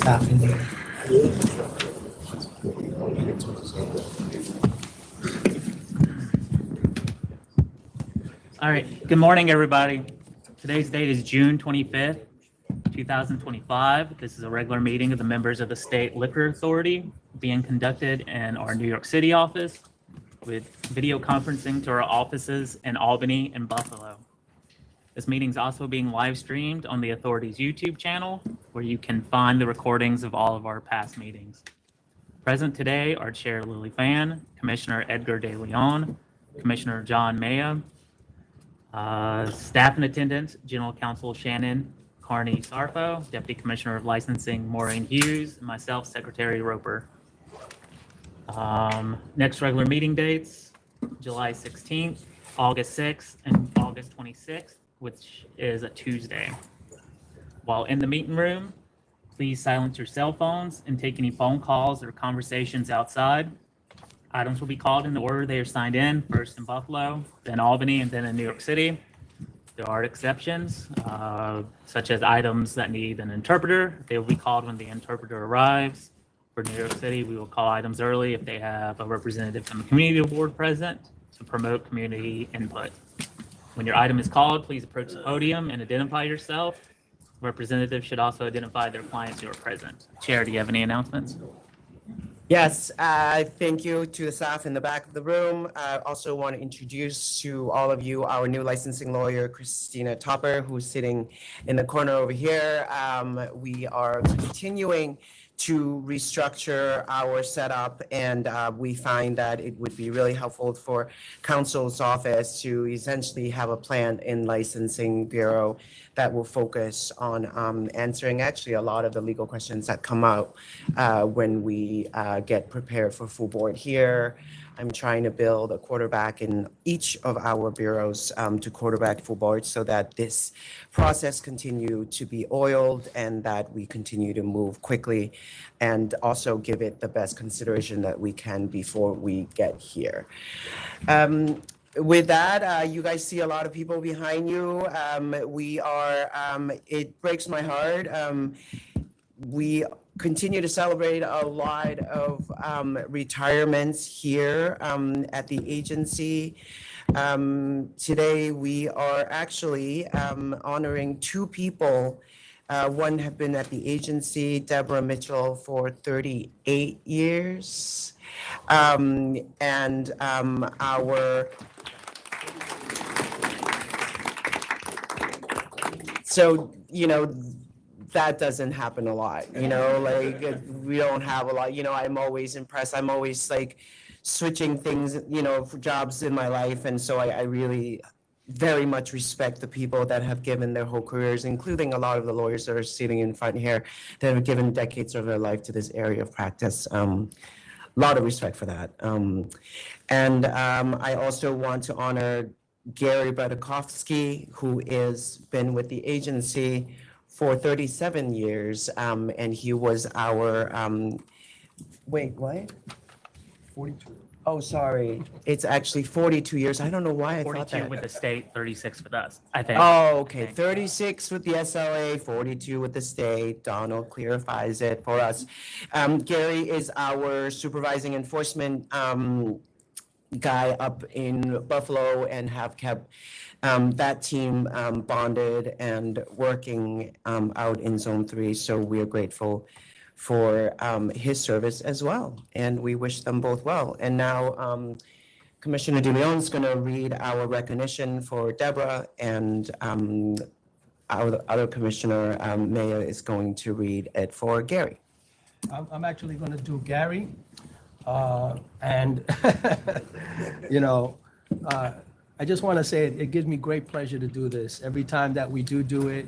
staff in here. All right, good morning, everybody. Today's date is June 25th, 2025. This is a regular meeting of the members of the State Liquor Authority being conducted in our New York City office with video conferencing to our offices in Albany and Buffalo. This meeting is also being live streamed on the Authority's YouTube channel, where you can find the recordings of all of our past meetings. Present today are Chair Lily Fan, Commissioner Edgar De Leon, Commissioner John Maya, staff in attendance, General Counsel Shannon Carney Sarfo, Deputy Commissioner of Licensing Maureen Hughes, and myself, Secretary Roper. Next regular meeting dates, July 16th, August 6th, and August 26th, which is a Tuesday. While in the meeting room, please silence your cell phones and take any phone calls or conversations outside. Items will be called in the order they are signed in, first in Buffalo, then Albany, and then in New York City. There are exceptions, such as items that need an interpreter. They will be called when the interpreter arrives. For New York City, we will call items early if they have a representative from the community board present to promote community input. When your item is called, please approach the podium and identify yourself. Representatives should also identify their clients who are present. Chair, do you have any announcements? Yes, thank you to the staff in the back of the room. I also want to introduce to all of you our new licensing lawyer, Christina Topper, who's sitting in the corner over here. We are continuing to restructure our setup, and we find that it would be really helpful for counsel's office to essentially have a plan in licensing bureau that will focus on answering actually a lot of the legal questions that come out when we get prepared for full board here. I'm trying to build a quarterback in each of our bureaus to quarterback full board so that this process continue to be oiled and that we continue to move quickly and also give it the best consideration that we can before we get here. With that, you guys see a lot of people behind you. It breaks my heart. We continue to celebrate a lot of retirements here at the agency. Today, we are actually honoring two people. One have been at the agency, Debra Mitchell, for 38 years. So, you know, that doesn't happen a lot, you know, like we don't have a lot, you know, I'm always impressed. I'm always like switching things, you know, for jobs in my life. And so I really very much respect the people that have given their whole careers, including a lot of the lawyers that are sitting in front here that have given decades of their life to this area of practice. A lot of respect for that. I also want to honor Gary Bartikofsky, who has been with the agency for 37 years, and he was our, wait, what? 42. Oh, sorry. It's actually 42 years. I don't know why I thought that. 42 with the state, 36 with us, I think. Oh, okay. 36 with the SLA, 42 with the state. Donald clarifies it for us. Gary is our supervising enforcement guy up in Buffalo and have kept that team bonded and working out in Zone 3. So we are grateful for his service as well. And we wish them both well. And now Commissioner De Leon is going to read our recognition for Debra, and our other commissioner, Maya, is going to read it for Gary. I'm actually going to do Gary. You know, I just want to say it gives me great pleasure to do this. Every time that we do it,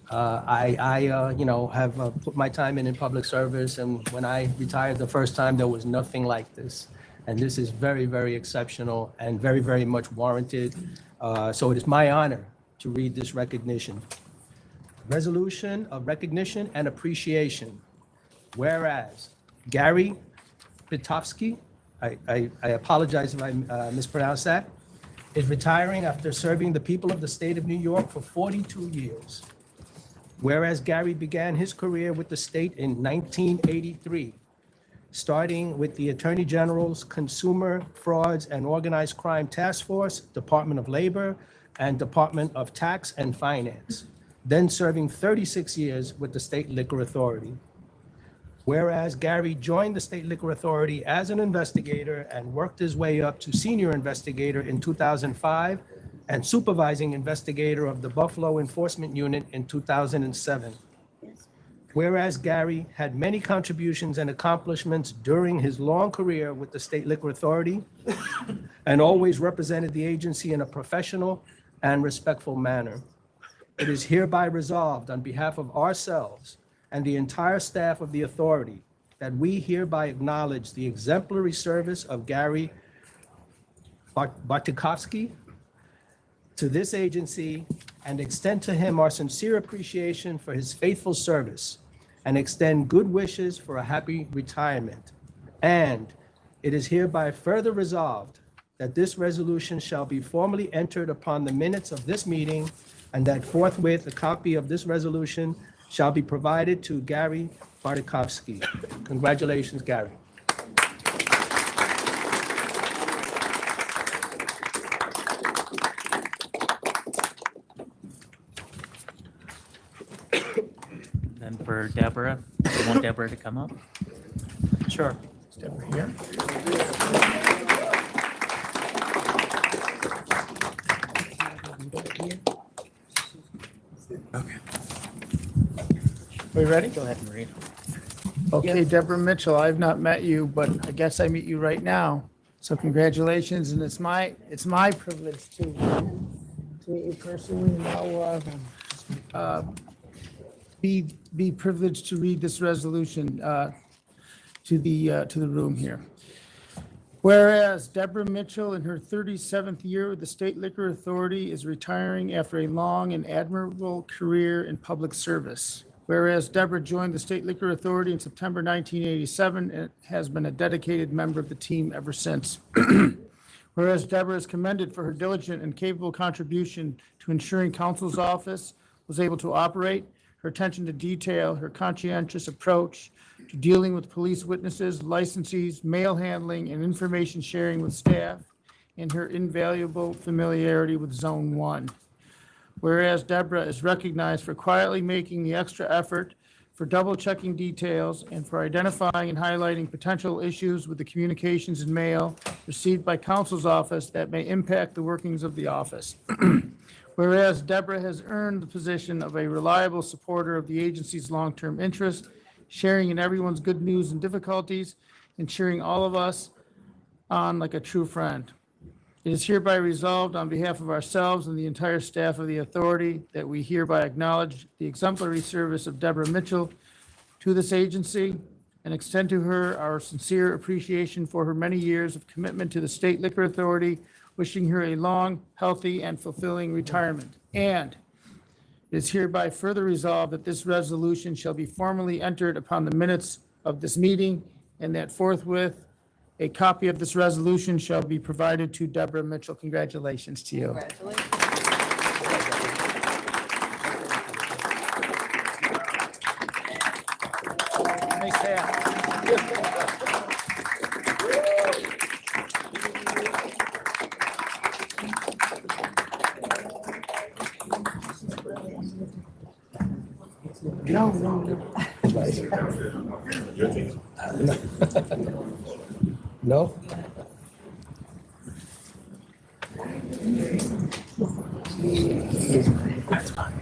I you know, have put my time in public service. And when I retired the first time, there was nothing like this. And this is very, very exceptional and very, very much warranted. So it is my honor to read this recognition. Resolution of recognition and appreciation. Whereas Gary Bartikofsky, I apologize if I mispronounced that, is retiring after serving the people of the state of New York for 42 years. Whereas Gary began his career with the state in 1983, starting with the Attorney General's Consumer Frauds and Organized Crime Task Force, Department of Labor, and Department of Tax and Finance, then serving 36 years with the State Liquor Authority. Whereas Gary joined the State Liquor Authority as an investigator and worked his way up to senior investigator in 2005 and supervising investigator of the Buffalo Enforcement Unit in 2007. Whereas Gary had many contributions and accomplishments during his long career with the State Liquor Authority and always represented the agency in a professional and respectful manner. It is hereby resolved on behalf of ourselves and the entire staff of the authority that we hereby acknowledge the exemplary service of Gary Bartikofsky to this agency and extend to him our sincere appreciation for his faithful service and extend good wishes for a happy retirement. And it is hereby further resolved that this resolution shall be formally entered upon the minutes of this meeting and that forthwith a copy of this resolution shall be provided to Gary Bartikofsky. Congratulations, Gary. Then for Debra, you want Debra to come up? Sure. Debra here. Okay. We ready? Go ahead and read. Okay, Debra Mitchell, I've not met you, but I guess I meet you right now. So congratulations, and it's my privilege to meet you personally. And I'll be privileged to read this resolution to the room here. Whereas Debra Mitchell, in her 37th year with the State Liquor Authority, is retiring after a long and admirable career in public service. Whereas Debra joined the State Liquor Authority in September 1987 and has been a dedicated member of the team ever since. Whereas Debra is commended for her diligent and capable contribution to ensuring Council's office was able to operate, her attention to detail, her conscientious approach to dealing with police witnesses, licensees, mail handling, and information sharing with staff, and her invaluable familiarity with Zone 1. Whereas Debra is recognized for quietly making the extra effort, for double-checking details, and for identifying and highlighting potential issues with the communications and mail received by Council's office that may impact the workings of the office. Whereas Debra has earned the position of a reliable supporter of the agency's long-term interest, sharing in everyone's good news and difficulties, and cheering all of us on like a true friend. It is hereby resolved on behalf of ourselves and the entire staff of the authority that we hereby acknowledge the exemplary service of Debra Mitchell to this agency and extend to her our sincere appreciation for her many years of commitment to the State Liquor Authority, wishing her a long, healthy, and fulfilling retirement. And it is hereby further resolved that this resolution shall be formally entered upon the minutes of this meeting and that forthwith a copy of this resolution shall be provided to Debra Mitchell. Congratulations to you. Nice hat. No? That's fine.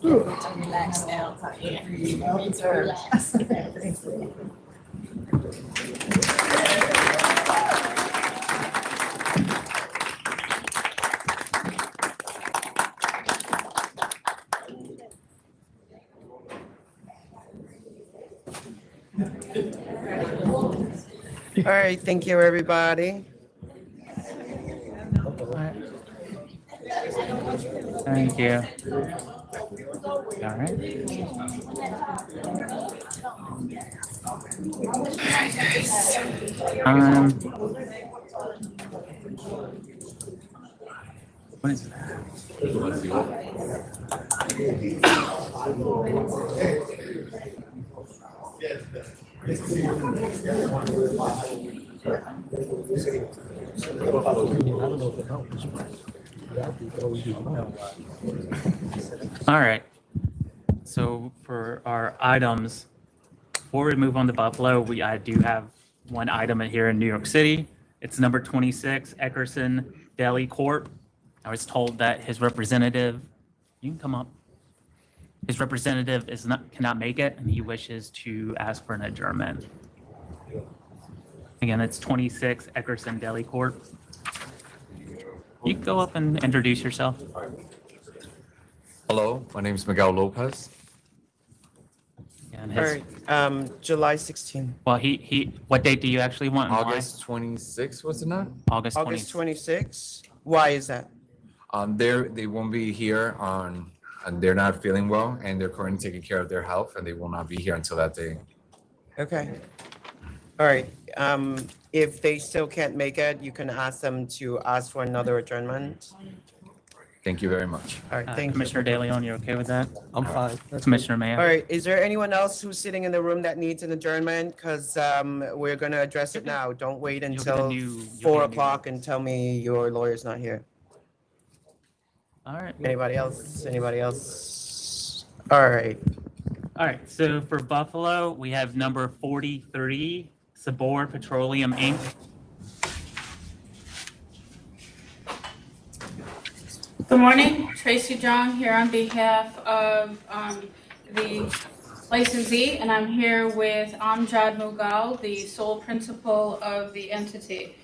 Relax now. All right, thank you, everybody. Thank you. All right. What is that? All right. So for our items, before we move on to Buffalo, I do have one item here in New York City. It's number 26, ECKERSON DELI Corp. I was told that his representative, you can come up. His representative cannot make it, and he wishes to ask for an adjournment. Again, it's 26 ECKERSON DELI Corp. You can go up and introduce yourself. Hello, my name is Miguel Lopez. And All his, right, July 16th. well, what date do you actually want? and why? August 26th, was it not? August 20. August 26th. Why is that? They won't be here and they're not feeling well, and they're currently taking care of their health, and they will not be here until that day. Okay. All right. If they still can't make it, you can ask them to ask for another adjournment. Thank you very much. All right, thank you. Commissioner De Leon, you okay with that? I'm fine. That's Commissioner Mayo? All right, is there anyone else who's sitting in the room that needs an adjournment? Because we're going to address it now. Don't wait get a until new- 4 o'clock and tell me your lawyer's not here. All right. Anybody else? Anybody else? All right. All right, so for Buffalo, we have number 43, SABOOR Petroleum, Inc. Good morning, Tracy Jong here on behalf of the licensee, and I'm here with Amjad Mughal, the sole principal of the entity.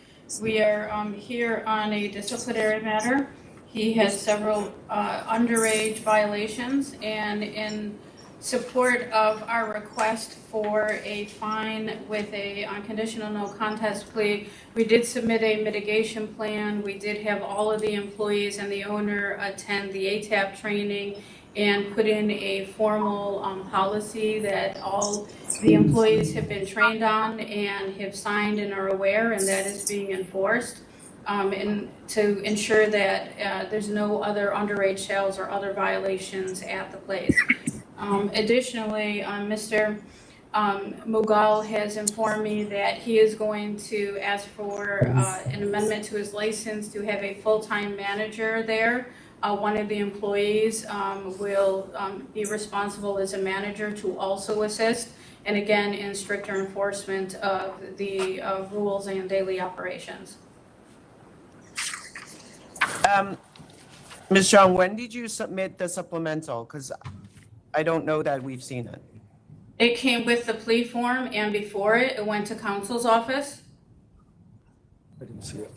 We are here on a disciplinary matter. He has several underage violations, and in support of our request for a fine with a unconditional no contest plea, we did submit a mitigation plan. We did have all of the employees and the owner attend the ATAP training and put in a formal policy that all the employees have been trained on and have signed and are aware, and that is being enforced. And to ensure that there's no other underage sales or other violations at the place. Additionally, Mr. Mughal has informed me that he is going to ask for an amendment to his license to have a full-time manager there. One of the employees will be responsible as a manager to also assist, and again, in stricter enforcement of the rules and daily operations. Ms. Jong, when did you submit the supplemental? Because I don't know that we've seen it. It came with the plea form, and before it went to counsel's office. I didn't see it.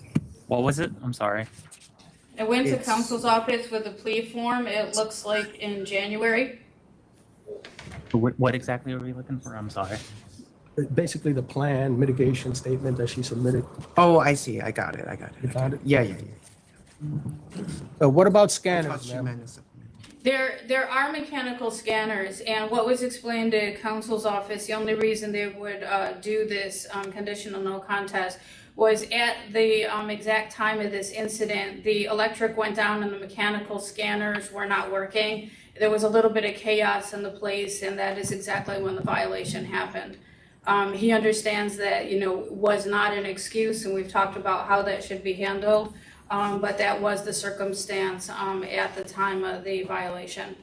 What was it? I'm sorry. It went to It's- counsel's office with a plea form, it looks like in January. What exactly are we looking for? I'm sorry. Basically, the plan mitigation statement that she submitted. Oh, I see. I got it. You found it? Yeah. So what about I thought scanners, you ma'am? meant a supplement. There are mechanical scanners, and what was explained to counsel's office, the only reason they would do this conditional no contest was at the exact time of this incident, the electric went down and the mechanical scanners were not working. There was a little bit of chaos in the place, and that is exactly when the violation happened. He understands that, was not an excuse, and we've talked about how that should be handled. But that was the circumstance at the time of the violation.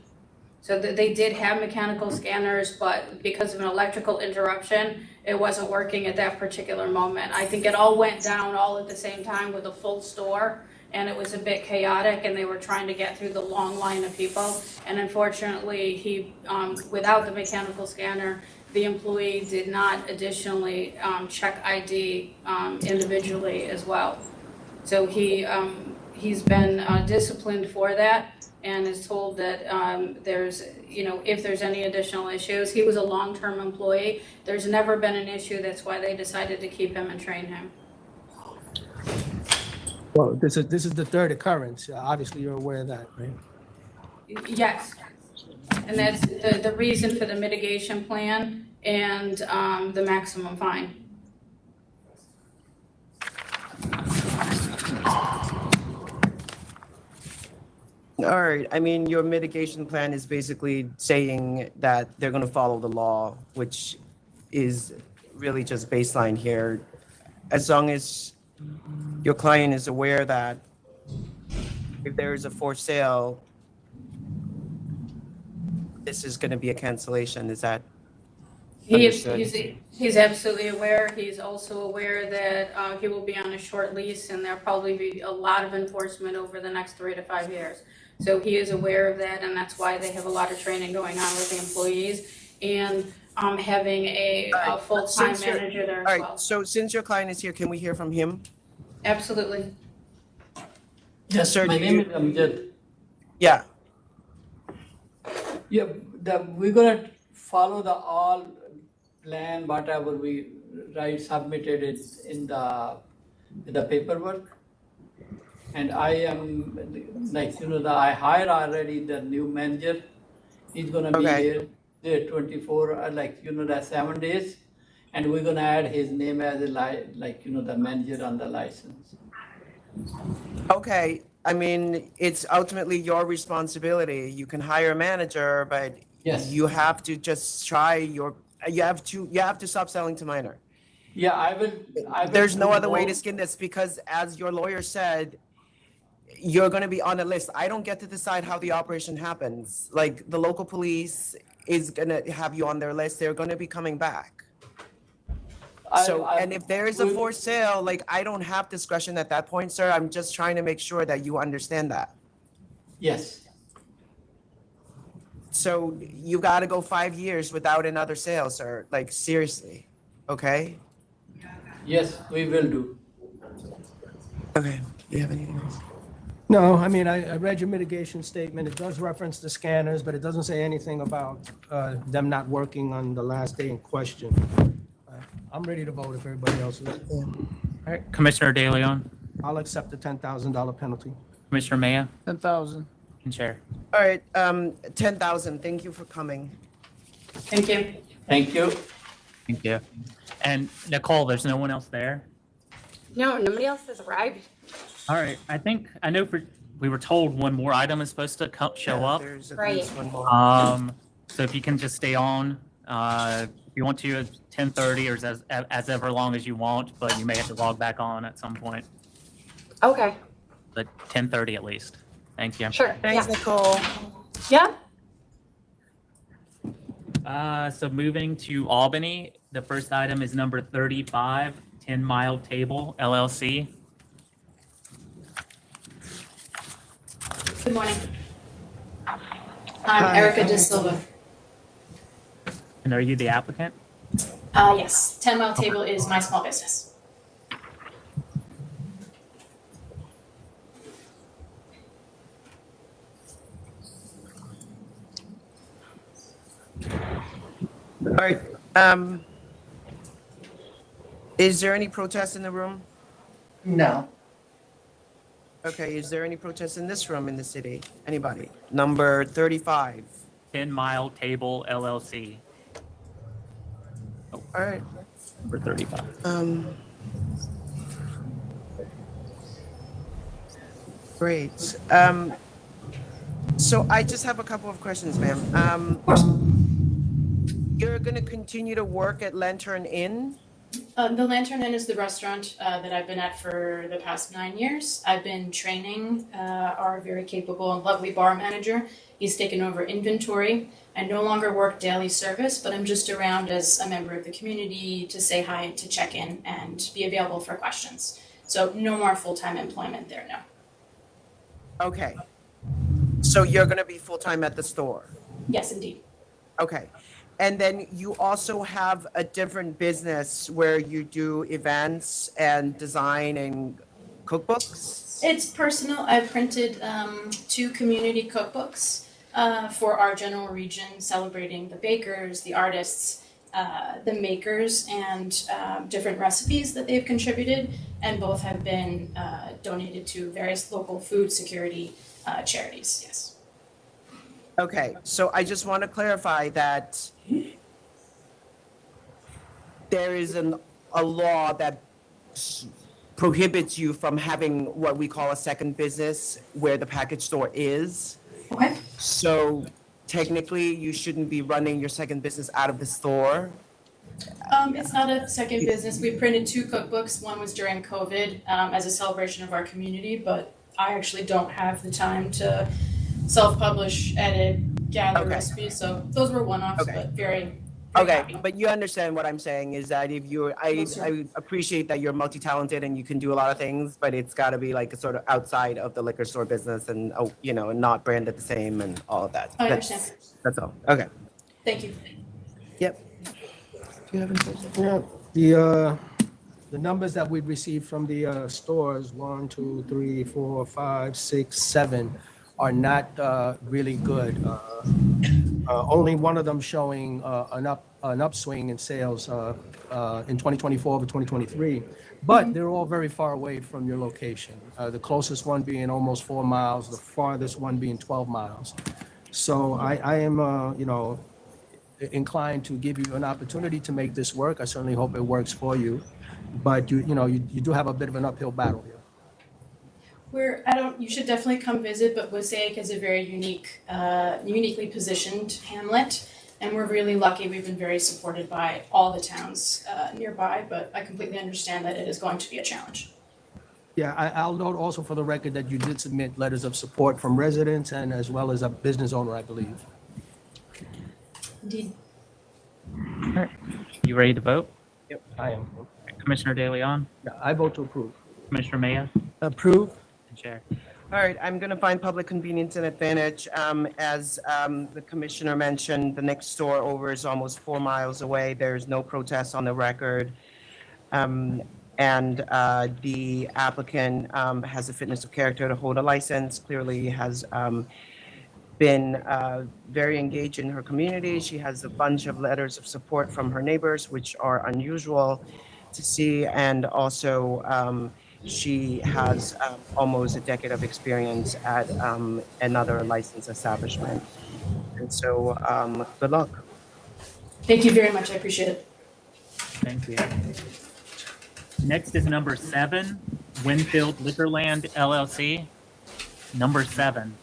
So they did have mechanical scanners, but because of an electrical interruption, it wasn't working at that particular moment. I think it all went down all at the same time with a full store, and it was a bit chaotic, and they were trying to get through the long line of people. And unfortunately, he, without the mechanical scanner, the employee did not additionally check ID individually as well. So he's been disciplined for that and is told that if there's any additional issues. He was a long-term employee. There's never been an issue. That's why they decided to keep him and train him. Well, this is the third occurrence. Obviously, you're aware of that, right? Yes. And that's the reason for the mitigation plan and the maximum fine. All right, I mean, your mitigation plan is basically saying that they're gonna follow the law, which is really just baseline here. As long as your client is aware that if there is a for sale, this is gonna be a cancellation, is that? He's absolutely aware. He's also aware that he will be on a short lease and there'll probably be a lot of enforcement over the next 3 to 5 years. So he is aware of that, and that's why they have a lot of training going on with the employees and having a full-time manager there as All well. right, so since your client is here, can we hear from him? Absolutely. Yes, sir. My name is Amjad. Yeah, Yeah, we're gonna follow the all plan, whatever we submitted it in the paperwork. And I am, like, I hired already the new manager. He's gonna be Okay. there 24, that 7 days. And we're gonna add his name as the manager on the license. okay, I mean, it's ultimately your responsibility. You can hire a manager, but Yes. you have to just try you have to stop selling to minor. Yeah, I will. There's no do other way more. to skin this because as your lawyer said, you're gonna be on a list. I don't get to decide how the operation happens. Like the local police is gonna have you on their list. They're gonna be coming back. So, and if there is a for sale, like I don't have discretion at that point, sir. I'm just trying to make sure that you understand that. Yes, So you gotta go 5 years without another sale, sir. Like seriously, okay? yes, we will do. Okay. Do you have anything else? No, I mean, I read your mitigation statement. It does reference the scanners, but it doesn't say anything about them not working on the last day in question. I'm ready to vote if everybody else is. All right, Commissioner De Leon, I'll accept the $10,000 penalty. Commissioner Maya, 10,000. and Chair. All right, 10,000. Thank you for coming. Thank you. Thank you. Thank you. And Nicole, there's no one else there? No, nobody else has arrived. All right, I know we were told one more item is supposed to show up. There's at Right. least one more. So if you can just stay on, if you want to, at 10:30 or as ever long as you want, but you may have to log back on at some point, Okay, but 10:30 at least. Thank you. sure. Thanks, Yeah. Nicole. Yeah. So moving to Albany, the first item is number 35, 10 Mile Table LLC. Good morning. I'm Erica De Silva. And are you the applicant? Yes, 10 Mile Table is my small business. All right, is there any protest in the room? No. Okay, is there any protest in this room in the city? Anybody? Number 35. 10 Mile Table LLC, All right, number 35. great. So I just have a couple of questions, ma'am. You're gonna continue to work at Lantern Inn? The Lantern Inn is the restaurant that I've been at for the past 9 years. I've been training our very capable and lovely bar manager. He's taken over inventory. I no longer work daily service, but I'm just around as a member of the community to say hi and to check in and be available for questions. So no more full-time employment there, no. Okay. So you're gonna be full-time at the store? Yes, indeed. Okay. And then you also have a different business where you do events and design and cookbooks? It's personal. I've printed 2 community cookbooks for our general region, celebrating the bakers, the artists, the makers and different recipes that they've contributed, and both have been donated to various local food security charities. Yes. Okay, so I just want to clarify that there is a law that prohibits you from having what we call a second business where the package store is. Okay. So technically, you shouldn't be running your second business out of the store. It's not a second business. We printed 2 cookbooks. One was during COVID as a celebration of our community, but I actually don't have the time to self-publish, edit, gather Okay. recipes. So those were one-offs, Okay. but very Okay, happy. but you understand what I'm saying is that if you're, I appreciate that you're multi-talented and you can do a lot of things, but it's got to be like a sort of outside of the liquor store business and, you know, and not branded the same and all of that. I That's- understand. That's all. Okay. Thank you. Yep. Do you have any questions? Yeah, the numbers that we received from the stores, 1, 2, 3, 4, 5, 6, 7, are not really good. Only one of them showing an upswing in sales in 2024 over 2023, but they're all very far away from your location. The closest one being almost 4 miles, the farthest one being 12 miles. So I am, you know, inclined to give you an opportunity to make this work. I certainly hope it works for you, but you do have a bit of an uphill battle here. You should definitely come visit, but Mosaic is a very uniquely positioned hamlet, and we're really lucky. We've been very supported by all the towns nearby, but I completely understand that it is going to be a challenge. Yeah, I'll note also for the record that you did submit letters of support from residents and as well as a business owner, I believe. Indeed. You ready to vote? Yep, I am. Commissioner De Leon, Yeah, I vote to approve. Commissioner Maya, Approve. and Chair. All right, I'm going to find public convenience and advantage. As the commissioner mentioned, the next store over is almost 4 miles away. There's no protest on the record. And the applicant has a fitness of character to hold a license, clearly has been very engaged in her community. She has a bunch of letters of support from her neighbors, which are unusual to see. And also, she has almost a decade of experience at another licensed establishment. And so, good luck. Thank you very much. I appreciate it. Thank you. Next is number 7, WINFIELD LIQUORLAND LLC. Number 7.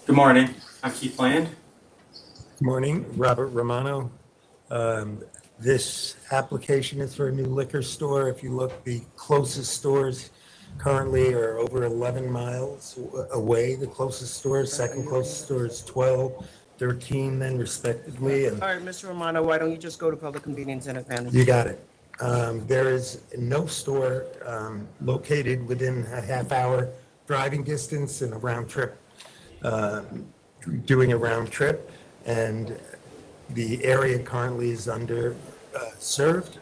Good morning. I'm Keith Land. Good morning, Robert Romano. This application is for a new liquor store. If you look, the closest stores currently are over 11 miles away. The closest stores, second closest store is 12, 13 then respectively. And All right, Mr. Romano, why don't you just go to public convenience and advantage? you got it. There is no store located within a half-hour driving distance and a round trip, doing a round trip. And the area currently is under served.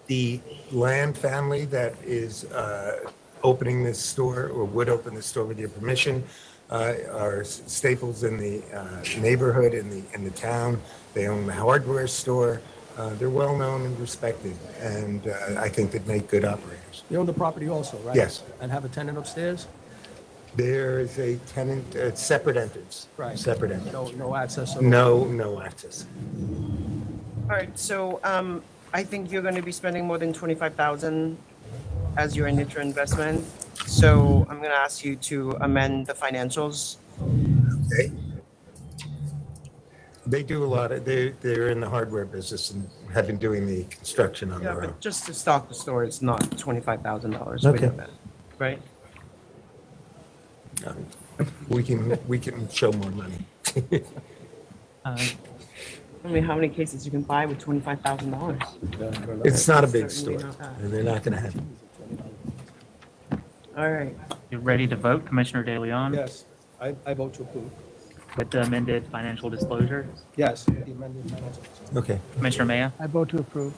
The Land family that is opening this store or would open this store with your permission are staples in the neighborhood, in the town. They own the hardware store. They're well known and respected, and I think they'd make good operators. You own the property also, right? Yes. And have a tenant upstairs? There is a tenant, separate entrance. Right. Separate entrance. No access? or- No access. All right, so I think you're going to be spending more than $25,000 as your initial investment. So I'm going to ask you to amend the financials. Okay. They do a lot of, they're in the hardware business and have been doing the construction on Yeah, their own. but just to stock the store, it's not $25,000. Okay. We know that, right? We can show more money. I mean, how many cases you can buy with $25,000? It's not a big Certainly store, not that. and they're not gonna have it. All right. You ready to vote, Commissioner De Leon? Yes, I vote to approve. With the amended financial disclosure? Yes. the amended financial- Okay. Commissioner Maya, I vote to approve.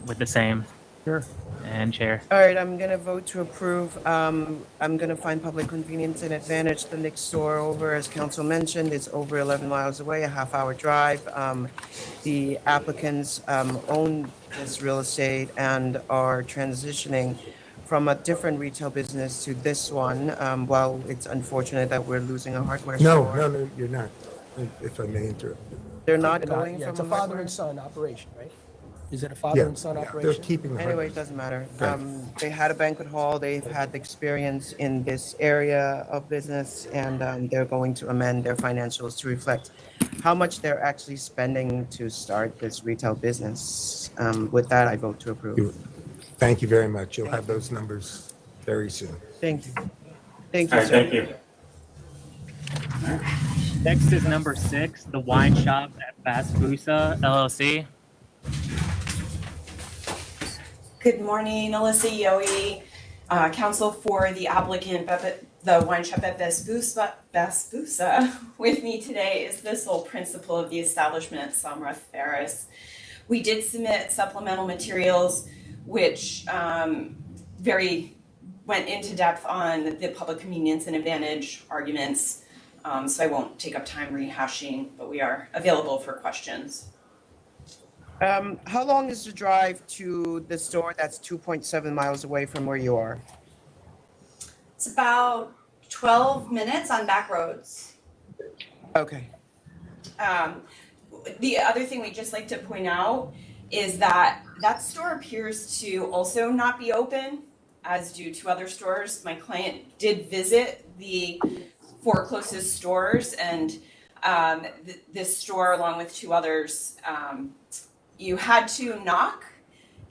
with the same. Sure. And Chair. All right, I'm gonna vote to approve. I'm gonna find public convenience and advantage. The next store over, as council mentioned, is over 11 miles away, a half-hour drive. The applicants own this real estate and are transitioning from a different retail business to this one. While it's unfortunate that we're losing a hardware store. No, you're not, if I may interrupt. They're not going Yeah, from it's a a father hardware? and son operation, right? Is it a father and son They're operation? keeping the Anyway, hardware. it doesn't matter. Right. They had a banquet hall, they've had the experience in this area of business, and they're going to amend their financials to reflect how much they're actually spending to start this retail business. With that, I vote to approve. Thank you very much. You'll have those numbers very soon. Thank you. Thank All you, right, sir. thank you. Next is number 6, the wine shop at BASBOUSA LLC. Good morning, Alyssa Yohe, counsel for the applicant, the wine shop at BASBOUSA. With me today is the sole principal of the establishment, Samra Ferris. We did submit supplemental materials which went into depth on the public convenience and advantage arguments, so I won't take up time rehashing, but we are available for questions. How long is the drive to the store that's 2.7 miles away from where you are? It's about 12 minutes on back roads. Okay. The other thing we'd just like to point out is that that store appears to also not be open, as do 2 other stores. My client did visit the 4 closest stores, and this store, along with 2 others, you had to knock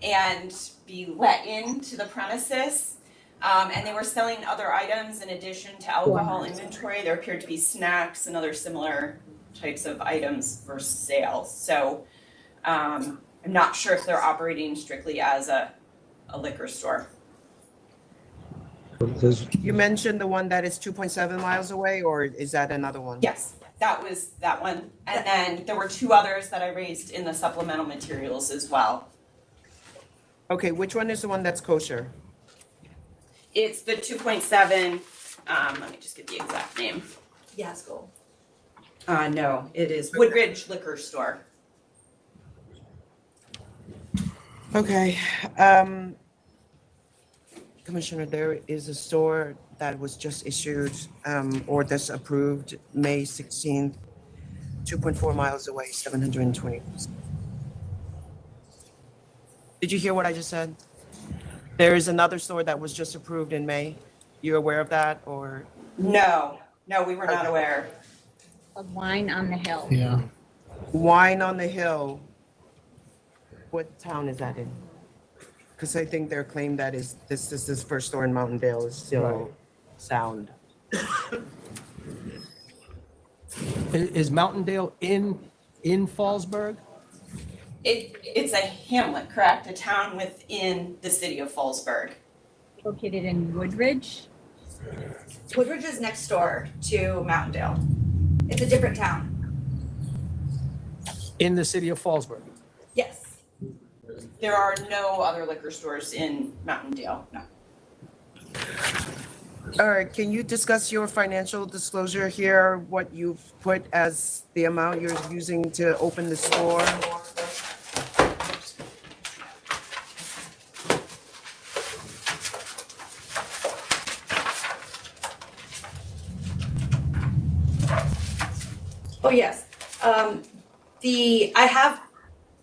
and be let into the premises, and they were selling other items in addition to alcohol inventory. There appeared to be snacks and other similar types of items for sale. So I'm not sure if they're operating strictly as a liquor store. You mentioned the one that is 2.7 miles away, or is that another one? Yes, that was that one. And then there were 2 others that I raised in the supplemental materials as well. Okay, which one is the one that's kosher? It's the 2.7, let me just get the exact name. Yasko. No, it is Woodridge Liquor Store. Okay, Commissioner, there is a store that was just issued, or this approved May 16th, 2.4 miles away, 720. Did you hear what I just said? There is another store that was just approved in May. You aware of that, or? No, we were not Okay. aware. Of Wine on the Hill. Yeah. Wine on the Hill. What town is that in? Because I think their claim that is this first store in Mountaindale is still sound. Is Mountaindale in Fallsburg? It's a hamlet, correct? A town within the city of Fallsburg. Located in Woodridge. Woodridge is next door to Mountaindale. It's a different town. In the city of Fallsburg? Yes. There are no other liquor stores in Mountaindale, no. All right, can you discuss your financial disclosure here, what you've put as the amount you're using to open the store? Oh, yes. I have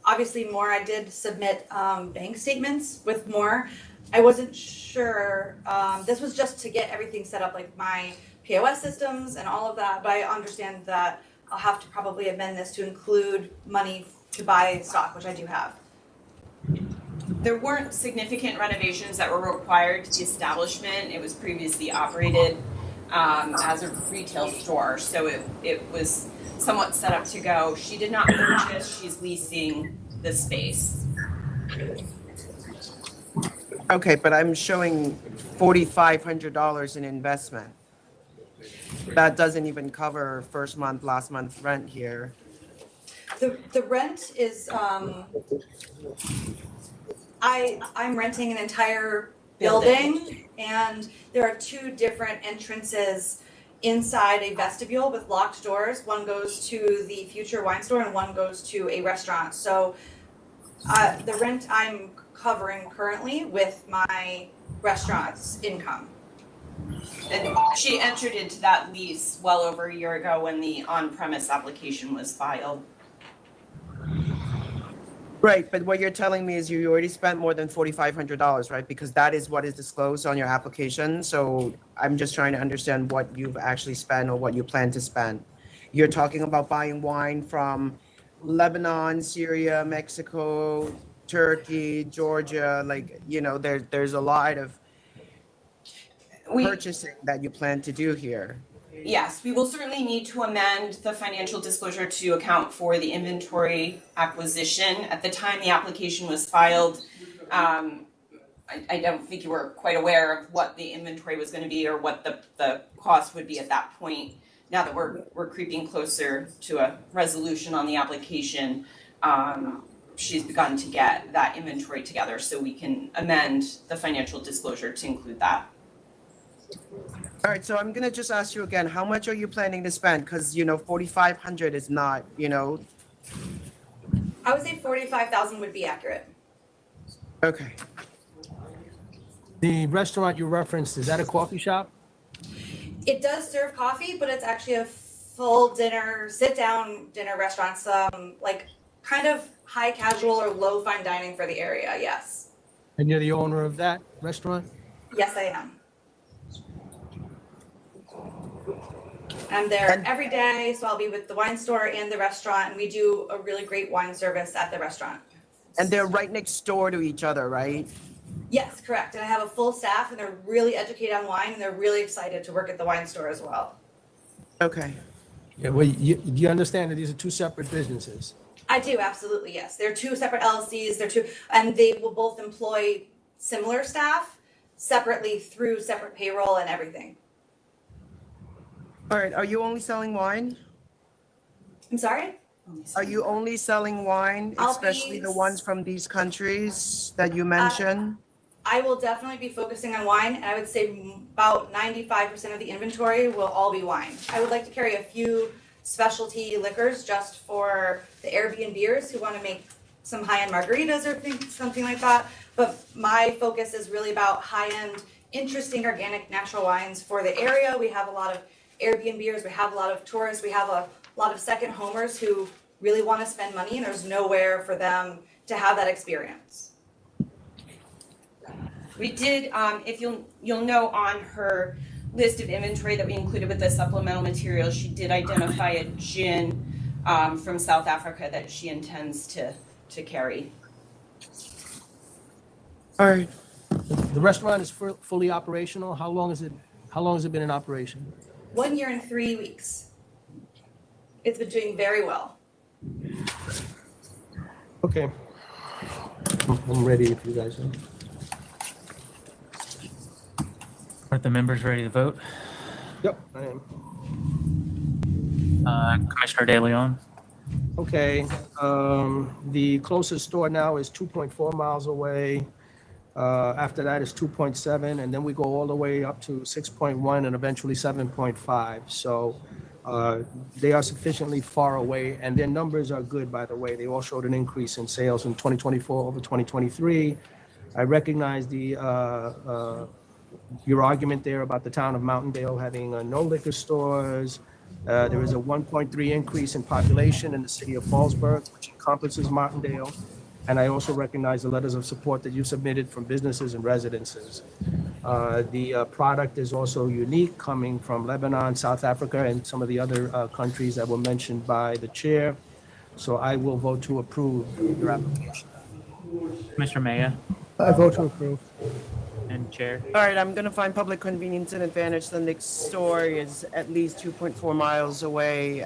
obviously more. I did submit bank statements with more. I wasn't sure. This was just to get everything set up, like my POS systems and all of that. But I understand that I'll have to probably amend this to include money to buy stock, which I do have. There weren't significant renovations that were required to the establishment. It was previously operated as a retail store, so it was somewhat set up to go. She did not purchase, she's leasing the space. Okay, but I'm showing $4,500 in investment. That doesn't even cover first month, last month rent here. The rent is I'm renting an entire building, and there are two different entrances inside a vestibule with locked doors. One goes to the future wine store and one goes to a restaurant. So the rent I'm covering currently with my restaurant's income. And she entered into that lease well over a year ago when the on-premise application was filed. Right, but what you're telling me is you already spent more than $4,500, right? Because that is what is disclosed on your application. So I'm just trying to understand what you've actually spent or what you plan to spend. You're talking about buying wine from Lebanon, Syria, Mexico, Turkey, Georgia. Like, you know, there's a lot of purchasing that you plan to do here. Yes, we will certainly need to amend the financial disclosure to account for the inventory acquisition. At the time the application was filed, I don't think you were quite aware of what the inventory was going to be or what the cost would be at that point. Now that we're creeping closer to a resolution on the application, she's begun to get that inventory together so we can amend the financial disclosure to include that. All right, so I'm gonna just ask you again, how much are you planning to spend? Because, you know, 4,500 is not, you know. I would say 45,000 would be accurate. Okay. The restaurant you referenced, is that a coffee shop? It does serve coffee, but it's actually a full dinner, sit-down dinner restaurant. Like kind of high casual or low fine dining for the area, yes. And you're the owner of that restaurant? Yes, I am. I'm there every day, so I'll be with the wine store and the restaurant, and we do a really great wine service at the restaurant. And they're right next door to each other, right? Yes, correct. And I have a full staff, and they're really educated on wine, and they're really excited to work at the wine store as well. Okay. Yeah, well, do you understand that these are two separate businesses? I do, absolutely, yes. They're two separate LLCs, and they will both employ similar staff separately through separate payroll and everything. All right, are you only selling wine? I'm sorry? Are you only selling wine, especially the ones from these countries that you mentioned? I will definitely be focusing on wine, and I would say about 95% of the inventory will all be wine. I would like to carry a few specialty liquors just for the Airbnbers who want to make some high-end margaritas or something like that. But my focus is really about high-end, interesting, organic, natural wines for the area. We have a lot of Airbnbers, we have a lot of tourists, we have a lot of second homers who really want to spend money, and there's nowhere for them to have that experience. We did, if you'll know on her list of inventory that we included with the supplemental materials, she did identify a gin from South Africa that she intends to carry. All right. The restaurant is fully operational. How long has it been in operation? 1 year and 3 weeks. It's been doing very well. Okay. I'm ready if you guys are. Are the members ready to vote? Yep, I am. Commissioner De Leon? Okay, the closest store now is 2.4 miles away. After that is 2.7, and then we go all the way up to 6.1 and eventually 7.5. So they are sufficiently far away, and their numbers are good, by the way. They all showed an increase in sales in 2024 over 2023. I recognize your argument there about the town of Mountaindale having no liquor stores. There is a 1.3 increase in population in the city of Fallsburg, which encompasses Martindale. And I also recognize the letters of support that you submitted from businesses and residences. The product is also unique, coming from Lebanon, South Africa, and some of the other countries that were mentioned by the chair. So I will vote to approve your application. Commissioner Maya? I vote to approve. And Chair? All right, I'm gonna find public convenience and advantage. The next store is at least 2.4 miles away.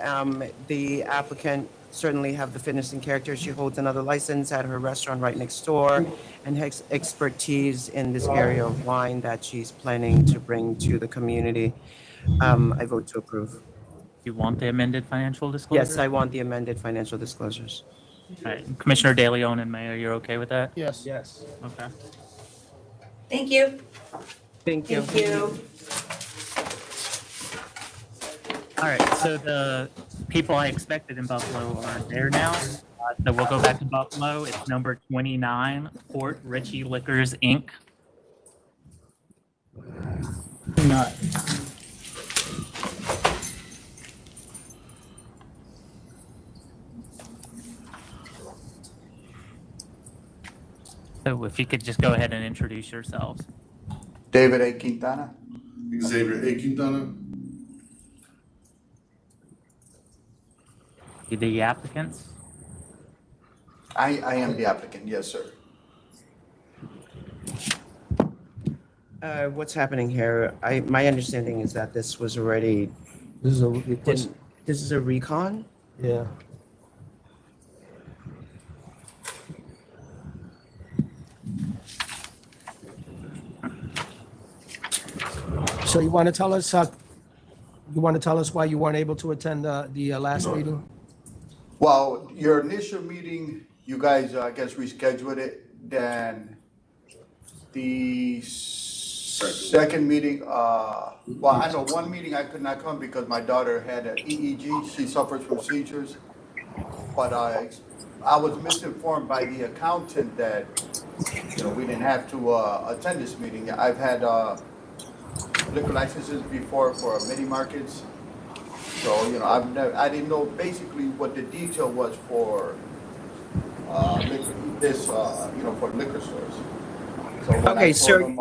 The applicant certainly have the fitness and character. She holds another license at her restaurant right next door and has expertise in this area of wine that she's planning to bring to the community. I vote to approve. You want the amended financial disclosure? Yes, I want the amended financial disclosures. All right, Commissioner De Leon and Mayor, you're okay with that? Yes. Yes. Okay. Thank you. Thank you. Thank you. All right, so the people I expected in Buffalo are there now. So we'll go back to Buffalo. It's number 29, Port Richie Liquors, Inc. Not. So if you could just go ahead and introduce yourselves. David A. Quintana. Xavier A. Quintana. The applicants. I am the applicant, yes, sir. What's happening here? My understanding is that this was already, This is a, this is a recon? yeah. So you want to tell us, why you weren't able to attend the last meeting? Well, your initial meeting, you guys, I guess, rescheduled it. Then the second meeting, well, I know one meeting I could not come because my daughter had an EEG. She suffers from seizures. But I was misinformed by the accountant that, we didn't have to attend this meeting. I've had liquor licenses before for mini markets. So, I didn't know basically what the detail was for for liquor stores. So when I Okay, told so them,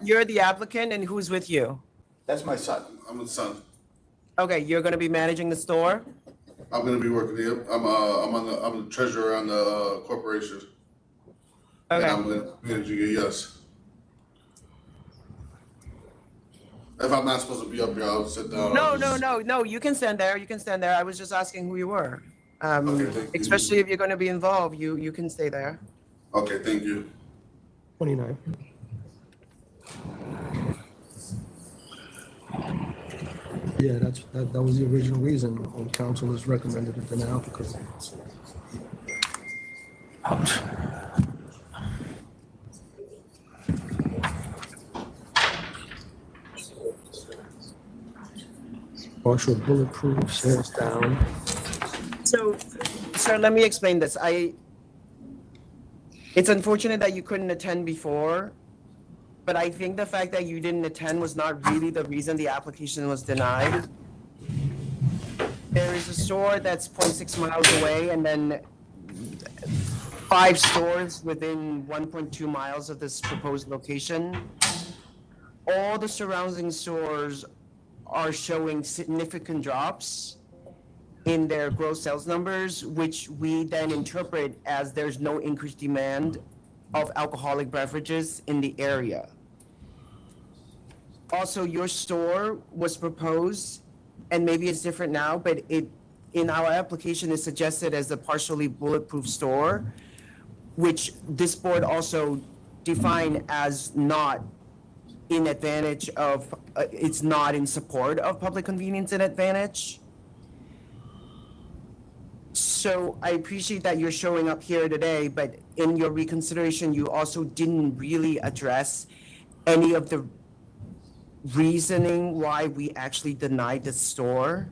you're the applicant and who's with you? That's my son. I'm the son. Okay, you're gonna be managing the store? I'm gonna be working here. I'm the treasurer on the corporation. And Okay. I'm gonna managing it, yes. If I'm not supposed to be up here, I'll sit down. No, you can stand there, I was just asking who you were. Okay, thank you. Especially if you're gonna be involved, you can stay there. Okay, thank you. 29. Yeah, that was the original reason when council has recommended it now because. Partial bulletproof, stairs down. So, sir, let me explain this. It's unfortunate that you couldn't attend before, but I think the fact that you didn't attend was not really the reason the application was denied. There is a store that's 0.6 miles away and then 5 stores within 1.2 miles of this proposed location. All the surrounding stores are showing significant drops in their gross sales numbers, which we then interpret as there's no increased demand of alcoholic beverages in the area. Also, your store was proposed, and maybe it's different now, but in our application is suggested as a partially bulletproof store, which this board also defined as not in advantage of, it's not in support of public convenience and advantage. So I appreciate that you're showing up here today, but in your reconsideration, you also didn't really address any of the reasoning why we actually denied the store.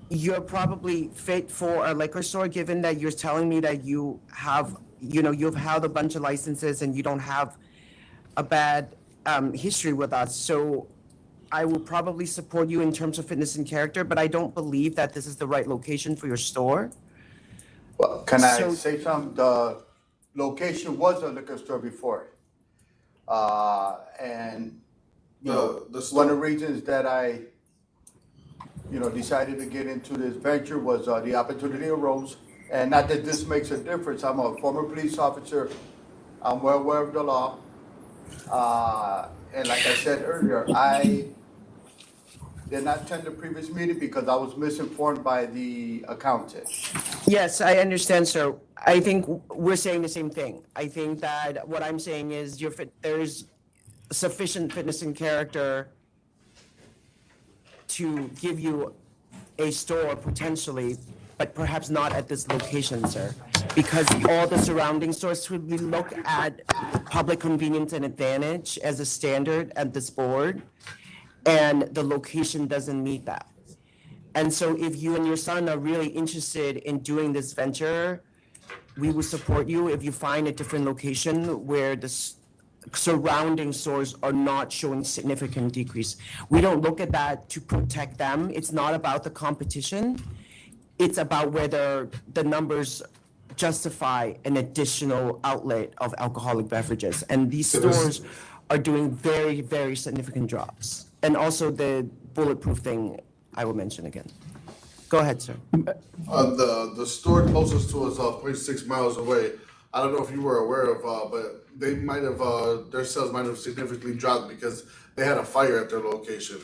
You're probably fit for a liquor store, given that you're telling me that you've held a bunch of licenses and you don't have a bad history with us. So I will probably support you in terms of fitness and character, but I don't believe that this is the right location for your store. Well, can I say something? The location was a liquor store before. And, one of the reasons that I, decided to get into this venture was the opportunity arose. And not that this makes a difference. I'm a former police officer. I'm well aware of the law. And like I said earlier, I did not attend the previous meeting because I was misinformed by the accountant. Yes, I understand, sir. I think we're saying the same thing. I think that what I'm saying is there's sufficient fitness and character to give you a store potentially, but perhaps not at this location, sir. Because all the surrounding stores, we look at public convenience and advantage as a standard at this board, and the location doesn't meet that. And so if you and your son are really interested in doing this venture, we will support you if you find a different location where the surrounding stores are not showing significant decrease. We don't look at that to protect them. It's not about the competition. It's about whether the numbers justify an additional outlet of alcoholic beverages. And these stores are doing very, very significant drops. And also the bulletproof thing I will mention again. Go ahead, sir. The store closest to us, 0.6 miles away. I don't know if you were aware of, but they might have, their sales might have significantly dropped because they had a fire at their location.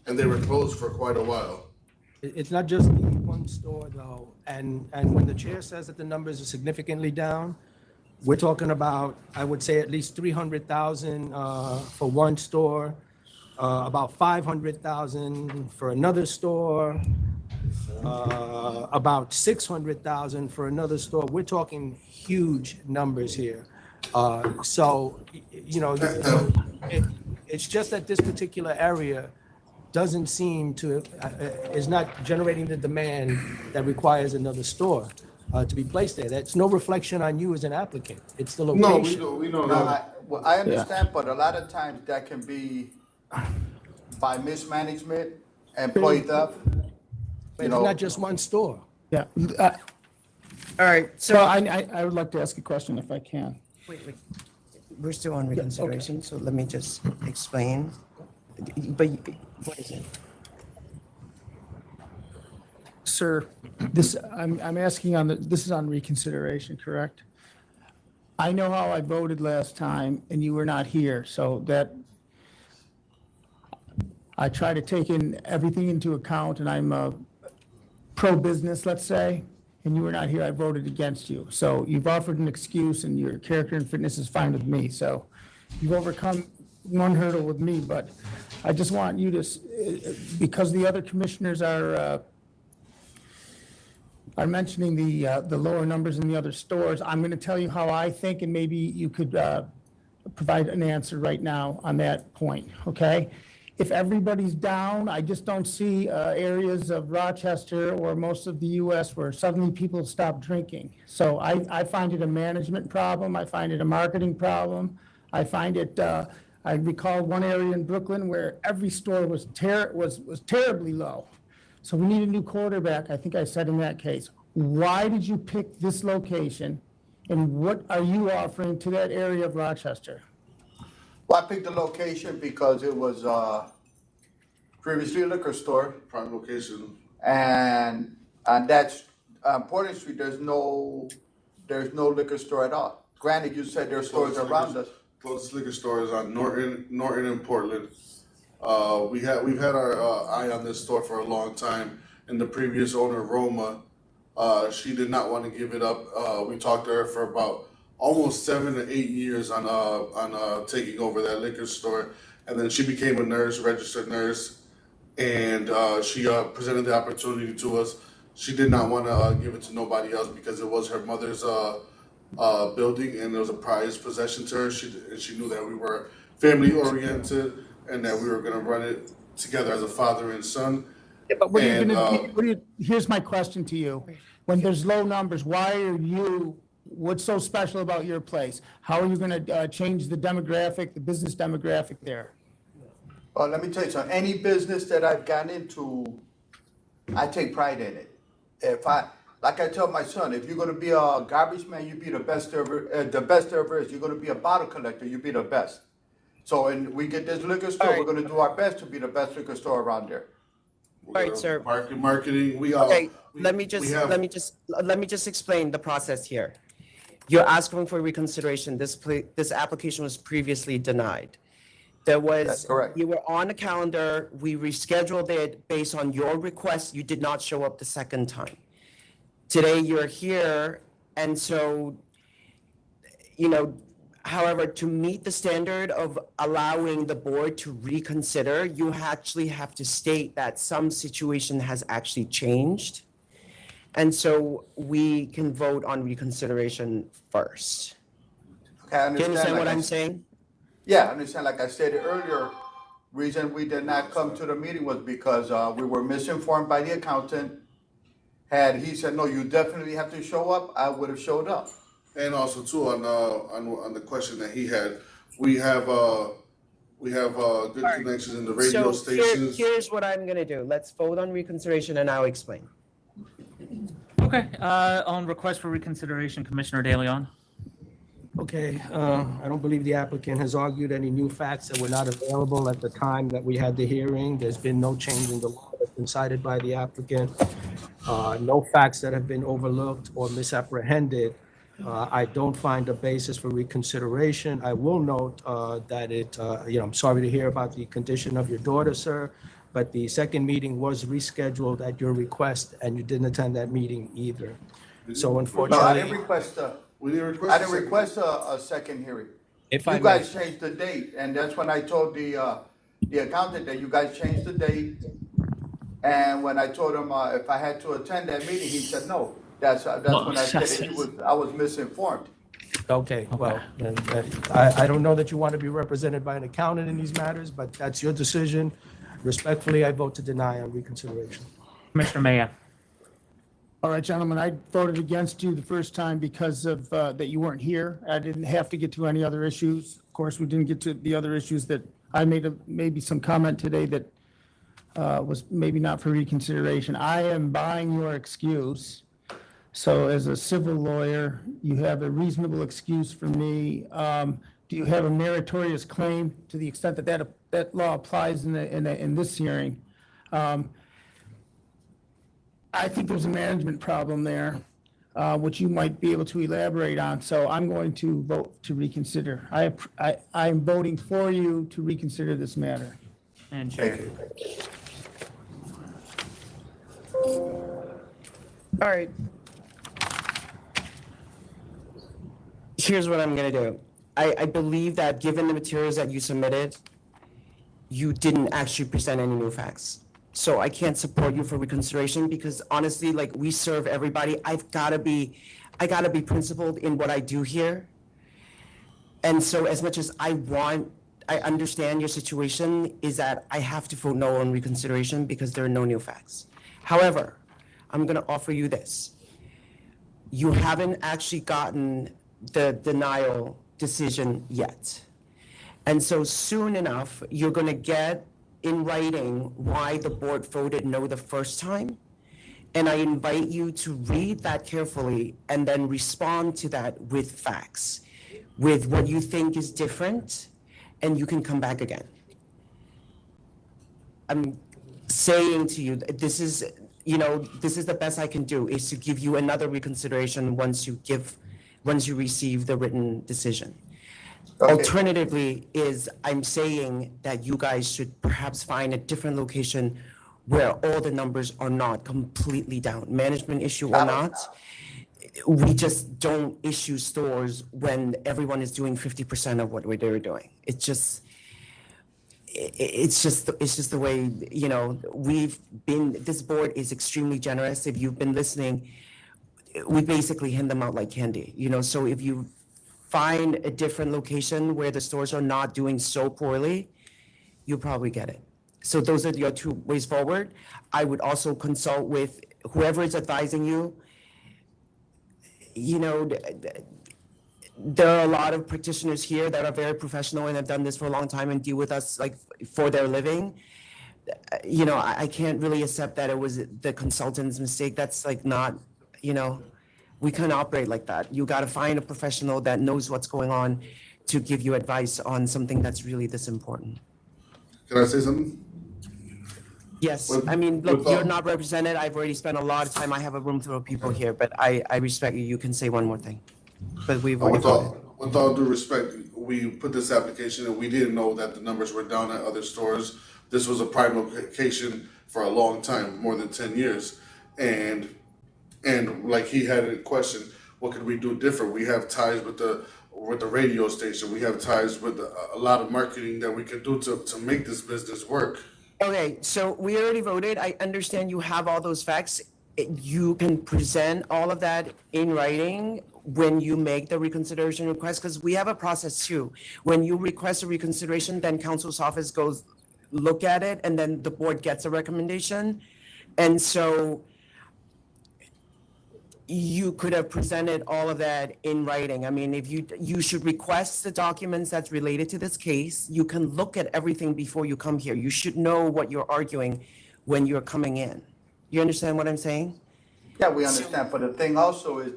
And they were closed for quite a while. It's not just the one store though, and when the chair says that the numbers are significantly down, we're talking about, I would say at least 300,000 for one store, about 500,000 for another store, about 600,000 for another store. We're talking huge numbers here. So, you know, it's just that this particular area doesn't seem to, is not generating the demand that requires another store to be placed there. That's no reflection on you as an applicant. It's the location. No, we know No, that. I understand, but a lot of times that can be by mismanagement, employee theft. But it's not just one store. Yeah. All right, So I would like to ask a question if I can. Wait. We're still on reconsideration, so let me just explain. But what is it? Sir, I'm asking this is on reconsideration, correct? I know how I voted last time and you were not here, so that I try to take in everything into account, and I'm pro-business, let's say, and you were not here, I voted against you. So you've offered an excuse and your character and fitness is fine with me. So you've overcome one hurdle with me, but I just want you to, because the other commissioners are mentioning the lower numbers in the other stores, I'm going to tell you how I think, and maybe you could provide an answer right now on that point, okay? If everybody's down, I just don't see areas of Rochester or most of the US where suddenly people stop drinking. So I find it a management problem. I find it a marketing problem. I find it, I recall one area in Brooklyn where every store was terribly low. So we need a new quarterback, I think I said in that case. Why did you pick this location, and what are you offering to that area of Rochester? Well, I picked the location because it was previously a liquor store. Prime location. And that's Portland Street, there's no liquor store at all. Granted, you said there are stores around us. Closest liquor store is on Norton and Portland. We've had our eye on this store for a long time, and the previous owner, Roma, she did not want to give it up. We talked to her for about almost 7 to 8 years on taking over that liquor store, and then she became a nurse, registered nurse, and she presented the opportunity to us. She did not want to give it to nobody else because it was her mother's building, and it was a prized possession to her. She knew that we were family oriented and that we were going to run it together as a father and son. Yeah, but here's my question to you. When there's low numbers, what's so special about your place? How are you going to change the business demographic there? Well, let me tell you something. Any business that I've gotten into, I take pride in it. Like I tell my son, if you're going to be a garbage man, you be the best there ever is. You're going to be a bottle collector, you be the best. So, and we get this liquor store, we're going to do our best to be the best liquor store around there. All right, sir. Marketing. Let me just explain the process here. You're asking for reconsideration. This application was previously denied. That's correct. You were on the calendar. We rescheduled it based on your request. You did not show up the second time. Today you're here, and so, However, to meet the standard of allowing the board to reconsider, you actually have to state that some situation has actually changed. And so we can vote on reconsideration first. Okay, I Do you understand what like I'm saying? Yeah, I understand. Like I stated earlier, reason we did not come to the meeting was because we were misinformed by the accountant. Had he said, no, you definitely have to show up, I would have showed up. And also too, on the question that he had, we have good connections in the radio So stations. here's what I'm gonna do. Let's vote on reconsideration and I'll explain. Okay, on request for reconsideration, Commissioner De Leon. Okay, I don't believe the applicant has argued any new facts that were not available at the time that we had the hearing. There's been no change in the law that's been cited by the applicant. No facts that have been overlooked or misapprehended. I don't find a basis for reconsideration. I will note that I'm sorry to hear about the condition of your daughter, sir, but the second meeting was rescheduled at your request and you didn't attend that meeting either. So No, I unfortunately. didn't request, We didn't request. I didn't request a second hearing. If You I guys may, changed the date, and that's when I told the accountant that you guys changed the date. And when I told him if I had to attend that meeting, he said no. That's when I said I was misinformed. okay, well, then, I don't know that you want to be represented by an accountant in these matters, but that's your decision. Respectfully, I vote to deny on reconsideration. Commissioner Maya. All right, gentlemen, I voted against you the first time because of, that you weren't here. I didn't have to get to any other issues. Of course, we didn't get to the other issues that I made maybe some comment today that was maybe not for reconsideration. I am buying your excuse. So as a civil lawyer, you have a reasonable excuse for me. Do you have a meritorious claim to the extent that that law applies in this hearing? I think there's a management problem there, which you might be able to elaborate on. So I'm going to vote to reconsider. I'm voting for you to reconsider this matter. And Chair. All right. Here's what I'm gonna do. I believe that given the materials that you submitted, you didn't actually present any new facts. So I can't support you for reconsideration because honestly, like we serve everybody. I gotta be principled in what I do here. And so as much as I understand your situation is that I have to vote no on reconsideration because there are no new facts. However, I'm gonna offer you this. You haven't actually gotten the denial decision yet. And so soon enough, you're gonna get in writing why the board voted no the first time. And I invite you to read that carefully and then respond to that with facts, with what you think is different, and you can come back again. I'm saying to you, this is the best I can do, is to give you another reconsideration once you receive the written decision. Okay. Alternatively is I'm saying that you guys should perhaps find a different location where all the numbers are not completely down, management issue or not. We just don't issue stores when everyone is doing 50% of what they're doing. It's just the way, this board is extremely generous. If you've been listening, we basically hand them out like candy, so if you find a different location where the stores are not doing so poorly, you'll probably get it. So those are your two ways forward. I would also consult with whoever is advising you. There are a lot of practitioners here that are very professional and have done this for a long time and deal with us like for their living. I can't really accept that it was the consultant's mistake. That's like not, we can't operate like that. You got to find a professional that knows what's going on to give you advice on something that's really this important. Can I say something? Yes, With- look, with you're all- not represented. I've already spent a lot of time. I have a room full of people here, but I respect you. You can say one more thing. But we've already voted. With all due respect, we put this application and we didn't know that the numbers were down at other stores. This was a prime location for a long time, more than 10 years. And like he had a question, what could we do different? We have ties with with the radio station. We have ties with a lot of marketing that we can do to make this business work. Okay, so we already voted. I understand you have all those facts. You can present all of that in writing when you make the reconsideration request, because we have a process too. When you request a reconsideration, then council's office goes look at it, and then the board gets a recommendation. And so you could have presented all of that in writing. I mean, if you should request the documents that's related to this case. You can look at everything before you come here. You should know what you're arguing when you're coming in. You understand what I'm saying? Yeah, we understand, but the thing also is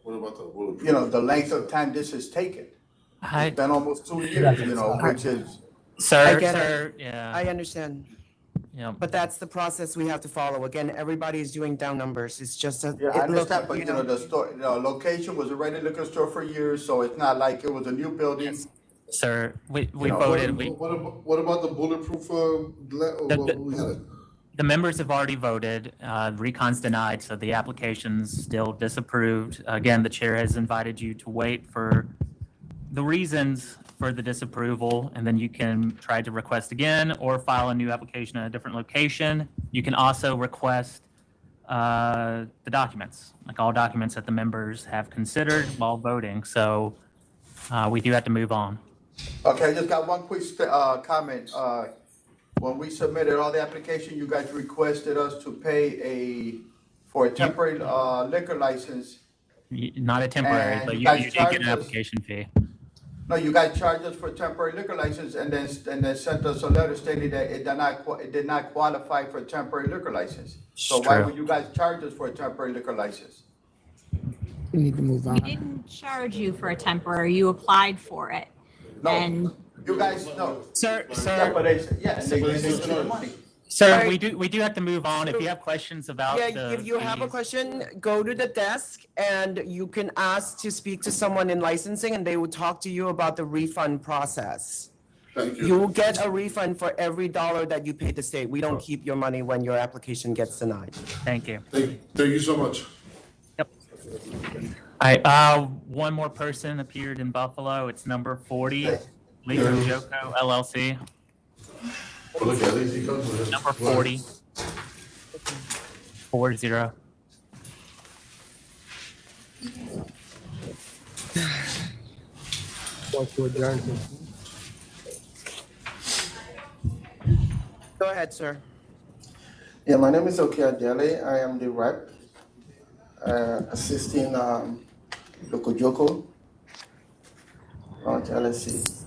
What about the you know, the length of time this has taken. I- It's been almost 2 years, you know, which is, Sir, I get it. sir, yeah, I understand, yeah. but that's the process we have to follow. Again, everybody is doing down numbers. It's just a. yeah, I it look- understand, but you know, the store, the location was a regular liquor store for years, so it's not like it was a new building. Sir, we know, voted, What about the bulletproof? The members have already voted, recon's denied, so the application's still disapproved. Again, the chair has invited you to wait for the reasons for the disapproval, and then you can try to request again or file a new application at a different location. You can also request the documents, like all documents that the members have considered while voting. So we do have to move on. Okay, I just got one quick comment. When we submitted all the application, you guys requested us to pay for a temporary liquor license. Not a temporary, And but you you guys did get an charged us- application fee. No, you guys charged us for a temporary liquor license and then sent us a letter stating that it did not qualify for a temporary liquor license. So why True. would you guys charge us for a temporary liquor license? We need to move We on. didn't charge you for a temporary, you applied for it. No, And you guys, no. Sir, Yeah, sir, but they took the money. sir, we do have to move on. If you have questions about Yeah, the if you have a fees- question, go to the desk and you can ask to speak to someone in licensing and they will talk to you about the refund process. Thank you. You will get a refund for every dollar that you pay the state. We don't keep your money when your application gets denied. Thank you. Thank you so much. All right, one more person appeared in Buffalo. It's number 40, LEKOJOKO LLC. Number 40. 40. Go ahead, sir. Yeah, my name is DELI. I am the rep assisting LEKOJOKO LLC.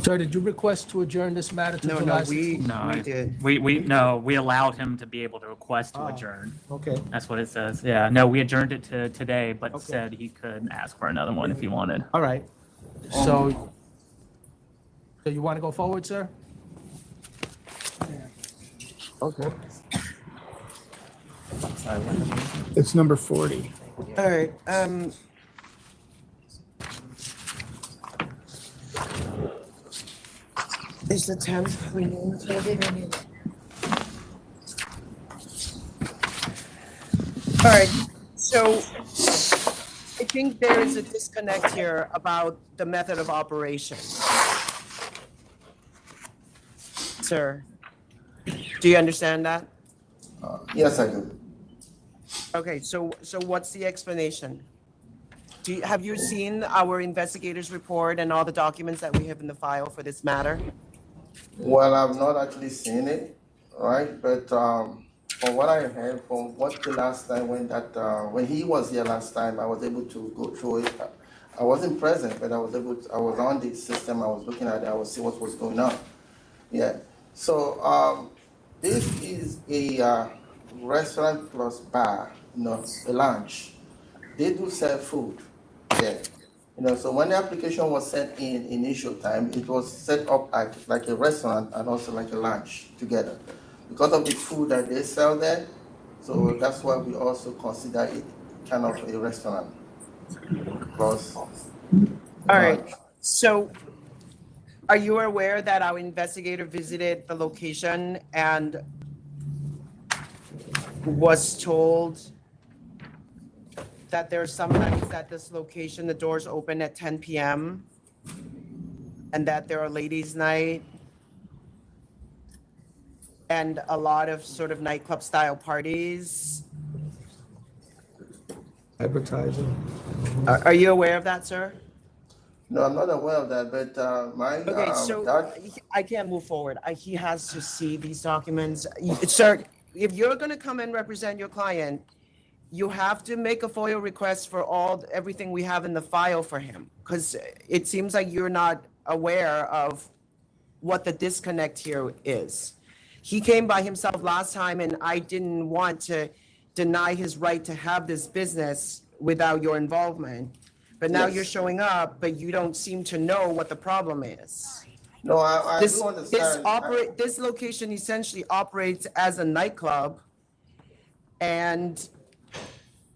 Sir, did you request to adjourn this matter to No, July no, 16th? No, we did. we allowed him to be able to request to Ah. adjourn. Okay, That's what it says. Yeah, no, we adjourned it to today, but Okay. said he could ask for another one if he wanted. all right. So you want to go forward, sir? Okay. It's number 40. All right, is the 10th renewed? All right, so I think there is a disconnect here about the method of operation. Sir, do you understand that? Yes, I do. Okay, so what's the explanation? Have you seen our investigators report and all the documents that we have in the file for this matter? Well, I've not actually seen it, right? But from what I heard, from what the last time when he was here last time, I was able to go through it. I wasn't present, but I was on the system. I was looking at it. I was see what was going on. Yeah. So this is a restaurant plus bar, a lounge. They do sell food there. So when the application was sent in initial time, it was set up like a restaurant and also like a lounge together. Because of the food that they sell there, so that's why we also consider it kind of a restaurant. Plus, All right, so are you aware that our investigator visited the location and was told that there are some nights at this location, the doors open at 10 p.m. and that there are ladies' night and a lot of sort of nightclub style parties. Advertising. Are you aware of that, sir? No, I'm not aware of that, but Okay, so I can't move forward. He has to see these documents. Sir, if you're gonna come and represent your client, you have to make a FOIA request for everything we have in the file for him, because it seems like you're not aware of what the disconnect here is. He came by himself last time, and I didn't want to deny his right to have this business without your involvement. But now Yes. you're showing up, but you don't seem to know what the problem is. No, I do understand. This location essentially operates as a nightclub, and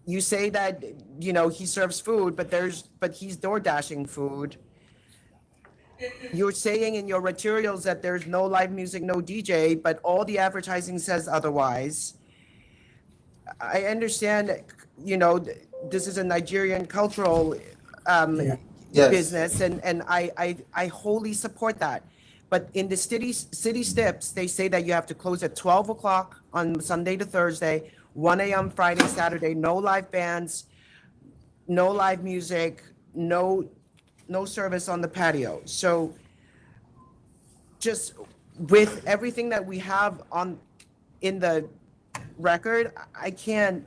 you say that, you know, he serves food, but he's door dashing food. You're saying in your materials that there's no live music, no DJ, but all the advertising says otherwise. I understand, you know, this is a Nigerian cultural Yes. business, and I wholly support that. But in the city steps, they say that you have to close at 12 o'clock on Sunday to Thursday, 1 a.m. Friday, Saturday, no live bands, no live music, no service on the patio. So just with everything that we have in the record, I can't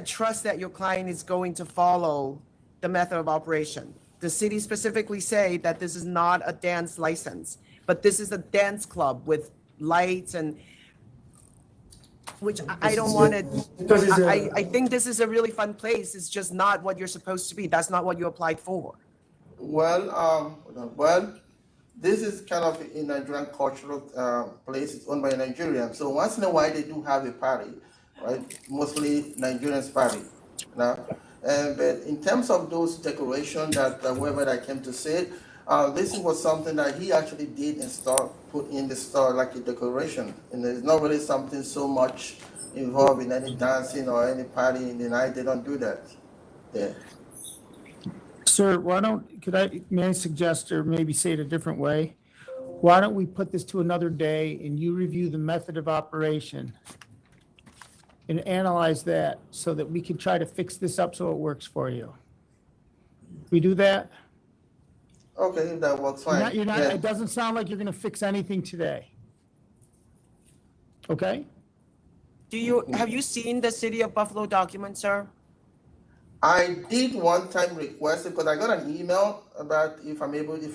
trust that your client is going to follow the method of operation. The city specifically say that this is not a dance license, but this is a dance club with lights and which I don't want to. I think this is a really fun place. It's just not what you're supposed to be. That's not what you applied for. Well, this is kind of a Nigerian cultural place. It's owned by a Nigerian. So once in a while they do have a party, right? Mostly Nigerians party. But in terms of those decorations that whoever that came to say, this was something that he actually did install, put in the store like a decoration. And there's not really something so much involved in any dancing or any party in the night. They don't do that there. Sir, may I suggest, or maybe say it a different way? Why don't we put this to another day and you review the method of operation and analyze that so that we can try to fix this up so it works for you? We do that? Okay, that works fine. You're not, Yeah. It doesn't sound like you're gonna fix anything today. Okay? Have you seen the City of Buffalo document, sir? I did one time request it because I got an email about if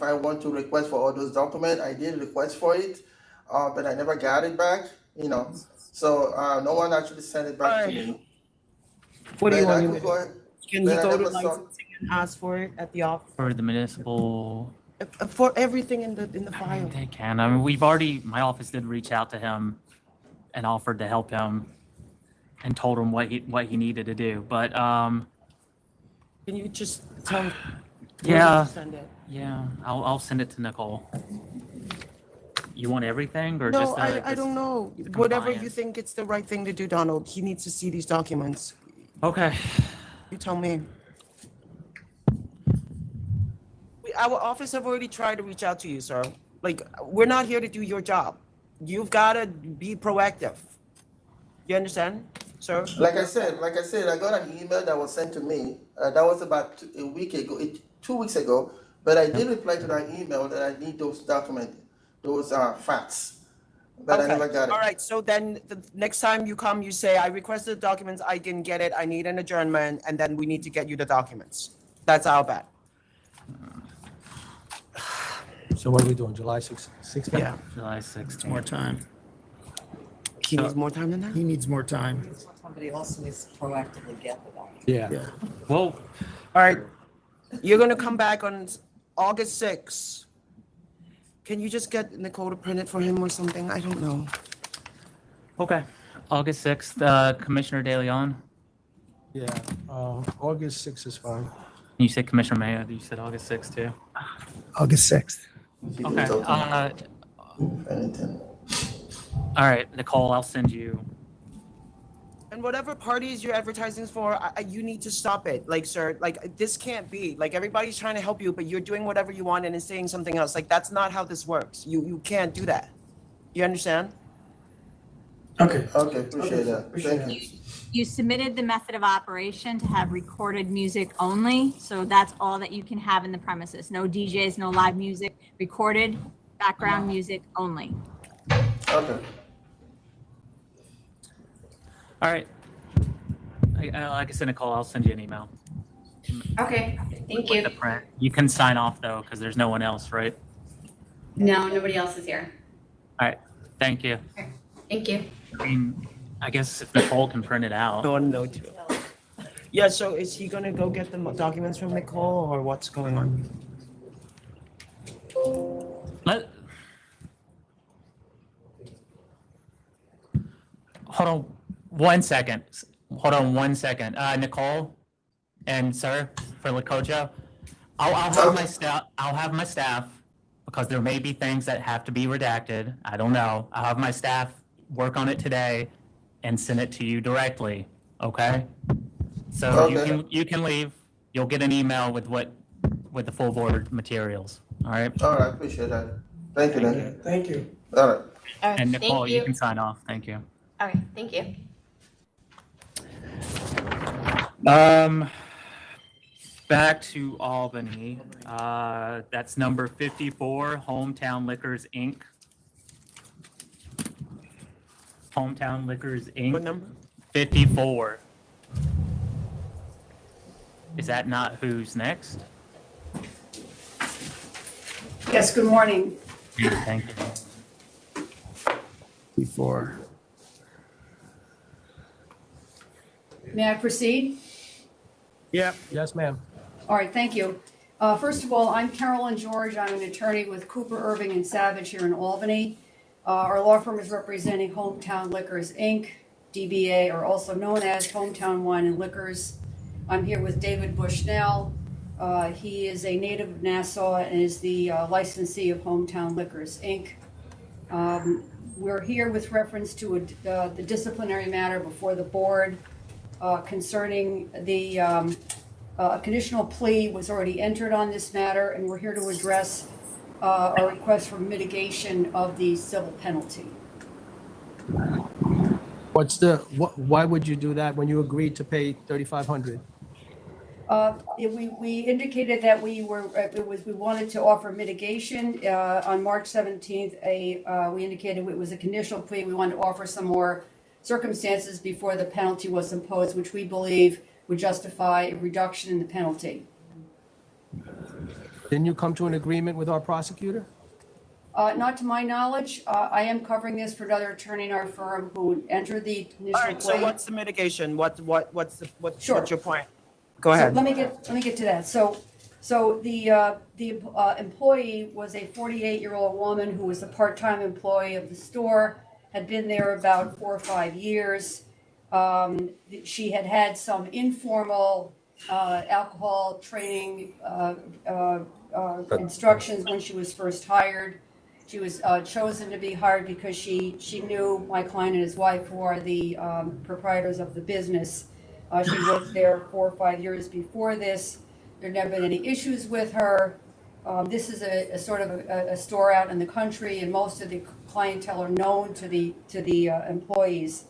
I want to request for all those documents. I did request for it, but I never got it back, you know. So no one actually sent it back to me. What do you But want? Can you but I go to never saw- licensing and ask for it at the office? For the municipal, For everything in the file. they can. I mean, my office did reach out to him and offered to help him and told him what he needed to do. But Can you just tell? where yeah, to send it? yeah, I'll send it to Nicole. You want everything or No, just I don't know. Whatever you think it's the right thing to do, Donald. He needs to see these documents. Okay. You tell me. Our office have already tried to reach out to you, sir. Like, we're not here to do your job. You've got to be proactive. You understand, sir? Like I said, I got an email that was sent to me. That was about a week ago, 2 weeks ago. But I did reply to that email that I need those documents, those facts. But Okay. I never got it. All right, so then the next time you come, you say, I requested the documents, I didn't get it, I need an adjournment, and then we need to get you the documents. That's our bet. So what are we doing, July 16th? Yeah. July 16th. More time. He needs more time than that? He needs more time. Somebody else needs to proactively get the document. Yeah. Well, all right. You're gonna come back on August 6th. Can you just get Nicole to print it for him or something? I don't know. Okay. August 6th, Commissioner De Leon. Yeah, August 6th is fine. You said Commissioner Mayo. You said August 6th too. August 6th. Okay. All right, Nicole, I'll send you. And whatever parties you're advertising for, you need to stop it. Like, sir, like this can't be. Like everybody's trying to help you, but you're doing whatever you want and is saying something else. Like that's not how this works. You can't do that. You understand? Okay, appreciate that. Thank you. You submitted the method of operation to have recorded music only, so that's all that you can have in the premises. No DJs, no live music, recorded background music only. Okay. All right. Like I said, Nicole, I'll send you an email. Okay, thank With you. the print. You can sign off though, because there's no one else, right? No, nobody else is here. All right. Thank you. Thank you. I mean, I guess if Nicole can print it out. No. Yeah. So is he gonna go get the documents from Nicole, or what's going on? Hold on 1 second. Hold on 1 second. Nicole and sir, for LEKOJO, I'll have my staff, because there may be things that have to be redacted. I don't know. I'll have my staff work on it today and send it to you directly. Okay? So you can leave. You'll get an email with the full board materials. All right? All right, appreciate that. Thank you, then. Thank you. All right. And Nicole, you can sign off. Thank you. Okay, thank you. Back to Albany. That's number 54, Hometown Liquors, Inc. Hometown Liquors, Inc. What number? 54. Is that not who's next? Yes, good morning. Thank you. Before. May I proceed? Yeah. Yes, ma'am. All right, thank you. First of all, I'm Carolyn George. I'm an attorney with Cooper, Irving, and Savage here in Albany. Our law firm is representing Hometown Liquors, Inc., DBA, or also known as Hometown Wine and Liquors. I'm here with David Bushnell. He is a native of Nassau and is the licensee of Hometown Liquors, Inc. We're here with reference to the disciplinary matter before the board concerning the conditional plea was already entered on this matter, and we're here to address a request for mitigation of the civil penalty. Why would you do that when you agreed to pay $3,500? We indicated that we wanted to offer mitigation on March 17th. We indicated it was a conditional plea. We wanted to offer some more circumstances before the penalty was imposed, which we believe would justify a reduction in the penalty. Didn't you come to an agreement with our prosecutor? Not to my knowledge. I am covering this for another attorney in our firm who entered the initial plea. So what's the mitigation? What's Sure. what's your point? Go ahead. So let me get to that. So the employee was a 48-year-old woman who was a part-time employee of the store, had been there about 4 or 5 years. She had had some informal alcohol training instructions when she was first hired. She was chosen to be hired because she knew my client and his wife, who are the proprietors of the business. She worked there 4 or 5 years before this. There never been any issues with her. This is a sort of a store out in the country, and most of the clientele are known to the employees.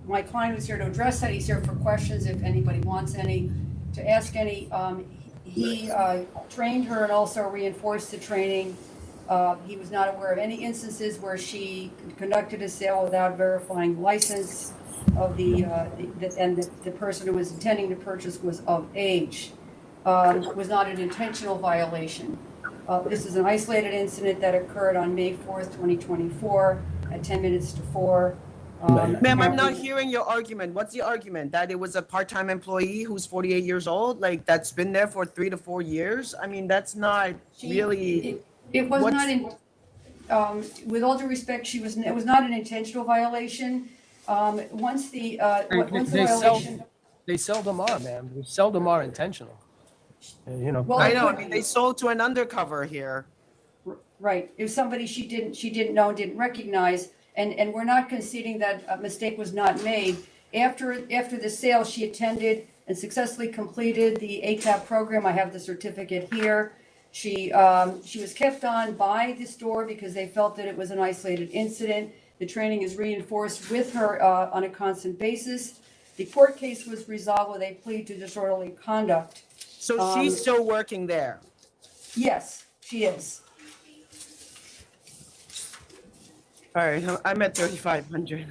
My client was here to address that. He's here for questions if anybody wants any, to ask any. He trained her and also reinforced the training. He was not aware of any instances where she conducted a sale without verifying license of and the person who was intending to purchase was of age. It was not an intentional violation. This is an isolated incident that occurred on May 4th, 2024 at 10 minutes to 4. Ma'am, I'm not hearing your argument. What's the argument? That it was a part-time employee who's 48 years old, like that's been there for 3 to 4 years? I mean, that's not really. It was not with all due respect, it was not an intentional violation. Once the violation. They seldom are, ma'am. They seldom are intentional. You know. Well, I know. I mean, they sold to an undercover here. Right. It was somebody she didn't know, didn't recognize. And we're not conceding that a mistake was not made. After the sale, she attended and successfully completed the ACAP program. I have the certificate here. She was kept on by the store because they felt that it was an isolated incident. The training is reinforced with her on a constant basis. The court case was resolved with a plea to disorderly conduct. So she's still working there? Yes, she is. All right, I'm at 3,500.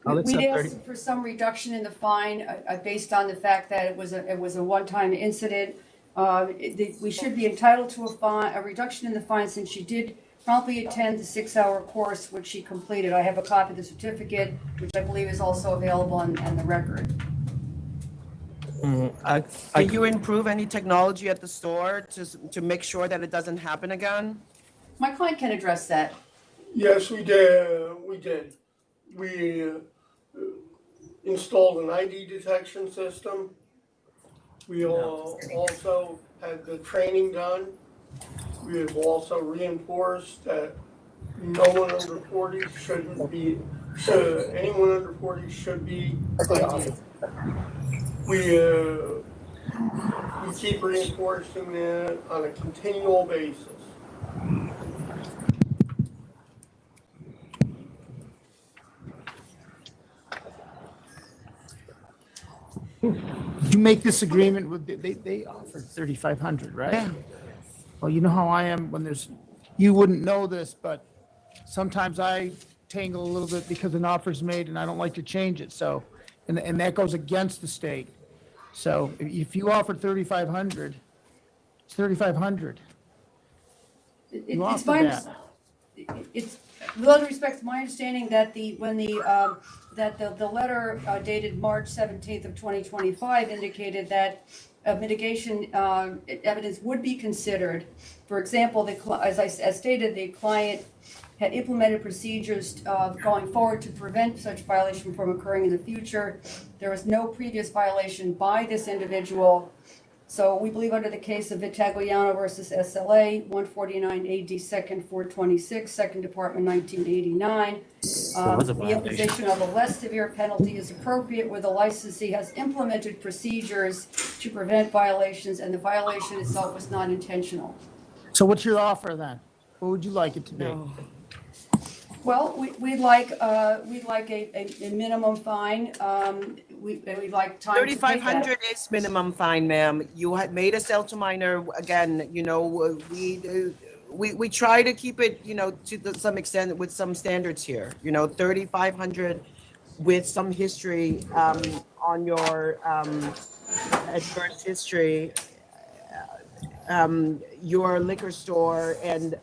We asked for some reduction in the fine based on the fact that it was a one-time incident. We should be entitled to a reduction in the fine since she did promptly attend the 6-hour course which she completed. I have a copy of the certificate, which I believe is also available on the record. Can you improve any technology at the store to make sure that it doesn't happen again? My client can address that. Yes, we did. We installed an ID detection system. We also had the training done. We have also reinforced that no one under 40 anyone under 40 should be ID. We keep reinforcing that on a continual basis. You make this agreement with, they offered 3,500, right? Yeah. Well, you know how I am when you wouldn't know this, but sometimes I tangle a little bit because an offer's made and I don't like to change it, so, and that goes against the state. So if you offered 3,500, it's 3,500. You It's offered my, that. it's, with all due respect, it's my understanding that the letter dated March 17th of 2025 indicated that mitigation evidence would be considered. For example, as stated, the client had implemented procedures going forward to prevent such violation from occurring in the future. There was no previous violation by this individual. So we believe under the case of Vitagliano versus SLA, 149 AD 2nd 426, 2nd Department 1989, the imposition of a less severe penalty is appropriate where the licensee has implemented procedures to prevent violations and the violation itself was not intentional. So what's your offer then? What would you like it to be? Well, we'd like a minimum fine. We'd like time to pay that. 3,500 is minimum fine, ma'am. You had made a sale to minor. Again, you know, we try to keep it, you know, to some extent with some standards here. You know, 3,500 with some history on your adverse history, your liquor store, and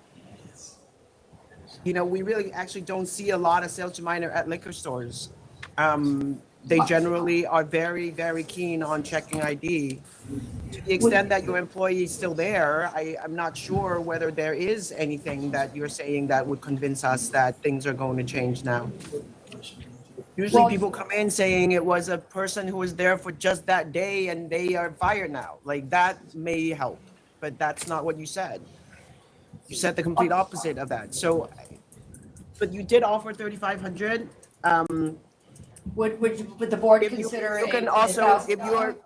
you know, we really actually don't see a lot of sale to minor at liquor stores. They generally are very, very keen on checking ID. To the extent that your employee is still there, I'm not sure whether there is anything that you're saying that would convince us that things are going to change now. Usually people come in saying it was a person who was there for just that day and they are fired now. Like that may help, but that's not what you said. You said the complete opposite of that. So, but you did offer 3,500. Would the board consider you can a also, $1,000? if you're,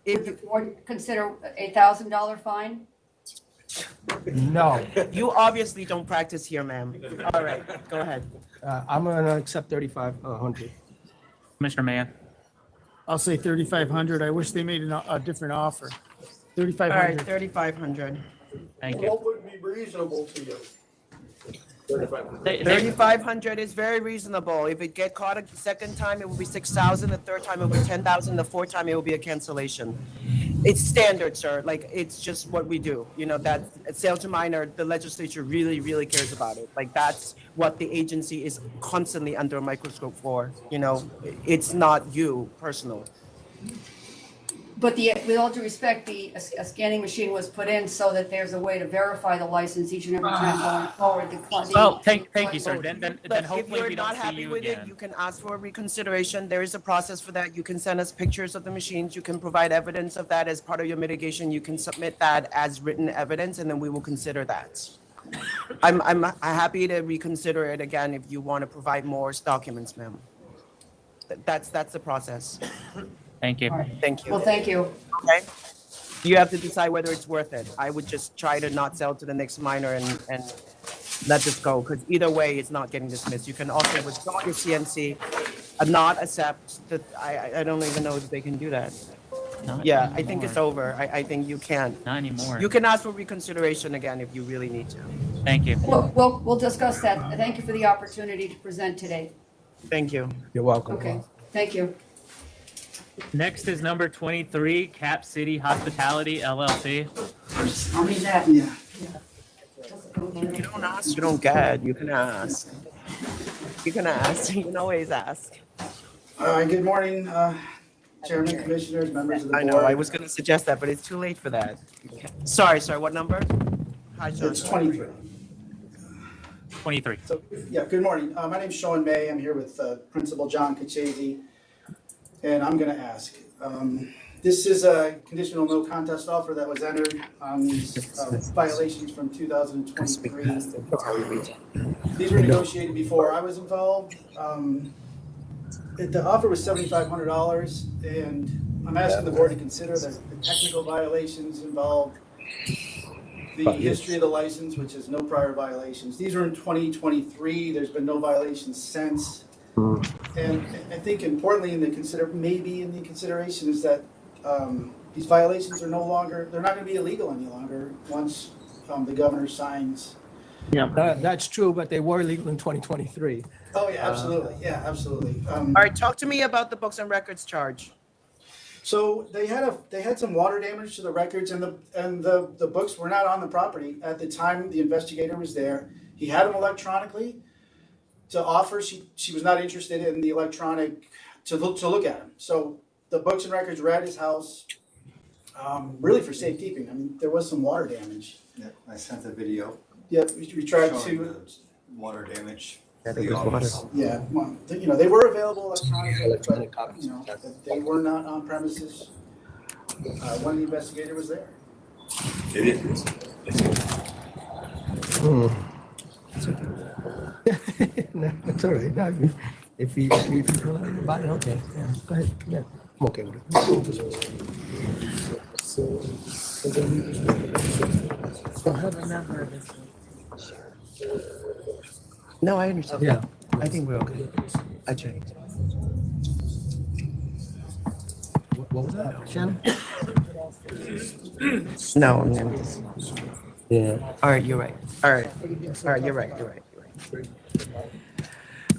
Would the board consider a $1,000 fine? No. You obviously don't practice here, ma'am. All right, go ahead. I'm gonna accept 3,500. Commissioner Mann. I'll say 3,500. I wish they made a different offer. All right, 3,500. 3,500. Thank you. What would be reasonable to you? 3,500 is very reasonable. If it get caught a second time, it will be 6,000. The third time, it will be 10,000. The fourth time, it will be a cancellation. It's standard, sir. Like, it's just what we do. You know, that sale to minor, the legislature really, really cares about it. Like, that's what the agency is constantly under a microscope for. You know, it's not you, personal. But with all due respect, a scanning machine was put in so that there's a way to verify the license each and every time going forward. Well, thank you, sir. Then Look, hopefully if you're we don't not see happy you with again. it, you can ask for a reconsideration. There is a process for that. You can send us pictures of the machines. You can provide evidence of that as part of your mitigation. You can submit that as written evidence, and then we will consider that. I'm happy to reconsider it again if you want to provide more documents, ma'am. That's the process. Thank you. Thank you. Well, thank you. Okay. You have to decide whether it's worth it. I would just try to not sell to the next minor and let this go, because either way, it's not getting dismissed. You can also withdraw your CNC and not accept that. I don't even know if they can do that. Yeah, I think it's over. I think you can. Not anymore. You can ask for reconsideration again if you really need to. Thank you. We'll discuss that. Thank you for the opportunity to present today. Thank you. You're welcome. Okay, thank you. Next is number 23, Cap City Hospitality LLC. I'll read that. Yeah. You don't ask, you don't get. You can ask. You can ask. You can always ask. Good morning, Chairman, Commissioners, members of the I board. know, I was gonna suggest that, but it's too late for that. Sorry, what number? Hi, Sean. It's 23. 23. So, yeah, good morning. My name's Sean May. I'm here with Principal John Kachese, and I'm gonna ask. This is a conditional no contest offer that was entered on these violations from 2023. These were negotiated before I was involved. The offer was $7,500, and I'm asking the board to consider the technical violations involved, the history of the license, which is no prior violations. These are in 2023. There's been no violations since. And I think importantly maybe in the consideration is that these violations are they're not going to be illegal any longer once the governor signs. Yeah, that's true, but they were legal in 2023. Oh, yeah, absolutely. Yeah, absolutely. All right, talk to me about the books and records charge. So they had some water damage to the records, and the books were not on the property at the time the investigator was there. He had them electronically to offer. She was not interested in the electronic to look at them. So the books and records were at his house, really for safekeeping. I mean, there was some water damage. Yeah, I sent a video. Yep, we tried showing to. the water damage. Yeah, to the office. Yeah, well, they were available electronically, but they were not on premises when the investigator was there. It is. No, it's all right. No, if you feel about it, okay. Yeah, go ahead. Yeah, I'm okay with it. No, I understand. Yeah. I think we're okay. I checked. What was that, Shannon? No, yeah. All right, you're right. All right, you're right.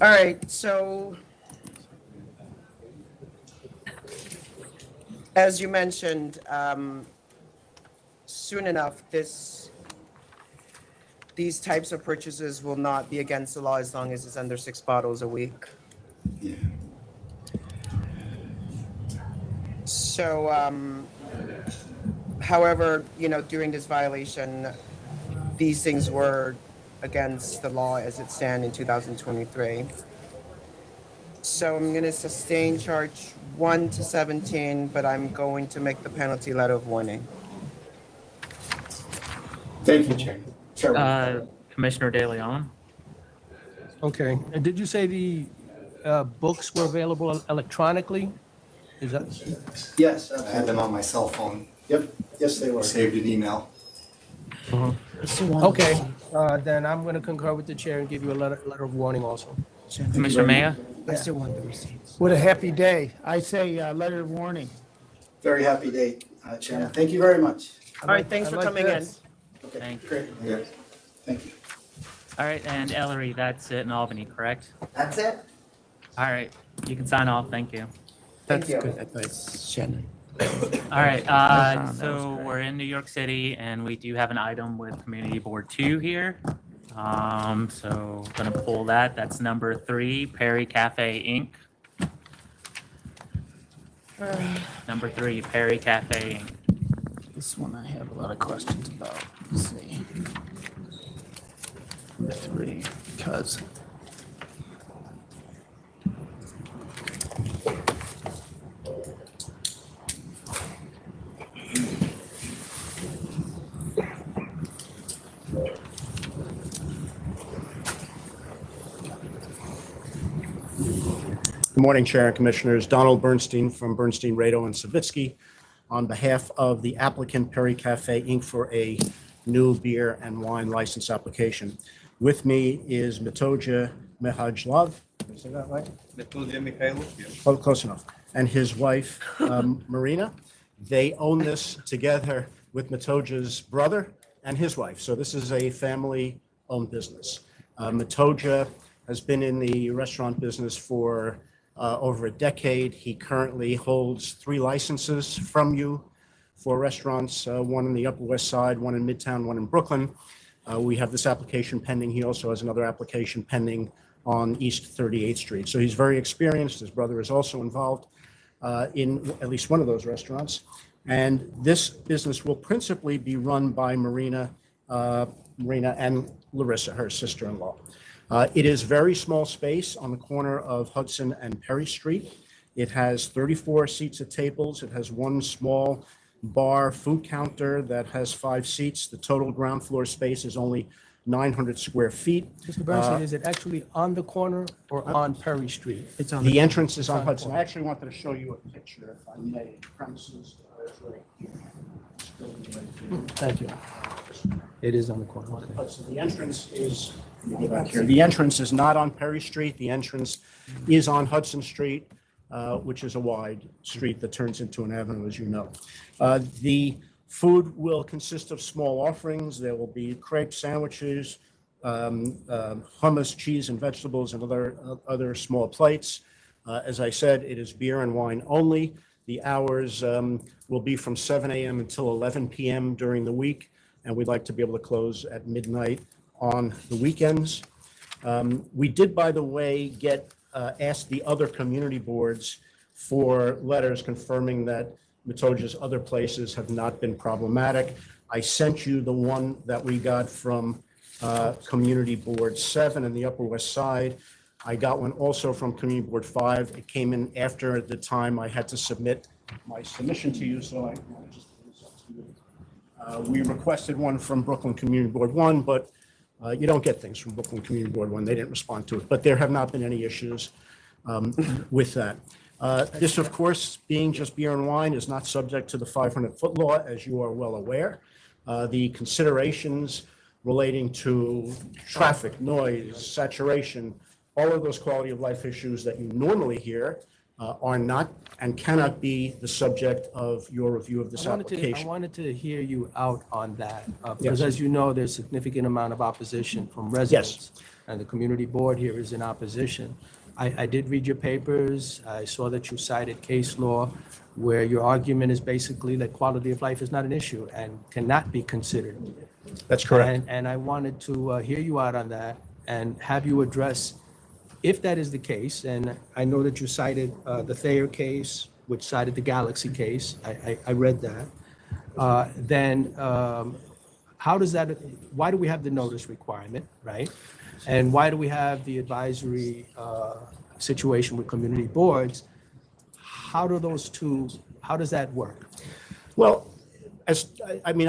All right, so as you mentioned, soon enough, these types of purchases will not be against the law as long as it's under 6 bottles a week. Yeah. So, however, during this violation, these things were against the law as it stands in 2023. So I'm going to sustain charge 1 to 17, but I'm going to make the penalty letter of warning. Thank you, Chair. Commissioner De Leon. Okay. And did you say the books were available electronically? Is that? Yes, I had them on my cell phone. Yep. Yes, they were. Saved an email. Okay. Then I'm going to concur with the chair and give you a letter of warning also. Commissioner Maya? I still want the receipts. What a happy day. I say letter of warning. Very happy day, Chairman. Thank you very much. All right, thanks for coming in. Okay, Thank you. great. Yeah. Thank you. All right, and Ellery, that's it in Albany, correct? That's it. All right, you can sign off. Thank you. That's good advice, Shannon. All right, so we're in New York City, and we do have an item with Community Board 2 here. So I'm gonna pull that. That's number 3, Perry Cafe Inc. Number 3, Perry Cafe Inc. This one I have a lot of questions about. Let's see. Number 3, because. Good morning, Chair and Commissioners. Donald Bernstein from Bernstein, Rado, and Savitsky on behalf of the applicant Perry Cafe Inc. for a new beer and wine license application. With me is Metoja Mihajlov. Did I say that right? Metoja Mikhailov, yes. Oh, close enough. And his wife, Marina. They own this together with Metoja's brother and his wife. So this is a family-owned business. Metoja has been in the restaurant business for over a decade. He currently holds 3 licenses from you for restaurants, one in the Upper West Side, one in Midtown, one in Brooklyn. We have this application pending. He also has another application pending on East 38th Street. So he's very experienced. His brother is also involved in at least one of those restaurants. And this business will principally be run by Marina and Larissa, her sister-in-law. It is very small space on the corner of Hudson and Perry Street. It has 34 seats at tables. It has one small bar food counter that has 5 seats. The total ground floor space is only 900 square feet. Mr. Bernstein, is it actually on the corner or on Perry Street? It's on the entrance is on Hudson. I actually wanted to show you a picture, if I may. Premises is right here. Thank you. It is on the corner. So the entrance is, let me go back here. The entrance is not on Perry Street. The entrance is on Hudson Street, which is a wide street that turns into an avenue, as you know. The food will consist of small offerings. There will be crepe sandwiches, hummus, cheese, and vegetables, and other small plates. As I said, it is beer and wine only. The hours will be from 7 a.m. until 11 p.m. during the week, and we'd like to be able to close at midnight on the weekends. We did, by the way, ask the other community boards for letters confirming that Metoja's other places have not been problematic. I sent you the one that we got from Community Board 7 in the Upper West Side. I got one also from Community Board 5. It came in after the time I had to submit my submission to you, so I want to just put this up to you. We requested one from Brooklyn Community Board 1, but you don't get things from Brooklyn Community Board 1. They didn't respond to it, but there have not been any issues with that. This, of course, being just beer and wine, is not subject to the 500-foot law, as you are well aware. The considerations relating to traffic, noise, saturation, all of those quality of life issues that you normally hear are not and cannot be the subject of your review of this application. I wanted to hear you out on that, because as you know, there's a significant amount of opposition from residents. Yes. And the community board here is in opposition. I did read your papers. I saw that you cited case law where your argument is basically that quality of life is not an issue and cannot be considered. That's correct. And I wanted to hear you out on that and have you address, if that is the case, and I know that you cited the Thayer case, which cited the Galaxy case. I read that. Then how does that, why do we have the notice requirement, right? And why do we have the advisory situation with community boards? How do those two, how does that work? Well, I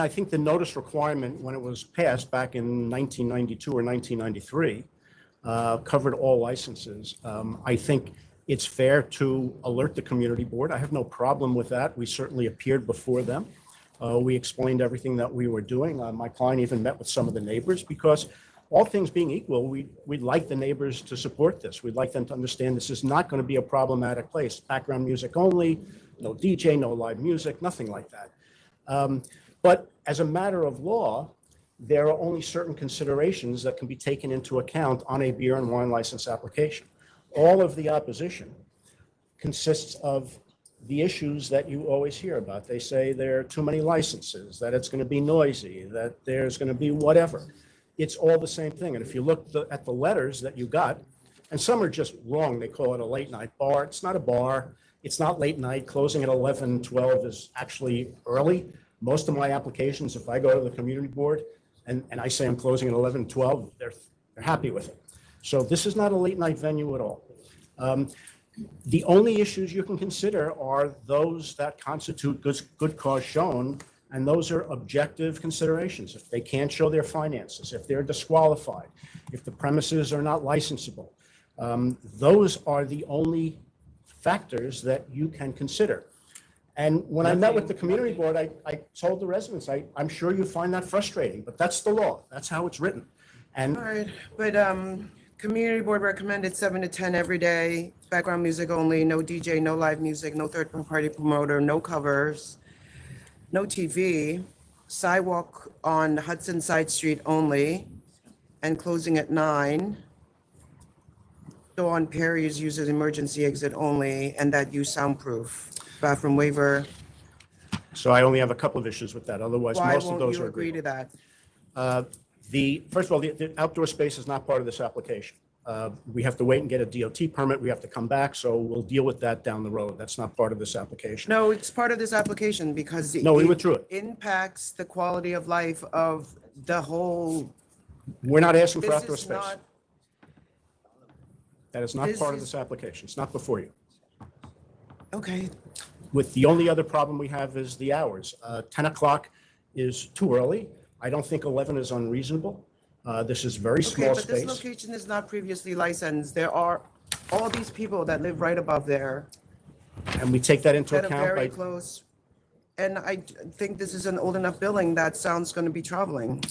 think the notice requirement, when it was passed back in 1992 or 1993, covered all licenses. I think it's fair to alert the community board. I have no problem with that. We certainly appeared before them. We explained everything that we were doing. My client even met with some of the neighbors, because all things being equal, we'd like the neighbors to support this. We'd like them to understand this is not going to be a problematic place. Background music only, no DJ, no live music, nothing like that. But as a matter of law, there are only certain considerations that can be taken into account on a beer and wine license application. All of the opposition consists of the issues that you always hear about. They say there are too many licenses, that it's going to be noisy, that there's going to be whatever. It's all the same thing. And if you look at the letters that you got, and some are just wrong, they call it a late night bar. It's not a bar. It's not late night. Closing at 11, 12 is actually early. Most of my applications, if I go to the community board and I say I'm closing at 11, 12, they're happy with it. So this is not a late night venue at all. The only issues you can consider are those that constitute good cause shown, and those are objective considerations. If they can't show their finances, if they're disqualified, if the premises are not licensable, those are the only factors that you can consider. And when I met with the community board, I told the residents, I'm sure you find that frustrating, but that's the law. That's how it's written. And All right, but community board recommended 7 to 10 every day, background music only, no DJ, no live music, no third-party promoter, no covers, no TV, sidewalk on Hudson Side Street only, and closing at 9. So on Perry is used as emergency exit only, and that use soundproof. Bathroom waiver. so I only have a couple of issues with that. Otherwise, Why most of won't those you are agree agreed. to that? First of all, the outdoor space is not part of this application. We have to wait and get a DOT permit. We have to come back, so we'll deal with that down the road. That's not part of this application. No, it's part of this application because No, we withdrew it. impacts the quality of life of the whole. We're not asking for This outdoor is space. not- That is not this part of is- this application. It's not before you. Okay, With the only other problem we have is the hours. 10 o'clock is too early. I don't think 11 is unreasonable. This is very okay, small but this space. location is not previously licensed. There are all these people that live right above there And we take that into that are account very by, close. And I think this is an old enough building that sound's going to be traveling.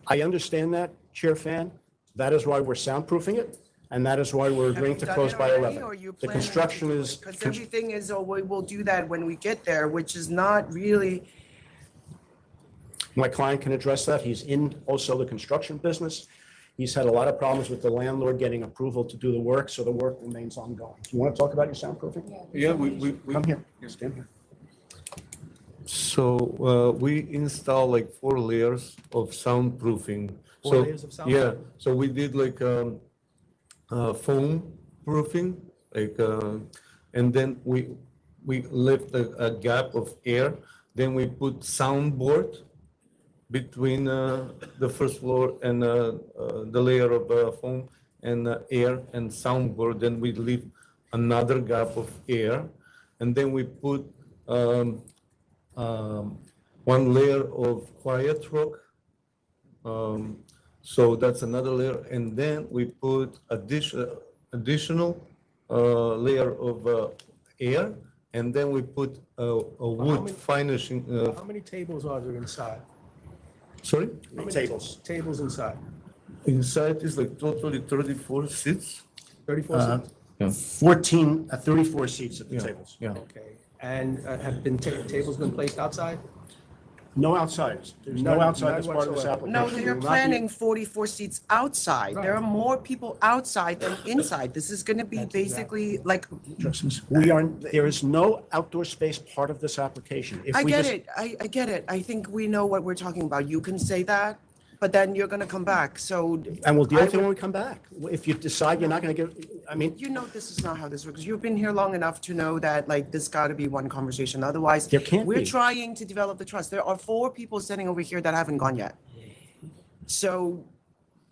I understand that, Chair Fan. That is why we're soundproofing it, and that is why we're agreeing to close by 11. The construction is, Because everything is, oh, we will do that when we get there, which is not really. my client can address that. He's in also the construction business. He's had a lot of problems with the landlord getting approval to do the work, so the work remains ongoing. Do you want to talk about your soundproofing? Yeah, Come here. Stand here. So we install like 4 layers of soundproofing. Four So, layers of Yeah, soundproofing? so we did like foam proofing, like, and then we left a gap of air. Then we put soundboard between the first floor and the layer of foam and air and soundboard. Then we leave another gap of air, and then we put 1 layer of quiet rock. So that's another layer, and then we put additional layer of air, and then we put a wood finishing. How many tables are there inside? Sorry? How many Tables. Tables inside? Inside is like totally 34 seats. 34 seats? Yeah. 34 seats at the Yeah, tables. yeah. Okay. And have tables been placed outside? No outside. There's no None- outside as none part of this whatsoever. application. No, they're Will not be- planning 44 seats outside. There are more people outside than inside. This is going to be basically like, We are, there is no outdoor space part of this application. If I we get just- it. I get it. I think we know what we're talking about. You can say that, but then you're going to come back. So. And we'll deal I with it would- when we come back. If you decide you're not going to give, I mean, You know this is not how this works. You've been here long enough to know that like this got to be one conversation. Otherwise, There can't we're be. trying to develop the trust. There are 4 people sitting over here that haven't gone yet. So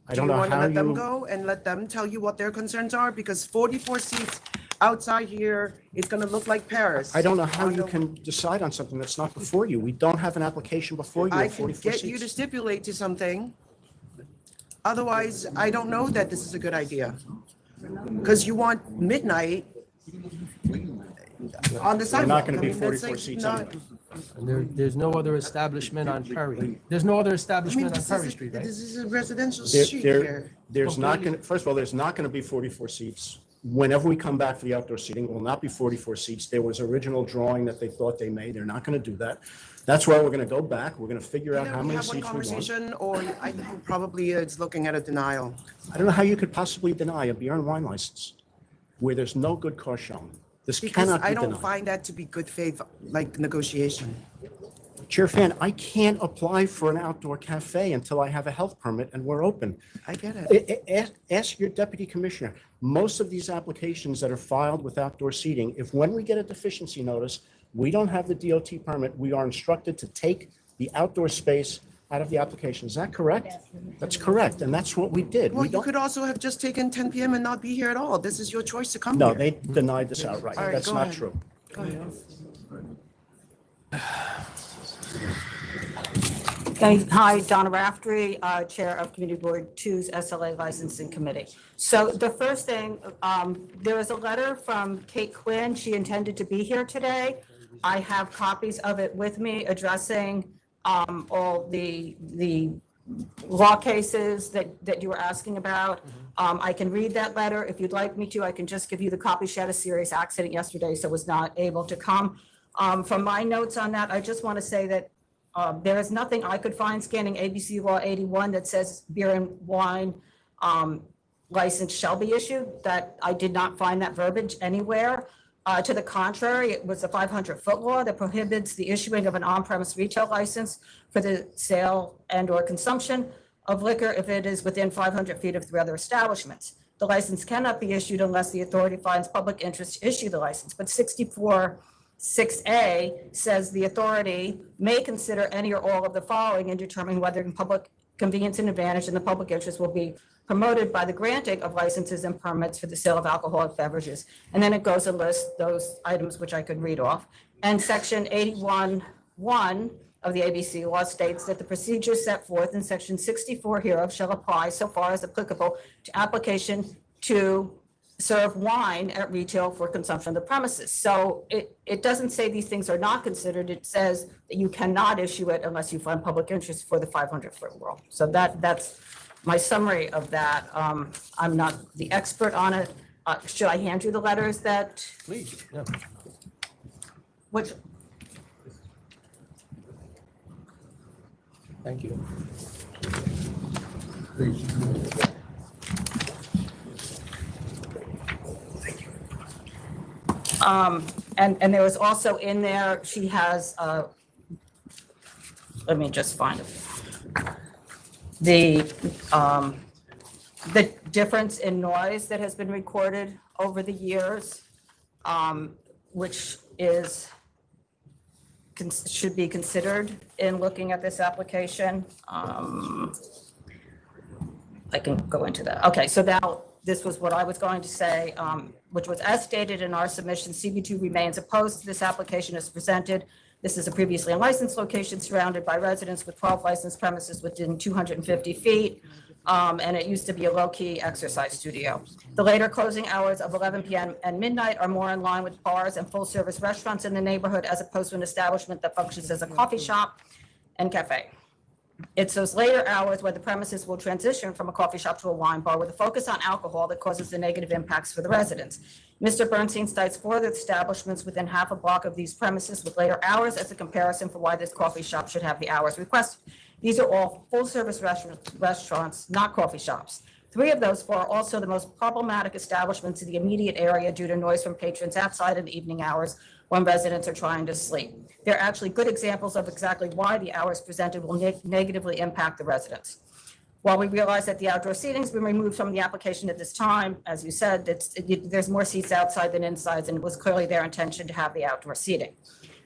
I do don't you know want to how let them you, go and let them tell you what their concerns are? Because 44 seats outside here, it's going to look like Paris. I don't know how you can decide on something that's not before you. We don't have an application before you I of can 44 get you to seats. stipulate to something. Otherwise, I don't know that this is a good idea. Because you want midnight on the They're sidewalk. not going to I be mean, that's 44 like seats not- anyway. And there's no other establishment on Perry. There's no other I mean, establishment on this Perry is, Street, right? this is a residential There- street there- here. There's not going to, first of all, there's not going to be 44 seats. Whenever we come back for the outdoor seating, it will not be 44 seats. There was original drawing that they thought they made. They're not going to do that. That's why we're going to go back. We're going to figure out Either how we many have one seats we want. conversation, or I think probably it's looking at a denial. I don't know how you could possibly deny a beer and wine license where there's no good car shown. This Because cannot I be don't denied. find that to be good faith, like negotiation. Chair Fan, I can't apply for an outdoor cafe until I have a health permit and we're open. I get it. Ask your deputy commissioner. Most of these applications that are filed with outdoor seating, if when we get a deficiency notice, we don't have the DOT permit, we are instructed to take the outdoor space out of the application. Is that correct? That's correct, and that's what we did. Well, We you don't, could also have just taken 10 PM and not be here at all. This is your choice to come no, here. they denied this outright. All right, That's go not ahead. true. Go ahead. Hi, Donna Raftery, Chair of Community Board 2's SLA Licensing Committee. So the first thing, there was a letter from Kate Quinn. She intended to be here today. I have copies of it with me addressing all the law cases that you were asking about. I can read that letter if you'd like me to. I can just give you the copy. She had a serious accident yesterday, so was not able to come. From my notes on that, I just want to say that there is nothing I could find scanning ABC Law 81 that says beer and wine license shall be issued. That I did not find that verbiage anywhere. To the contrary, it was a 500-foot law that prohibits the issuing of an on-premise retail license for the sale and or consumption of liquor if it is within 500 feet of 3 other establishments. The license cannot be issued unless the authority finds public interest to issue the license. But 64(6)A says the authority may consider any or all of the following in determining whether public convenience and advantage in the public interest will be promoted by the granting of licenses and permits for the sale of alcoholic beverages. And then it goes and lists those items which I could read off. And section 81(1) of the ABC law states that the procedures set forth in section 64 hereof shall apply so far as applicable to application to serve wine at retail for consumption of the premises. So it doesn't say these things are not considered. It says that you cannot issue it unless you find public interest for the 500-foot rule. So that's my summary of that. I'm not the expert on it. Should I hand you the letters that? Please, yeah. Which? Thank you. And there was also in there, she has, let me just find it. The difference in noise that has been recorded over the years, which should be considered in looking at this application. I can go into that. Okay, so now this was what I was going to say, which was as stated in our submission, CB2 remains opposed to this application as presented. This is a previously unlicensed location surrounded by residents with 12 licensed premises within 250 feet. And it used to be a low-key exercise studio. The later closing hours of 11 p.m. and midnight are more in line with bars and full-service restaurants in the neighborhood as opposed to an establishment that functions as a coffee shop and cafe. It's those later hours where the premises will transition from a coffee shop to a wine bar with a focus on alcohol that causes the negative impacts for the residents. Mr. Bernstein cites 4 other establishments within half a block of these premises with later hours as a comparison for why this coffee shop should have the hours requested. These are all full-service restaurants, not coffee shops. 3 of those 4 are also the most problematic establishments in the immediate area due to noise from patrons outside in the evening hours when residents are trying to sleep. They're actually good examples of exactly why the hours presented will negatively impact the residents. While we realize that the outdoor seating has been removed from the application at this time, as you said, there's more seats outside than inside, and it was clearly their intention to have the outdoor seating.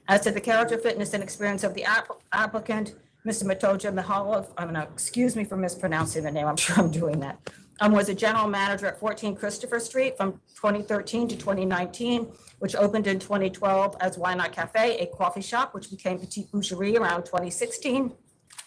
As to the character, fitness, and experience of the applicant, Mr. Matoja Mihalov, I'm going to excuse me for mispronouncing the name, I'm sure I'm doing that, was a general manager at 14 Christopher Street from 2013 to 2019, which opened in 2012 as Why Not Cafe, a coffee shop, which became Petite Boucherie around 2016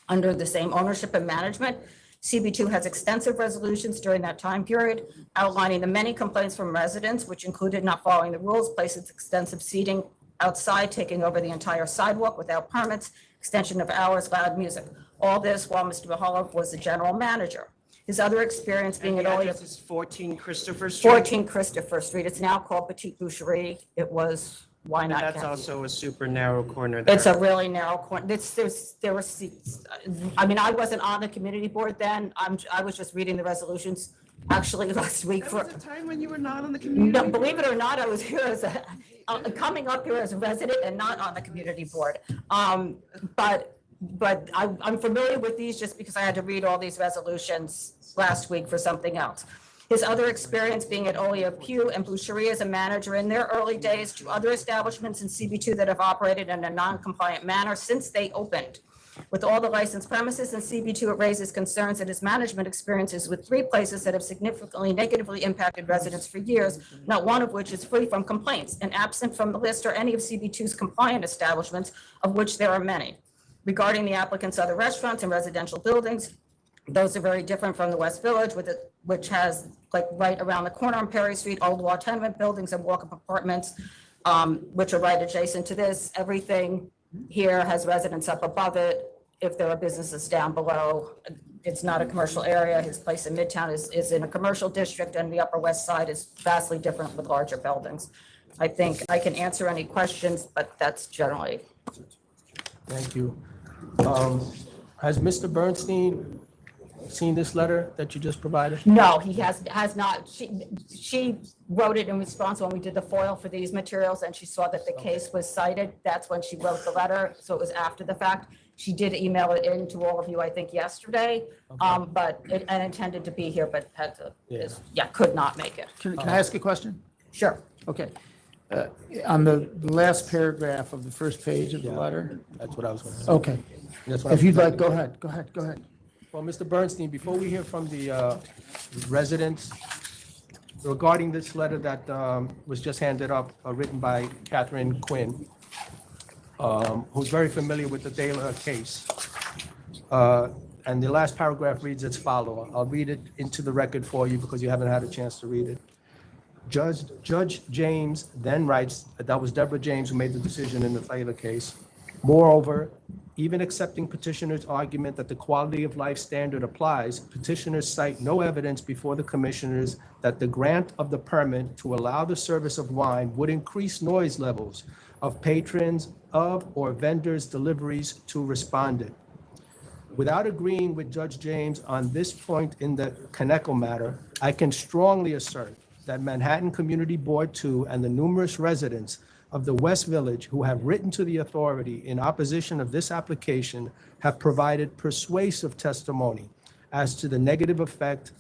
under the same ownership and management. CB2 has extensive resolutions during that time period outlining the many complaints from residents, which included not following the rules, places extensive seating outside, taking over the entire sidewalk without permits, extension of hours, loud music. All this while Mr. Mihalov was the general manager. His other experience being at all. This is 14 Christopher Street? 14 Christopher Street. It's now called Petite Boucherie. It was Why Not That's Cafe. also a super narrow corner there. It's a really narrow corner. There were seats. I mean, I wasn't on the community board then. I was just reading the resolutions actually last week. There was a time when you were not on the community No, board? believe it or not, I was here as coming up here as a resident and not on the community board. But I'm familiar with these just because I had to read all these resolutions last week for something else. His other experience being at Olia Pew and Boucherie as a manager in their early days, 2 other establishments in CB2 that have operated in a non-compliant manner since they opened. With all the licensed premises in CB2, it raises concerns that his management experiences with 3 places that have significantly negatively impacted residents for years, not one of which is free from complaints, and absent from the list are any of CB2's compliant establishments, of which there are many. Regarding the applicant's other restaurants and residential buildings, those are very different from the West Village, which has, like, right around the corner on Perry Street, old law tenement buildings and walk-up apartments, which are right adjacent to this. Everything here has residents up above it. If there are businesses down below, it's not a commercial area. His place in Midtown is in a commercial district, and the Upper West Side is vastly different with larger buildings. I think I can answer any questions, but that's generally. Thank you. Has Mr. Bernstein seen this letter that you just provided? No, he has not. She wrote it in response when we did the FOIL for these materials, and she saw that the case was cited. That's when she wrote the letter, so it was after the fact. She did email it in to all of you, I think, yesterday, but and intended to be here, but had to, could not make it. Can I ask a question? Sure. Okay. On the last paragraph of the first page of the letter? That's what I was going to say. Okay. That's what I If was you'd gonna like, go ahead, go ahead, go ahead. Well, Mr. Bernstein, before we hear from the residents regarding this letter that was just handed up, written by Catherine Quinn, who's very familiar with the Taylor case. And the last paragraph reads as follows. I'll read it into the record for you because you haven't had a chance to read it. Judge James then writes, that was Debra James who made the decision in the Taylor case. Moreover, even accepting petitioner's argument that the quality of life standard applies, petitioners cite no evidence before the commissioners that the grant of the permit to allow the service of wine would increase noise levels of patrons of or vendors' deliveries to respondent. Without agreeing with Judge James on this point in the Kaneko matter, I can strongly assert that Manhattan Community Board 2 and the numerous residents of the West Village who have written to the authority in opposition of this application have provided persuasive testimony as to the negative effect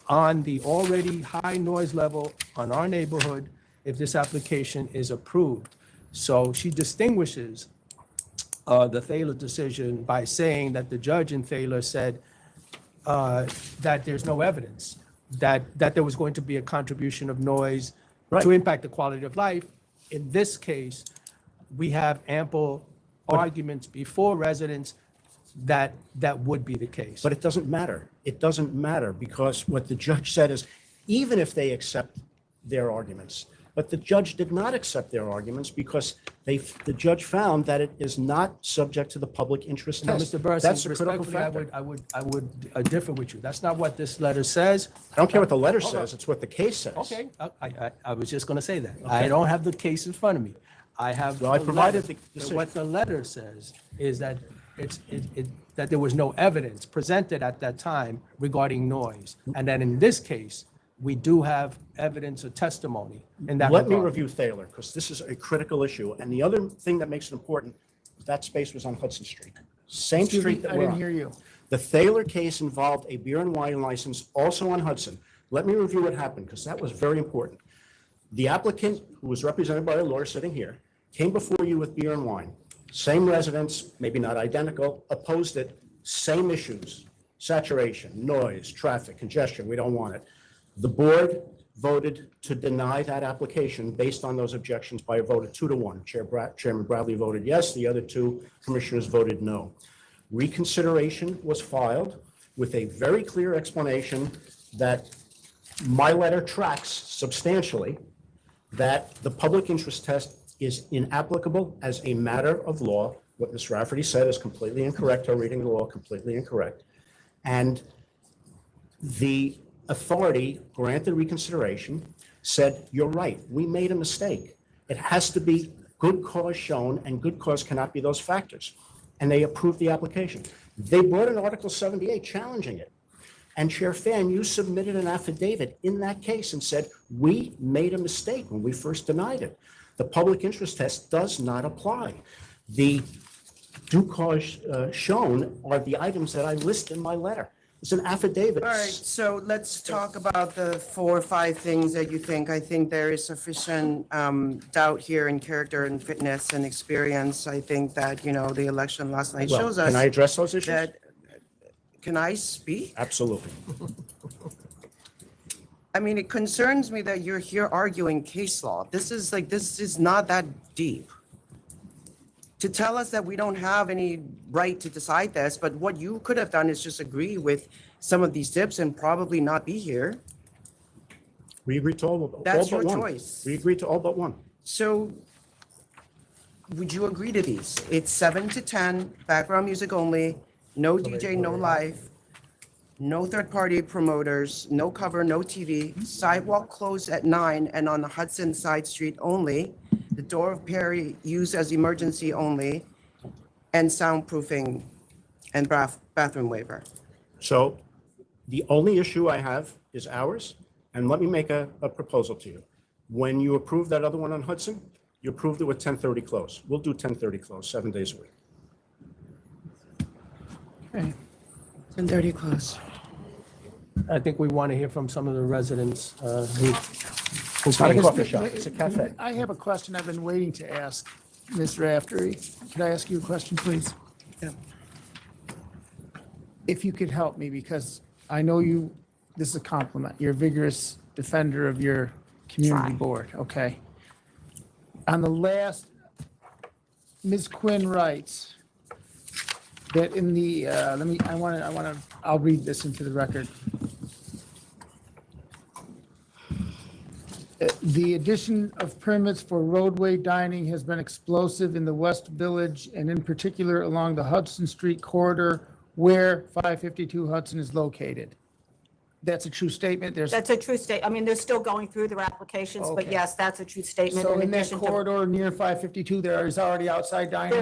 on the already high noise level on our neighborhood if this application is approved. So she distinguishes the Thaler decision by saying that the judge in Thaler said that there's no evidence that there was going to be a contribution of noise to impact the quality of life. In this case, we have ample arguments before residents that would be the case. But it doesn't matter. It doesn't matter because what the judge said is, even if they accept their arguments, but the judge did not accept their arguments because the judge found that it is not subject to the public interest Now, test. Mr. Bernstein, That's a critical respectfully, factor. I would differ with you. That's not what this letter says. I don't care what the letter Hold on. says, it's what the case says. Okay, I was just going to say that. I don't have the case in front of me. I have. Well, I the provided letter. the And what the letter says is that that there was no evidence presented at that time regarding noise. And that in this case, we do have evidence or testimony in that Let me regard. review Thaler, because this is a critical issue. And the other thing that makes it important, that space was on Hudson Street. Same Excuse me, street that I we're didn't on. hear you. The Thaler case involved a beer and wine license also on Hudson. Let me review what happened, because that was very important. The applicant, who was represented by a lawyer sitting here, came before you with beer and wine. Same residents, maybe not identical, opposed it, same issues, saturation, noise, traffic, congestion, we don't want it. The board voted to deny that application based on those objections by a vote of 2-1. Chairman Bradley voted yes, the other two commissioners voted no. Reconsideration was filed with a very clear explanation that my letter tracks substantially that the public interest test is inapplicable as a matter of law. What Ms. Rafferty said is completely incorrect. Her reading of the law completely incorrect. And the authority granted reconsideration, said, you're right, we made a mistake. It has to be good cause shown, and good cause cannot be those factors. And they approved the application. They brought in Article 78 challenging it. And Chair Fan, you submitted an affidavit in that case and said, we made a mistake when we first denied it. The public interest test does not apply. The due cause shown are the items that I list in my letter. It's an affidavit. All right, so let's talk about the 4 or 5 things that you think. I think there is sufficient doubt here in character and fitness and experience. I think that, the election last night Well, shows us. can I address those issues? Can I speak? Absolutely. I mean, it concerns me that you're here arguing case law. This is not that deep. to tell us that we don't have any right to decide this, but what you could have done is just agree with some of these tips and probably not be here. We agreed to all but That's your one. choice. We agreed to all but one. So would you agree to these? It's 7 to 10, background music only, no DJ, no live, no third-party promoters, no cover, no TV, sidewalk closed at 9 and on the Hudson side street only, the door of Perry used as emergency only, and soundproofing and bathroom waiver. So the only issue I have is hours, and let me make a proposal to you. When you approved that other one on Hudson, you approved it with 10:30 close. We'll do 10:30 close, 7 days a week. Okay. 10:30 close. I think we want to hear from some of the residents who. It's not a coffee shop, it's a cafe. I have a question I've been waiting to ask Mr. Aftery. Could I ask you a question, please? Yeah. If you could help me, because I know you, this is a compliment, you're a vigorous defender of your community board, okay? On the last, Ms. Quinn writes that in the, I'll read this into the record. The addition of permits for roadway dining has been explosive in the West Village and in particular along the Hudson Street corridor where 552 Hudson is located. That's a true statement? That's a true statement. I mean, they're still going through their applications, but Okay. yes, that's a true statement. So in that addition to- corridor near 552, there is already outside dining?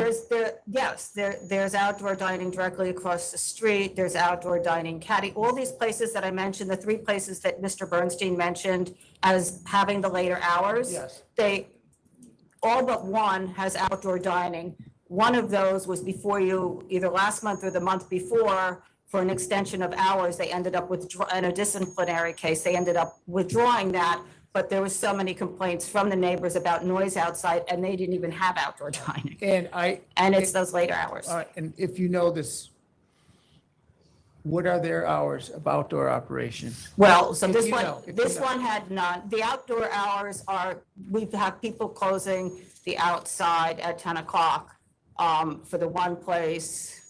There's outdoor dining directly across the street. There's outdoor dining caddy. All these places that I mentioned, the 3 places that Mr. Bernstein mentioned as having the later hours. Yes. They, all but one has outdoor dining. One of those was before you, either last month or the month before, for an extension of hours. They ended up with, in a disciplinary case, they ended up withdrawing that. But there was so many complaints from the neighbors about noise outside, and they didn't even have outdoor dining. And it's those later hours. All right, and if you know this, what are their hours of outdoor operation? Well, so If this you one, know, if you this know. one had none. The outdoor hours are, we've had people closing the outside at 10 o'clock for the one place,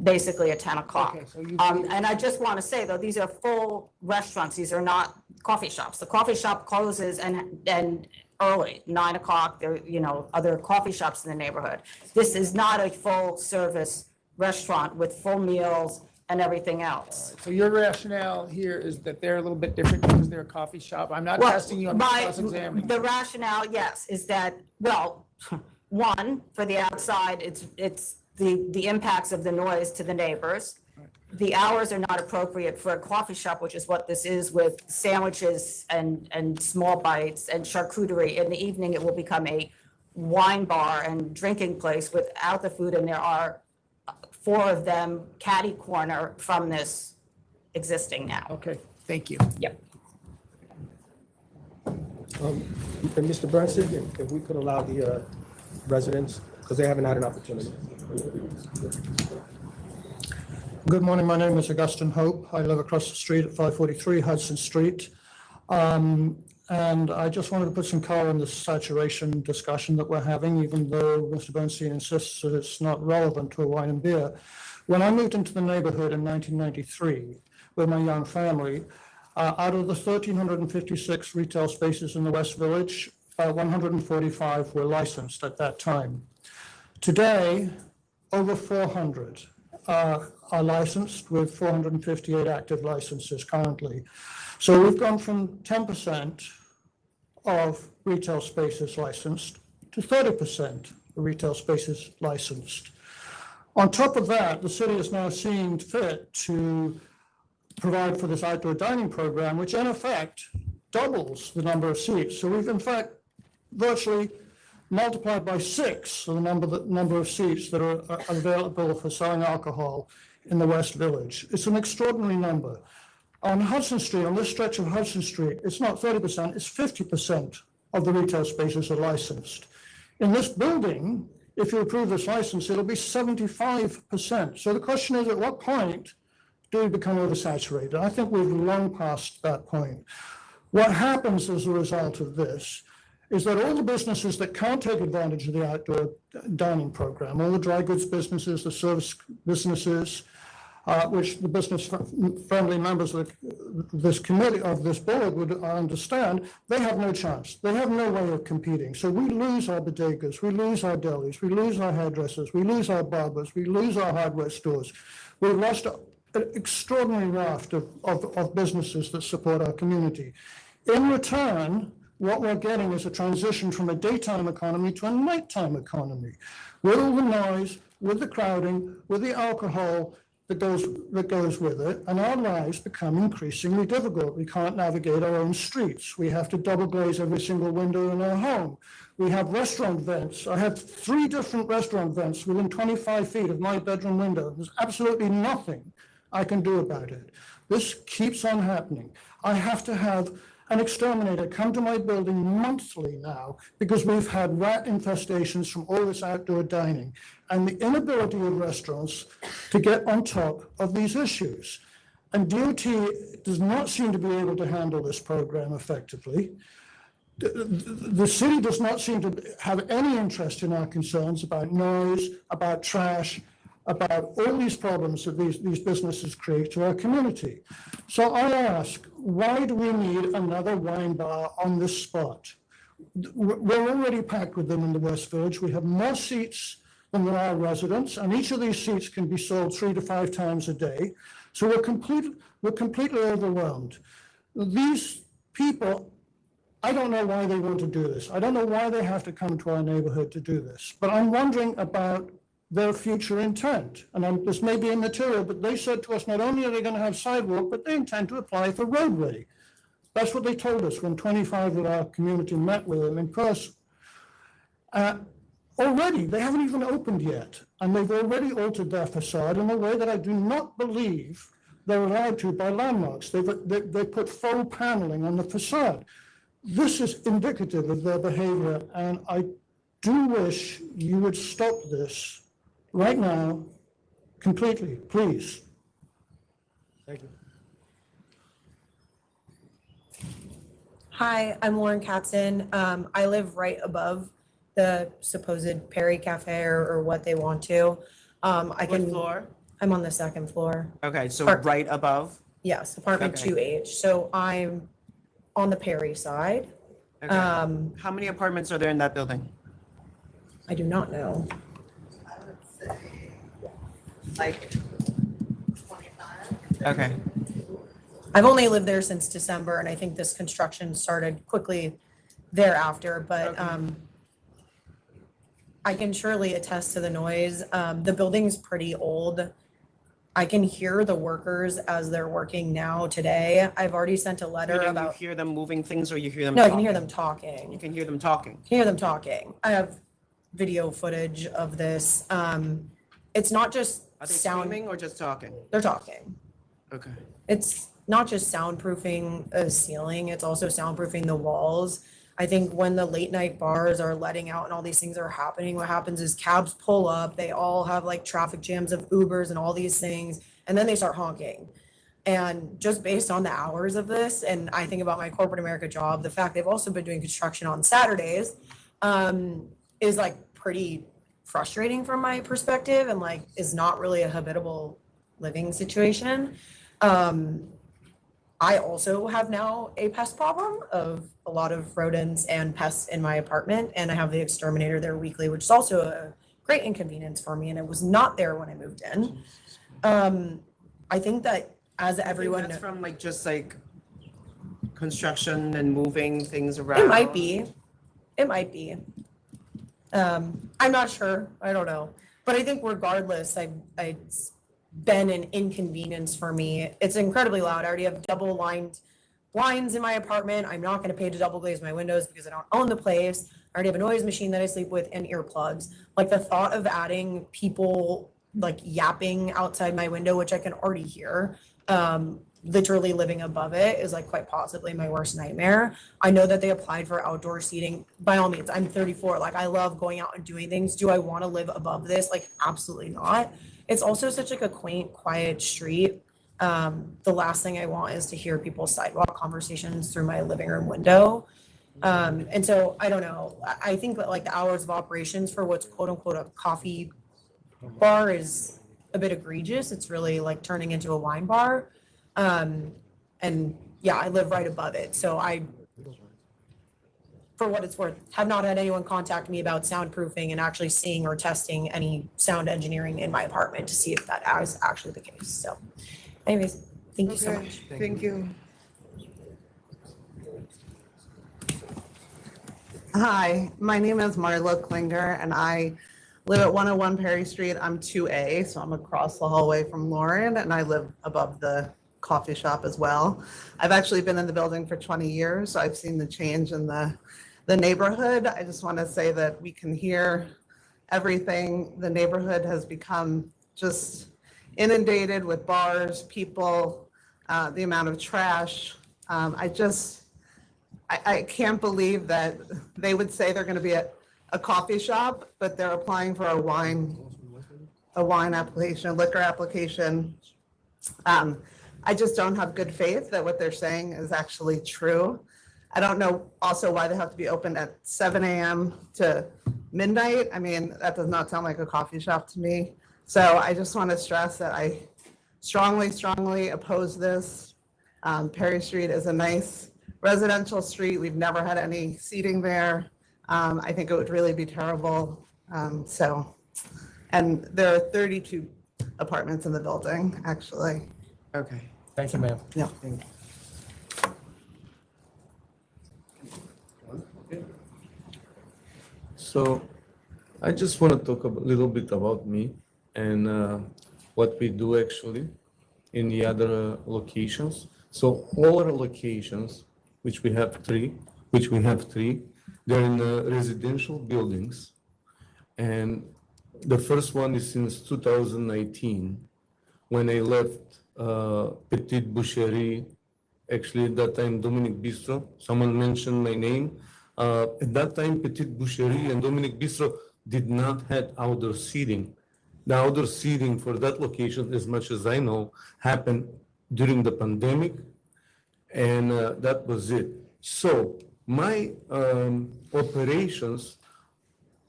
basically at 10 o'clock. Okay, so you- And I just want to say, though, these are full restaurants. These are not coffee shops. The coffee shop closes and early, 9 o'clock. There, other coffee shops in the neighborhood. This is not a full service restaurant with full meals and everything else. So your rationale here is that they're a little bit different because they're a coffee shop? I'm not Well, testing you, I'm cross-examining. The rationale, yes, is that, well, one, for the outside, it's the impacts of the noise to the neighbors. The hours are not appropriate for a coffee shop, which is what this is, with sandwiches and small bites and charcuterie. In the evening, it will become a wine bar and drinking place without the food, and there are 4 of them catty corner from this existing now. Okay, thank you. Yep. And Mr. Bernstein, if we could allow the residents, because they haven't had an opportunity. Good morning, my name is Augustine Hope. I live across the street at 543 Hudson Street. And I just wanted to put some color on this saturation discussion that we're having, even though Mr. Bernstein insists that it's not relevant to a wine and beer. When I moved into the neighborhood in 1993 with my young family, out of the 1,356 retail spaces in the West Village, 145 were licensed at that time. Today, over 400 are licensed, with 458 active licenses currently. So we've gone from 10% of retail spaces licensed to 30% of retail spaces licensed. On top of that, the city is now seeing fit to provide for this outdoor dining program, which in effect doubles the number of seats. So we've in fact virtually multiplied by 6 the number of seats that are available for selling alcohol in the West Village. It's an extraordinary number. On Hudson Street, on this stretch of Hudson Street, it's not 30%, it's 50% of the retail spaces are licensed. In this building, if you approve this license, it'll be 75%. So the question is, at what point do we become oversaturated? I think we've long passed that point. What happens as a result of this is that all the businesses that can't take advantage of the outdoor dining program, all the dry goods businesses, the service businesses, which the business-friendly members of this committee, of this board would understand, they have no chance. They have no way of competing. So we lose our bodegas, we lose our delis, we lose our hairdressers, we lose our barbers, we lose our hardware stores. We've lost an extraordinary raft of businesses that support our community. In return, what we're getting is a transition from a daytime economy to a nighttime economy, with all the noise, with the crowding, with the alcohol that goes with it, and our lives become increasingly difficult. We can't navigate our own streets. We have to double glaze every single window in our home. We have restaurant vents. I have 3 different restaurant vents within 25 feet of my bedroom window. There's absolutely nothing I can do about it. This keeps on happening. I have to have an exterminator come to my building monthly now because we've had rat infestations from all this outdoor dining and the inability of restaurants to get on top of these issues. And DOT does not seem to be able to handle this program effectively. The city does not seem to have any interest in our concerns about noise, about trash, about all these problems that these businesses create to our community. So I ask, why do we need another wine bar on this spot? We're already packed with them in the West Village. We have more seats than there are residents, and each of these seats can be sold 3 to 5 times a day. So we're completely overwhelmed. These people, I don't know why they want to do this. I don't know why they have to come to our neighborhood to do this, but I'm wondering about their future intent. And this may be immaterial, but they said to us, not only are they going to have sidewalk, but they intend to apply for roadway. That's what they told us when 25 of our community met with them in person. Already, they haven't even opened yet, and they've already altered their facade in a way that I do not believe they're allowed to by landmarks. They put faux paneling on the facade. This is indicative of their behavior, and I do wish you would stop this right now, completely, please. Thank you. Hi, I'm Lauren Katzen. I live right above the supposed Perry Cafe or what they want to. What floor? I'm on the 2nd floor. Okay, so Part- right above? Yes, apartment Okay. 2H. So I'm on the Perry side. Okay. How many apartments are there in that building? I do not know. Like Okay. I've only lived there since December, and I think this construction started quickly thereafter, but I can surely attest to the noise. The building's pretty old. I can hear the workers as they're working now today. I've already sent a letter Meaning about. You hear them moving things or you hear them No, I talking? can hear them talking. You can hear them talking? Can hear them talking. I have video footage of this. It's not just Are they sound. screaming or just talking? They're talking. Okay. It's not just soundproofing a ceiling, it's also soundproofing the walls. I think when the late night bars are letting out and all these things are happening, what happens is cabs pull up, they all have like traffic jams of Ubers and all these things, and then they start honking. And just based on the hours of this, and I think about my corporate America job, the fact they've also been doing construction on Saturdays is like pretty frustrating from my perspective and like is not really a habitable living situation. I also have now a pest problem of a lot of rodents and pests in my apartment, and I have the exterminator there weekly, which is also a great inconvenience for me, and it was not there when I moved in. I think that as everyone That's from like just like construction and moving things around. It might be. It might be. I'm not sure. I don't know. But I think regardless, it's been an inconvenience for me. It's incredibly loud. I already have double lined blinds in my apartment. I'm not going to pay to double glaze my windows because I don't own the place. I already have a noise machine that I sleep with and earplugs. Like the thought of adding people like yapping outside my window, which I can already hear, literally living above it is like quite possibly my worst nightmare. I know that they applied for outdoor seating. By all means, I'm 34. Like I love going out and doing things. Do I want to live above this? Like absolutely not. It's also such like a quaint, quiet street. The last thing I want is to hear people's sidewalk conversations through my living room window. And so I don't know, I think that like the hours of operations for what's quote unquote a coffee bar is a bit egregious. It's really like turning into a wine bar. And yeah, I live right above it. So I, for what it's worth, have not had anyone contact me about soundproofing and actually seeing or testing any sound engineering in my apartment to see if that is actually the case. So anyways, thank you so Okay, much. Thank you. Hi, my name is Marla Klinger and I live at 101 Perry Street. I'm 2A, so I'm across the hallway from Lauren and I live above the coffee shop as well. I've actually been in the building for 20 years, so I've seen the change in the neighborhood. I just want to say that we can hear everything. The neighborhood has become just inundated with bars, people, the amount of trash. I can't believe that they would say they're going to be at a coffee shop, but they're applying for a wine application, a liquor application. I just don't have good faith that what they're saying is actually true. I don't know also why they have to be open at 7 a.m. to midnight. I mean, that does not sound like a coffee shop to me. So I just want to stress that I strongly oppose this. Perry Street is a nice residential street. We've never had any seating there. I think it would really be terrible. And there are 32 apartments in the building, actually. Okay. Thank you, ma'am. Yeah, thank you. So I just want to talk a little bit about me and what we do actually in the other locations. So all our locations, which we have three, they're in residential buildings. And the first one is since 2019, when I left Petite Boucherie, actually at that time Dominic Bistro, someone mentioned my name. At that time, Petite Boucherie and Dominic Bistro did not have outdoor seating. The outdoor seating for that location, as much as I know, happened during the pandemic, and that was it. So my operations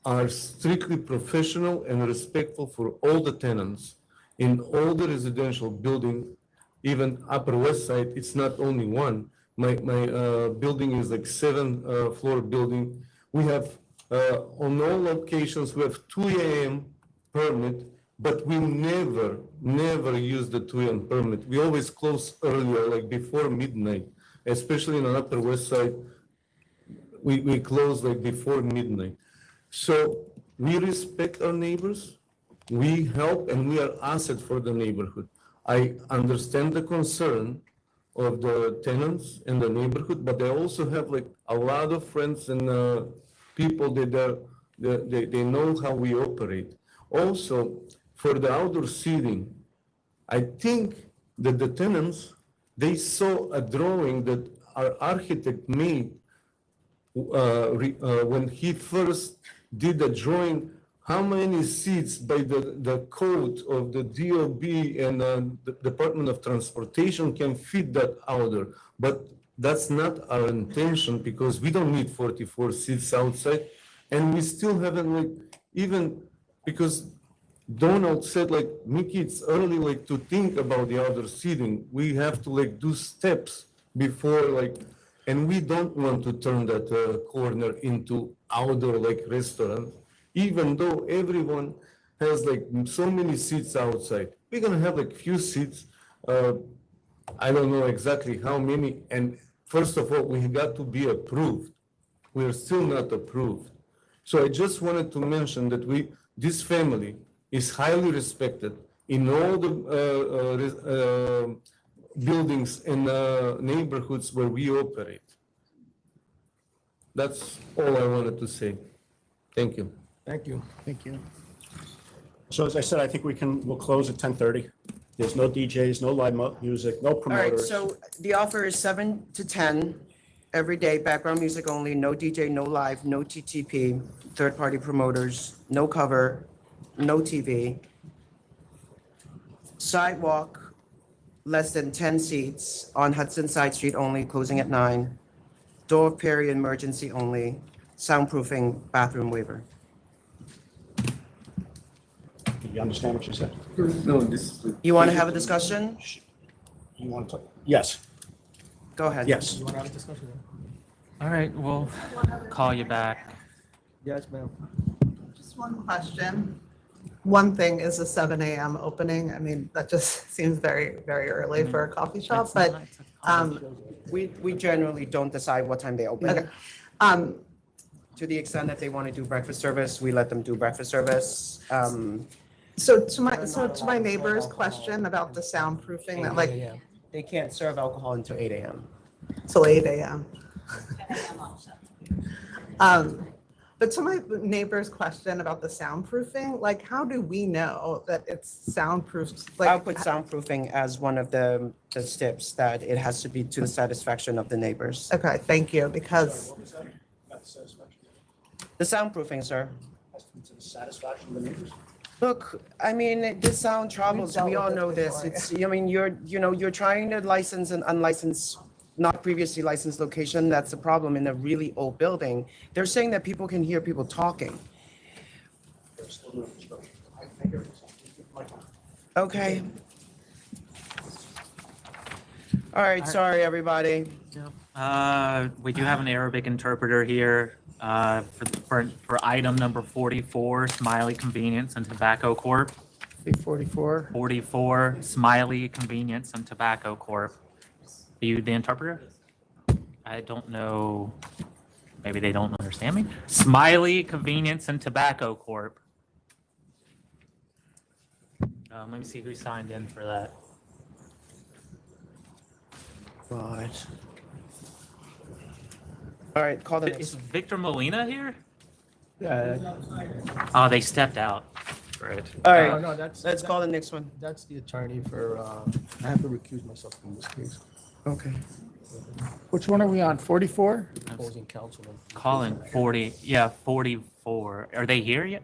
are strictly professional and respectful for all the tenants in all the residential building, even Upper West Side. It's not only one. My building is like 7-floor building. We have on all locations we have 2 a.m. permit, but we never use the 2 a.m. permit. We always close earlier, like before midnight, especially in the Upper West Side. We close like before midnight. So we respect our neighbors. We help and we are asset for the neighborhood. I understand the concern of the tenants in the neighborhood, but I also have like a lot of friends and people that they know how we operate. Also, for the outdoor seating, I think that the tenants, they saw a drawing that our architect made when he first did the drawing, how many seats by the code of the DOB and the Department of Transportation can fit that outdoor. But that's not our intention, because we don't need 44 seats outside. And we still haven't like, even because Donald said like, Mickey, it's early like to think about the outdoor seating. We have to like do steps before like, and we don't want to turn that corner into outdoor like restaurant. Even though everyone has like so many seats outside, we're gonna have like few seats. I don't know exactly how many. And first of all, we got to be approved. We are still not approved. So I just wanted to mention that this family is highly respected in all the buildings and neighborhoods where we operate. That's all I wanted to say. Thank you. Thank you. Thank you. So as I said, I think we'll close at 10:30. There's no DJs, no live music, no All right, promoters. so the offer is 7 to 10 every day, background music only, no DJ, no live, no TTP, third-party promoters, no cover, no TV. Sidewalk, less than 10 seats on Hudson Side Street only, closing at 9. door period emergency only, soundproofing bathroom waiver. Do you understand what you said? No, this is. You want to have a discussion? You want to? Yes. Go ahead. Yes. You want to have a discussion? All right, we'll call you back. Yes, ma'am. Just one question. One thing is a 7 a.m. opening. I mean, that just seems very, very early for a coffee shop, but, We generally don't decide what time they open. okay. To the extent that they want to do breakfast service, we let them do breakfast service. So to my neighbor's question about the soundproofing, that like, They can't serve alcohol until 8 a.m. till 8 a.m. But to my neighbor's question about the soundproofing, like, how do we know that it's soundproofed? Like, I'll put soundproofing as one of the steps that it has to be to the satisfaction of the neighbors. Okay, thank you, because The soundproofing, sir. To the satisfaction of the neighbors? Look, I mean, this sound travels, we all know this. It's, I mean, you're trying to license an unlicensed, not previously licensed location. That's the problem in a really old building. They're saying that people can hear people talking. Okay. All right, sorry, everybody. We do have an Arabic interpreter here for item number 44, Smiley Convenience and Tobacco Corp. 44. 44, Smiley Convenience and Tobacco Corp. Are you the interpreter? I don't know. Maybe they don't understand me. Smiley Convenience and Tobacco Corp. Let me see who signed in for that. Right. All right, call the next. Is Victor Molina here? Yeah. Oh, they stepped out. Right. All right, No, let's call the next one. That's the attorney for, I have to recuse myself from this case. Okay. Which one are we on? 44? Opposing counsel. Calling 40, yeah, 44. Are they here yet?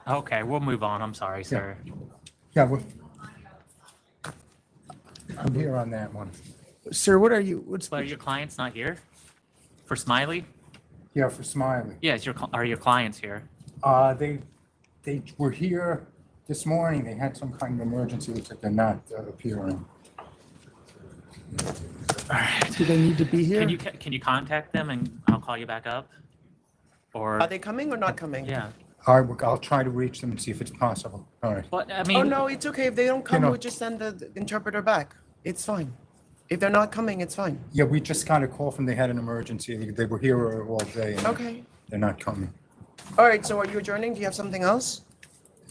Okay, we'll move on. I'm sorry, sir. Yeah, I'm here on that one. Sir, what are you? What's But your client's not here? For Smiley? Yeah, for Smiley. Yes, are your clients here? They were here this morning. They had some kind of emergency, which they're not appearing. All right. Do they need to be here? Can you contact them and I'll call you back up? Or Are they coming or not coming? yeah. I'll try to reach them and see if it's possible. All right. But I mean, Oh, no, it's okay. If they don't come, know- we'll just send the interpreter back. It's fine. If they're not coming, it's fine. Yeah, we just got a call from they had an emergency. They were here all day. And Okay. They're not coming. All right, so are you adjourning? Do you have something else?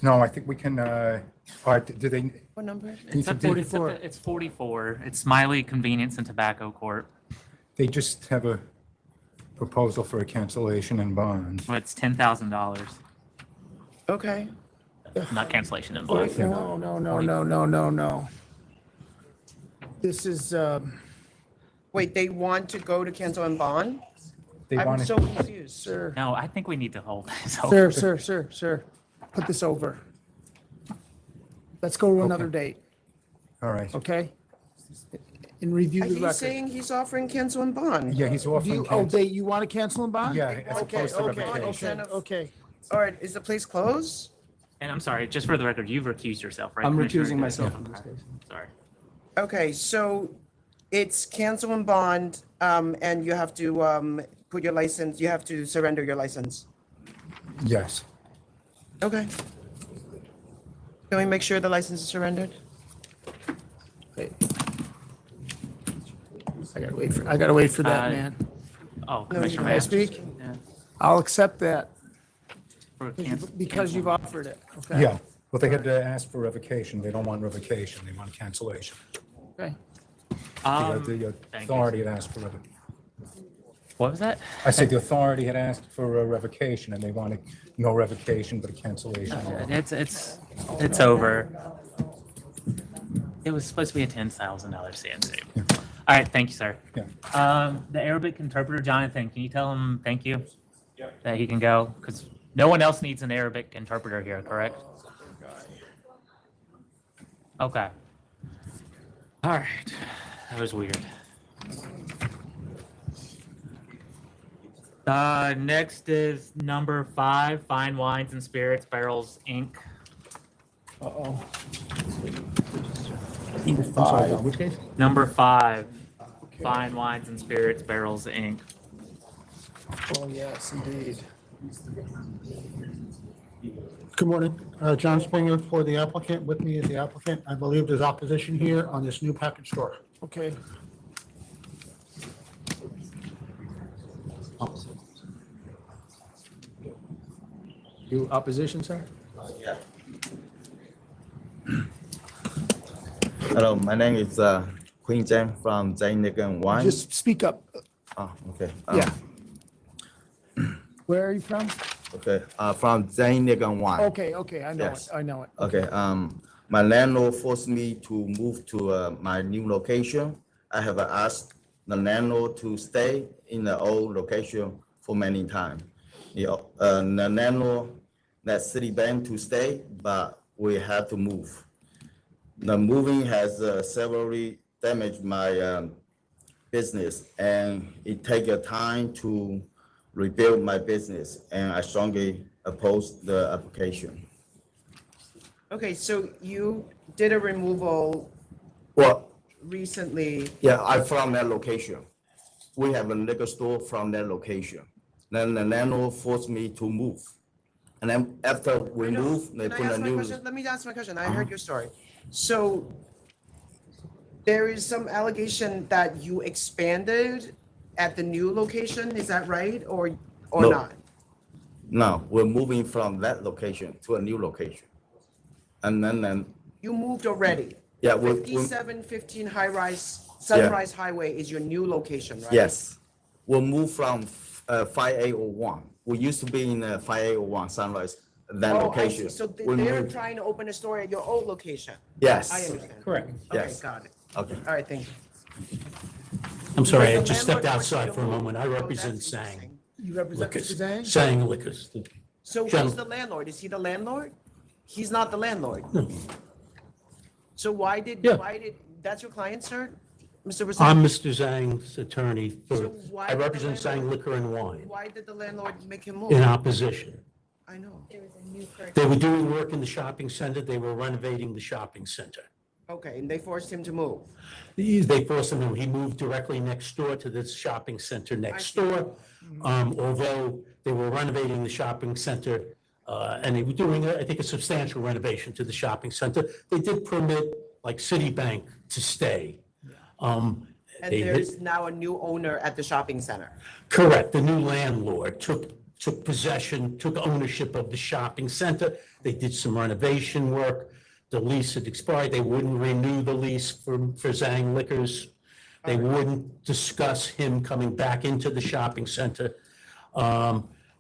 No, I think we can, all right, do they? What number? It's at 44. It's 44. It's Smiley Convenience and Tobacco Corp. They just have a proposal for a cancellation and bond. Well, it's $10,000, Okay. not cancellation and bond. No. This is, Wait, they want to go to cancel and bond? They I'm want so to, confused. sir, No, I think we need to hold this over. sir, put this over. Let's go to another date, all right. okay? And review the He's record. saying he's offering cancel and bond. Yeah, he's offering. You want to cancel and bond? Yeah, as opposed to revocation. Okay. All right, is the place closed? And I'm sorry, just for the record, you've recused yourself, right? I'm Commissioner? recusing myself from this Okay, case. Sorry. Okay, so it's cancel and bond, and you have to put your license, you have to surrender your license. Yes. Okay. Can we make sure the license is surrendered? I gotta wait for that, Uh, man. Oh, No, Commissioner Can I Masters. speak? Yeah. I'll accept that For cancel- because you've offered it, okay? Yeah, well, they had to ask for revocation. They don't want revocation. They want cancellation. Okay. The thank you. authority had asked for revocation. What was that? I said the authority had asked for a revocation, and they wanted no revocation, but a cancellation. It's over. It was supposed to be a $10,000 CNC. All right, thank you, sir. Yeah. The Arabic interpreter, Jonathan, can you tell him thank you? That he can go? Because no one else needs an Arabic interpreter here, correct? Okay. All right. That was weird. Next is number 5, Fine Wines and Spirits Barrels Inc. Uh-oh. I'm sorry, which case? Number 5, Fine Wines and Spirits Barrels Inc. Oh, yes, indeed. Good morning. John Springer for the applicant. With me is the applicant. I believe there's opposition here on this new package store. Okay. You opposition, sir? Yeah. Hello, my name is Queen Jen from Zaynigan Wine. Just speak up. Oh, okay. Yeah. Where are you from? Okay, from Zaynigan Wine. Okay, I know Yes. it, I know it. Okay, my landlord forced me to move to my new location. I have asked the landlord to stay in the old location for many times. The landlord let Citibank to stay, but we have to move. The moving has severely damaged my business, and it takes time to rebuild my business, and I strongly oppose the application. Okay, so you did a removal Well, recently. yeah, I'm from that location. We have a liquor store from that location. Then the landlord forced me to move. And then after we move, they Can I put a ask my new. question? Let me ask my question. I heard your story. So there is some allegation that you expanded at the new location, is that right, or No. not? No, we're moving from that location to a new location. And then, You moved already? yeah, we 5715 Sunrise Highway is your new location, right? yes, we'll move from 5801. We used to be in 5801 Sunrise, that Oh, I location. see. So We they're moved- trying to open a store at your old location? Yes. I understand. Correct. Okay, Yes. got it. Okay. All right, thank you. I'm sorry, I The just stepped landlord wants you outside to for a move. moment. I Oh, represent that's Sang You represent Liquors. Zhang? Sang Liquors. So who's Gen- the landlord? Is he the landlord? He's not the landlord. So why did, that's your client, sir? Mr. Brissett? I'm Mr. Zhang's attorney So for, why I did the represent Sang landlord- Liquor and Wine Why did the landlord make him move? in opposition. I know. They were doing work in the shopping center. They were renovating the shopping center. Okay, and they forced him to move. They forced him to, he moved directly next door to this shopping center next door. Although they were renovating the shopping center, and they were doing, I think, a substantial renovation to the shopping center. They did permit, like, Citibank to stay. And They- there's now a new owner at the shopping center. Correct. The new landlord took possession, took ownership of the shopping center. They did some renovation work. The lease had expired. They wouldn't renew the lease for Zhang Liquors. They wouldn't discuss him coming back into the shopping center,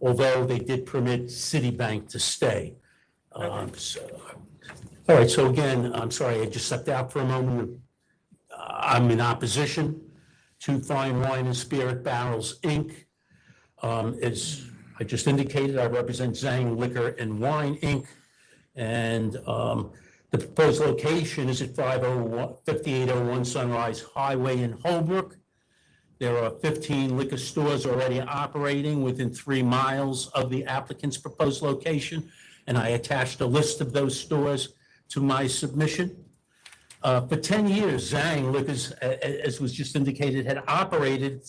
although they did permit Citibank to stay. All right, so again, I'm sorry, I just stepped out for a moment. I'm in opposition to Fine Wine and Spirit Barrels, Inc. As I just indicated, I represent Zhang Liquor and Wine, Inc. And the proposed location is at 5801 Sunrise Highway in Holbrook. There are 15 liquor stores already operating within 3 miles of the applicant's proposed location, and I attached a list of those stores to my submission. For 10 years, Zhang Liquors, as was just indicated, had operated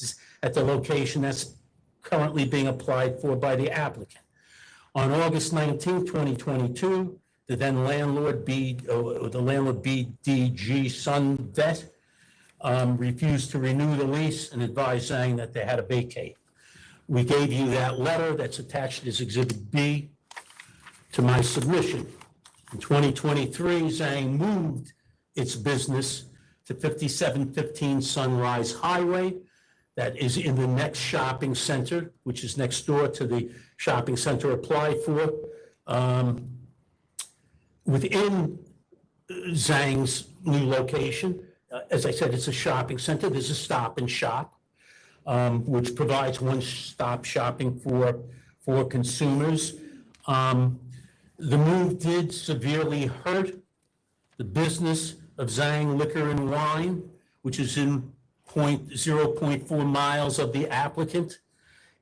at the location that's currently being applied for by the applicant. On August 19, 2022, the then landlord, BDG Sun Vet, refused to renew the lease and advised Zhang that they had to vacate. We gave you that letter that's attached as Exhibit B to my submission. In 2023, Zhang moved its business to 5715 Sunrise Highway. That is in the next shopping center, which is next door to the shopping center applied for. Within Zhang's new location, as I said, it's a shopping center. There's a Stop and Shop, which provides one-stop shopping for consumers. The move did severely hurt the business of Zhang Liquor and Wine, which is in 0.4 miles of the applicant.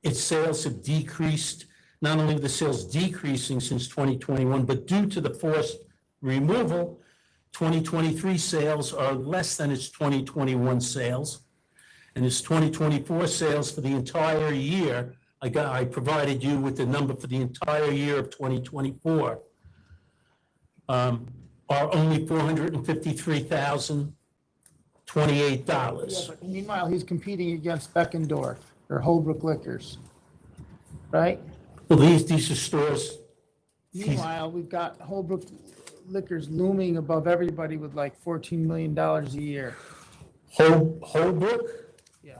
its sales have decreased, not only the sales decreasing since 2021, but due to the forced removal, 2023 sales are less than its 2021 sales. And its 2024 sales for the entire year, I provided you with the number for the entire year of 2024, are only $453,028. Yeah, but meanwhile, he's competing against Beckendorf or Holbrook Liquors, right? Well, these are stores. Meanwhile, we've got Holbrook Liquors looming above everybody with like $14 million a year. Holbrook? Yeah.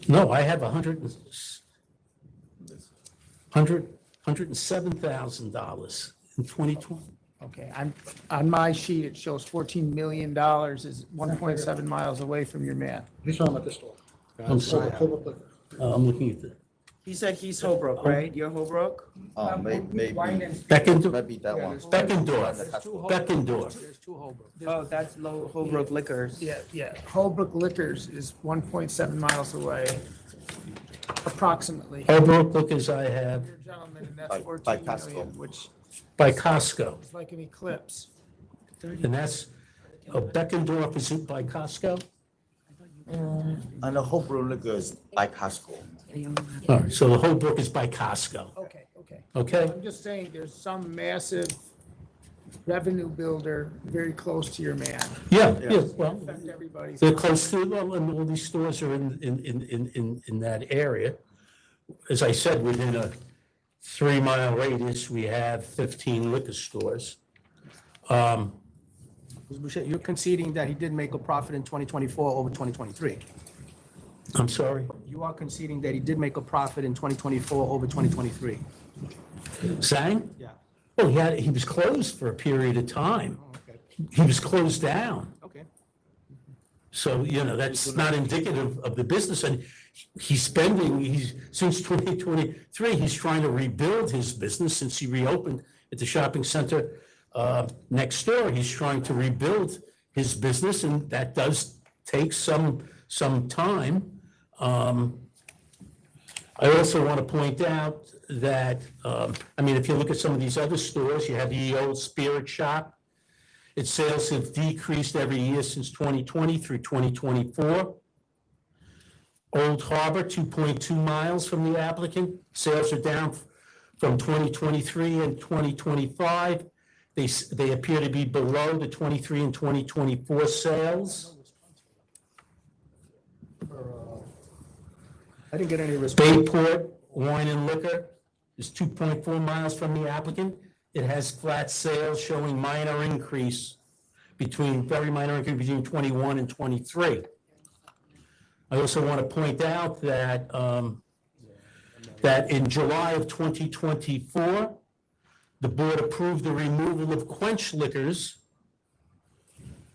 No, I have $107,000 in 2020. Okay, on my sheet, it shows $14 million is 1.7 miles away from your man. He's talking about this store. I'm sorry. I'm looking at the. He said he's Holbrook, right? You're Holbrook? Maybe Beckendorf. maybe that one. Beckendorf. Beckendorf. There's two Holbrook. Oh, that's Holbrook Liquors. Yeah. Holbrook Liquors is 1.7 miles away, approximately. Holbrook Liquors I have Your gentleman, and that's By 14 Costco. million, which by Costco. is like an eclipse. And that's, Beckendorf is by Costco? And the Holbrook Liquors by Costco. All right, so the Holbrook is by Costco. Okay. Okay? I'm just saying, there's some massive revenue builder very close to your man. Yeah, well, Affect everybody's. they're close to, well, and all these stores are in that area. As I said, within a 3-mile radius, we have 15 liquor stores. You're conceding that he did make a profit in 2024 over 2023. I'm sorry? You are conceding that he did make a profit in 2024 over 2023. Zhang? Yeah. Well, he was closed for a period of time. Okay. He was closed down. Okay. So, that's not indicative of the business. And since 2023, he's trying to rebuild his business since he reopened at the shopping center next door. He's trying to rebuild his business, and that does take some time. I also want to point out that, if you look at some of these other stores, you have the old Spirit Shop. Its sales have decreased every year since 2020 through 2024. Old Harbor, 2.2 miles from the applicant. Sales are down from 2023 and 2025. They appear to be below the 23 and 2024 sales. I didn't get any response. Bayport Wine and Liquor is 2.4 miles from the applicant. It has flat sales showing very minor increase between 21 and 23. I also want to point out that in July of 2024, the board approved the removal of Quench Liquors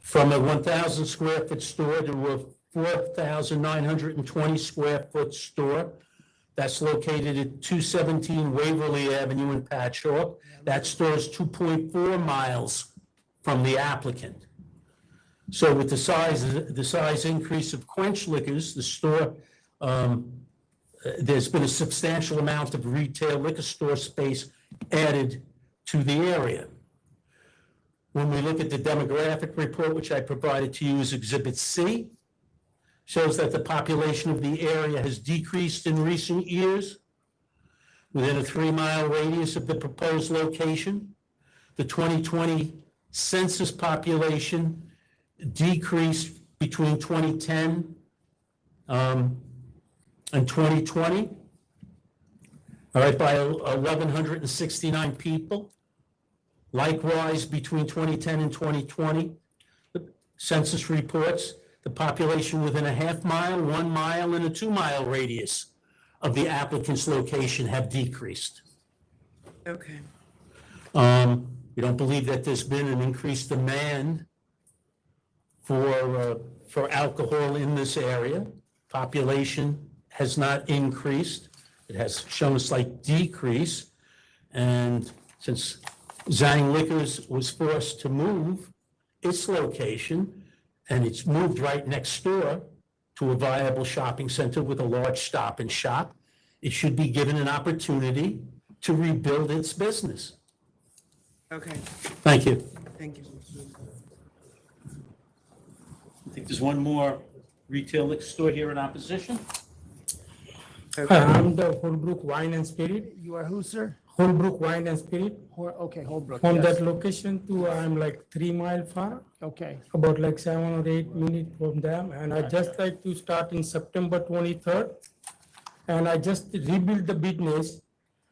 from a 1,000 square foot store to a 4,920 square foot store. That's located at 217 Waverly Avenue in Patchogue. That store is 2.4 miles from the applicant. So with the size increase of Quench Liquors, the store, there's been a substantial amount of retail liquor store space added to the area. When we look at the demographic report, which I provided to you as Exhibit C, shows that the population of the area has decreased in recent years within a 3-mile radius of the proposed location. The 2020 census population decreased between 2010 and 2020, by 1,169 people. Likewise, between 2010 and 2020, the census reports the population within a 1/2 mile, 1 mile, and a 2-mile radius of the applicant's location have decreased. Okay. We don't believe that there's been an increased demand for alcohol in this area. Population has not increased. It has shown a slight decrease. And since Zhang Liquors was forced to move its location, and it's moved right next door to a viable shopping center with a large Stop and Shop, it should be given an opportunity to rebuild its business. Okay, Thank you. thank you. I think there's one more retail liquor store here in opposition. Hi, I'm the Holbrook Wine and Spirit. You are who, sir? Holbrook Wine and Spirit. Okay, Holbrook. From yes. that location to I'm like 3 mile far, Okay, about like 7 or 8 minutes from them. And I just like to start in September 23rd. And I just rebuild the business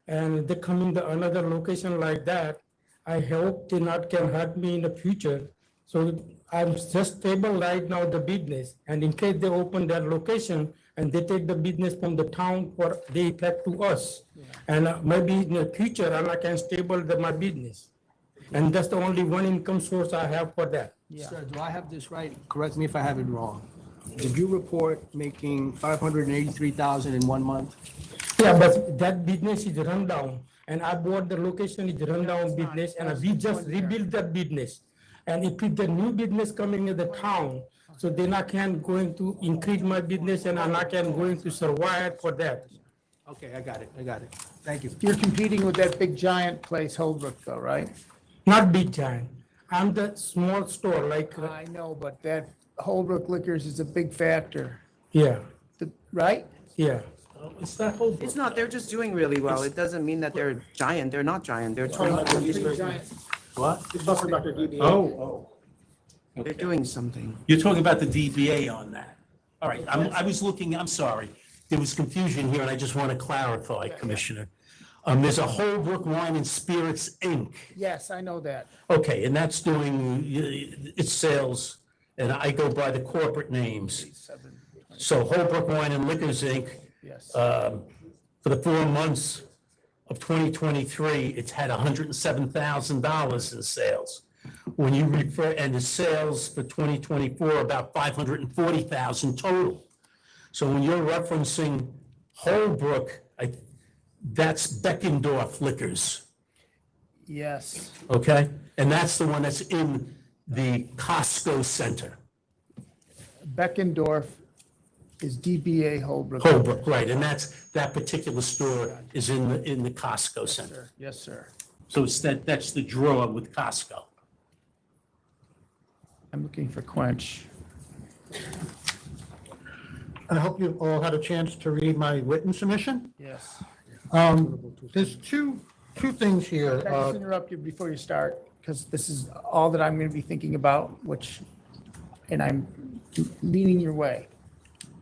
and they come in the another location like that. I hope they not can hurt me in the future. So I'm just stable right now the business. And in case they open their location and they take the business from the town for they back to us. And maybe in the future I can stable my business. And that's the only one income source I have for that. Sir, do I have this right? Correct me if I have it wrong. Did you report making $583,000 in 1 month? Yeah, but that business is run down. And I bought the location is run down business and we just rebuilt that business. And if the new business coming in the town, so then I can going to increase my business and I can going to survive for that. Okay, I got it. Thank you. you're competing with that big giant place, Holbrook, though, right? Not big giant. I'm the small store, like, I know, but that Holbrook Liquors is a big factor, yeah, right? yeah. It's not Holbrook. It's not, they're just doing really well. It doesn't mean that they're giant. They're not giant. They're What? It's buffered by the DBA. Oh. they're doing something. You're talking about the DBA on that. All right, I was looking, I'm sorry. There was confusion here, and I just want to clarify, Commissioner. There's a Holbrook Wine and Spirits, Inc. Yes, I know that. Okay, and that's doing its sales, and I go by the corporate names. So Holbrook Wine and Liquors, Inc., Yes. for the 4 months of 2023, it's had $107,000 in sales. When you refer, and the sales for 2024, about $540,000 total. So when you're referencing Holbrook, that's Beckendorf Liquors, Yes. okay? And that's the one that's in the Costco Center. Beckendorf is DBA Holbrook. Holbrook, right, and that particular store is in the Costco Center. Yes, sir. So it's that's the drawer with Costco. I'm looking for Quench. I hope you all had a chance to read my written submission. Yes. There's two things here. Can I just interrupt you before you start? Because this is all that I'm going to be thinking about, and I'm leaning your way.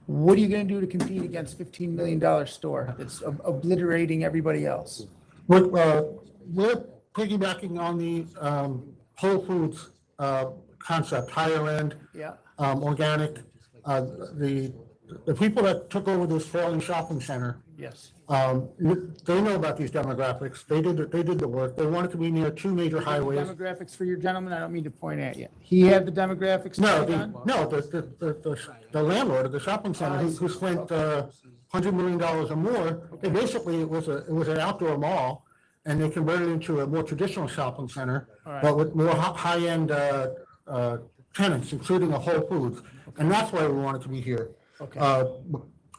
What are you going to do to compete against $15 million store that's obliterating everybody else? We're piggybacking on the Whole Foods concept, higher end, Yeah. organic. The people that took over this failing shopping center, Yes. they know about these demographics. They did the work. They wanted to be near 2 major highways. Demographics for your gentleman? I don't mean to point at you. He had the demographics? No, done? the landlord of the shopping center who spent $100 million or more. Basically, it was an outdoor mall, and they converted it into a more traditional shopping center, All right. but with more high-end tenants, including a Whole Foods. And that's why we wanted to be here. Okay.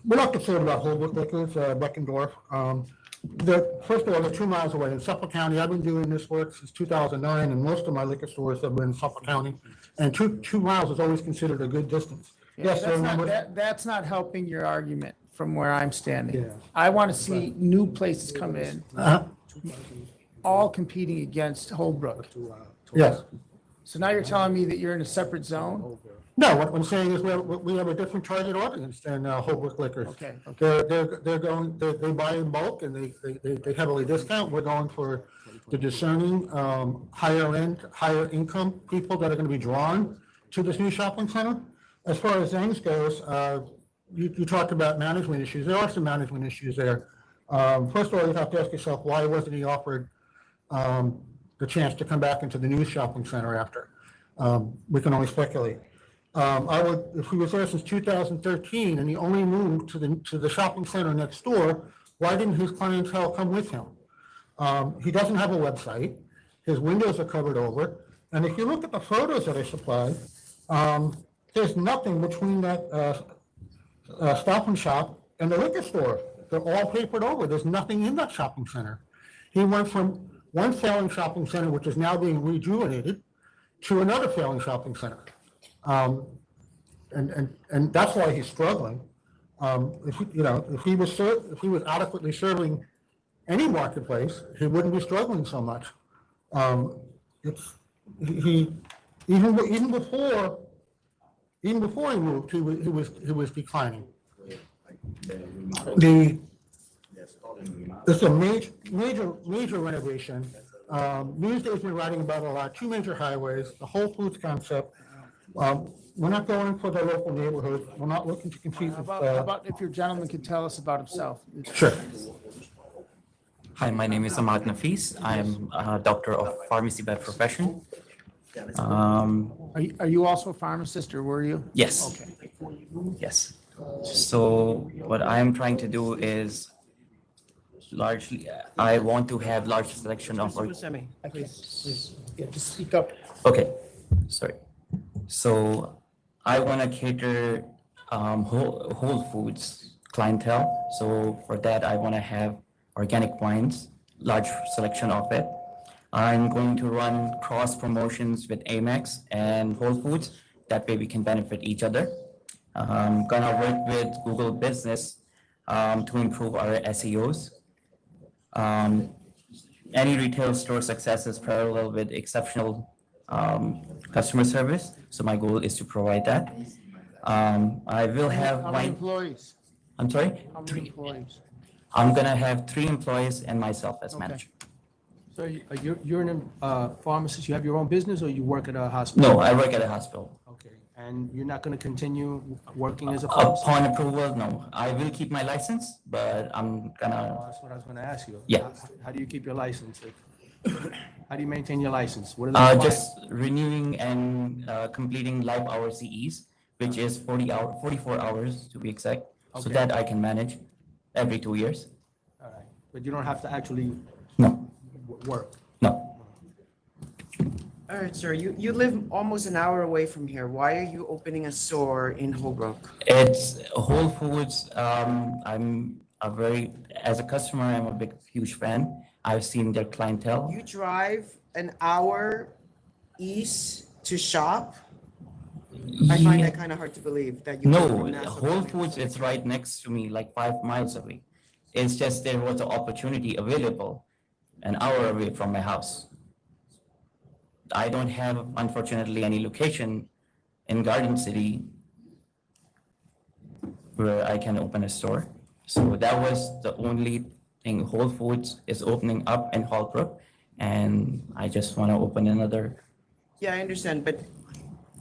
We're not concerned about Holbrook Liquors, Beckendorf. First of all, they're 2 miles away in Suffolk County. I've been doing this work since 2009, and most of my liquor stores have been in Suffolk County. And 2 miles is always considered a good distance. Yeah, Yes, that's not helping your argument from where I'm standing. Yeah. I want to see new places come in, all competing against Holbrook. Yes. So now you're telling me that you're in a separate zone? No, what I'm saying is we have a different target audience than Holbrook Liquors. Okay. They buy in bulk and they heavily discount. We're going for the discerning, higher end, higher income people that are going to be drawn to this new shopping center. As far as Zangs goes, you talked about management issues. There are some management issues there. First of all, you have to ask yourself, why wasn't he offered the chance to come back into the new shopping center after? We can only speculate. If he was there since 2013 and he only moved to the shopping center next door, why didn't his clientele come with him? He doesn't have a website. His windows are covered over. And if you look at the photos that I supplied, there's nothing between that Stop and Shop and the liquor store. They're all papered over. There's nothing in that shopping center. He went from one failing shopping center, which is now being rejuvenated, to another failing shopping center. And that's why he's struggling. If he was adequately serving any marketplace, he wouldn't be struggling so much. Even before he moved, he was declining. It's a major renovation. Newsday's been writing about it a lot. 2 major highways, the Whole Foods concept. We're not going for the local neighborhood. We're not looking to compete with. How about if your gentleman could tell us about himself? Sure. Hi, my name is Ahmad Nafis. I'm a doctor of pharmacy by profession. Are you also a pharmacist, or were you? Yes. Okay. Yes. So what I am trying to do is largely, I want to have large selection of. Please, yeah, just speak up. Okay, sorry. So I want to cater Whole Foods clientele. So for that, I want to have organic wines, large selection of it. I'm going to run cross promotions with Amex and Whole Foods. That way we can benefit each other. I'm gonna work with Google Business to improve our SEOs. Any retail store success is parallel with exceptional customer service. So my goal is to provide that. I will have How many employees? I'm sorry? How many employees? I'm gonna have 3 employees and myself as manager. So you're a pharmacist, you have your own business, or you work at a hospital? No, I work at a hospital. Okay, and you're not going to continue working as a pharmacist? Upon approval, no. I will keep my license, but I'm gonna. Oh, that's what I was going to ask you. Yeah. How do you keep your license? How do you maintain your license? What are the requirements? Just renewing and completing live hour CEs, which is 44 hours to be exact, so Okay. that I can manage every 2 years. All right, but you don't have to actually work? No. All right, sir, you live almost an hour away from here. Why are you opening a store in Holbrook? It's Whole Foods. As a customer, I'm a huge fan. I've seen their clientele. You drive an hour east to shop? I find that kind of hard to believe that you. No, live in Nassau Whole County. Foods is right next to me, like 5 miles away. It's just there was an opportunity available an hour away from my house. I don't have, unfortunately, any location in Garden City where I can open a store. So that was the only thing. Whole Foods is opening up in Holbrook, and I just want to open another. Yeah, I understand, but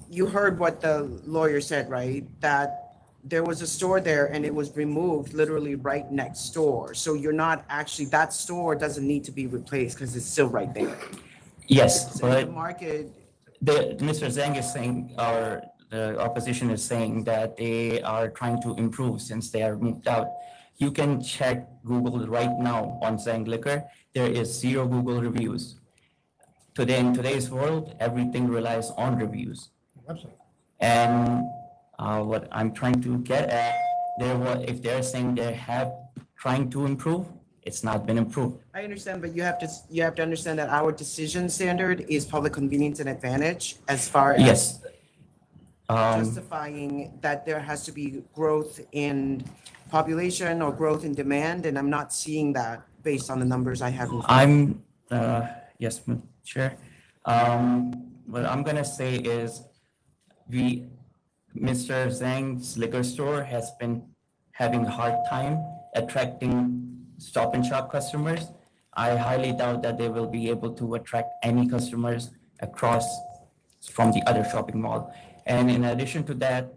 you heard what the lawyer said, right? That there was a store there and it was removed literally right next door. So you're not actually, that store doesn't need to be replaced because it's still right there. Yes, So but the market, Mr. Zhang is saying, or the opposition is saying that they are trying to improve since they are moved out. You can check Google right now on Zhang Liquor. There is 0 Google reviews. Today, in today's world, everything relies on reviews. And what I'm trying to get at, if they're saying they have trying to improve, it's not been improved. I understand, but you have to understand that our decision standard is public convenience and advantage as far as Yes. justifying that there has to be growth in population or growth in demand, and I'm not seeing that based on the numbers I have. in front of me. Yes, Mr. Chair. What I'm gonna say is Mr. Zhang's liquor store has been having a hard time attracting Stop and Shop customers. I highly doubt that they will be able to attract any customers across from the other shopping mall. And in addition to that,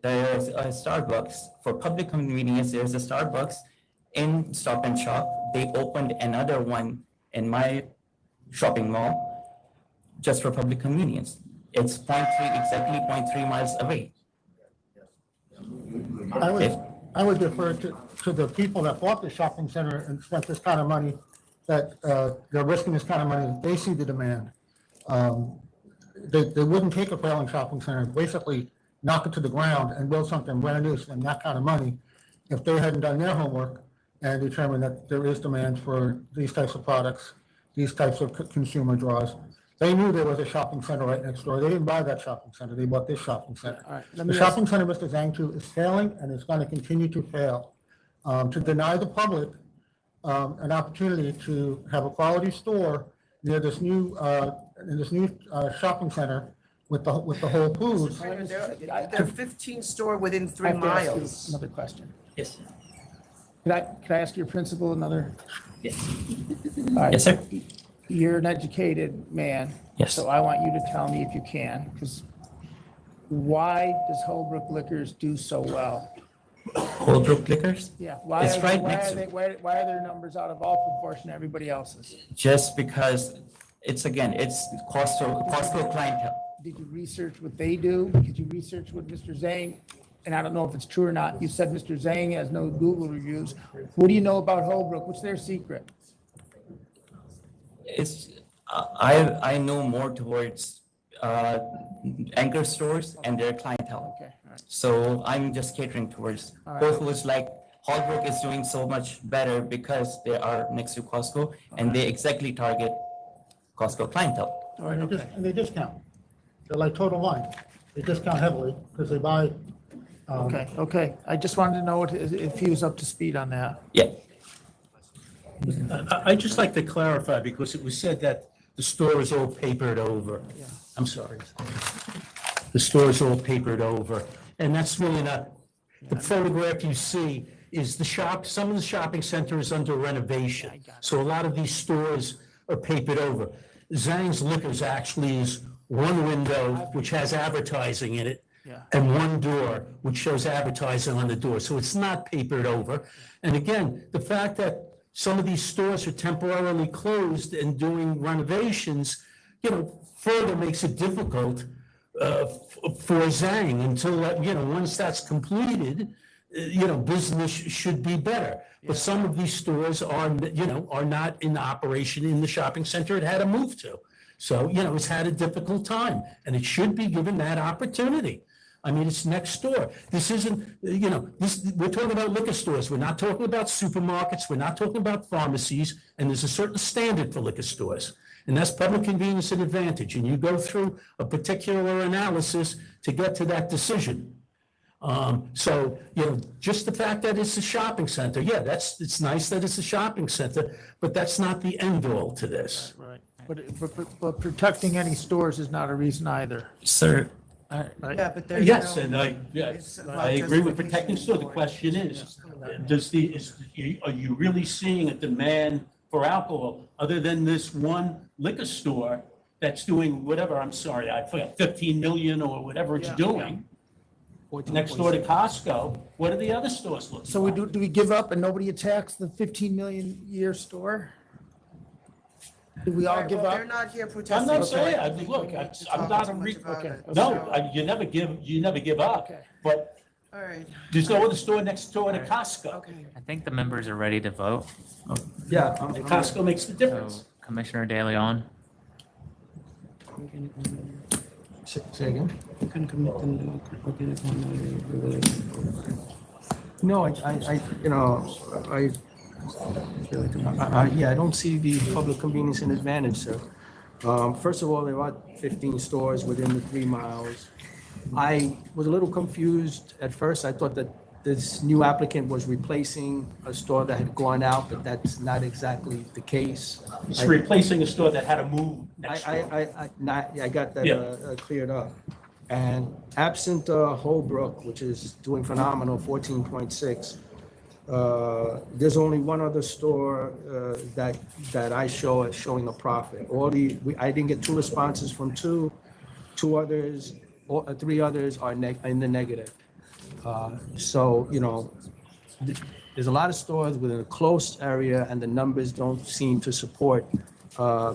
there's a Starbucks. For public convenience, there's a Starbucks in Stop and Shop. They opened another one in my shopping mall just for public convenience. It's exactly 0.3 miles away. I would defer to the people that bought the shopping center and spent this kind of money, that they're risking this kind of money, they see the demand. They wouldn't take a failing shopping center, basically knock it to the ground and build something brand new, spend that kind of money, if they hadn't done their homework and determined that there is demand for these types of products, these types of consumer draws. They knew there was a shopping center right next door. They didn't buy that shopping center. They bought this shopping center. All right, let The me shopping center, Mr. Zhang, is failing, and it's going to continue to fail. To deny the public an opportunity to have a quality store near this new shopping center with the Whole Foods. There are 15 stores within I 3 have to ask you miles. another question. Yes. Could I ask your principal another? Yes. All right. Yes, sir. You're an educated man. Yes. So I want you to tell me if you can, because why does Holbrook Liquors do so well? Holbrook Liquors? Yeah, why It's are, right why, next are to they, why are their numbers out of all proportion to everybody else's? Just because it's Costco clientele. Did you research what they do? Did you research what Mr. Zhang, and I don't know if it's true or not, you said Mr. Zhang has no Google reviews. What do you know about Holbrook? What's their secret? It's I know more towards anchor stores and their clientele. Okay, all right. So I'm just catering towards both who's like Holbrook is doing so much better because they are next to Costco and they exactly target Costco clientele. All right, okay. And they discount. They're like Total Wine. They discount heavily because they buy. Okay. I just wanted to know if he was up to speed on that. Yeah. I'd just like to clarify, because it was said that the store is all papered over. I'm sorry. The store is all papered over, and that's really not, the photograph you see is some of the shopping center is under renovation. So a lot of these stores are papered over. Zhang's Liquors actually is one window which has advertising in it, and one door which shows advertising on the door. So it's not papered over. And again, the fact that some of these stores are temporarily closed and doing renovations, further makes it difficult for Zhang until, once that's completed, business should be better. But some of these stores are not in operation in the shopping center it had to move to. So, it's had a difficult time, and it should be given that opportunity. I mean, it's next door. This isn't, we're talking about liquor stores. We're not talking about supermarkets. We're not talking about pharmacies. And there's a certain standard for liquor stores. And that's public convenience and advantage. And you go through a particular analysis to get to that decision. So, just the fact that it's a shopping center, it's nice that it's a shopping center, but that's not the end all to this. Right. But protecting any stores is not a reason either. Sir. Right. Yeah, but there's Yes, no- and I it's not agree with justification protecting store. The for it. question is, are you really seeing a demand for alcohol other than this one liquor store that's doing whatever, I'm sorry, I forgot, 15 million or whatever it's doing? Next door to Costco, what are the other stores looking So like? do we give up and nobody attacks the 15 million year store? Do we all Alright, give well, up? They're not here I'm protesting. not so saying, I think look, we need I'm to not talk a, too much about it. no, you never give up, but All right. there's no other store next door to Costco. I think the members are ready to vote. Yeah, and Costco makes the difference. So, Commissioner De Leon. Say again? No, I don't see the public convenience and advantage, sir. First of all, there are 15 stores within the 3 miles. I was a little confused at first. I thought that this new applicant was replacing a store that had gone out, but that's not exactly the case. It's replacing a store that had to move next door. I got that cleared up. And absent Holbrook, which is doing phenomenal, 14.6, there's only one other store that I show as showing a profit. I didn't get 2 responses from 2 others, or 3 others are in the negative. So, there's a lot of stores within a close area and the numbers don't seem to support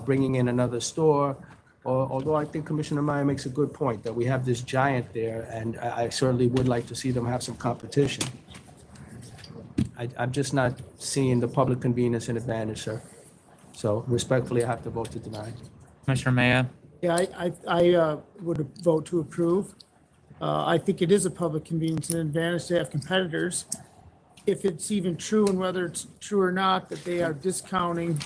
bringing in another store. Although I think Commissioner Meyer makes a good point that we have this giant there, and I certainly would like to see them have some competition. I'm just not seeing the public convenience and advantage, sir. So respectfully, I have to vote to deny. Commissioner Maya. Yeah, I would vote to approve. I think it is a public convenience and advantage to have competitors. If it's even true, and whether it's true or not, that they are discounting,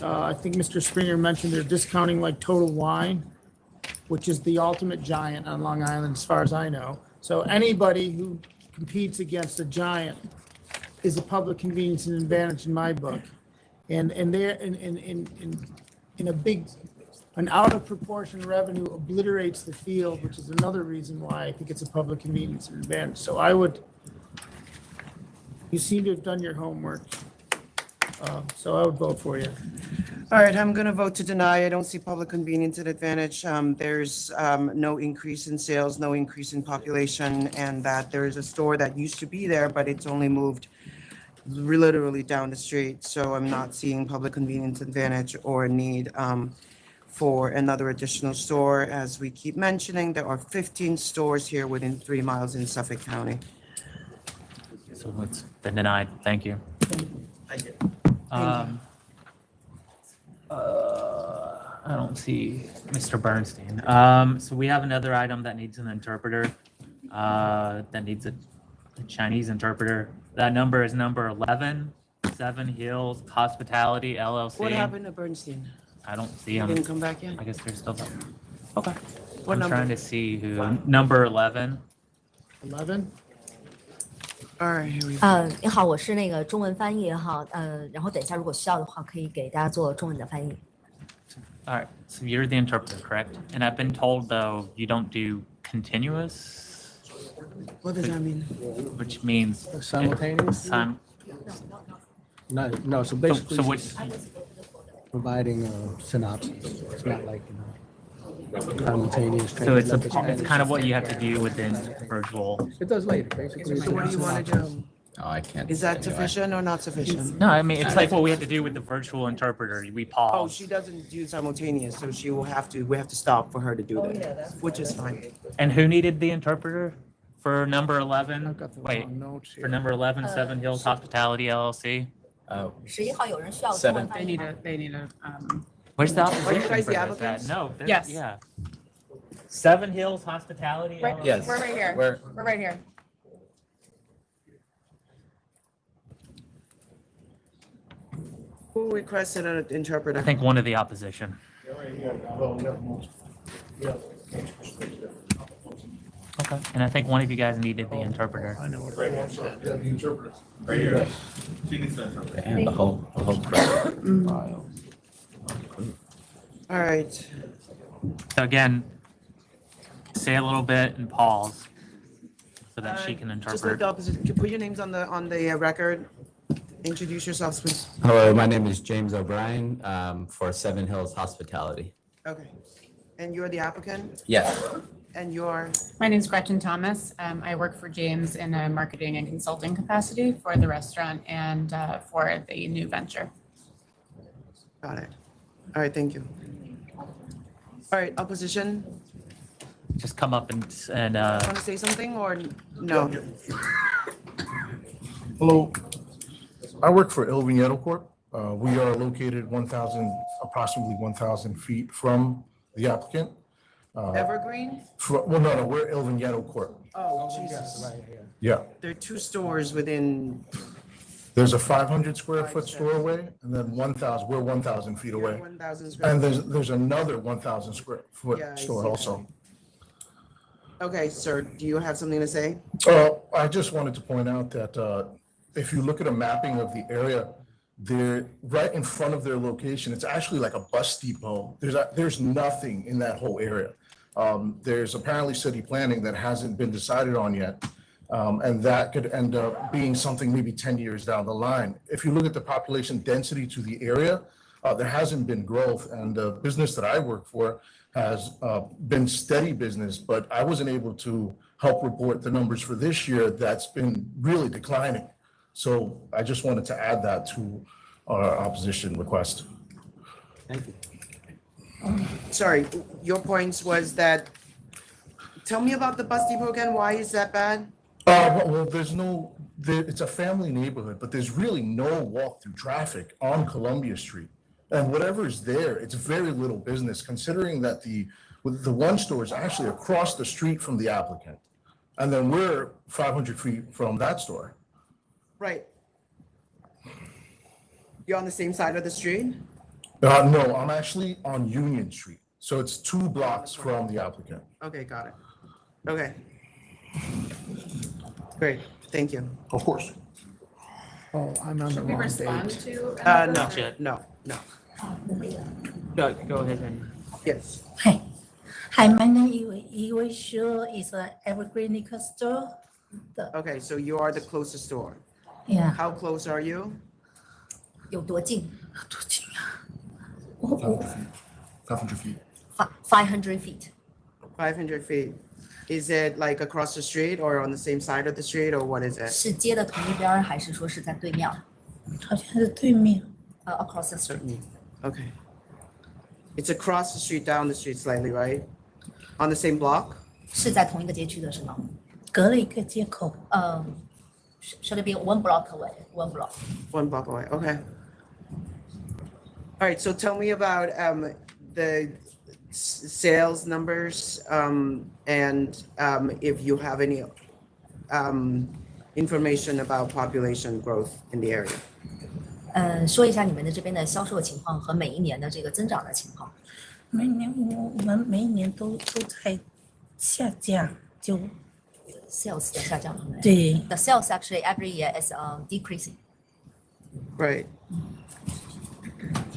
I think Mr. Springer mentioned they're discounting like Total Wine, which is the ultimate giant on Long Island, as far as I know. So anybody who competes against a giant is a public convenience and advantage in my book. And they're in a big, an out of proportion revenue obliterates the field, which is another reason why I think it's a public convenience and advantage. So you seem to have done your homework. So I would vote for you. All right, I'm going to vote to deny. I don't see public convenience and advantage. There's no increase in sales, no increase in population, and that there is a store that used to be there, but it's only moved literally down the street. So I'm not seeing public convenience advantage or a need for another additional store. As we keep mentioning, there are 15 stores here within 3 miles in Suffolk County. So it's been denied. Thank you. Thank you. I don't see Mr. Bernstein. So we have another item that needs an interpreter, that needs a Chinese interpreter. That number is number 11, Seven Hills Hospitality LLC. What happened to Bernstein? I don't see He him. didn't come back yet? I guess they're still there. Okay. What I'm number? trying to see who, number 11. 11? All right, here we go. 你好，我是那个中文翻译哈，然后等一下如果需要的话，可以给大家做中文的翻译。 All right, so you're the interpreter, correct? And I've been told, though, you don't do continuous, What does that mean? which means Simultaneous? No, so basically so what- she's providing a synopsis. It's not like, simultaneous. So it's translation. kind of what you have to do within virtual. It does later, basically. So what do you want to do? Oh, I can't. Is that sufficient or not sufficient? No, I mean, it's like what we have to do with the virtual interpreter. We Oh, pause. she doesn't do simultaneous, so we have to stop for her to do that, which is fine. And who needed the interpreter for number 11? got the Wait, wrong notes here. for number 11, Seven Hills Hospitality LLC? Oh, 11号有人需要中 Seven. 文翻译吗？ They need a, Where's the Are you opposition guys for the this at? applicants? No. there's- Yes. Yeah. Seven Hills Hospitality LLC? Yes. we're right here. We're- We're right here. Who requested an interpreter? I think one of the opposition. Okay. And I think one of you guys needed the interpreter. I know what it is. Right here. And the whole file. All right. So again, say a little bit and pause so that she can Just like interpret. the opposite, put your names on the record. Introduce yourselves, please. Hello, my name is James O'Brien for Seven Hills Hospitality. Okay. And you're the applicant? Yes. And you're? My name's Gretchen Thomas. I work for James in a marketing and consulting capacity for the restaurant and for the new venture. Got it. All right, thank you. All right, opposition, Just come up and want to say something or no? Hello, I work for El Viñedo Corp. We are located approximately 1,000 feet from the applicant. Evergreen? Well, no, we're El Viñedo Corp. Oh, Jesus. Yeah, There are 2 stores within. there's a 500 square foot store away, and then we're 1,000 feet away. 1,000 square. And there's another 1,000 square foot Yeah, I store see. also. Okay, sir, do you have something to say? I just wanted to point out that if you look at a mapping of the area, they're right in front of their location. It's actually like a bus depot. There's nothing in that whole area. There's apparently city planning that hasn't been decided on yet. And that could end up being something maybe 10 years down the line. If you look at the population density to the area, there hasn't been growth. And the business that I work for has been steady business, but I wasn't able to help report the numbers for this year. That's been really declining. So I just wanted to add that to our opposition request. Thank you. Sorry, your points was that, tell me about the bus depot again. Why is that bad? Well, it's a family neighborhood, but there's really no walk-through traffic on Columbia Street. And whatever is there, it's very little business, considering that the With the one store is actually across the street from the applicant. And then we're 500 feet from that store. Right. You're on the same side of the street? No, I'm actually on Union Street. So it's 2 blocks from the applicant. Okay, got it. Okay. Great, thank you. Of course. Oh, I'm on the Should we wrong respond page. to? No, Not yet. no. Go ahead and. Yes. Hi, my name is Iwei Shu. It's an evergreen liquor store. Okay, so you are the closest store. Yeah. How close are you? 有多近？ 500 feet. 500 feet. 500 feet. Is it like across the street or on the same side of the street or what is it? 是街的同一边儿，还是说是在对面？好像是对面。Across the street. Okay. It's across the street, down the street slightly, right? On the same block? 是在同一个街区的是吗？隔了一个街口。Should it be 1 block away? 1 block. 1 block away, okay. All right, so tell me about the sales numbers and if you have any information about population growth in the area. 说一下你们的这边的销售情况和每一年的这个增长的情况。每年我们每一年都在下降，就 sales 的下降。对。The sales actually every year is decreasing. Right.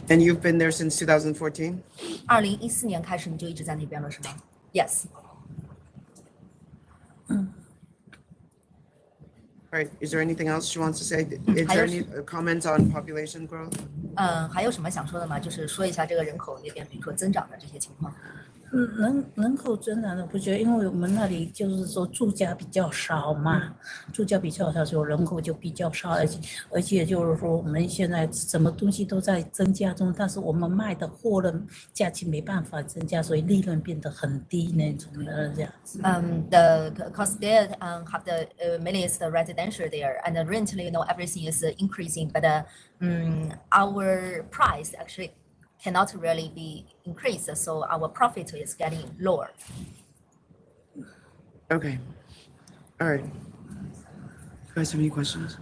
And you've been there since 2014? 2014年开始你就一直在那边了是吗 ？Yes. All right, is there anything else she wants to say? Is there any comments on population growth? 还有什么想说的吗？就是说一下这个人口那边，比如说增长的这些情况。人口增长的不觉得，因为我们那里就是说住家比较少嘛，住家比较少，所以人口就比较少，而且就是说我们现在什么东西都在增加中，但是我们卖的货的价钱没办法增加，所以利润变得很低那种的这样子。Because they have the millions the residential there, and rentally, everything is increasing, but our price actually cannot really be increased, so our profit is getting lower. Okay. All right. You guys have any questions?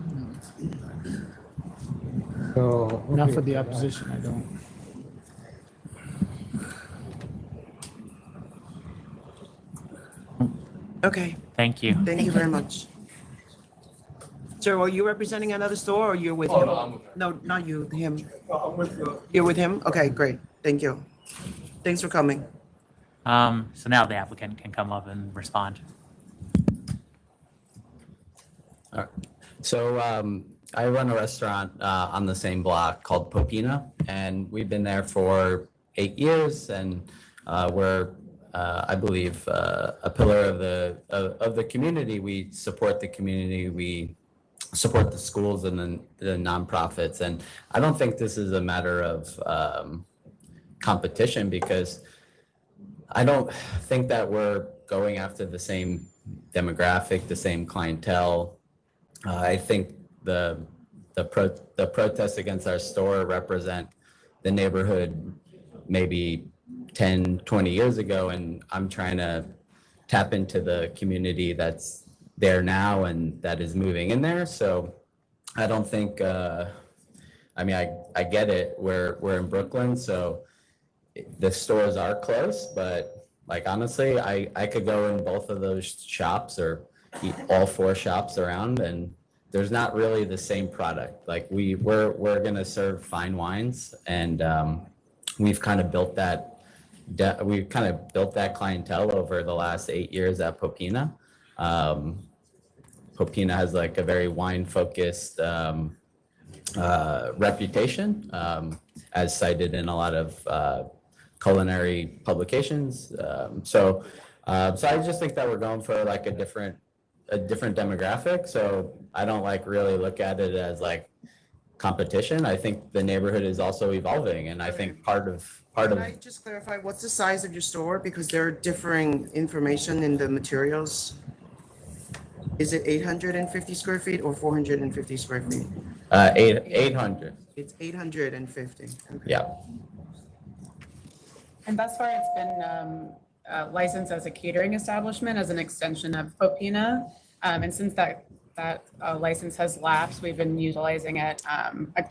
So, Not for the opposition, I don't. Okay. Thank you. Thank you very much. Sir, are you representing another store or you're with him? No, not you, him. I'm with you. You're with him? Okay, great. Thank you. Thanks for coming. So now the applicant can come up and respond. All right. So I run a restaurant on the same block called Popina, and we've been there for 8 years, and we're, I believe, a pillar of the community. We support the community. We support the schools and the nonprofits, and I don't think this is a matter of competition, because I don't think that we're going after the same demographic, the same clientele. I think the protests against our store represent the neighborhood maybe 10, 20 years ago, and I'm trying to tap into the community that's there now and that is moving in there. So I don't think, I mean, I get it. We're in Brooklyn, so the stores are close, but like, honestly, I could go in both of those shops or eat all 4 shops around, and there's not really the same product. Like we're gonna serve fine wines, and we've kind of built that clientele over the last 8 years at Popina. Popina has like a very wine-focused reputation, as cited in a lot of culinary publications. So I just think that we're going for like a different demographic. So I don't like really look at it as like competition. I think the neighborhood is also evolving, and I think part of. Can I just clarify, what's the size of your store? Because there are differing information in the materials. Is it 850 square feet or 450 square feet? 800. It's 850. Okay. Yeah. And thus far, it's been licensed as a catering establishment as an extension of Popina. And since that license has lapsed, we've been utilizing it,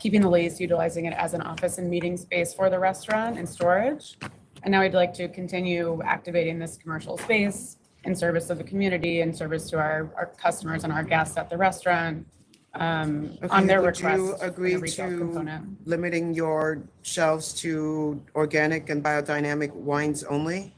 keeping the lease, utilizing it as an office and meeting space for the restaurant and storage. And now we'd like to continue activating this commercial space in service of the community, in service to our customers and our guests at the restaurant, on their Would request. you for the agree retail to component. limiting your shelves to organic and biodynamic wines only?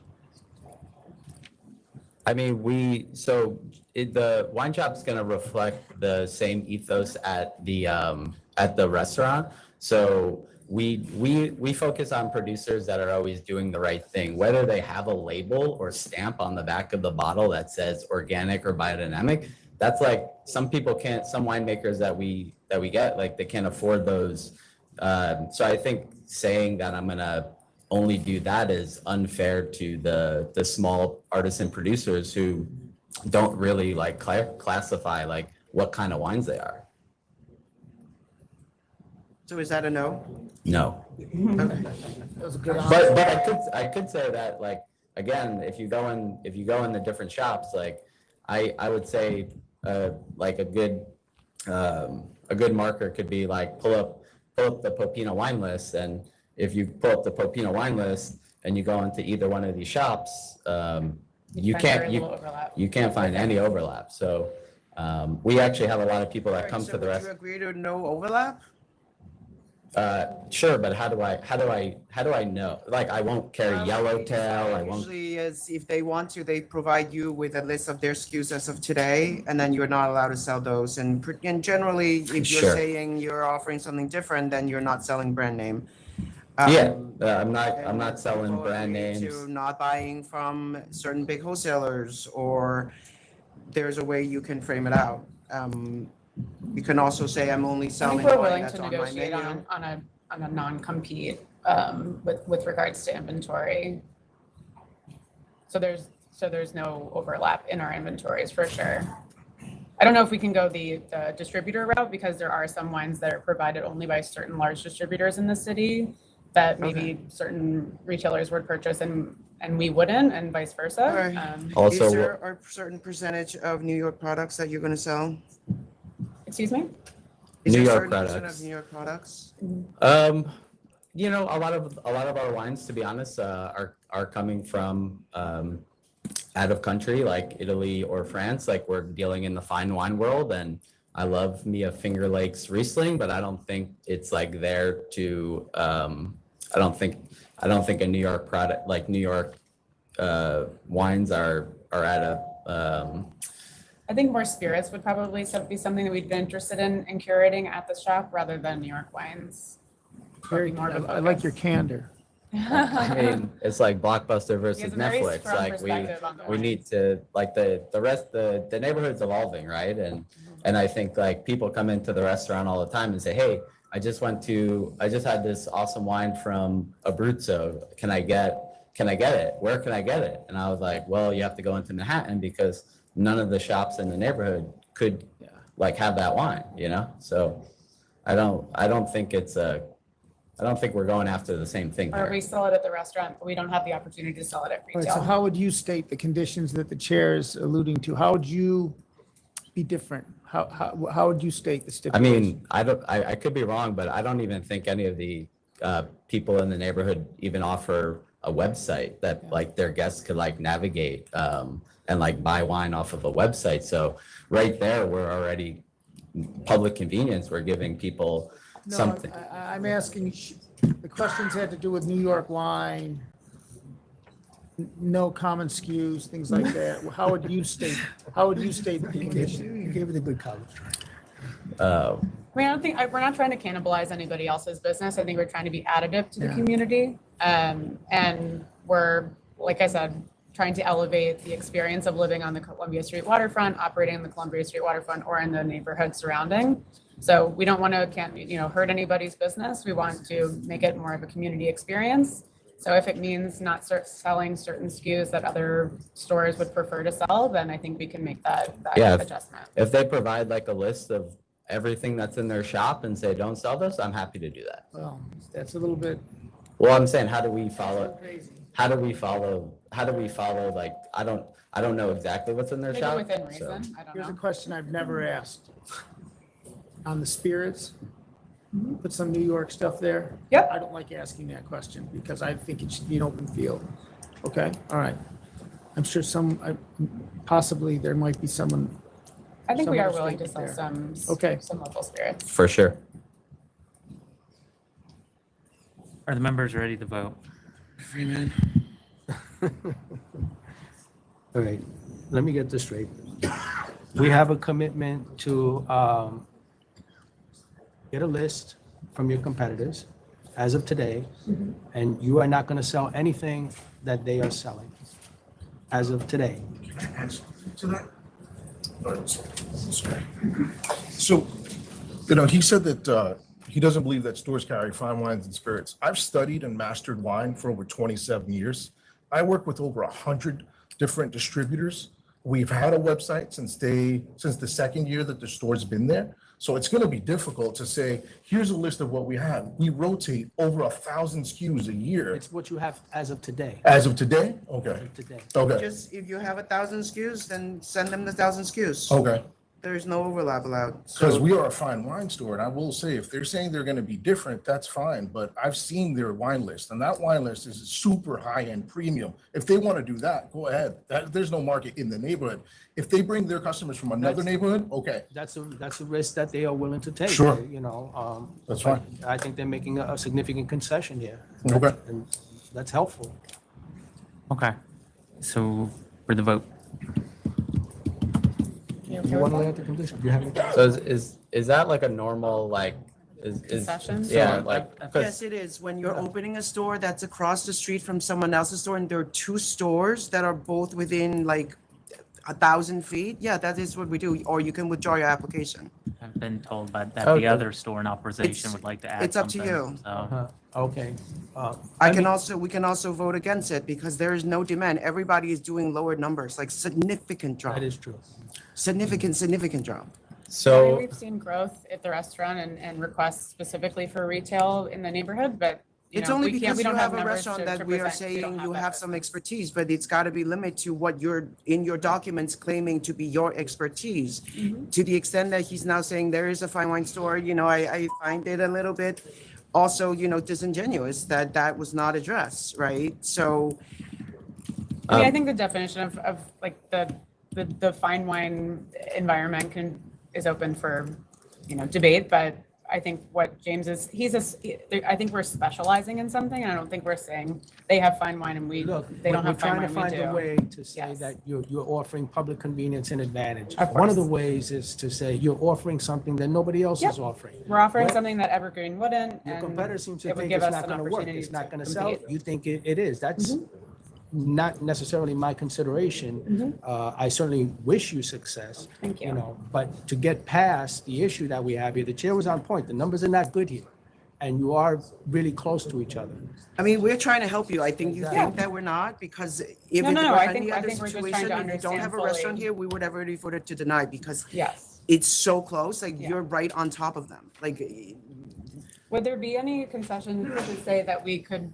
I mean, the wine shop's gonna reflect the same ethos at the restaurant. So we focus on producers that are always doing the right thing, whether they have a label or stamp on the back of the bottle that says organic or biodynamic. That's like, some winemakers that we get, like, they can't afford those. So I think saying that I'm gonna only do that is unfair to the small artisan producers who don't really like classify like what kind of wines they are. So is that a no? No. Okay. But I could say that, like, again, if you go in the different shops, like I would say like a good marker could be like pull up the Popina wine list, and if you pull up the Popina wine list and you go into either one of these shops, you can't find any overlap. So we actually have a lot of people that come to the rest. Would you agree to no overlap? Sure, but how do I know? Like, I won't carry Yellowtail. I won't. Usually, if they want to, they provide you with a list of their SKUs as of today, and then you're not allowed to sell those. And generally, if you're Sure. saying you're offering something different, then you're not selling brand name. I'm not selling brand names. To not buying from certain big wholesalers, or there's a way you can frame it out. You can also say, I'm only I selling think we're wine willing that's to on my negotiate menu. on a non-compete with regards to inventory. So there's no overlap in our inventories for sure. I don't know if we can go the distributor route, because there are some wines that are provided only by certain large distributors in the city that maybe certain retailers would purchase and we wouldn't, and vice versa. Also, Is there a certain percentage of New York products that you're going to sell? Excuse me? Is New there a York certain percent products. of New York products? You know, a lot of our wines, to be honest, are coming from out of country, like Italy or France. Like, we're dealing in the fine wine world, and I love me a Finger Lakes Riesling, but I don't think it's like there to. I don't think a New York product, like New York wines are at a. I think more spirits would probably be something that we'd be interested in curating at the shop rather than New York wines. Very, I like your candor. I mean, it's like Blockbuster versus has a very Netflix. strong Like, perspective on the we need to, like, the neighborhood's evolving, right? And I think, like, people come into the restaurant all the time and say, hey, I just had this awesome wine from Abruzzo. Can I get it? Where can I get it? And I was like, well, you have to go into Manhattan, because none of the shops in the neighborhood could like have that wine, you know? So I don't think we're going after the same thing Or here. we sell it at the restaurant, but we don't have the opportunity to sell it at All right, so retail. how would you state the conditions that the chair is alluding to? How would you be different? How would you state the I stipulation? mean, I could be wrong, but I don't even think any of the people in the neighborhood even offer a website that like their guests could like navigate and like buy wine off of a website. So right there, we're already public convenience. We're giving people No, something. I'm asking, the questions had to do with New York wine, no common SKUs, things like that. How would you state the condition? You gave it a good college. I mean, I don't think, we're not trying to cannibalize anybody else's business. I think we're trying to be additive to the community. And we're, like I said, trying to elevate the experience of living on the Columbia Street waterfront, operating in the Columbia Street waterfront, or in the neighborhood surrounding. So we don't want to, hurt anybody's business. We want to make it more of a community experience. So if it means not selling certain SKUs that other stores would prefer to sell, then I think we can make that adjustment. If they provide like a list of everything that's in their shop and say, don't sell this, I'm happy to do that. Well, that's a little bit. Well, I'm saying, how do we follow how do we follow, like, I don't know exactly what's in their Maybe shop. within so- reason, I don't Here's a know. question I've never asked. On the spirits, put some New York stuff there. Yep. I don't like asking that question because I think it should be an open field. Okay, all right. I'm sure possibly there might be someone. I think we some are other willing to statement sell there. some, Okay. some local spirits. For sure. Are the members ready to vote? Freeman. All right, let me get this straight. We have a commitment to get a list from your competitors as of today, and you are not going to sell anything that they are selling as of today. To that? So, he said that he doesn't believe that stores carry fine wines and spirits. I've studied and mastered wine for over 27 years. I work with over 100 different distributors. We've had a website since the second year that the store's been there. So it's going to be difficult to say, here's a list of what we have. We rotate over 1,000 SKUs a year. It's what you have as of today. As of today? Okay. Today. Okay. Just, if you have 1,000 SKUs, then send them the 1,000 SKUs. Okay. There's no overlap allowed. Because So- we are a fine wine store, and I will say, if they're saying they're gonna be different, that's fine, but I've seen their wine list, and that wine list is super high-end premium. If they wanna do that, go ahead. There's no market in the neighborhood. If they bring their customers from another neighborhood, okay. That's a risk that they are willing to take. Sure. but That's fine. I think they're making a significant concession here. Okay. And that's helpful. Okay, so for the vote. You want to lay out the condition? Do you have any? So is that like a normal, like, is? Concession? Yeah, like, Yes, it is. When you're opening a store that's across the street from someone else's store, and there are two stores that are both within like 1,000 feet, yeah, that is what we do. Or you can withdraw your application. I've been told that the Okay. other store in opposition It's- would like to add it's up to something, you. so. Okay. We can also vote against it because there is no demand. Everybody is doing lower numbers, like significant drop. That is true. Significant drop. I mean, we've seen growth at the restaurant and requests specifically for retail in the neighborhood, but It's know, only we can't- because we you don't have a numbers restaurant to that we are present. We don't saying you that have some expertise, but it's got to be limited to what you're in your documents claiming to be your expertise. To the extent that he's now saying there is a fine wine store, I find it a little bit also, disingenuous that that was not addressed, right? So. I mean, I think the definition of like the fine wine environment is open for, debate, but I think what James is, I think we're specializing in something, and I don't think we're saying they have fine wine and they don't have fine wine, we do. We're trying to find a way to say that you're offering public convenience and advantage. Of One of the course. ways is to say you're offering something that nobody else Yep. is offering. We're offering Right? something that Evergreen wouldn't, Your and competitors seem to it would think give it's us not an going to work, opportunity it's not to going to sell. compete. You think it is. That's not necessarily my consideration. I certainly wish you success. Thank you. But to get past the issue that we have here, the chair was on point. The numbers are not good here, and you are really close to each other. I mean, we're trying to help you. I think you Exactly. think that we're not, because if No, it no, were I any think other we're just trying to situation, if you don't understand have a fully. restaurant here, we would have already voted to deny because Yes. it's so close, like you're right on top of them. Like, Would there be any concession to say that we could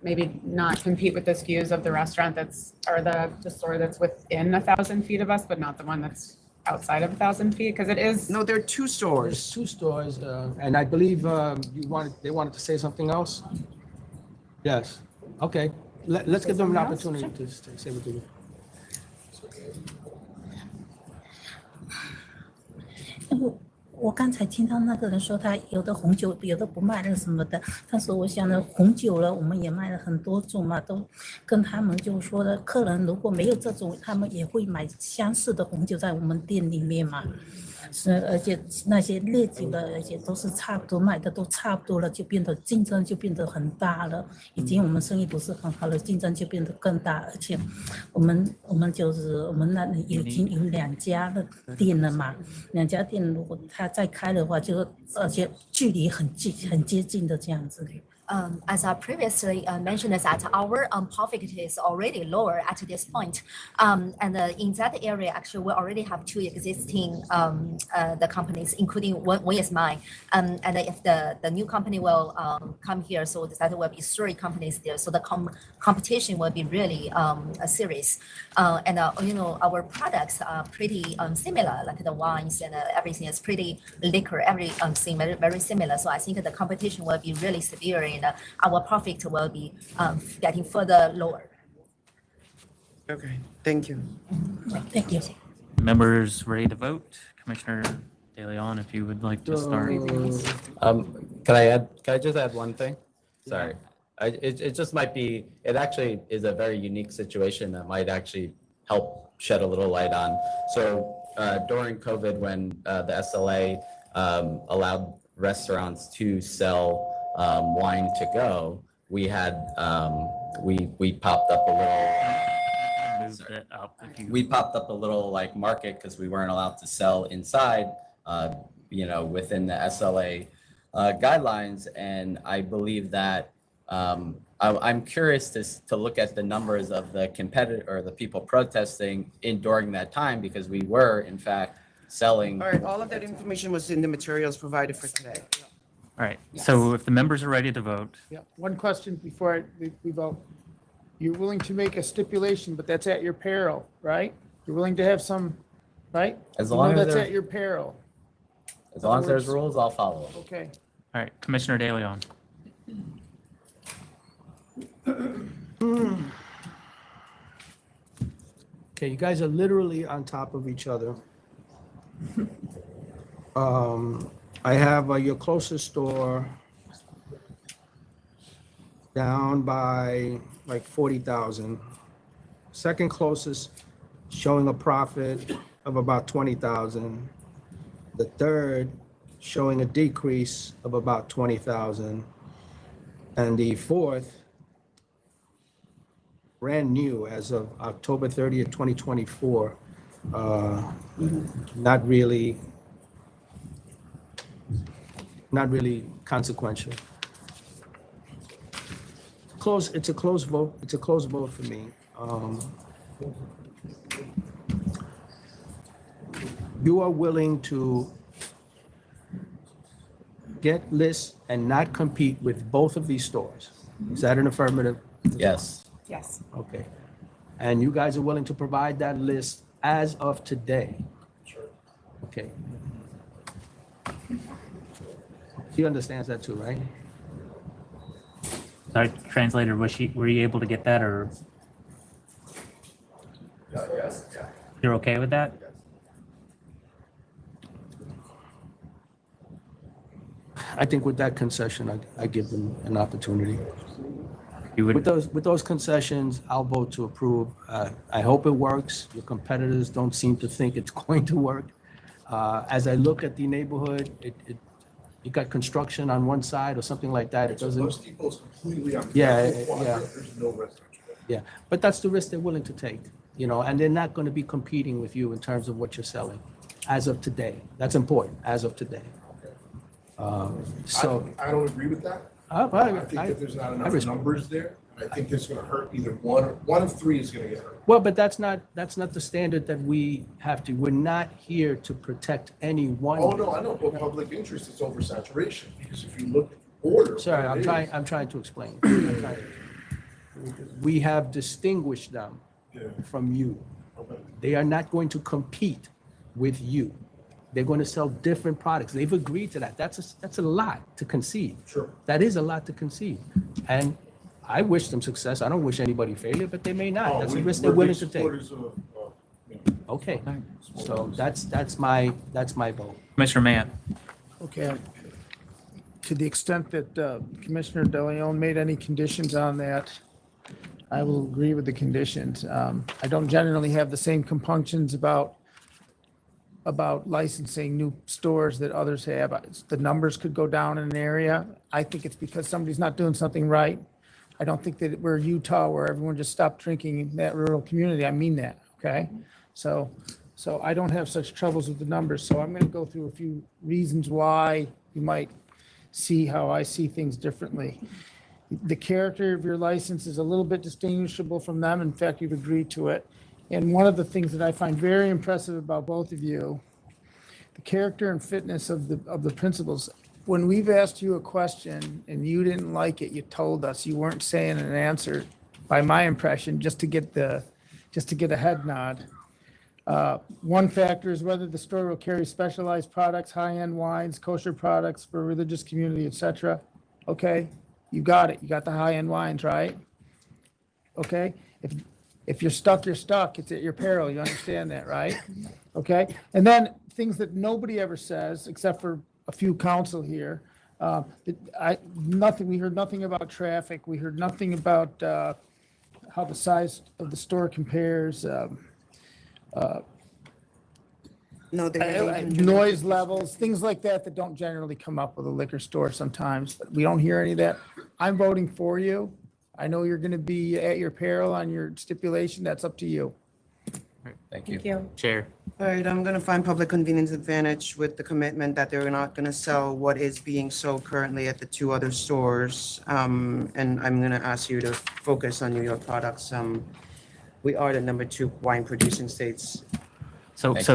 maybe not compete with the SKUs of the restaurant or the store that's within 1,000 feet of us, but not the one that's outside of 1,000 feet? Because it is. No, there are two stores. There's two stores, and I believe they wanted to say something else? Yes. Okay. Let's give them an opportunity to say what they do. 我刚才听到那个人说他有的红酒有的不卖了什么的，但是我想呢，红酒了我们也卖了很多种嘛，都跟他们就说的，客人如果没有这种，他们也会买相似的红酒在我们店里面嘛。是，而且那些烈酒的，而且都是差不多卖的都差不多了，就变得竞争就变得很大了。已经我们生意不是很好了，竞争就变得更大，而且我们那里已经有2家的店了嘛，2家店如果他再开的话，就而且距离很接近的这样子。as I previously mentioned, is that our profit is already lower at this point. And in that area, actually, we already have two existing the companies, including one is mine. And if the new company will come here, so that will be 3 companies there. So the competition will be really serious. And you know, our products are pretty similar, like the wines and everything is pretty liquor, everything very, very similar. So I think the competition will be really severe and our profit will be getting further lower. Okay, thank you. Thank you. Members ready to vote? Commissioner De Leon, if you would like to start. Can I just add one thing? Sorry. It just might be, it actually is a very unique situation that might actually help shed a little light on. So during COVID, when the SLA allowed restaurants to sell wine to go, we had, we popped up a little, we popped up a little like market because we weren't allowed to sell inside, you know, within the SLA guidelines. And I believe that I'm curious to look at the numbers of the competitor or the people protesting during that time, because we were in fact selling. All right, all of that information was in the materials provided for today. All right, so if the members are ready to vote. Yeah, one question before we vote. You're willing to make a stipulation, but that's at your peril, right? You're willing to have some, right? As long as that's there- at your peril. As long as there's rules, I'll follow them. Okay. All right, Commissioner De Leon. Okay, you guys are literally on top of each other. I have your closest store down by like 40,000. Second closest showing a profit of about 20,000. The third showing a decrease of about 20,000. And the fourth, brand new as of October 30th, 2024, not really consequential. It's a close vote. It's a close vote for me. You are willing to get lists and not compete with both of these stores. Is that an affirmative? Yes. Yes. Okay. And you guys are willing to provide that list as of today? Sure. Okay. She understands that too, right? Sorry, translator, were you able to get that, or? Yes. You're okay with that? I think with that concession, I give them an opportunity. You would, with those concessions, I'll vote to approve. I hope it works. Your competitors don't seem to think it's going to work. As I look at the neighborhood, you got construction on one side or something like that. It doesn't. Most people is completely on. Yeah. There's no residential. Yeah, but that's the risk they're willing to take, you know, and they're not going to be competing with you in terms of what you're selling as of today. That's important, as of today. So I don't agree with that. I think that there's not enough numbers there. And I think it's going to hurt either one of three is going to get hurt. Well, but that's not the standard that we have to. We're not here to protect anyone. Oh, no, I know, but public interest is oversaturation, because if you look at the order. Sorry, I'm trying to explain. We have distinguished them from you. They are not going to compete with you. They're going to sell different products. They've agreed to that. That's a lot to concede. Sure. That is a lot to concede. And I wish them success. I don't wish anybody failure, but they may not. That's a risk they're willing to take. Okay, so that's my vote. Commissioner Mann. Okay. To the extent that Commissioner De Leon made any conditions on that, I will agree with the conditions. I don't generally have the same compunctions about licensing new stores that others have. The numbers could go down in an area. I think it's because somebody's not doing something right. I don't think that we're Utah where everyone just stopped drinking in that rural community. I mean that, okay? So I don't have such troubles with the numbers. So I'm going to go through a few reasons why you might see how I see things differently. The character of your license is a little bit distinguishable from them. In fact, you've agreed to it. And one of the things that I find very impressive about both of you, the character and fitness of the principals. When we've asked you a question and you didn't like it, you told us you weren't saying an answer, by my impression, just to get a head nod. One factor is whether the store will carry specialized products, high-end wines, kosher products for religious community, etc. Okay, you got it. You got the high-end wines, right? Okay, if you're stuck, you're stuck. It's at your peril. You understand that, right? Okay, and then things that nobody ever says, except for a few council here. We heard nothing about traffic. We heard nothing about how the size of the store compares. Noise levels, things like that don't generally come up with a liquor store sometimes. We don't hear any of that. I'm voting for you. I know you're going to be at your peril on your stipulation. That's up to you. Thank you. Thank you. Chair. All right, I'm gonna find public convenience advantage with the commitment that they're not gonna sell what is being sold currently at the two other stores. And I'm gonna ask you to focus on New York products. We are the #2 wine producing states. So if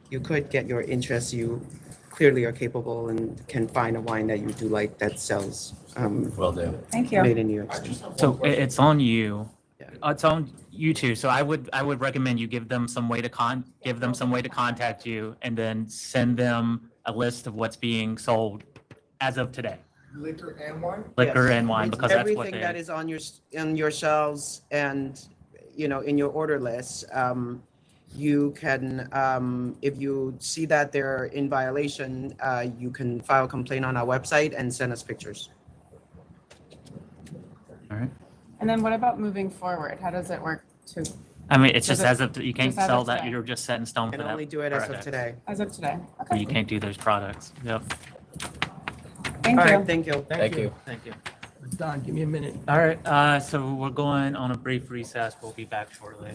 you could get your interest, you clearly are capable and can find a wine that you do like that sells. Will do. Thank you. Made in New York City. So it's on you. It's on you too. So I would recommend you give them some way to contact you and then send them a list of what's being sold as of today. Liquor and wine? Liquor Yes. and wine, because that's what Everything that is on your shelves and, in your order list, you can, if you see that they're in violation, you can file a complaint on our website and send us pictures. All right. And then what about moving forward? How does it work to? I mean, it's Does just it- as of, you can't just as sell of that, today? you're just set in stone for Can that. only do it as of product. today. As of today. Or Okay. you can't do those products. Yep. Thank All you. right, thank you. Thank you. Thank you. Don, give me a minute. All right, so we're going on a brief recess. We'll be back shortly.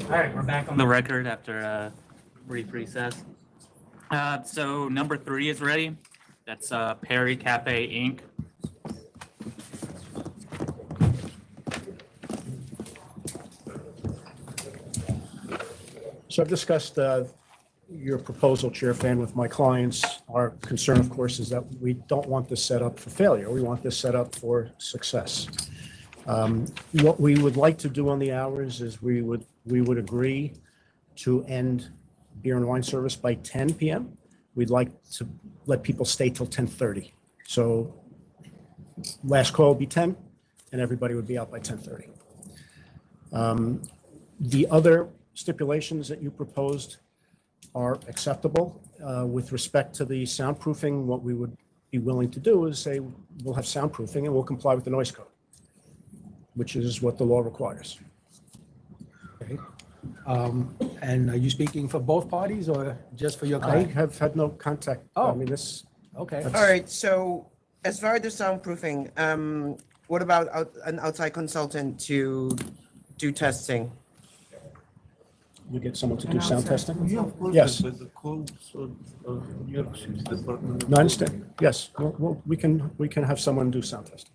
All right, we're back on the record after a brief recess. So number 3 is ready. That's Perry Cafe Inc. So I've discussed your proposal, Chair Fan, with my clients. Our concern, of course, is that we don't want this set up for failure. We want this set up for success. What we would like to do on the hours is we would agree to end beer and wine service by 10 p.m. We'd like to let people stay till 10:30. So last call would be 10, and everybody would be out by 10:30. The other stipulations that you proposed are acceptable. With respect to the soundproofing, what we would be willing to do is say we'll have soundproofing and we'll comply with the noise code, which is what the law requires. Okay. And are you speaking for both parties or just for your I client? have had no contact. Oh. I mean, this. Okay. All right, so as far as the soundproofing, what about an outside consultant to do testing? You get someone to do sound testing? Yeah, of course, Yes. with the codes of New York City Department. No, I understand. Yes, we can have someone do sound testing.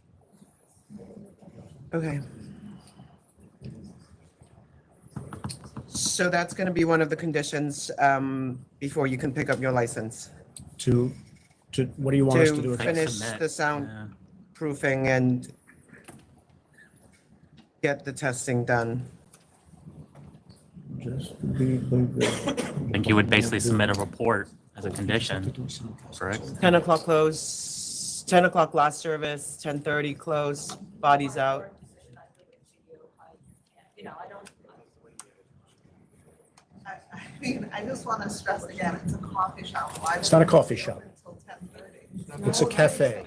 Okay. So that's going to be one of the conditions before you can pick up your license. To what do you want us to do? To finish the soundproofing and get the testing done. I think you would basically submit a report as a condition, correct? 10 o'clock close, 10 o'clock last service, 10:30 close, bodies out. I mean, I just want to stress again, it's a coffee shop. Why It's not a would coffee it be shop. open until 10:30? It's a cafe.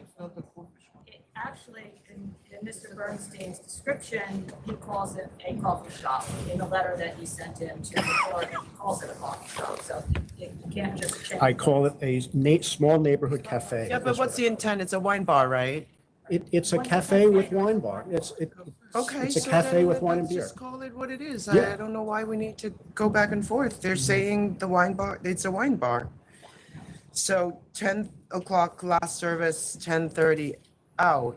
Actually, in Mr. Bernstein's description, he calls it a coffee shop. In the letter that he sent in to the board, he calls it a coffee shop, so you can't just change. I call it a small neighborhood cafe. Yeah, but what's the intent? It's a wine bar, right? It's a cafe with wine bar. Okay, It's a so cafe then with wine and let's beer. just call it what it is. Yeah. I don't know why we need to go back and forth. They're saying the wine bar, it's a wine bar. So 10 o'clock last service, 10:30 out.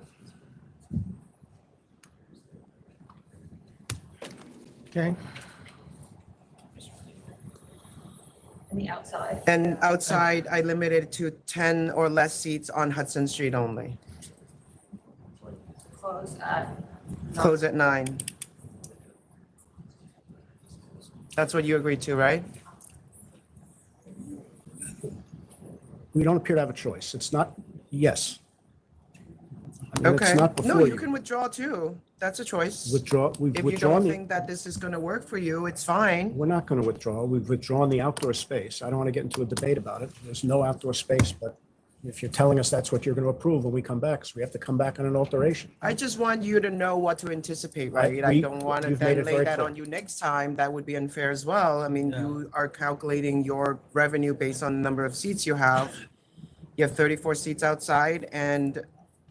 Okay. And the outside. And outside, I limited to 10 or less seats on Hudson Street only. Close at. Close at 9. That's what you agreed to, right? We don't appear to have a choice. It's not, yes. I mean, Okay. It's not No, before you can withdraw too. That's a choice. Withdraw, we've If you withdrawn don't the, think that this is going to work for you, it's fine. we're not going to withdraw. We've withdrawn the outdoor space. I don't want to get into a debate about it. There's no outdoor space, but if you're telling us that's what you're going to approve when we come back, so we have to come back on an alteration. I just want you to know what to anticipate, right? I we- don't want to you've made then it lay very that clear. on you next time. That would be unfair as well. I mean, you are calculating your revenue based on the number of seats you have. You have 34 seats outside and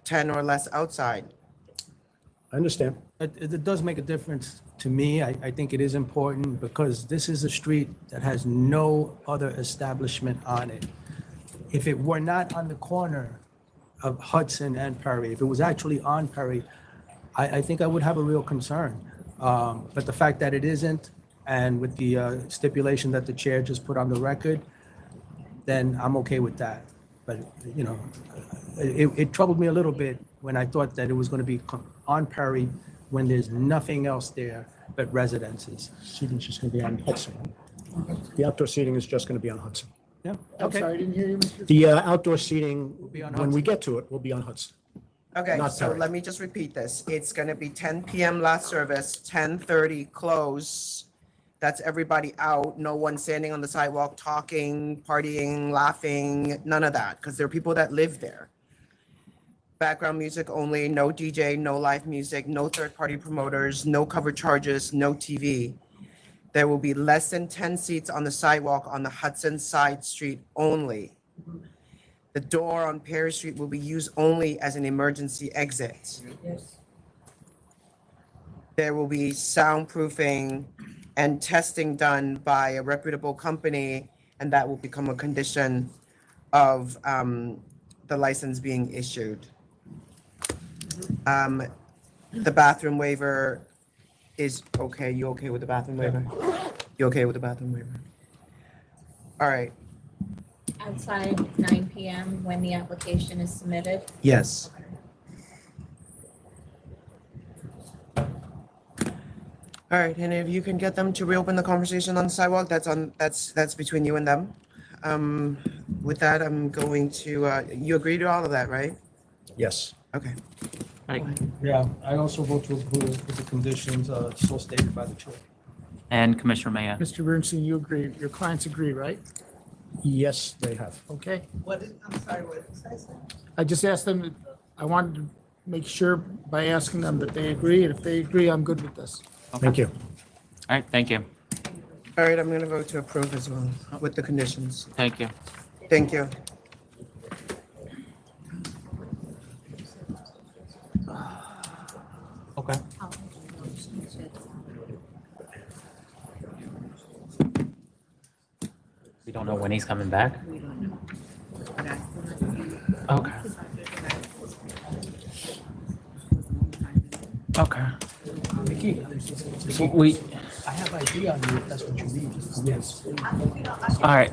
10 or less outside. I understand. It does make a difference to me. I think it is important because this is a street that has no other establishment on it. If it were not on the corner of Hudson and Perry, if it was actually on Perry, I think I would have a real concern. But the fact that it isn't, and with the stipulation that the chair just put on the record, then I'm okay with that. But, you know, it troubled me a little bit when I thought that it was going to be on Perry when there's nothing else there but residences. Seating's just going to be on Hudson. The outdoor seating is just going to be on Hudson. Yeah, I'm okay. sorry, I didn't hear you, Mr. The outdoor seating, be on when we Hudson. get to it, will be on Hudson. Okay, Not so Perry. let me just repeat this. It's going to be 10 p.m. last service, 10:30 close. That's everybody out. No one standing on the sidewalk talking, partying, laughing, none of that, because there are people that live there. Background music only, no DJ, no live music, no third-party promoters, no cover charges, no TV. There will be less than 10 seats on the sidewalk on the Hudson side street only. The door on Perry Street will be used only as an emergency exit. Yes. There will be soundproofing and testing done by a reputable company, and that will become a condition of the license being issued. The bathroom waiver is okay. You okay with the bathroom waiver? You okay with the bathroom waiver? All right. Outside 9 PM when the application is submitted? Yes. All right, and if you can get them to reopen the conversation on the sidewalk, that's between you and them. With that, I'm going to, you agree to all of that, right? Yes. Okay. Yeah, I also vote to approve with the conditions so stated by the chair. And Commissioner Maya. Mr. Bernstein, you agree, your clients agree, right? Yes, they have. Okay. I'm sorry, what did I say? I just asked them, I wanted to make sure by asking them that they agree, and if they agree, I'm good with this. Thank you. All right, thank you. All right, I'm gonna vote to approve as well with the conditions. Thank you. Thank you. Okay. We don't know when he's coming back? Okay. Okay. I have ID on you if that's what you need. Yes. All right,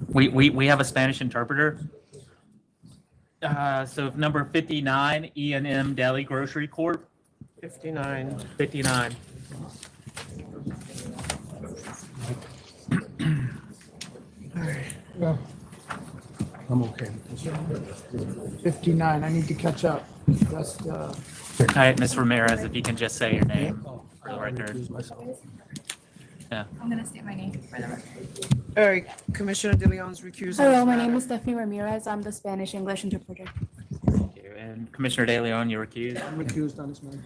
we have a Spanish interpreter. So number 59, E&M Deli Grocery Corp. 59. 59. Yeah. I'm okay. 59, I need to catch up. That's the. All right, Ms. Ramirez, if you can just say your name for the record. Yeah. I'm gonna state my name for the record. All right, Commissioner De Leon's recusal. Hello, my name is Stephanie Ramirez. I'm the Spanish English interpreter. Thank you. And Commissioner De Leon, you're recused? I'm recused on this matter.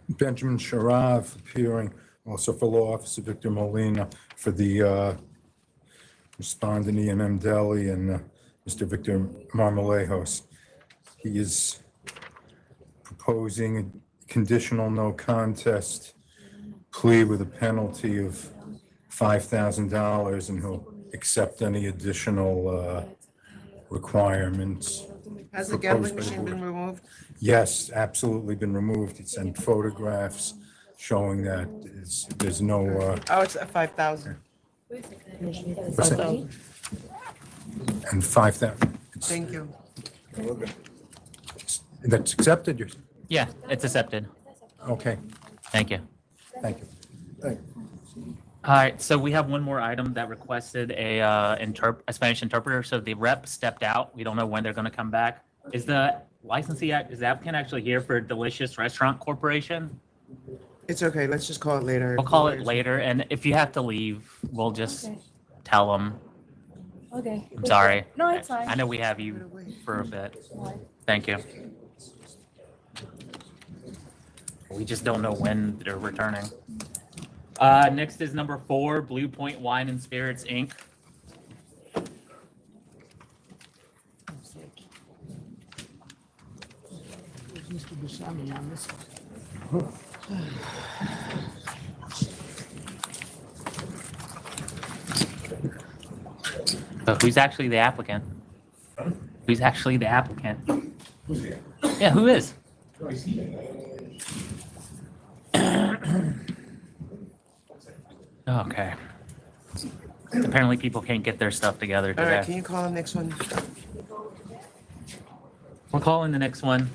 Benjamin Sharav, appearing also for Law Officer Victor Molina for the respondent E&M Deli and Mr. Victor Marmolejos. He is proposing a conditional no contest plea with a penalty of $5,000, and he'll accept any additional requirements. Has the gambling machine been removed? Yes, absolutely been removed. He sent photographs showing that there's no. Oh, it's at 5,000. What's that? And 5,000. Thank you. That's accepted? Yeah, it's accepted. Okay. Thank you. Thank you. Thank you. All right, so we have one more item that requested a Spanish interpreter. So the rep stepped out. We don't know when they're going to come back. Is the licensee, is the applicant actually here for Delicious Restaurant Corporation? It's okay, let's just call it later. We'll call it later, and if you have to leave, we'll just tell them. Okay. I'm sorry. No, it's fine. I know we have you for a bit. Thank you. We just don't know when they're returning. Next is number 4, Blue Point Wine and Spirits, Inc. Mr. Buscemi on this. So who's actually the applicant? Who's actually the applicant? Yeah, who is? Okay. Apparently people can't get their stuff together All right, can today. you call the next one? We'll call in the next one.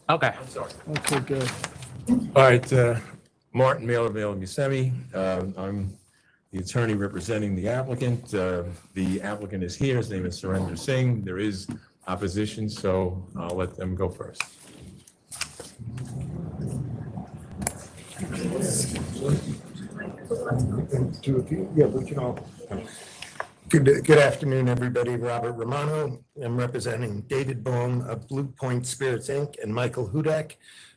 Okay. Okay, good. All right, Martin Mailer, Mailer Buscemi. I'm the attorney representing the applicant. The applicant is here. His name is Surinder Singh. There is opposition, so I'll let them go first. Good afternoon, everybody. Robert Romano. I'm representing David Bohm of Blue Point Spirits, Inc. and Michael Hudak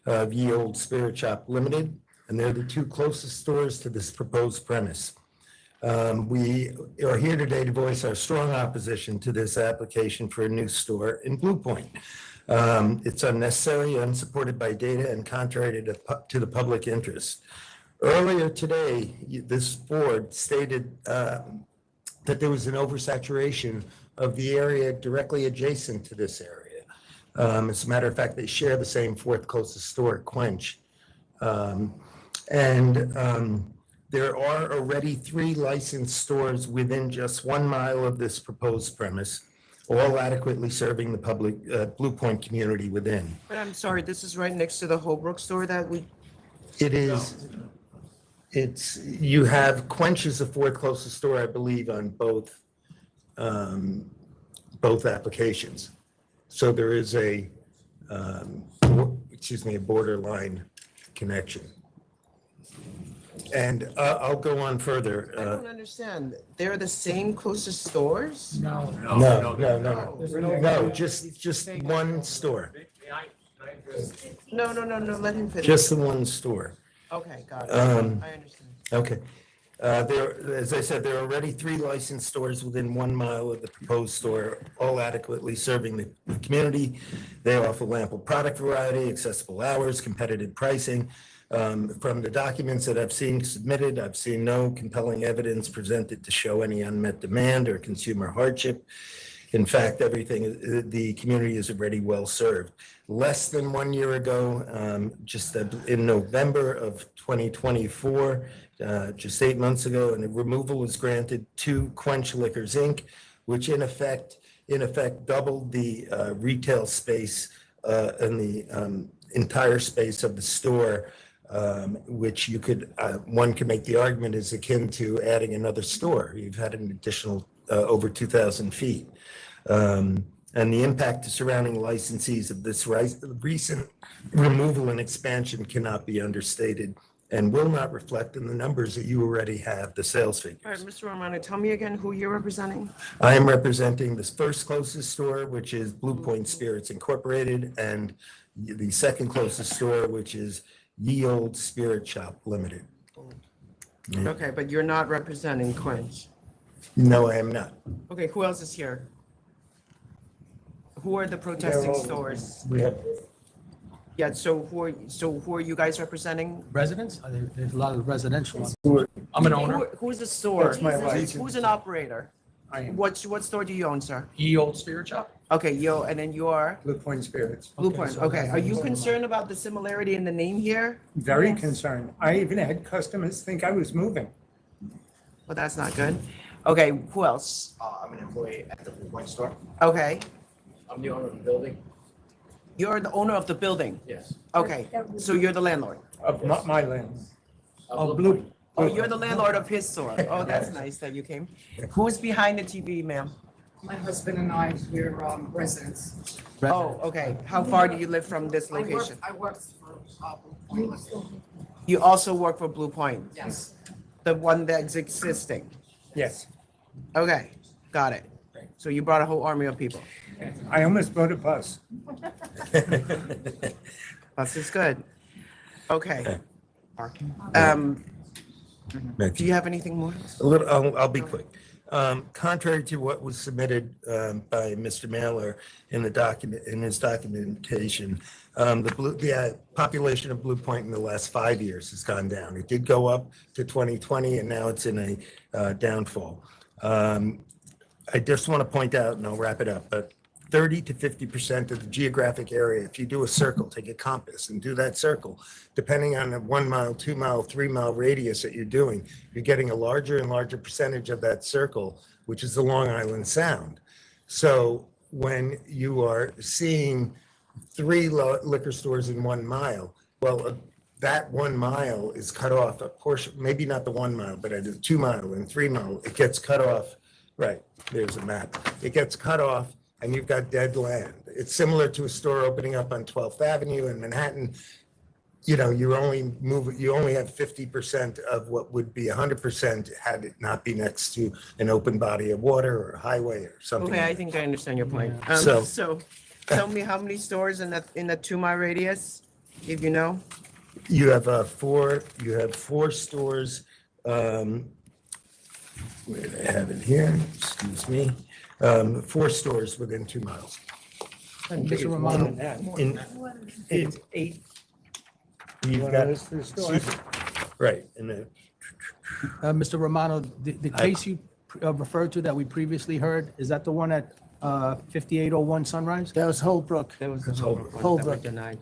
of Ye Old Spirit Shop Limited. And they're the two closest stores to this proposed premise. We are here today to voice our strong opposition to this application for a new store in Blue Point. It's unnecessary, unsupported by data, and contrary to the public interest. Earlier today, this board stated that there was an oversaturation of the area directly adjacent to this area. As a matter of fact, they share the same fourth closest store, Quench. There are already 3 licensed stores within just 1 mile of this proposed premise, all adequately serving the public BLUEPOINT community within. But I'm sorry, this is right next to the Holbrook store that we. It is. You have Quench as the fourth closest store, I believe, on both applications. So there is a borderline connection. And I'll go on further. I don't understand. They're the same closest stores? No, just one store. No, let him finish. Just the one store. Okay, got it. I understand. Okay. As I said, there are already 3 licensed stores within 1 mile of the proposed store, all adequately serving the community. They offer ample product variety, accessible hours, competitive pricing. From the documents that I've seen submitted, I've seen no compelling evidence presented to show any unmet demand or consumer hardship. In fact, the community is already well served. Less than 1 year ago, just in November of 2024, just 8 months ago, and a removal was granted to Quench Liquors, Inc., which in effect doubled the retail space and the entire space of the store, which one could make the argument is akin to adding another store. You've had an additional over 2,000 feet. And the impact to surrounding licensees of this recent removal and expansion cannot be understated and will not reflect in the numbers that you already have, the sales figures. All right, Mr. Romano, tell me again who you're representing. I am representing this first closest store, which is BLUEPOINT Spirits Incorporated, and the second closest store, which is Ye Olde Spirit Shop Limited. Okay, but you're not representing Quench. No, I am not. Okay, who else is here? Who are the protesting stores? We have Yeah, so who are you guys representing? Residents? There's a lot of residential. I'm an owner. Who's the store? That's my wife. Who's an operator? I am. What store do you own, sir? Ye Olde Spirit Shop? Okay, and then you are? BLUEPOINT Spirits. BLUEPOINT, so okay. that's- Are you concerned about the similarity in the name here? Very concerned. I even had customers think I was moving. Well, that's not good. Okay, who else? I'm an employee at the BLUEPOINT store. Okay, I'm the owner of the building. you're the owner of the building? Yes. Okay, so you're the landlord? Of my land. Oh, Blue. Oh, you're the landlord of his store. Oh, that's nice that you came. Who's behind the TV, ma'am? My husband and I, we're residents. Oh, okay. How far do you live from this location? I work for BLUEPOINT. You also work for BLUEPOINT? Yes. The one that's existing? Yes. Okay, got it. So you brought a whole army of people. I almost bought a bus. Bus is good. Okay. Do you have anything more? I'll be quick. Contrary to what was submitted by Mr. Mailer in his documentation, the population of BLUEPOINT in the last 5 years has gone down. It did go up to 2020, and now it's in a downfall. I just want to point out, and I'll wrap it up, but 30 to 50% of the geographic area, if you do a circle, take a compass and do that circle, depending on the 1 mile, 2 mile, 3 mile radius that you're doing, you're getting a larger and larger percentage of that circle, which is the Long Island Sound. So when you are seeing 3 liquor stores in 1 mile, well, that 1 mile is cut off a portion, maybe not the 1 mile, but at the 2 mile and 3 mile, it gets cut off. Right, there's a map. It gets cut off and you've got dead land. It's similar to a store opening up on 12th Avenue in Manhattan. You know, you only have 50% of what would be 100% had it not be next to an open body of water or a highway or something. Okay, I think I understand your point. So- So tell me how many stores in the 2 mile radius, if you know? You have 4 stores. Where do I have it here? Excuse me. 4 stores within 2 miles. Mr. Romano. It's 8. You've One got, of those for the store. excuse me. Right, and then Mr. Romano, the case you referred to that we previously heard, is that the one at 5801 Sunrise? That was Holbrook. That was the Holbrook. one that Holbrook. were denied.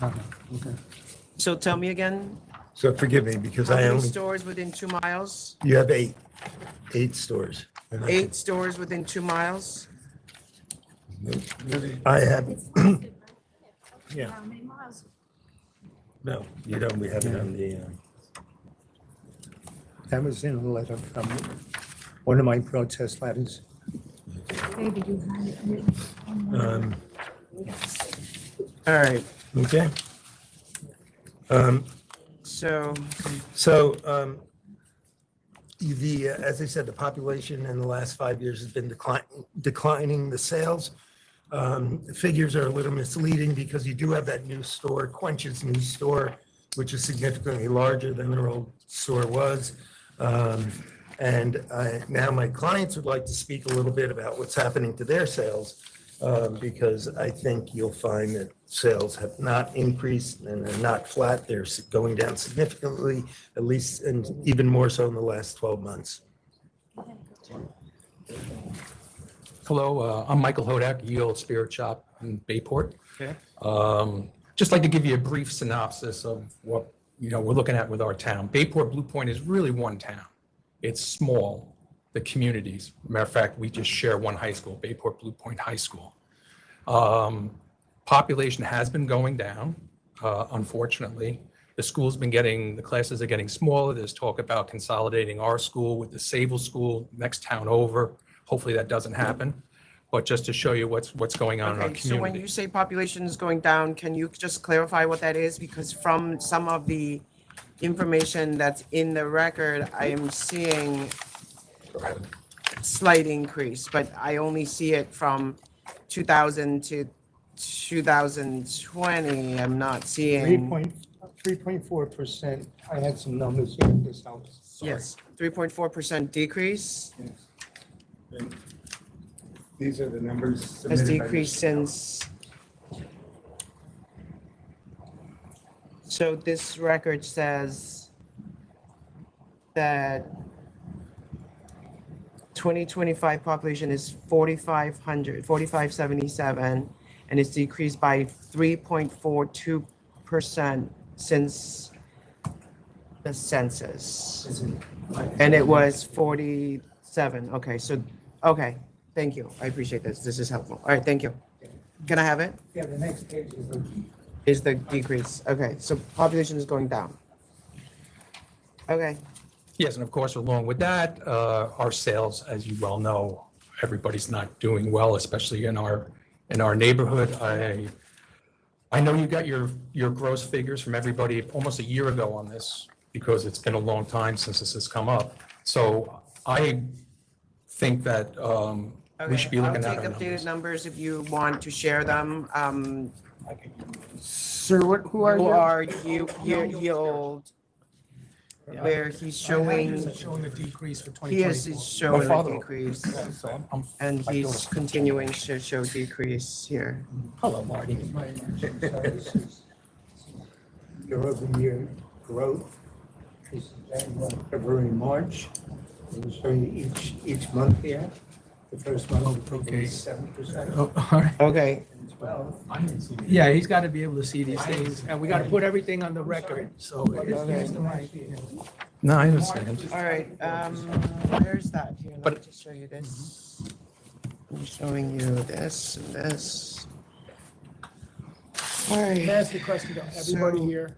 Okay. So tell me again, so forgive me because how I many only, stores within 2 miles? you have 8 stores. 8 stores within 2 miles? I have, Yeah. no, you don't, we have it on the, That was in a letter from one of my protest letters. All right, okay. so, As I said, the population in the last 5 years has been declining the sales. The figures are a little misleading because you do have that new store, Quench's new store, which is significantly larger than their old store was. Now my clients would like to speak a little bit about what's happening to their sales, because I think you'll find that sales have not increased and are not flat. They're going down significantly, at least, and even more so in the last 12 months. Hello, I'm Michael Hodak, Yield Spirit Shop in Bayport. okay. Just like to give you a brief synopsis of what, we're looking at with our town. Bayport Blue Point is really one town. It's small, the communities. Matter of fact, we just share one high school, Bayport Blue Point High School. Population has been going down, unfortunately. The classes are getting smaller. There's talk about consolidating our school with the Sable School next town over. Hopefully that doesn't happen. But just to show you what's going on in our Okay, so when community. you say population is going down, can you just clarify what that is? Because from some of the information that's in the record, I am seeing slight increase, but I only see it from 2000 to 2020. I'm not seeing. 3.4%. I had some numbers here. This helps. Sorry. Yes, 3.4% decrease These are the numbers. has submitted by decreased Mr. since. So this record says that 2025 population is 4,577, and it's decreased by 3.42% since the census. And it was 47. Okay, so, okay, thank you. I appreciate this. This is helpful. All right, thank you. Can I have it? Yeah, the next page is the Is the decrease. Okay, so population is going down. Okay, Yes, and of course, along with that, our sales, as you well know, everybody's not doing well, especially in our neighborhood. I know you got your gross figures from everybody almost a year ago on this, because it's been a long time since this has come up. So I think that we should be looking at I'll our take updated numbers. numbers if you want to share them. Sir, who are you? Yield, where he's showing, Showing a decrease for he is 2024. showing a father- decrease, So I'm- and he's continuing to show decrease here. Hello, Marty. year-over-year growth. This is January, February, March. And we'll show you each month here. The first month Okay. is 7%. Oh, all right. Okay, 12. Yeah, he's got to be able to see these things, and we got to put everything on the record, so. here's the mic. No, I understand. all right, where's that? Here, let me just show you this. I'm showing you this and this. All Can I right. ask a question to everybody here?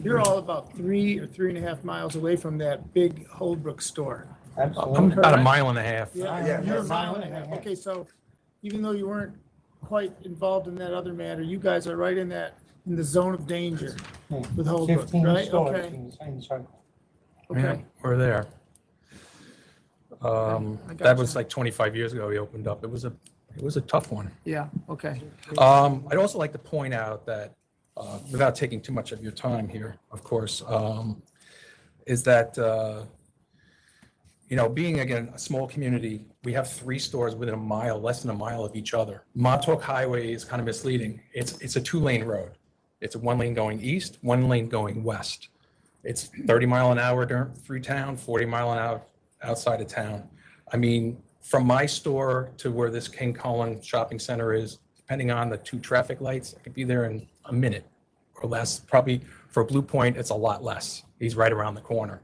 You're all about 3 or 3.5 miles away from that big Holbrook store. I'm about a mile and a half. Yeah, you're a mile and a half. Okay, so even though you weren't quite involved in that other matter, you guys are right in the zone of danger with Holbrook, 15 right? stores Okay, in the same circle. Yeah, okay. we're there. I got That you. was like 25 years ago we opened up. It was a tough one. Yeah, okay. I'd also like to point out that, without taking too much of your time here, of course, is that you know, being again, a small community, we have 3 stores within a mile, less than a mile of each other. Montauk Highway is kind of misleading. It's a 2-lane road. It's a 1 lane going east, 1 lane going west. It's 30 mile an hour through town, 40 mile an hour outside of town. I mean, from my store to where this King Cullen shopping center is, depending on the 2 traffic lights, I could be there in a minute or less. Probably for Blue Point, it's a lot less. He's right around the corner.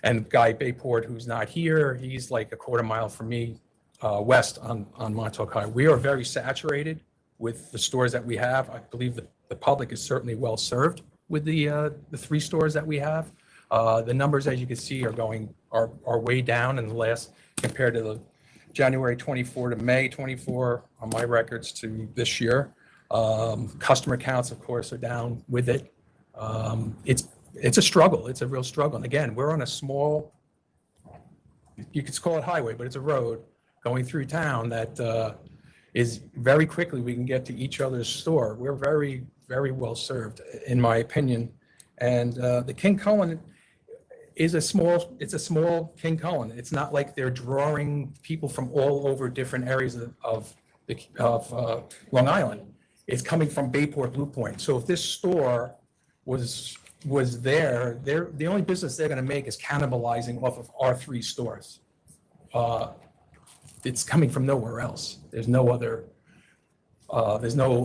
And Guy Bayport, who's not here, he's like a quarter mile from me, west on Montauk High. We are very saturated with the stores that we have. I believe that the public is certainly well served with the 3 stores that we have. The numbers, as you can see, are way down in the last, compared to the January 24 to May 24 on my records to this year. Customer counts, of course, are down with it. It's a struggle. It's a real struggle. And again, we're on a small, you could call it highway, but it's a road going through town that is very quickly we can get to each other's store. We're very, very well served, in my opinion. And the King Cullen is it's a small King Cullen. It's not like they're drawing people from all over different areas of Long Island. It's coming from Bayport, Blue Point. So if this store was there, the only business they're going to make is cannibalizing off of our 3 stores. It's coming from nowhere else. There's no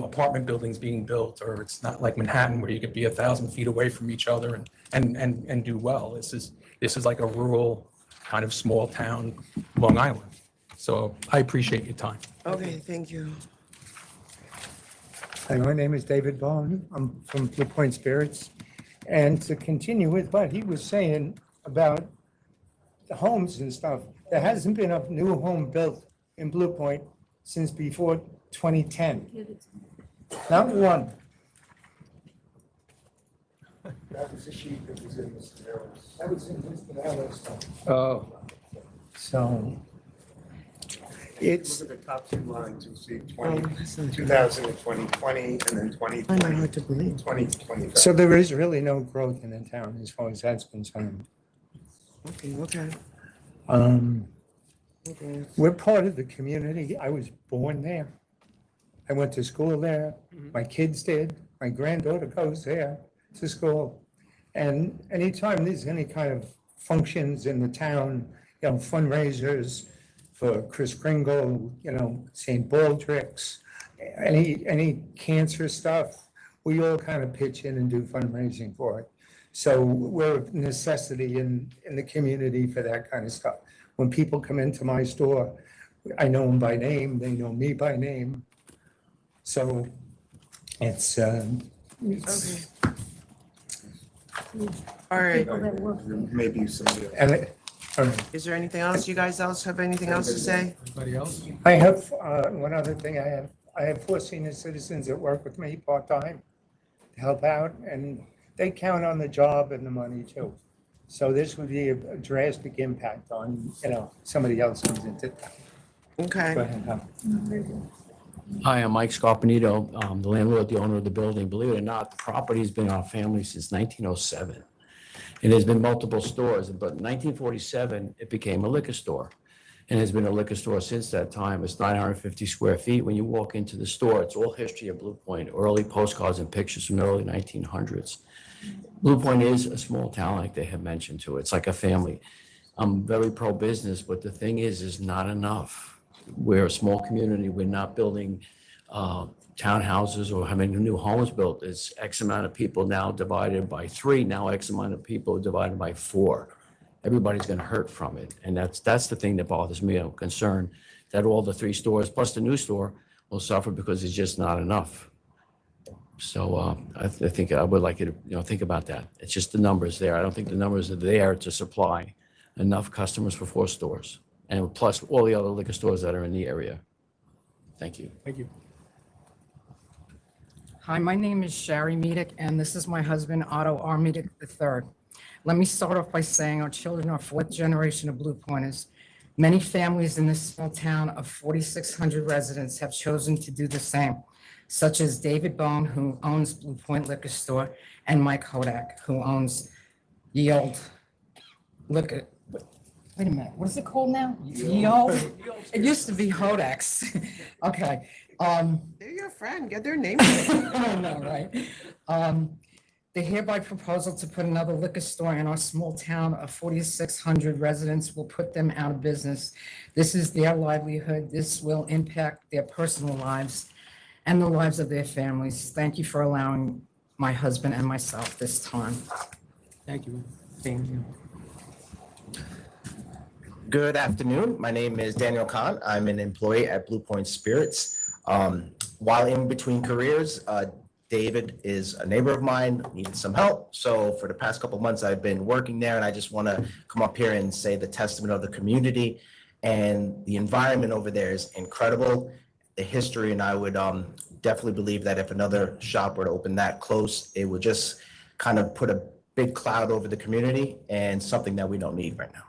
apartment buildings being built, or it's not like Manhattan where you could be 1,000 feet away from each other and do well. This is like a rural kind of small town, Long Island. So I appreciate your time. Okay, thank you. Hi, my name is David Bone. I'm from Blue Point Spirits. And to continue with what he was saying about the homes and stuff, there hasn't been a new home built in Blue Point since before 2010. Not one. That was the sheet that was in Mr. Meller's. That was in Mr. Meller's stuff. Oh. So it's. Look at the top 2 lines, you'll see 2020, and then 2020. So there is really no growth in the town as far as that's concerned. Okay. We're part of the community. I was born there. I went to school there. My kids did. My granddaughter goes there to school. And anytime there's any kind of functions in the town, you know, fundraisers for Chris Kringle, you know, St. Baldrick's, any cancer stuff, we all kind of pitch in and do fundraising for it. So we're a necessity in the community for that kind of stuff. When people come into my store, I know them by name, they know me by name. So it's Okay. All right. Maybe somebody else. and Is there anything else? You guys have anything else to say? Anybody else? I have one other thing. I have 4 senior citizens that work with me part-time to help out, and they count on the job and the money too. So this would be a drastic impact on, you know, somebody else comes into town. Okay. Go ahead. Hi, I'm Mike Scarpanito, the landlord, the owner of the building. Believe it or not, the property's been our family since 1907. And there's been multiple stores, but in 1947, it became a liquor store. And there's been a liquor store since that time. It's 950 square feet. When you walk into the store, it's all history of Blue Point, early postcards and pictures from the early 1900s. Blue Point is a small town, like they have mentioned too. It's like a family. I'm very pro-business, but the thing is not enough. We're a small community. We're not building townhouses or having new homes built. It's X amount of people now divided by 3. Now X amount of people divided by 4. Everybody's going to hurt from it. And that's the thing that bothers me. I'm concerned that all the 3 stores plus the new store will suffer because it's just not enough. So I think I would like you to think about that. It's just the numbers there. I don't think the numbers are there to supply enough customers for 4 stores. And plus all the other liquor stores that are in the area. Thank you. Thank you. Hi, my name is Shari Medic, and this is my husband, Otto R. Medic III. Let me start off by saying our children are 4th generation of Blue Pointers. Many families in this small town of 4,600 residents have chosen to do the same, such as David Bone, who owns Blue Point Liquor Store, and Mike Hodak, who owns Yield Liquor. wait a minute, what is it called now? EO? It used to be Hodex. Okay. They're your friend, get their name. I know, right? The hereby proposal to put another liquor store in our small town of 4,600 residents will put them out of business. This is their livelihood. This will impact their personal lives and the lives of their families. Thank you for allowing my husband and myself this time. Thank you. Thank you. Good afternoon. My name is Daniel Khan. I'm an employee at BLUEPOINT Spirits. While in between careers, David is a neighbor of mine, needed some help. So for the past couple of months, I've been working there, and I just want to come up here and say the testament of the community and the environment over there is incredible. The history, and I would definitely believe that if another shop were to open that close, it would just kind of put a big cloud over the community and something that we don't need right now.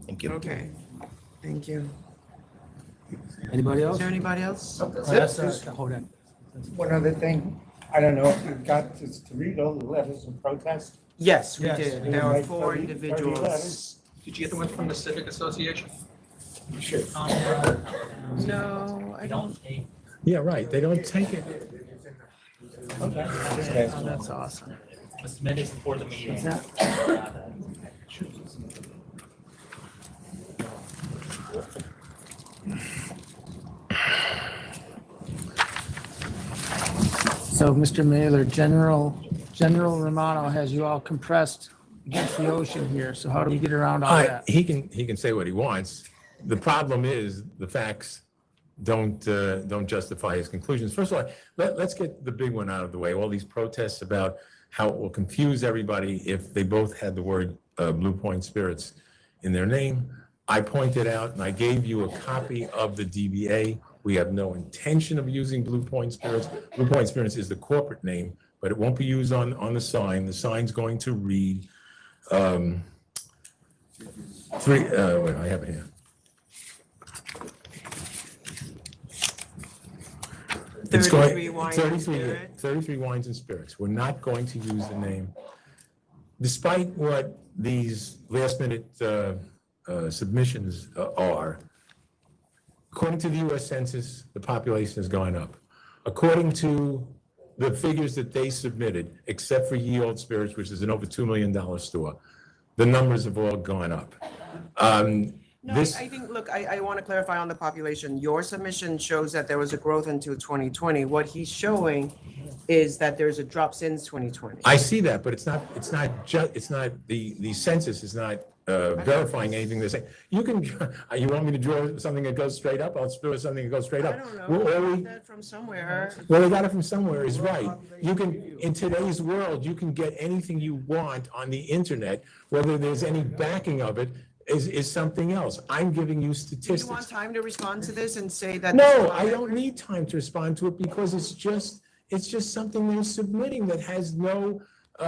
Thank you. Okay, thank you. Anybody else? Is there anybody else? Hold on. One other thing, I don't know if you got to read all the letters of protest. Yes, we Yes. did. There are 4 individuals. Did you get the one from the Civic Association? You should. No, I don't. Yeah, right, they don't take it. Oh, that's awesome. Was submitted before the meeting. So, Mr. Mailer, General Romano has you all compressed against the ocean here. So how do we get around all that? He can say what he wants. The problem is the facts don't justify his conclusions. First of all, let's get the big one out of the way. All these protests about how it will confuse everybody if they both had the word BLUEPOINT Spirits in their name. I pointed out and I gave you a copy of the DBA. We have no intention of using BLUEPOINT Spirits. BLUEPOINT Spirits is the corporate name, but it won't be used on the sign. The sign's going to read wait, I have it here. 33 wines and spirits. 33 wines and spirits. We're not going to use the name. Despite what these last minute submissions are, according to the US Census, the population is going up. According to the figures that they submitted, except for Ye Olde Spirits, which is an over $2 million store, the numbers have all gone up. No, I think, look, I want to clarify on the population. Your submission shows that there was a growth until 2020. What he's showing is that there's a drop since 2020. I see that, but it's not the census is not verifying anything they're saying. You want me to draw something that goes straight up? I'll draw something that goes straight up. I don't know. I got that from somewhere. Well, they got it from somewhere is right. You can, in today's world, you can get anything you want on the internet, whether there's any backing of it is something else. I'm giving you Do statistics. you want time to respond to this and say that? No, I don't need time to respond to it because it's just something they're submitting that has no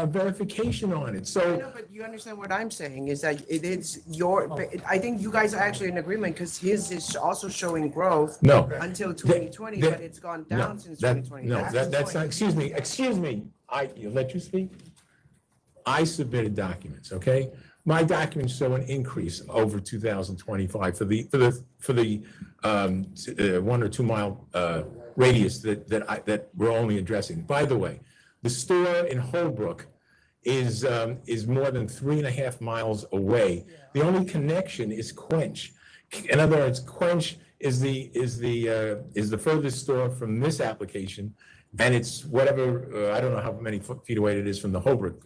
verification on it. I So know, but you understand what I'm saying is that it is your, I think you guys are actually in agreement because his is also showing growth. No. Until 2020, but it's gone down since 2020. No, That's the that's not, point. excuse me. You let you speak? I submitted documents, okay? My documents show an increase over 2025 for the 1 or 2 mile radius that we're only addressing. By the way, the store in Holbrook is more than 3.5 miles away. The only connection is Quench. In other words, Quench is the furthest store from this application, and it's whatever, I don't know how many feet away it is from the Holbrook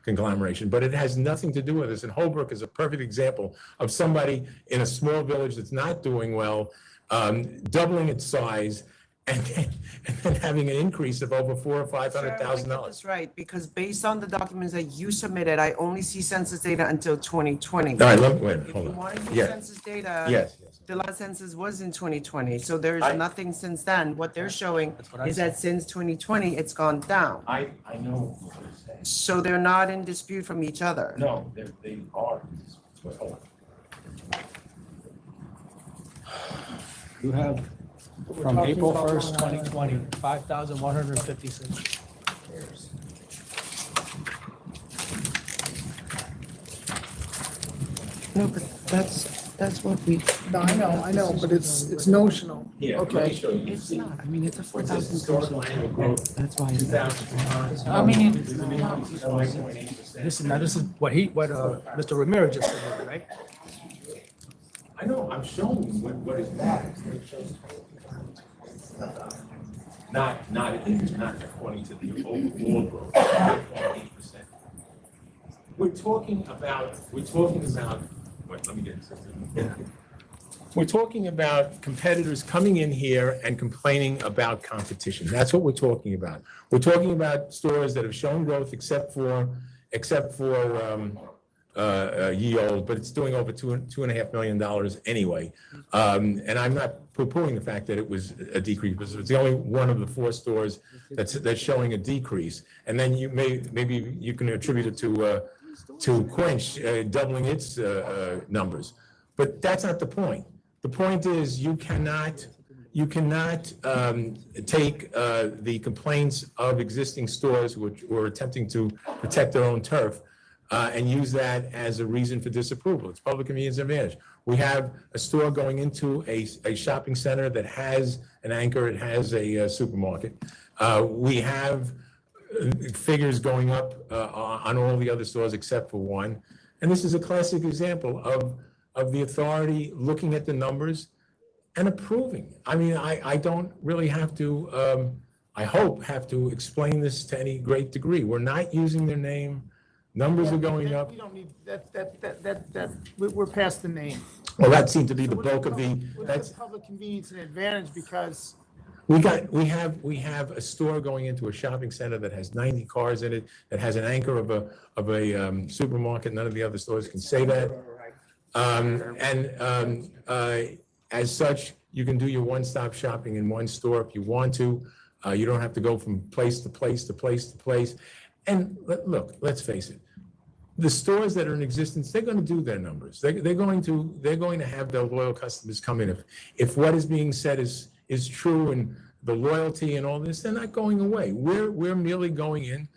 conglomeration, but it has nothing to do with this. And Holbrook is a perfect example of somebody in a small village that's not doing well, doubling its size, and then having an increase of over $400,000 or $500,000. That's right, because based on the documents that you submitted, I only see census data until 2020. All right, wait, If hold you on. want to use Yeah. census data. Yes. The last census was in 2020, so there's I- nothing since then. What they're showing what I is that since 2020, it's gone down. I know what you're saying. So they're not in dispute from each other. No, they are. Hold on. You have from April 1st, 2020, 5,156. No, but that's what we. No, I know, but it's notional. Yeah, let me Okay. show you. It's not, I mean, it's a It's 4,000 historical annual growth, That's why. 2005. I mean, This is an increase of 9.8%. This is what Mr. Ramirez just said, right? I know, I'm showing you what is that. Not according to the overall growth, 9.8%. We're talking about, wait, let me get into it. We're talking about competitors coming in here and complaining about competition. That's what we're talking about. We're talking about stores that have shown growth except for ye old, but it's doing over $2.5 million anyway. And I'm not poo-pooing the fact that it was a decrease, because it's the only one of the 4 stores that's showing a decrease. And then maybe you can attribute it to Quench doubling its numbers. But that's not the point. The point is you cannot take the complaints of existing stores which were attempting to protect their own turf and use that as a reason for disapproval. It's public convenience advantage. We have a store going into a shopping center that has an anchor, it has a supermarket. We have figures going up on all the other stores except for one. And this is a classic example of the authority looking at the numbers and approving. I mean, I don't really have to, I hope, have to explain this to any great degree. We're not using their name. Numbers are going up. We don't need, we're past the name. Well, that seemed to be the bulk of the, That's public convenience and advantage because. we have a store going into a shopping center that has 90 cars in it, that has an anchor of a supermarket. None of the other stores can say that. As such, you can do your one-stop shopping in one store if you want to. You don't have to go from place to place to place to place. And look, let's face it. The stores that are in existence, they're going to do their numbers. They're going to have their loyal customers come in. If what is being said is true and the loyalty and all this, they're not going away. We're merely going in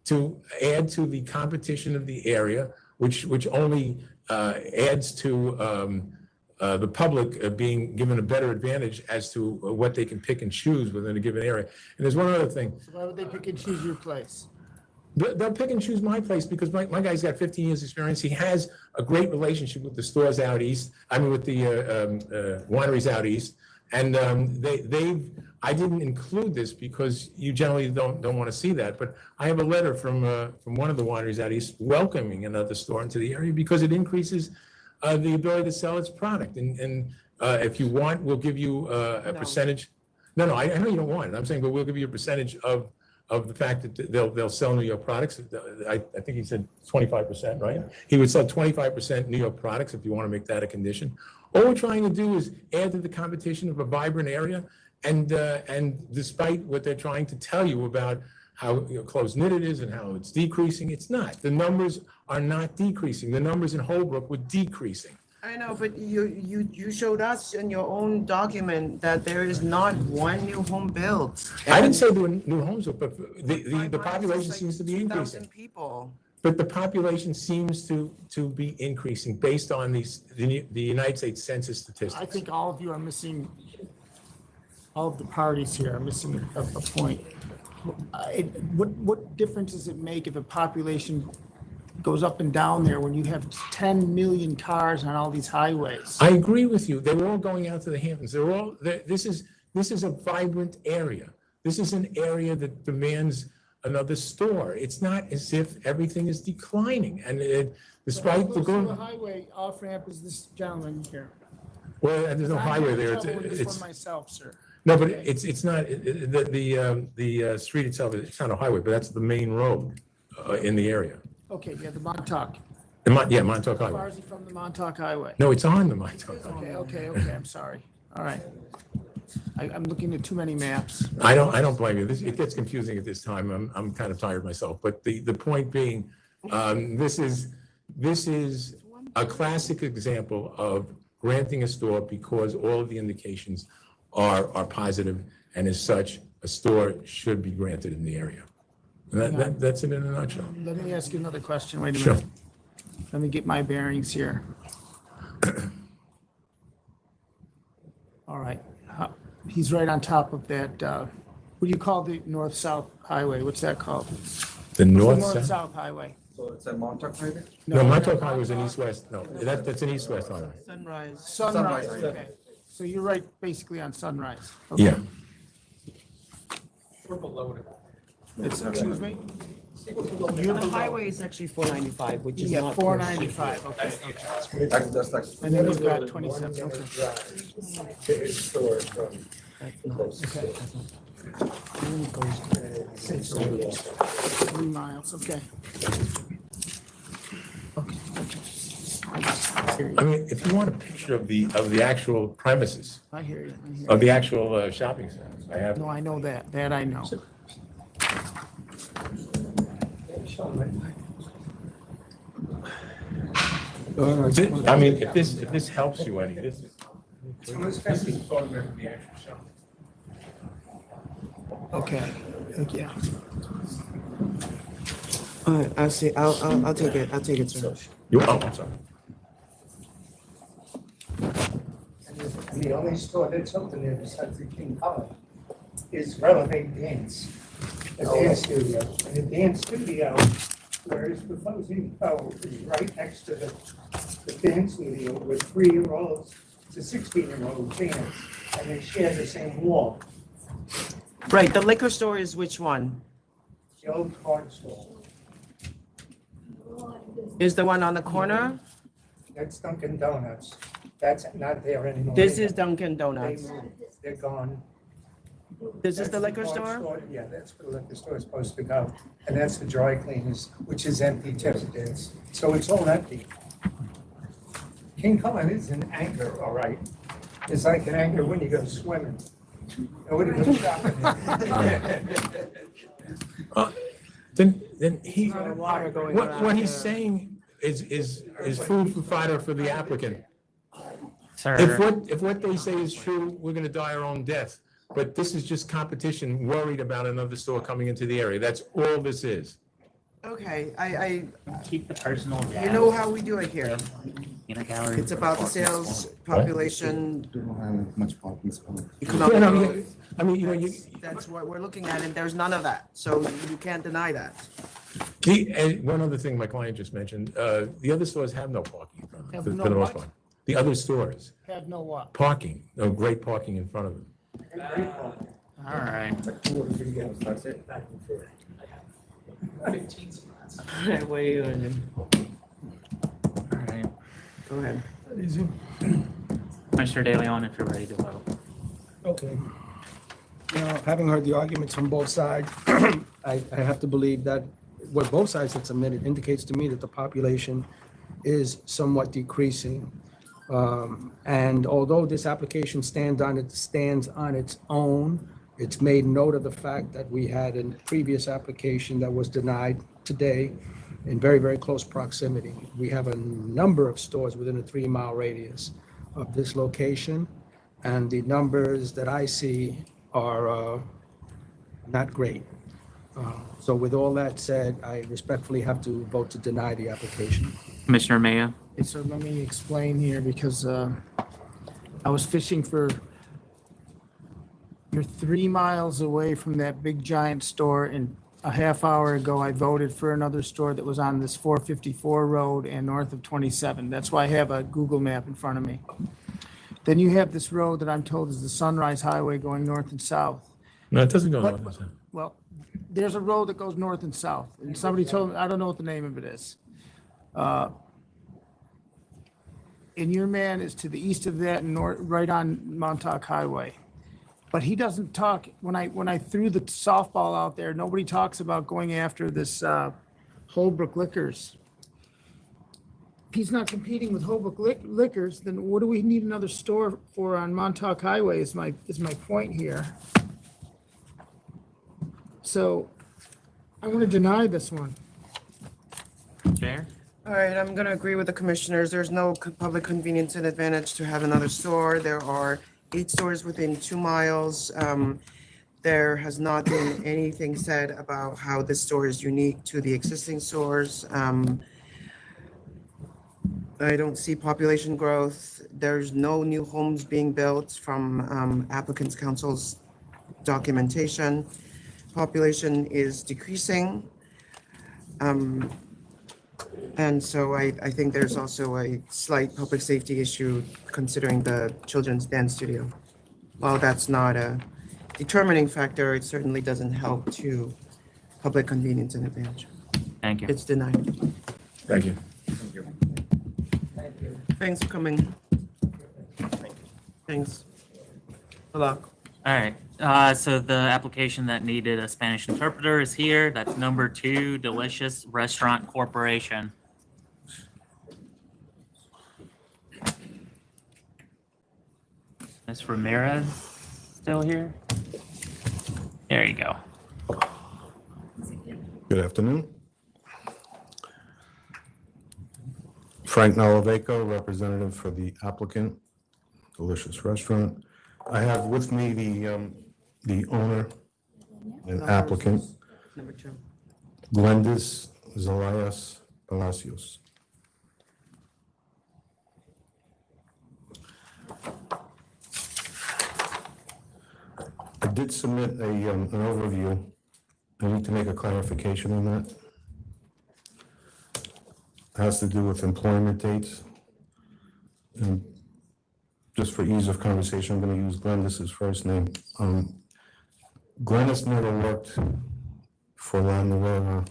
to add to the competition of the area, which only adds to the public being given a better advantage as to what they can pick and choose within a given area. And there's one other thing. So why would they pick and choose your place? They'll pick and choose my place because my guy's got 15 years experience. He has a great relationship with the stores out east. I mean, with the wineries out east. And I didn't include this because you generally don't want to see that. But I have a letter from one of the wineries out east welcoming another store into the area because it increases the ability to sell its product. And if you want, we'll give you a percentage. No, I know you don't want it. I'm saying, but we'll give you a percentage of the fact that they'll sell New York products. I think he said 25%, right? He would sell 25% New York products if you want to make that a condition. All we're trying to do is add to the competition of a vibrant area. And despite what they're trying to tell you about how close-knit it is and how it's decreasing, it's not. The numbers are not decreasing. The numbers in Holbrook were decreasing. I know, but you showed us in your own document that there is not one new home built. I didn't say there were new homes, but the population seems to be increasing. 2,000 people. But the population seems to be increasing based on the United States Census statistics. I think all of you are missing, all of the parties here are missing a point. What difference does it make if a population goes up and down there when you have 10 million cars on all these highways? I agree with you. They were all going out to the Hamptons. This is a vibrant area. This is an area that demands another store. It's not as if everything is declining. And despite the growth. The highway off ramp is this gentleman here. Well, there's no highway there. It's for myself, sir. No, but it's not the street itself. It's not a highway, but that's the main road in the area. Okay, yeah, the Montauk. Montauk Highway. How far is he from the Montauk Highway? No, it's on the Montauk Highway. Okay, I'm sorry. All right. I'm looking at too many maps. I don't blame you. It gets confusing at this time. I'm kind of tired myself. But the point being, this is a classic example of granting a store because all of the indications are positive, and as such, a store should be granted in the area. And that's it in a nutshell. Let me ask you another question. Wait a minute. Let me get my bearings here. All right. He's right on top of that, what do you call the north-south highway? What's that called? The north, North-south highway. So it's a Montauk Highway? no, Montauk Highway is an east-west, no, that's an east-west highway. Sunrise, okay. So you're right, basically on Sunrise. Okay. Yeah. We're below it. Excuse me? The highway is actually 495, which is Yeah, not. 495, okay. That's And then we've got 27, okay. Okay. 3 miles, okay. I mean, if you want a picture of the actual premises, I hear you. of the actual shopping centers, I have. No, I know that, I know. I mean, if this helps you any, this is a photograph of the actual shop. Okay, yeah. All right, I'll see, I'll take it, sir. I'm sorry. And the only store that's open there besides the King Colony is Relevate Dance, a dance studio. And the dance studio, where it's proposing, is right next to the dance studio with 3-year-olds to 16-year-old dance, and they share the same wall. Right, the liquor store is which one? The old card store. Is the one on the corner? That's Dunkin' Donuts. That's not there anymore. This is Dunkin' Donuts. They moved. They're gone. This is the liquor card store? Yeah, that's where the liquor store is supposed to go. And that's the dry cleaners, which is empty too. So it's all empty. King Cullen is an anchor, all right. It's like an anchor when you go swimming. Nobody goes shopping. Then he, Water going what around he's there. saying is food for fighter for the applicant. Sir. If what they say is true, we're gonna die our own death. But this is just competition, worried about another store coming into the area. That's all this is. Okay, I, Keep the personal. you know how we do it here. In a gallery. It's about the sales, population, We don't have much parking space. economic Yeah, growth. I mean, you know, That's what we're looking at, and there's none of that, so you can't deny that. and one other thing my client just mentioned, the other stores have no parking in front of them, Have for no the most what? part. The other stores, Have no what? parking, no great parking in front of them. All right. That's it. What are you doing? All right. Go ahead. Mr. De Leon, if you're ready to vote. Okay. You know, having heard the arguments from both sides, I have to believe that what both sides have submitted indicates to me that the population is somewhat decreasing. And although this application stands on its own, it's made note of the fact that we had a previous application that was denied today in very, very close proximity. We have a number of stores within a 3-mile radius of this location, and the numbers that I see are not great. So with all that said, I respectfully have to vote to deny the application. Commissioner Maya. Okay, so let me explain here because I was fishing for, you're 3 miles away from that big giant store, and a half hour ago, I voted for another store that was on this 454 road and north of 27. That's why I have a Google map in front of me. Then you have this road that I'm told is the Sunrise Highway going north and south. No, it doesn't go But- north and south. Well, there's a road that goes north and south, and somebody told me, I don't know what the name of it is. And your man is to the east of that, north, right on Montauk Highway. But he doesn't talk, when I threw the softball out there, nobody talks about going after this Holbrook Liquors. If he's not competing with Holbrook Liquors, then what do we need another store for on Montauk Highway is my point here. So I'm going to deny this one. Chair. All right, I'm gonna agree with the commissioners. There's no public convenience and advantage to have another store. There are 8 stores within 2 miles. There has not been anything said about how this store is unique to the existing stores. I don't see population growth. There's no new homes being built from applicants' council's documentation. Population is decreasing. And so I think there's also a slight public safety issue considering the children's dance studio. While that's not a determining factor, it certainly doesn't help to public convenience and advantage. Thank you. It's denied. Thank you. Thanks for coming. Thanks. Good luck. All right. So the application that needed a Spanish interpreter is here. That's number 2, Delicious Restaurant Corporation. Ms. Ramirez still here? There you go. Good afternoon. Frank Nalaveco, representative for the applicant, Delicious Restaurant. I have with me the owner and applicant, Number 2. Glendis Zelaias Palacios. I did submit an overview. I need to make a clarification on that. It has to do with employment dates. And just for ease of conversation, I'm going to use Glendis' first name. Glendis never worked for La Nueva.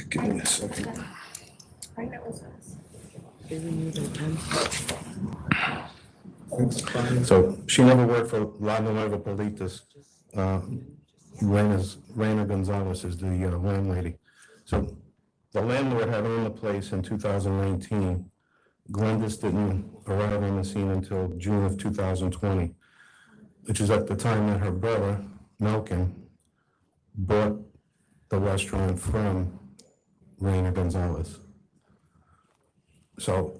Give me a second. So she never worked for La Nueva Politas. Reina Gonzalez is the landlady. So the landlord had owned the place in 2019. Glendis didn't arrive on the scene until June of 2020, which is at the time that her brother, Malcolm, bought the restaurant from Reina Gonzalez. So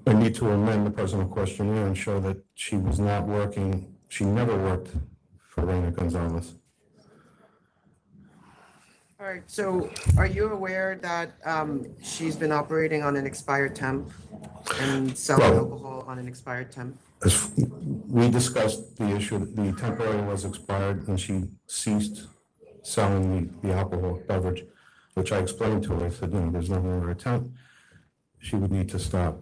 I need to amend the personal questionnaire and show that she was not working, she never worked for Reina Gonzalez. All right, so are you aware that she's been operating on an expired temp and selling alcohol on an expired temp? We discussed the issue, the temporary was expired and she ceased selling the alcohol beverage, which I explained to her. I said, there's no longer a temp. She would need to stop.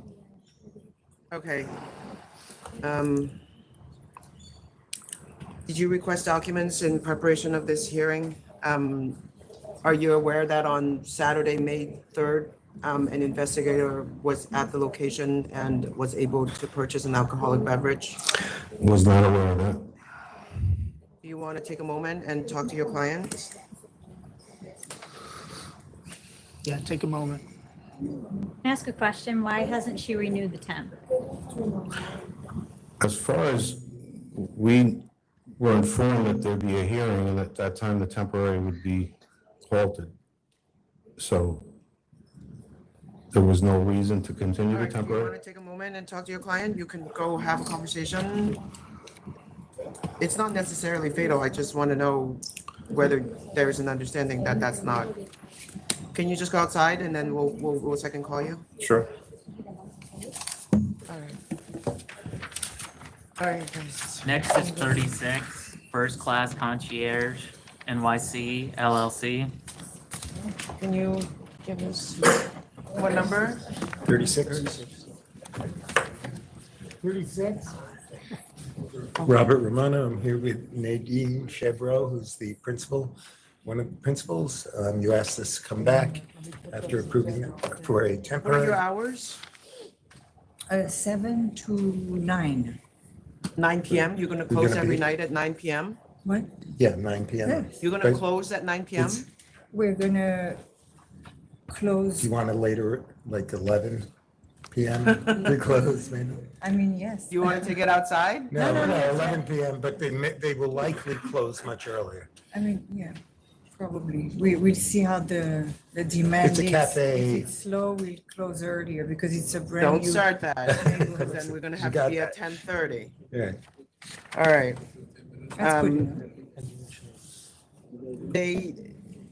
Okay. Did you request documents in preparation of this hearing? Are you aware that on Saturday, May 3rd, an investigator was at the location and was able to purchase an alcoholic beverage? Was not aware of that. Do you want to take a moment and talk to your client? Yeah, take a moment. Can I ask a question? Why hasn't she renewed the temp? As far as we were informed that there'd be a hearing and at that time the temporary would be halted. So there was no reason to continue the Do you temporary. want to take a moment and talk to your client? You can go have a conversation. It's not necessarily fatal. I just want to know whether there is an understanding that that's not. Can you just go outside and then we'll second call you? Sure. All right. All right, guys. Next is 36, First Class Concierge, NYC LLC. Can you give us what number? 36. 36? Robert Romano, I'm here with Nadine Chevreau, who's the principal, one of the principals. You asked us to come back after approving it for a What are your temporary. hours? 7 to 9. 9 p.m. You're going to You're close gonna every be- night at 9 p.m.? What? Yeah, 9 p.m. Yes. You're going to But close at 9 p.m.? it's- We're gonna close. Do you want to later, like 11 p.m. to close, maybe? I mean, yes. Do you want to take it outside? No, 11 p.m., but they will likely close much earlier. I mean, yeah, probably. We'll see how the demand It's is. a cafe. If it's slow, we'll close earlier because it's a brand Don't new. start that, because then we're going to have to got be at 10:30. Yeah. All right. That's good enough.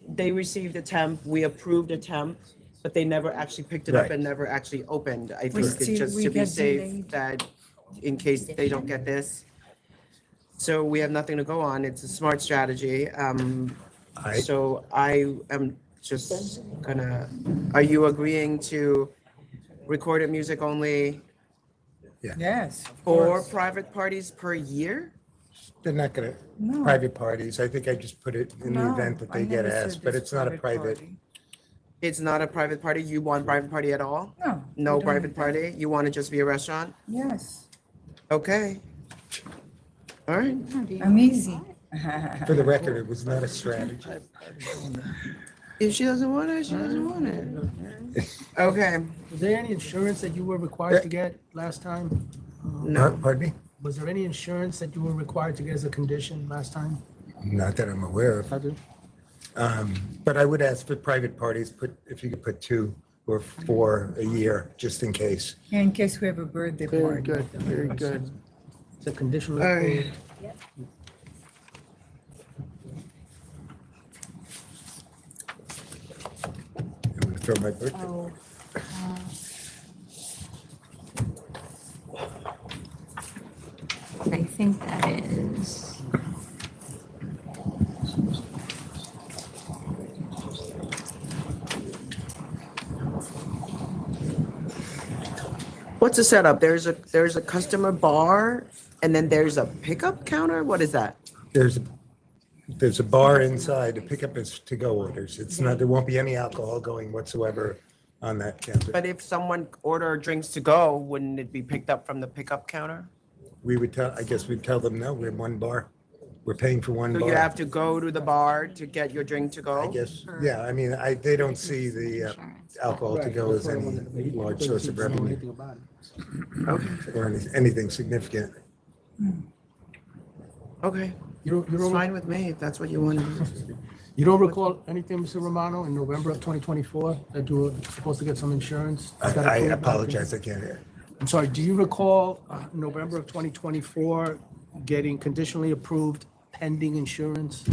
They received a temp, we approved a temp, but they never actually picked it up Right. and never actually opened. I We think it's still- just we to be get safe delayed. that in case they don't get this. So we have nothing to go on. It's a smart strategy. So I am just gonna, are you agreeing to recorded music only Yes. of for course. private parties per year? They're not gonna, No. private parties, I think I just put it in the No, event that I they get never said asked, but this it's not a private. party. It's not a private party? You want private party at all? No. No we don't private need that. party? You want to just be a restaurant? Yes. Okay. All right. I'm easy. For the record, it was not a strategy. If she doesn't want it, she doesn't want it. Okay. Was there any insurance that you were required to get last time? No. Pardon me? Was there any insurance that you were required to get as a condition last time? Not that I'm aware of. I do. But I would ask for private parties, if you could put 2 or 4 a year, just in case. In case we have a birthday Very party. good, very good. It's a conditional. All right. approved. I'm gonna throw my birthday. Oh, I think that is. What's the setup? There's a customer bar and then there's a pickup counter? What is that? There's a bar inside. The pickup is to-go orders. It's not, there won't be any alcohol going whatsoever on that counter. But if someone order drinks to go, wouldn't it be picked up from the pickup counter? We would tell, I guess we'd tell them, no, we're one bar. We're paying for one So bar. you have to go to the bar to get your drink to go? I guess, yeah, I mean, they don't see the alcohol to go as any large source of revenue or anything significant. Okay. You It's don't, fine with me if that's what you want to do. you don't recall anything, Mr. Romano, in November of 2024 that you were supposed to get some insurance? I apologize, I can't hear. I'm sorry, do you recall November of 2024 getting conditionally approved pending insurance?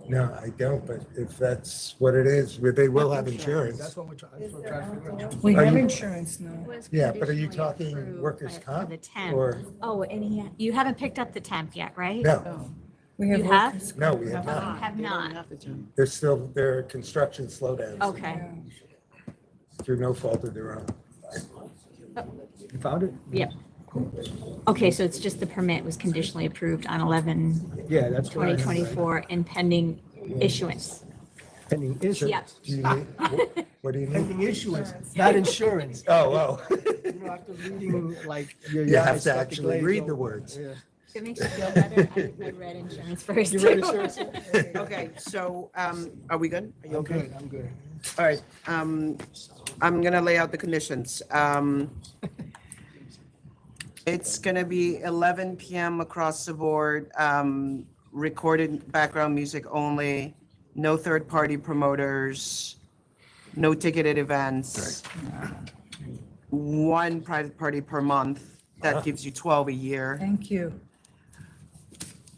No, I don't, but if that's what it is, they will have insurance. That's what we're trying to figure out. We Are have you- insurance now. Yeah, but are you talking workers' comp? The temp. Or, Oh, and you haven't picked up the temp yet, right? no, We have You have? workers' no, we comp. have not. Have not. There's still, there are construction slowdowns Okay. through no fault of their own. You found it? Yep. Okay, so it's just the permit was conditionally approved on 11, Yeah, that's what I- 2024 and pending issuance. Pending issuance. Yep. Do you need, what do you need? Pending issuance, not insurance. Oh. You know, after reading, like, your You eyes have to start actually glaze read the over. words. Yeah. If it makes you feel better, I read insurance first. You read too. insurance? Okay, so, are we good? Are you I'm okay? good, I'm good. All right, I'm gonna lay out the conditions. It's gonna be 11 PM across the board, recorded background music only, no third-party promoters, no ticketed events. 1 private party per month, that gives you 12 a year. Thank you.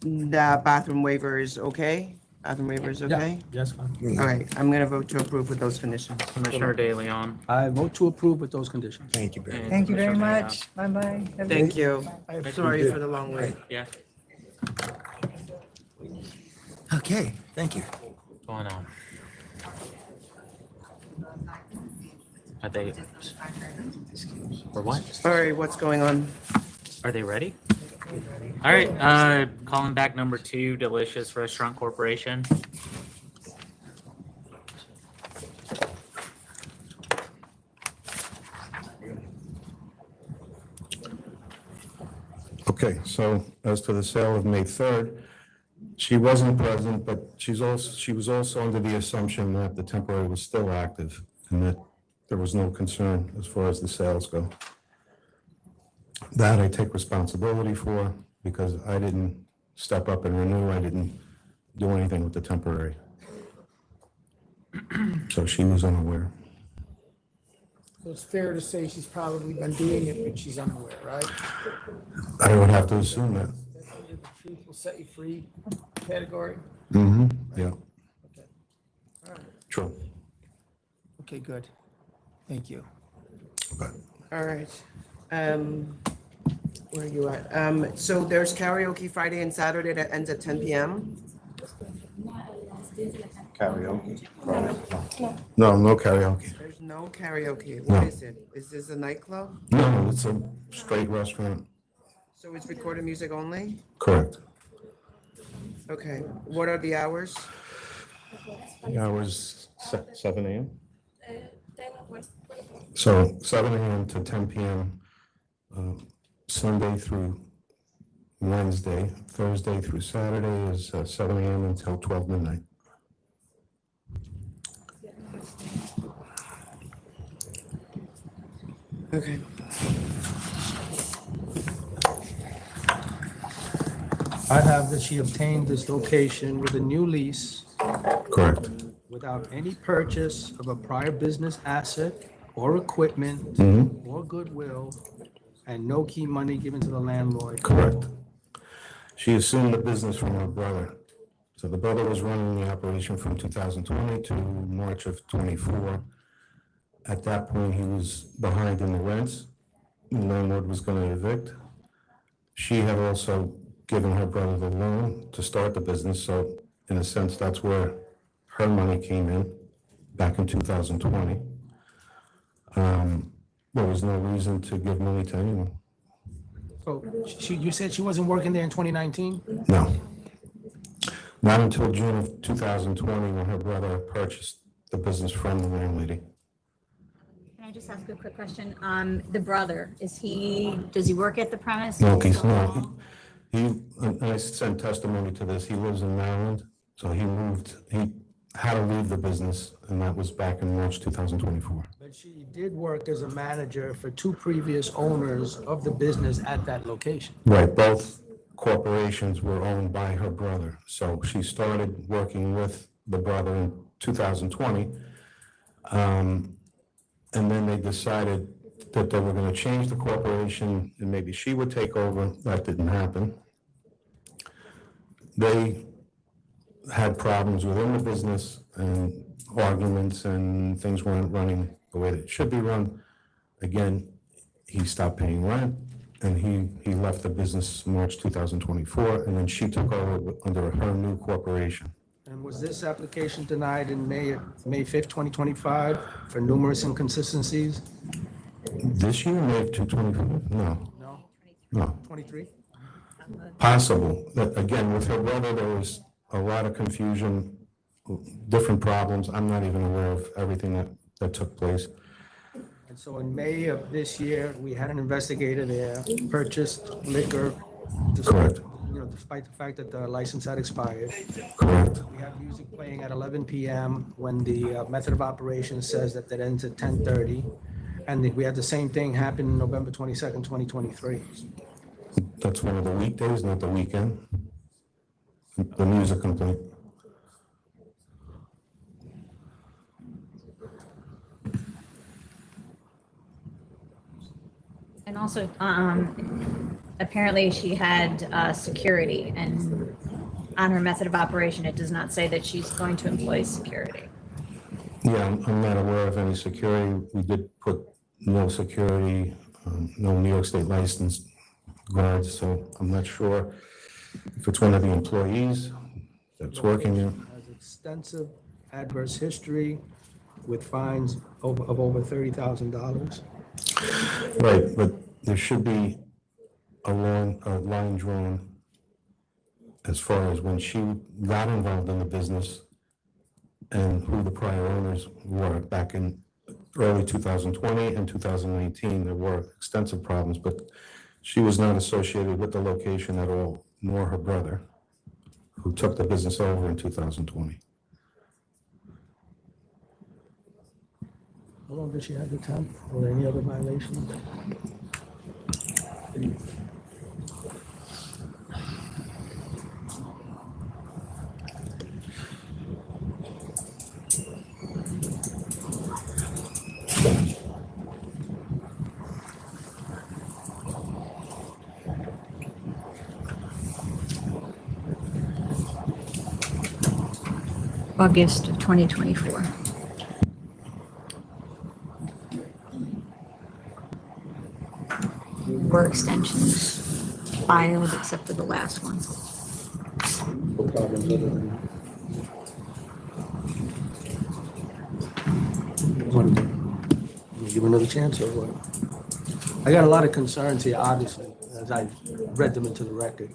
The bathroom waiver is okay? Bathroom waiver is okay? Yes, fine. All right, I'm gonna vote to approve with those conditions. Commissioner De Leon. I vote to approve with those conditions. Thank you, Barry. Thank you very Commissioner Mayor. much. Bye-bye. Have a Thank good- you. I'm sorry for the long wait. Yeah, Okay, thank you. what's going on? Are they? For what? All right, what's going on? Are they ready? All right, calling back number 2, Delicious Restaurant Corporation. Okay, so as to the sale of May 3rd, she wasn't present, but she was also under the assumption that the temporary was still active and that there was no concern as far as the sales go. That I take responsibility for because I didn't step up and renew. I didn't do anything with the temporary. So she was unaware. So it's fair to say she's probably been doing it, but she's unaware, right? I would have to assume that. The truth will set you free category. Mm-hmm, yeah, All right. true. Okay, good. Thank you. All right. Where are you at? So there's karaoke Friday and Saturday that ends at 10 p.m. Karaoke? No karaoke. There's no karaoke. No. What is it? Is this a nightclub? No, it's a straight restaurant. So it's recorded music only? Correct. Okay. What are the hours? The hours 7 a.m. So 7 a.m. to 10 p.m. Sunday through Wednesday. Thursday through Saturday is 7 a.m. until 12 midnight. Okay. I have that she obtained this location with a new lease Correct. without any purchase of a prior business asset or equipment Mhm. or goodwill, and no key money given to the landlord. Correct. She assumed the business from her brother. So the brother was running the operation from 2020 to March of 24. At that point, he was behind in the rents. The landlord was going to evict. She had also given her brother the loan to start the business. So in a sense, that's where her money came in back in 2020. There was no reason to give money to anyone. So you said she wasn't working there in 2019? No. Not until June of 2020 when her brother purchased the business from the landlady. Can I just ask a quick question? The brother, does he work at the premise? No, I sent testimony to this. He lives in Maryland, so he had to leave the business, and that was back in March 2024. But she did work as a manager for two previous owners of the business at that location. Right, both corporations were owned by her brother. So she started working with the brother in 2020. And then they decided that they were going to change the corporation and maybe she would take over. That didn't happen. They had problems within the business and arguments, and things weren't running the way that it should be run. Again, he stopped paying rent and he left the business March 2024, and then she took over under her new corporation. And was this application denied in May 5th, 2025 for numerous inconsistencies? This year, May of 2025? No. 23? Possible. But again, with her brother, there was a lot of confusion, different problems. I'm not even aware of everything that took place. And so in May of this year, we had an investigator there, purchased liquor. Correct. Despite the fact that the license had expired. Correct. We have music playing at 11 p.m. when the method of operation says that ends at 10:30. And we had the same thing happen November 22nd, 2023. That's one of the weekdays, not the weekend. The music complaint. And also, apparently she had security, and on her method of operation, it does not say that she's going to employ security. Yeah, I'm not aware of any security. We did put no security, no New York State licensed guards, so I'm not sure if it's one of the employees that's working there. Has extensive adverse history with fines of over $30,000. Right, but there should be a line drawn as far as when she got involved in the business and who the prior owners were. Back in early 2020 and 2019, there were extensive problems, but she was not associated with the location at all, nor her brother, who took the business over in 2020. How long did she have the temp or any other violations? August of 2024. were extensions filed except for the last one. Give another chance or what? I got a lot of concerns here, obviously, as I read them into the record.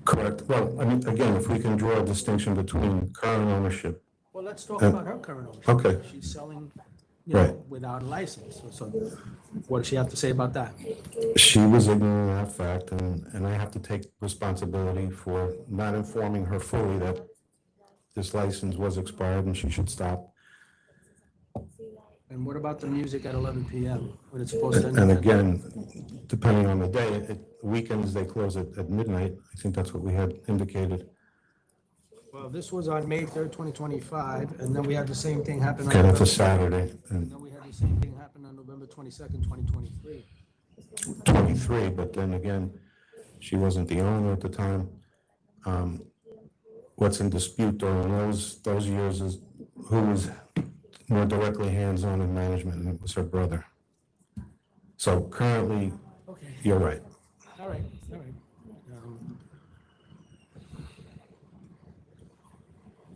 Correct. Well, I mean, again, if we can draw a distinction between current ownership. Well, let's talk about her current ownership. Okay. She's selling, Right. without a license. So what does she have to say about that? She was ignorant of that fact, and I have to take responsibility for not informing her fully that this license was expired and she should stop. And what about the music at 11 p.m. when it's supposed to end? And again, depending on the day, weekends they close at midnight. I think that's what we had indicated. Well, this was on May 3rd, 2025, and then we had the same thing happen on. Okay, that's a November- Saturday. And then we had the same thing happen on November 22nd, 2023. 23, but then again, she wasn't the owner at the time. What's in dispute during those years is who was more directly hands-on in management, and it was her brother. So currently, you're right. All right.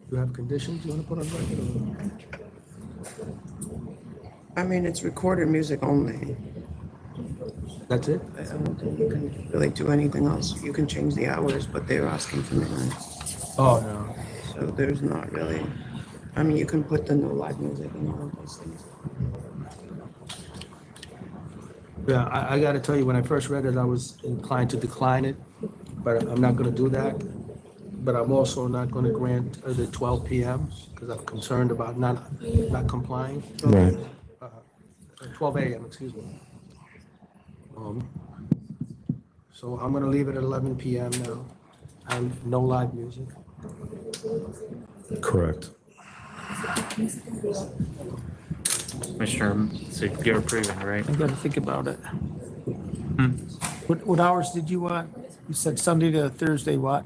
Do you have conditions you want to put on record? I mean, it's recorded music only. That's it? I don't think you can really do anything else. You can change the hours, but they're asking for midnight. Oh, no. So there's not really, I mean, you can put the no live music and all of those things. Yeah, I got to tell you, when I first read it, I was inclined to decline it, but I'm not going to do that. But I'm also not going to grant the 12 p.m. because I'm concerned about not complying. Right. 12 a.m., excuse me. So I'm going to leave it at 11 p.m. now, and no live music. Correct. Commissioner, so you're approving, right? I got to think about it. What hours did you want? You said Sunday to Thursday, what?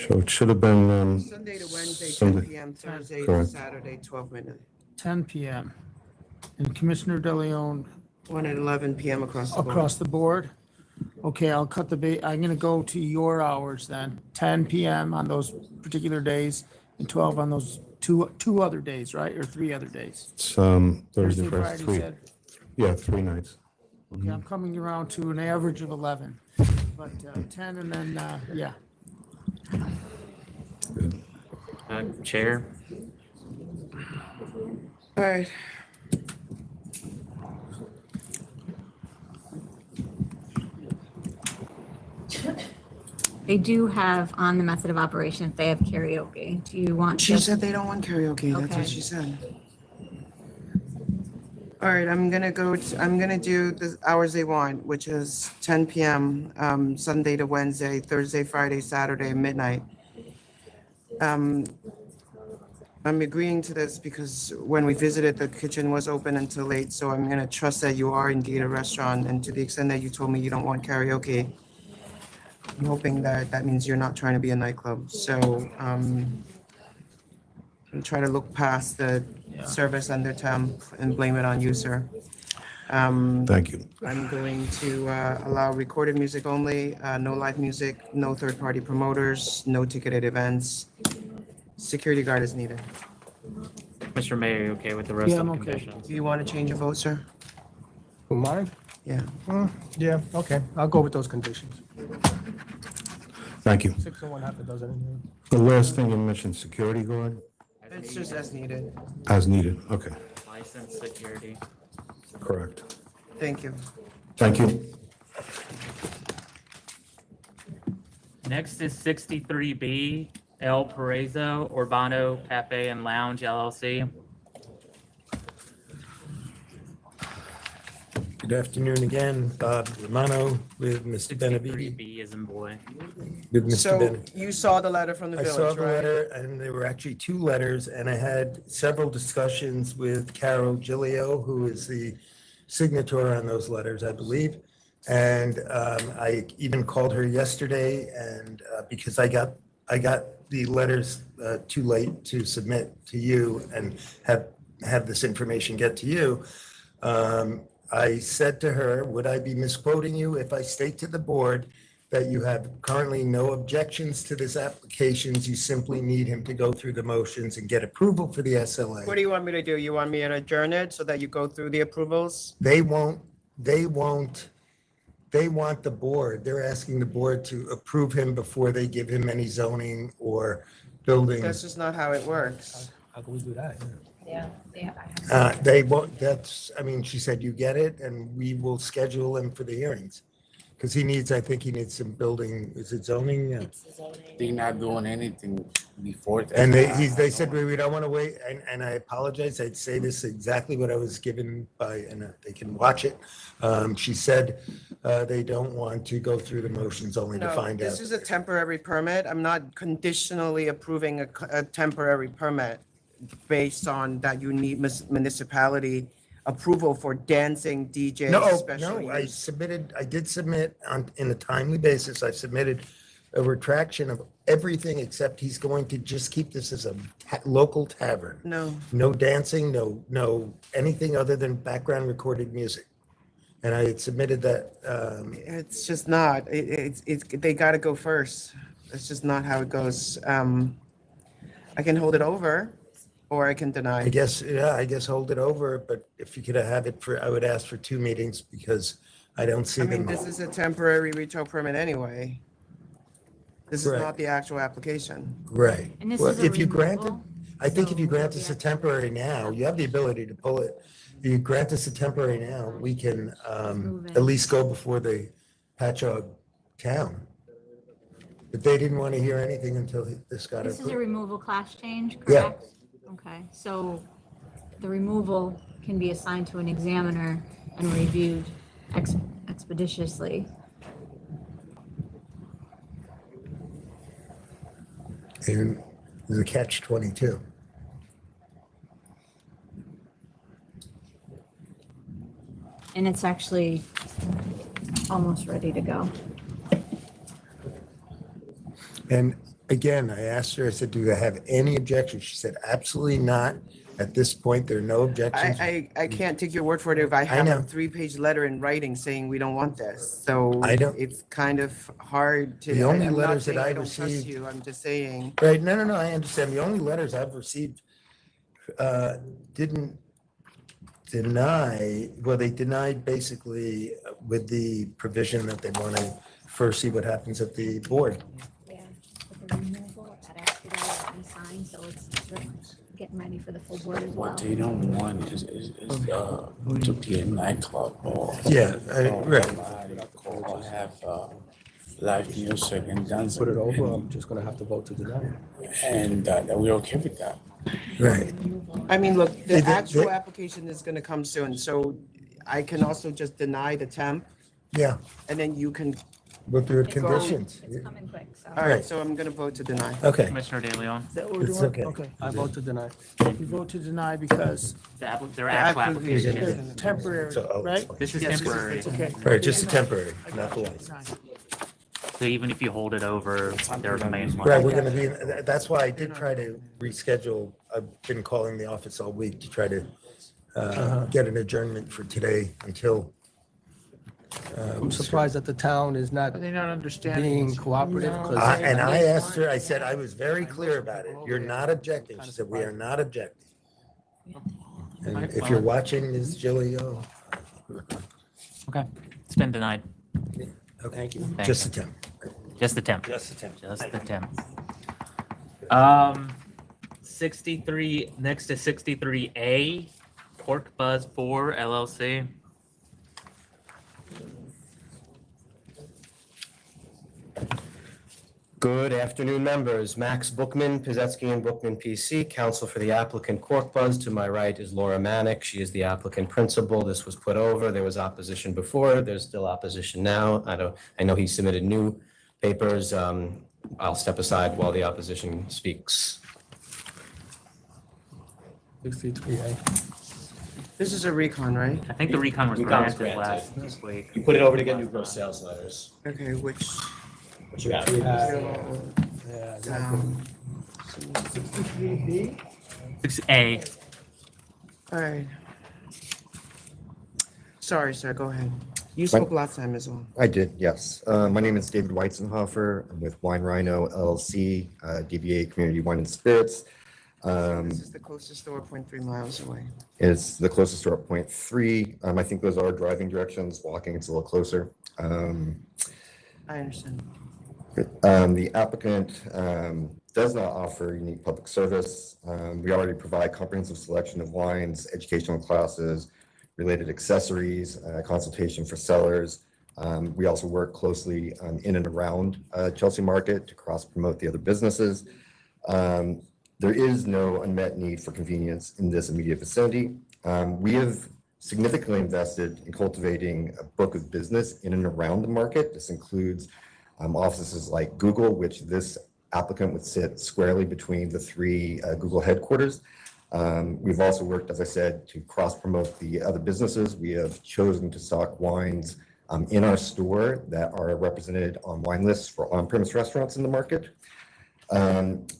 So it should have been. Sunday to Wednesday, 10 Sunday. p.m., Thursday to Correct. Saturday, 12 midnight. 10 p.m. And Commissioner De Leon? One at 11 p.m. across the board. Across the board? Okay, I'll cut the bait. I'm gonna go to your hours then. 10 p.m. on those particular days and 12 on those two other days, right? Or 3 other days? It's Thursday, Thursday, Friday, Friday, 3. said. Yeah, 3 nights. Okay, I'm coming around to an average of 11, but 10 and then, yeah. Chair? All right. They do have on the method of operation, if they have karaoke. Do you want? She just- said they don't want karaoke. That's Okay. what she said. All right, I'm gonna do the hours they want, which is 10 p.m. Sunday to Wednesday, Thursday, Friday, Saturday, midnight. I'm agreeing to this because when we visited, the kitchen was open until late, so I'm gonna trust that you are indeed a restaurant, and to the extent that you told me you don't want karaoke, I'm hoping that that means you're not trying to be a nightclub. So, I'm try to look past the service under temp and blame it on you, sir. Thank you. I'm going to allow recorded music only, no live music, no third-party promoters, no ticketed events. Security guard is needed. Mr. Mayor, are you okay with the rest Yeah, of I'm the okay. conditions? Do you want to change your vote, sir? Who, mine? Yeah. Yeah, okay. I'll go with those conditions. Thank you. 6 and 1/2 a dozen in here. The last thing you mentioned, security guard, It's just as needed. as needed. Okay, License, security. correct. Thank you. Thank you. Next is 63B, El Paraiso Urbano Cafe and Lounge LLC. Good afternoon again, Bob Romano with Mr. Benavides. 63B is in boy. With Mr. So Benavides. you saw the letter from the I village, saw the right? letter, and there were actually 2 letters, and I had several discussions with Carol Gilio, who is the signator on those letters, I believe. And I even called her yesterday, and because I got the letters too late to submit to you and have this information get to you. I said to her, would I be misquoting you if I state to the board that you have currently no objections to this application? You simply need him to go through the motions and get approval for the SLA. What do you want me to do? You want me to adjourn it so that you go through the approvals? They want the board, they're asking the board to approve him before they give him any zoning or building. That's just not how it works. How can we do that? Yeah, They won't, she said, you get it, and we will schedule him for the hearings. Because I think he needs some building, is it zoning? Yeah. They're not doing anything before that. And they said, we don't want to wait, and I apologize, I'd say this exactly what I was given by, and they can watch it. She said they don't want to go through the motions only to No, find out. this is a temporary permit. I'm not conditionally approving a temporary permit based on that you need municipality approval for dancing, DJ, special No, use. I did submit in a timely basis, I submitted a retraction of everything except he's going to just keep this as a local tavern. No dancing, no anything other than background recorded music. And I had submitted that. It's just not, they gotta go first. It's just not how it goes. I can hold it over or I can deny. I guess hold it over, but if you could have it I would ask for 2 meetings because I don't see them. This is a temporary retail permit anyway. This is Right. not the actual application. Right. And this Well, is a if you grant it, removal, I think if you grant us a temporary now, you have the ability to pull it. If you grant us a temporary now, we can at least go before the Patchogue town. But they didn't want to hear anything until this got This is a approved. removal class change, Yeah. correct? Okay, so the removal can be assigned to an examiner and reviewed expeditiously. And there's a catch-22. And it's actually almost ready to go. And again, I asked her, I said, do they have any objections? She said, absolutely not. At this point, there are no objections. I can't take your word for it if I have know. a 3-page letter in writing saying we don't want this. So I don't- it's kind of hard to. The only I'm not letters that saying I I don't trust received- you, I'm just saying. Right, no, I understand. The only letters I've received didn't deny, well, they denied basically with the provision that they want to first see what happens at the board. The removal, that expedited and signed, so it's getting ready for the full board as well. What they don't want is to be a nightclub or. Yeah, right. Or have live music and dancing. Put it over, I'm just gonna have to vote to deny it. And we're okay with that. Right. I mean, look, the They- actual application is gonna come soon, so I can also just deny the temp. Yeah. And then you can. With your go- conditions. It's coming quick, so. All right, so I'm gonna vote to deny. Okay. Commissioner De Leon. Is that what we're It's doing? okay. Okay. I vote to deny. You vote to deny because Their actual application they're is. temporary, right? This is Yes, temporary. Okay. Right, just a temporary, not the license. So even if you hold it over, there remains one. Right, we're gonna be, that's why I did try to reschedule. I've been calling the office all week to try to get an adjournment for today until. I'm surprised that the town is not Are they not understanding? being cooperative. 'cause- And I asked her, I said, I was very clear about it. You're not objecting. She said, we are not objecting. And if you're watching, Ms. Gilio, Okay, it's been denied. thank you. Thanks. Just a temp. Just the temp. Just a temp. Just the temp. 63, next to 63A, CORKBUZZ 4 LLC. Good afternoon, members. Max Bookman, Pizzetsky and Bookman PC, counsel for the applicant CORKBUZZ. To my right is Laura Manick. She is the applicant principal. This was put over. There was opposition before. There's still opposition now. I know he submitted new papers. I'll step aside while the opposition speaks. 63A. This is a recon, right? I think the recon was Recon was granted granted. last week. You put it over to get new gross sales letters. Okay, which. What you got? Yeah, exactly. 6A. All right. Sorry, sir, go ahead. You spoke last time as well. I did, yes. My name is David Weitzenhofer. I'm with Wine Rhino LLC, DBA Community Wine and Spirits. This is the closest store, 0.3 miles away. It's the closest store at 0.3. I think those are driving directions. Walking, it's a little closer. I understand. The applicant does not offer unique public service. We already provide comprehensive selection of wines, educational classes, related accessories, consultation for sellers. We also work closely in and around Chelsea Market to cross-promote the other businesses. There is no unmet need for convenience in this immediate vicinity. We have significantly invested in cultivating a book of business in and around the market. This includes offices like Google, which this applicant would sit squarely between the three Google headquarters. We've also worked, as I said, to cross-promote the other businesses. We have chosen to stock wines in our store that are represented on wine lists for on-premise restaurants in the market. And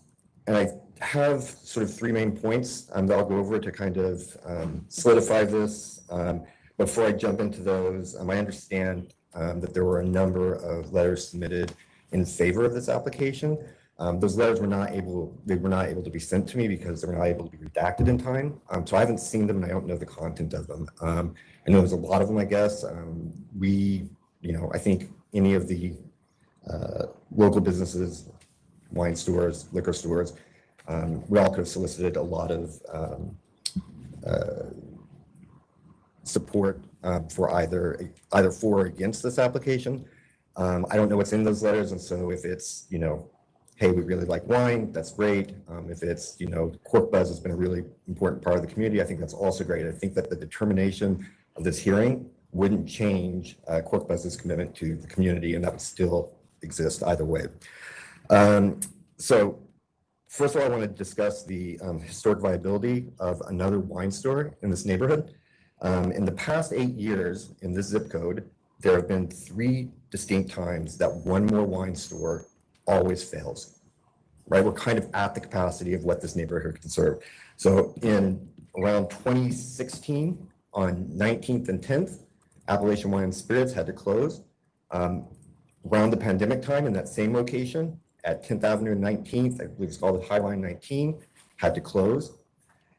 I have sort of three main points that I'll go over to kind of solidify this. Before I jump into those, I understand that there were a number of letters submitted in favor of this application. Those letters were not able to be sent to me because they were not able to be redacted in time. So I haven't seen them and I don't know the content of them. I know there's a lot of them, I guess. I think any of the local businesses, wine stores, liquor stores, we all could have solicited a lot of support for either for or against this application. I don't know what's in those letters, and so if it's, hey, we really like wine, that's great. If it's, CORKBUZZ has been a really important part of the community, I think that's also great. I think that the determination of this hearing wouldn't change CORKBUZZ's commitment to the community, and that would still exist either way. So first of all, I want to discuss the historic viability of another wine store in this neighborhood. In the past 8 years in this zip code, there have been 3 distinct times that one more wine store always fails, right? We're kind of at the capacity of what this neighborhood can serve. So in around 2016, on 19th and 10th, Appalachian Wine and Spirits had to close. Around the pandemic time, in that same location, at 10th Avenue and 19th, I believe it's called Highline 19, had to close.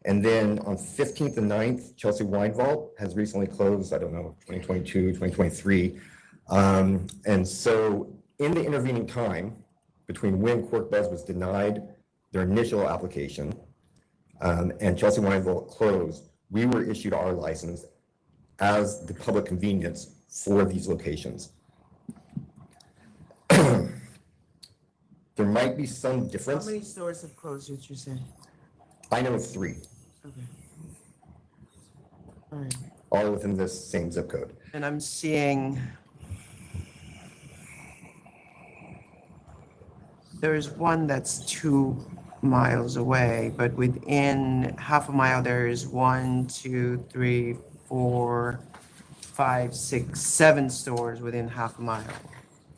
And then on 15th and 9th, Chelsea Wine Vault has recently closed, I don't know, 2022, 2023. And so in the intervening time, between when CORKBUZZ was denied their initial application and Chelsea Wine Vault closed, we were issued our license as the public convenience for these locations. There might be some difference. How many stores have closed, would you say? I know of 3. Okay. All right. All within this same zip code. And I'm seeing there's one that's 2 miles away, but within half a mile, there is 1, 2, 3, 4, 5, 6, 7 stores within half a mile.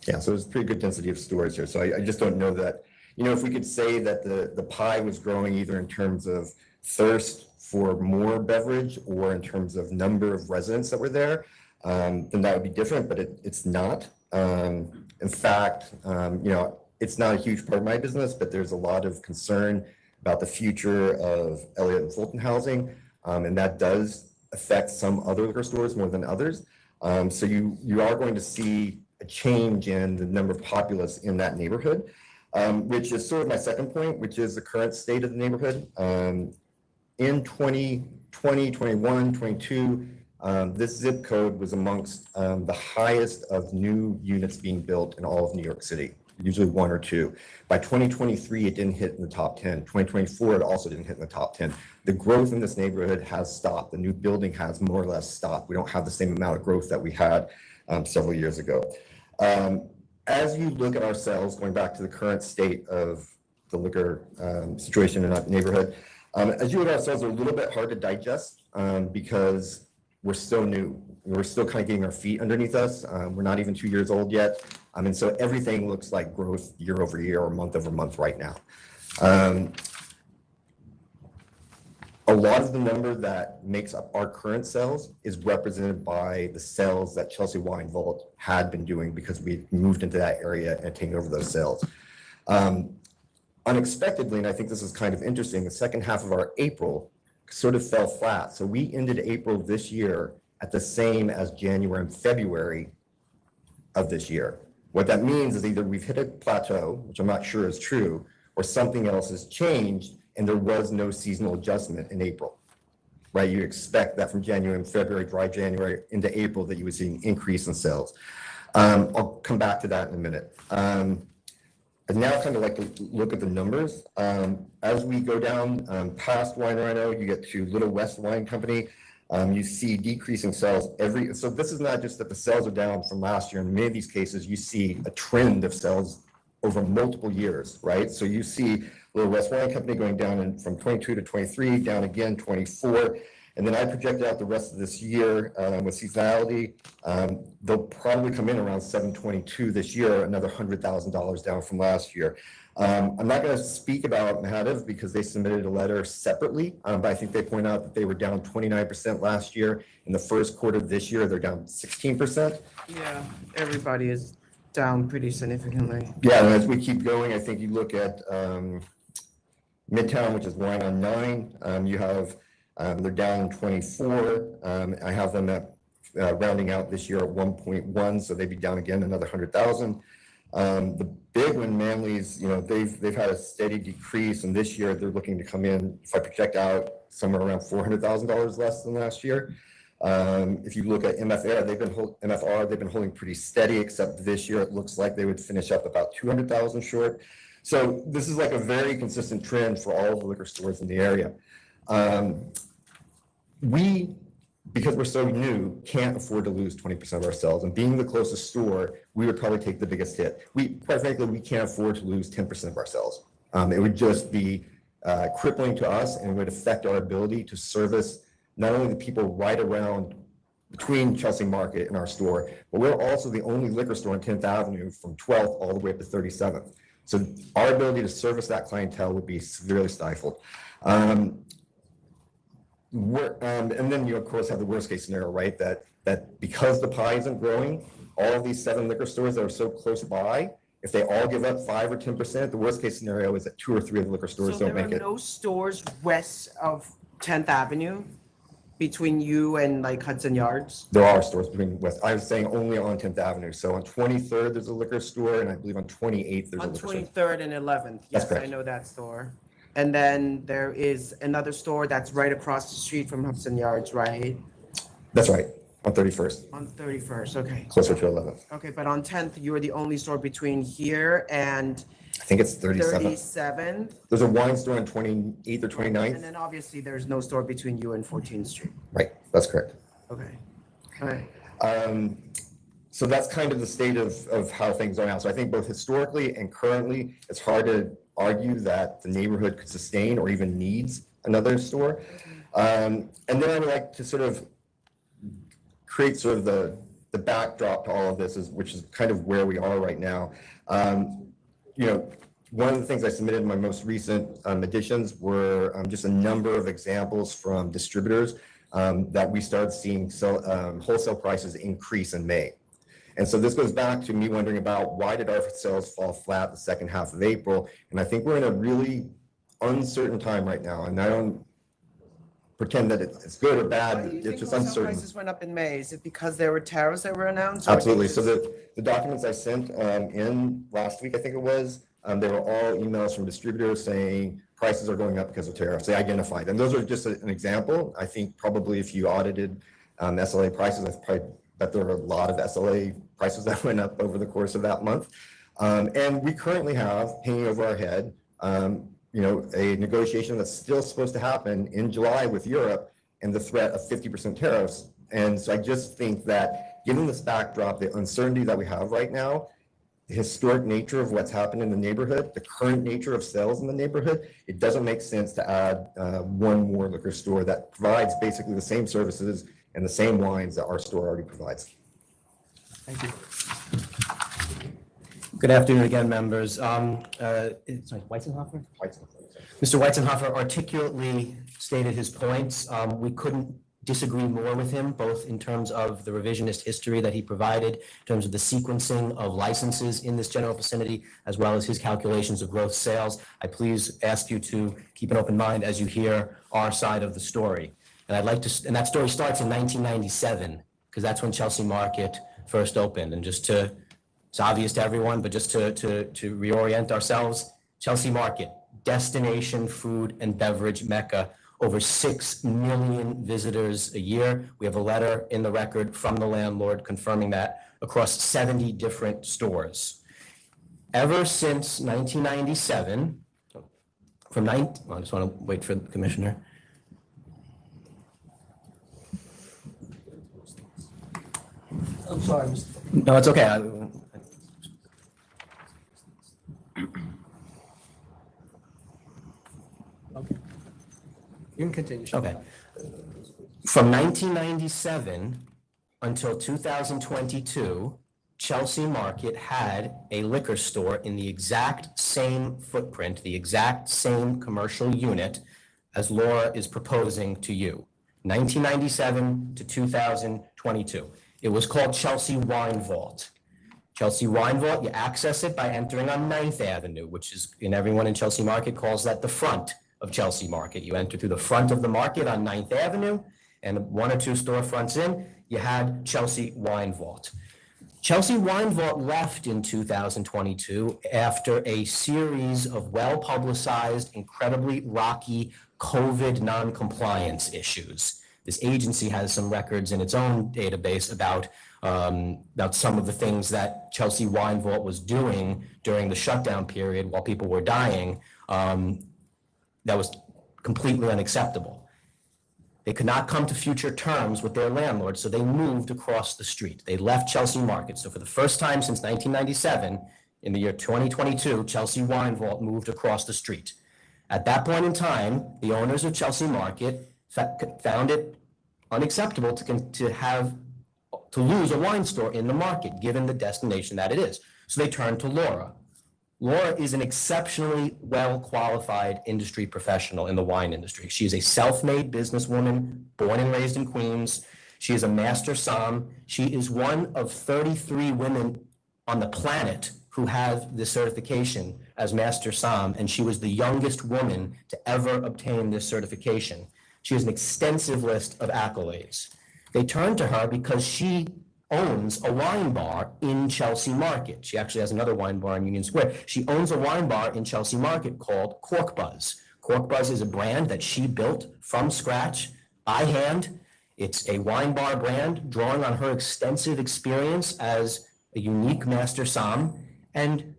Yeah, so there's pretty good density of stores here. So I just don't know that, if we could say that the pie was growing either in terms of thirst for more beverage or in terms of number of residents that were there, then that would be different, but it's not. In fact, it's not a huge part of my business, but there's a lot of concern about the future of Elliott and Fulton housing, and that does affect some other liquor stores more than others. So you are going to see a change in the number of populace in that neighborhood, which is sort of my second point, which is the current state of the neighborhood. In 2020, 21, 22, this zip code was amongst the highest of new units being built in all of New York City, usually 1 or 2. By 2023, it didn't hit in the top 10. 2024, it also didn't hit in the top 10. The growth in this neighborhood has stopped. The new building has more or less stopped. We don't have the same amount of growth that we had several years ago. As you look at our sales, going back to the current state of the liquor situation in that neighborhood, as you look at our sales, they're a little bit hard to digest because we're so new. We're still kind of getting our feet underneath us. We're not even 2 years old yet. And so everything looks like growth year over year or month over month right now. a lot of the number that makes up our current sales is represented by the sales that Chelsea Wine Vault had been doing because we moved into that area and taken over those sales. Unexpectedly, and I think this is kind of interesting, the second half of our April sort of fell flat. So we ended April this year at the same as January and February of this year. What that means is either we've hit a plateau, which I'm not sure is true, or something else has changed and there was no seasonal adjustment in April, right? You expect that from January and February, dry January into April, that you would see an increase in sales. I'll come back to that in a minute. I'd now kind of like to look at the numbers. As we go down past Wine Rhino, you get to Little West Wine Company. You see decreasing sales so this is not just that the sales are down from last year. In many of these cases, you see a trend of sales over multiple years, right? So you see Little West Wine Company going down from 22 to 23, down again 24. And then I projected out the rest of this year with seasonality. They'll probably come in around 722 this year, another $100,000 down from last year. I'm not going to speak about Mahadov because they submitted a letter separately, but I think they point out that they were down 29% last year. In the first quarter of this year, they're down 16%. Yeah, everybody is down pretty significantly. Yeah, and as we keep going, I think you look at Midtown, which is Wine on 9. You have they're down 24. I have them at rounding out this year at 1.1, so they'd be down again another 100,000. The big one, Manly's, they've had a steady decrease, and this year they're looking to come in, if I project out, somewhere around $400,000 less than last year. If you look at MFR, they've been holding pretty steady, except this year it looks like they would finish up about 200,000 short. So this is like a very consistent trend for all of the liquor stores in the area. We, because we're so new, can't afford to lose 20% of our sales. And being the closest store, we would probably take the biggest hit. Quite frankly, we can't afford to lose 10% of our sales. It would just be crippling to us, and it would affect our ability to service not only the people right around between Chelsea Market and our store, but we're also the only liquor store on 10th Avenue from 12th all the way up to 37th. So our ability to service that clientele would be severely stifled. And then you, of course, have the worst case scenario, right? That because the pie isn't growing, all of these 7 liquor stores that are so close by, if they all give up 5 or 10%, the worst case scenario is that 2 or 3 of the liquor stores don't make it. So there are no stores west of 10th Avenue between you and like Hudson Yards? There are stores between west. I was saying only on 10th Avenue. So on 23rd, there's a liquor store, and I believe on 28th, there's a liquor store. On 23rd and 11th. Yes, I know that store. And then there is another store that's right across the street from Hudson Yards, right? That's right, on 31st. On 31st, okay. Closer to 11th. Okay, but on 10th, you are the only store between here and I think it's 37th. 37th. There's a wine store on 28th or 29th. And then obviously there's no store between you and 14th Street. Right, that's correct. Okay, all right. So that's kind of the state of how things are now. So I think both historically and currently, it's hard to argue that the neighborhood could sustain or even needs another store. And then I would like to sort of create sort of the backdrop to all of this, which is kind of where we are right now. One of the things I submitted in my most recent additions were just a number of examples from distributors that we started seeing wholesale prices increase in May. And so this goes back to me wondering about why did our sales fall flat the second half of April? And I think we're in a really uncertain time right now. And I don't pretend that it's good or bad. It's just uncertain. Prices went up in May. Is it because there were tariffs that were announced? Absolutely. So the documents I sent in last week, I think it was, they were all emails from distributors saying prices are going up because of tariffs. They identified them. Those are just an example. I think probably if you audited SLA prices, I bet there were a lot of SLA prices that went up over the course of that month. And we currently have hanging over our head, a negotiation that's still supposed to happen in July with Europe and the threat of 50% tariffs. And so I just think that given this backdrop, the uncertainty that we have right now, the historic nature of what's happened in the neighborhood, the current nature of sales in the neighborhood, it doesn't make sense to add one more liquor store that provides basically the same services and the same wines that our store already provides. Thank you. Good afternoon again, members. Sorry, Weizenhofer? Mr. Weizenhofer articulately stated his points. We couldn't disagree more with him, both in terms of the revisionist history that he provided, in terms of the sequencing of licenses in this general vicinity, as well as his calculations of gross sales. I please ask you to keep an open mind as you hear our side of the story. And I'd like to, and that story starts in 1997, because that's when Chelsea Market first opened. And just to, it's obvious to everyone, but just to reorient ourselves, Chelsea Market, destination food and beverage mecca, over 6 million visitors a year. We have a letter in the record from the landlord confirming that across 70 different stores. Ever since 1997, I just want to wait for the commissioner. I'm sorry. No, it's okay. Okay. You can continue. Okay. From 1997 until 2022, Chelsea Market had a liquor store in the exact same footprint, the exact same commercial unit as Laura is proposing to you. 1997 to 2022. It was called Chelsea Wine Vault. Chelsea Wine Vault, you access it by entering on 9th Avenue, which is, and everyone in Chelsea Market calls that the front of Chelsea Market. You enter through the front of the market on 9th Avenue, and 1 or 2 storefronts in, you had Chelsea Wine Vault. Chelsea Wine Vault left in 2022 after a series of well-publicized, incredibly rocky COVID non-compliance issues. This agency has some records in its own database about some of the things that Chelsea Wine Vault was doing during the shutdown period while people were dying. That was completely unacceptable. They could not come to future terms with their landlord, so they moved across the street. They left Chelsea Market. So for the first time since 1997, in the year 2022, Chelsea Wine Vault moved across the street. At that point in time, the owners of Chelsea Market found it unacceptable to lose a wine store in the market, given the destination that it is. So they turned to Laura. Laura is an exceptionally well-qualified industry professional in the wine industry. She is a self-made businesswoman, born and raised in Queens. She is a master somm. She is one of 33 women on the planet who have this certification as master somm, and she was the youngest woman to ever obtain this certification. She has an extensive list of accolades. They turned to her because she owns a wine bar in Chelsea Market. She actually has another wine bar in Union Square. She owns a wine bar in Chelsea Market called CORKBUZZ. CORKBUZZ is a brand that she built from scratch by hand. It's a wine bar brand drawing on her extensive experience as a unique master somm. And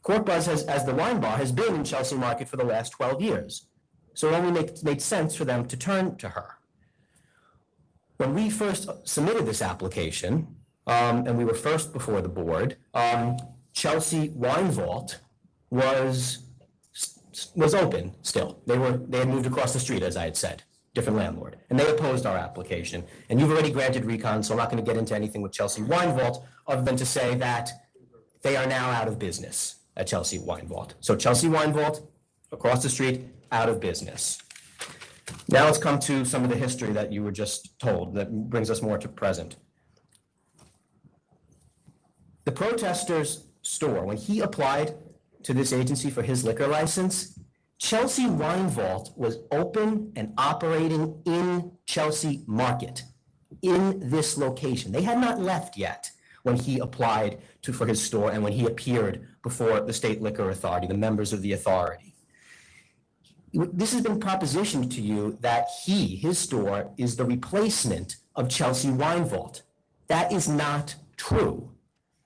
CORKBUZZ, as the wine bar, has been in Chelsea Market for the last 12 years. So it only made sense for them to turn to her. When we first submitted this application, and we were first before the board, Chelsea Wine Vault was open still. They had moved across the street, as I had said, different landlord, and they opposed our application. And you've already granted recon, so I'm not going to get into anything with Chelsea Wine Vault, other than to say that they are now out of business at Chelsea Wine Vault. So Chelsea Wine Vault, across the street, out of business. Now let's come to some of the history that you were just told that brings us more to present. The protester's store, when he applied to this agency for his liquor license, Chelsea Wine Vault was open and operating in Chelsea Market, in this location. They had not left yet when he applied for his store and when he appeared before the State Liquor Authority, the members of the authority. This has been propositioned to you that his store is the replacement of Chelsea Wine Vault. That is not true.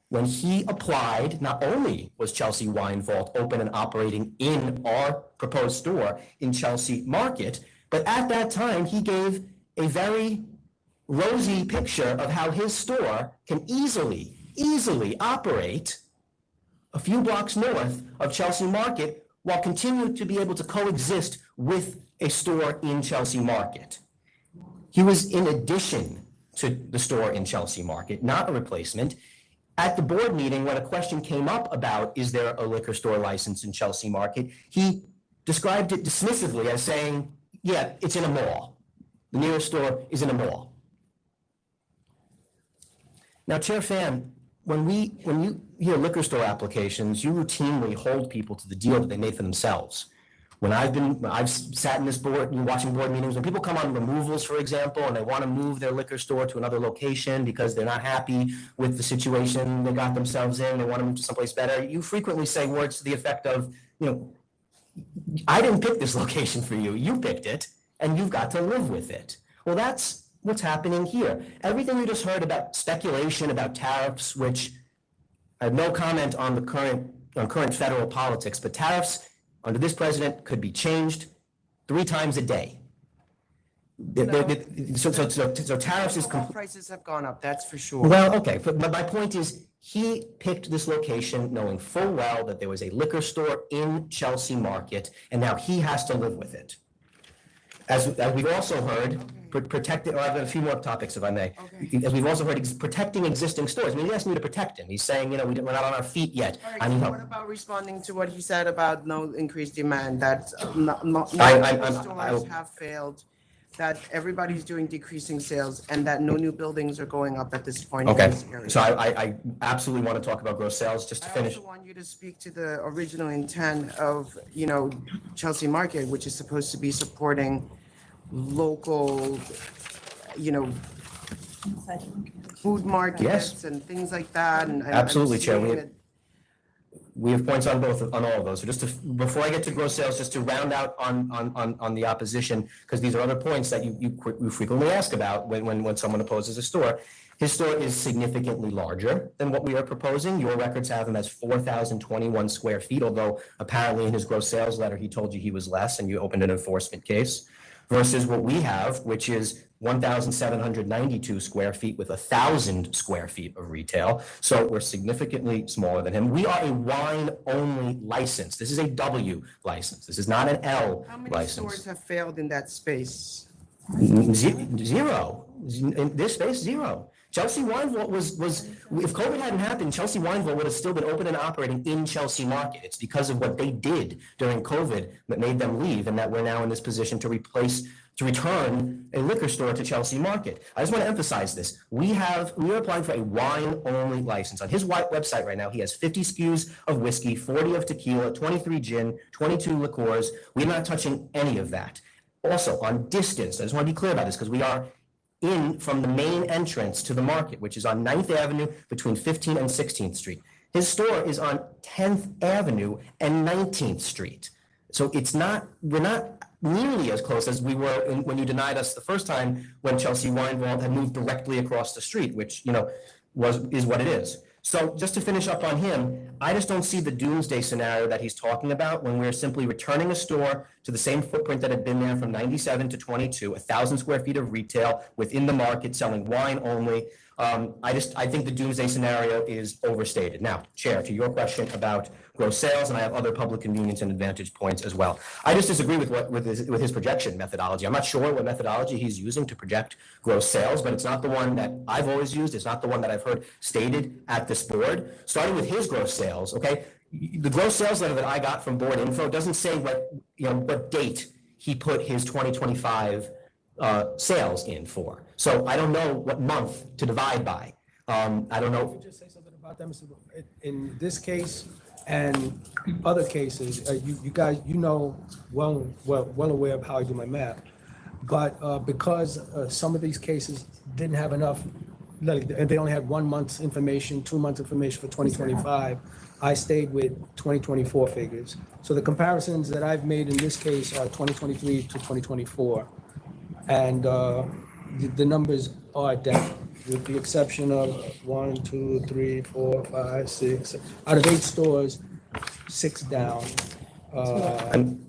When he applied, not only was Chelsea Wine Vault open and operating in our proposed store in Chelsea Market, but at that time he gave a very rosy picture of how his store can easily operate a few blocks north of Chelsea Market while continuing to be able to coexist with a store in Chelsea Market. He was in addition to the store in Chelsea Market, not a replacement. At the board meeting, when a question came up about, is there a liquor store license in Chelsea Market, he described it dismissively as saying, yeah, it's in a mall. The nearest store is in a mall. Now, Chair Pham, when you hear liquor store applications, you routinely hold people to the deal that they made for themselves. When I've sat in this board, watching board meetings, when people come on removals, for example, and they want to move their liquor store to another location because they're not happy with the situation they got themselves in, they want to move to someplace better, you frequently say words to the effect of, I didn't pick this location for you, you picked it, and you've got to live with it. Well, that's what's happening here. Everything you just heard about speculation, about tariffs, which I have no comment on the current federal politics, but tariffs under this president could be changed 3 times a day. So tariffs is All prices have gone up, that's for sure. well, okay, but my point is, he picked this location knowing full well that there was a liquor store in Chelsea Market, and now he has to live with it. As we've also heard, protecting, I've got a few more topics if I may. Okay. As we've also heard, protecting existing stores. I mean, he asked me to protect him. He's saying, we're not on our feet yet. All right, I need so help. what about responding to what he said about no increased demand, that stores have failed, that everybody's doing decreasing sales, and that no new buildings are going up at this point in Okay, this area? so I absolutely want to talk about gross sales, just to finish. I also want you to speak to the original intent of, Chelsea Market, which is supposed to be supporting local, food markets and things like that. And Absolutely, I'm Chair. seeing We have points on all of those. So just before I get to gross sales, just to round out on the opposition, because these are other points that you frequently ask about when someone opposes a store. His store is significantly larger than what we are proposing. Your records have him as 4,021 square feet, although apparently in his gross sales letter, he told you he was less and you opened an enforcement case. Versus what we have, which is 1,792 square feet with 1,000 square feet of retail. So we're significantly smaller than him. We are a wine-only license. This is a W license. This is not an L How many license. stores have failed in that space? Zero. In this space, zero. Chelsea Wine Vault was if COVID hadn't happened, Chelsea Wine Vault would have still been open and operating in Chelsea Market. It's because of what they did during COVID that made them leave, and that we're now in this position to return a liquor store to Chelsea Market. I just want to emphasize this. We are applying for a wine-only license. On his website right now, he has 50 SKUs of whiskey, 40 of tequila, 23 gin, 22 liqueurs. We're not touching any of that. Also, on distance, I just want to be clear about this because we are in from the main entrance to the market, which is on 9th Avenue between 15th and 16th Street. His store is on 10th Avenue and 19th Street. So we're not nearly as close as we were when you denied us the first time when Chelsea Wine Vault had moved directly across the street, which, is what it is. So just to finish up on him, I just don't see the doomsday scenario that he's talking about when we're simply returning a store to the same footprint that had been there from 97 to 22, 1,000 square feet of retail within the market, selling wine only. I think the doomsday scenario is overstated. Now, Chair, to your question about gross sales, and I have other public convenience and advantage points as well. I just disagree with his projection methodology. I'm not sure what methodology he's using to project gross sales, but it's not the one that I've always used. It's not the one that I've heard stated at this board. Starting with his gross sales, okay? The gross sales letter that I got from board info doesn't say what date he put his 2025 sales in for. So I don't know what month to divide by. I don't know. Let me just say something about that, Mr. In this case and other cases, you guys, well aware of how I do my math. But because some of these cases didn't have enough, and they only had 1 month's information, 2 months information for 2025, I stayed with 2024 figures. So the comparisons that I've made in this case are 2023 to 2024. And the numbers are down, with the exception of 1, 2, 3, 4, 5, 6. Out of 8 stores, 6 down, and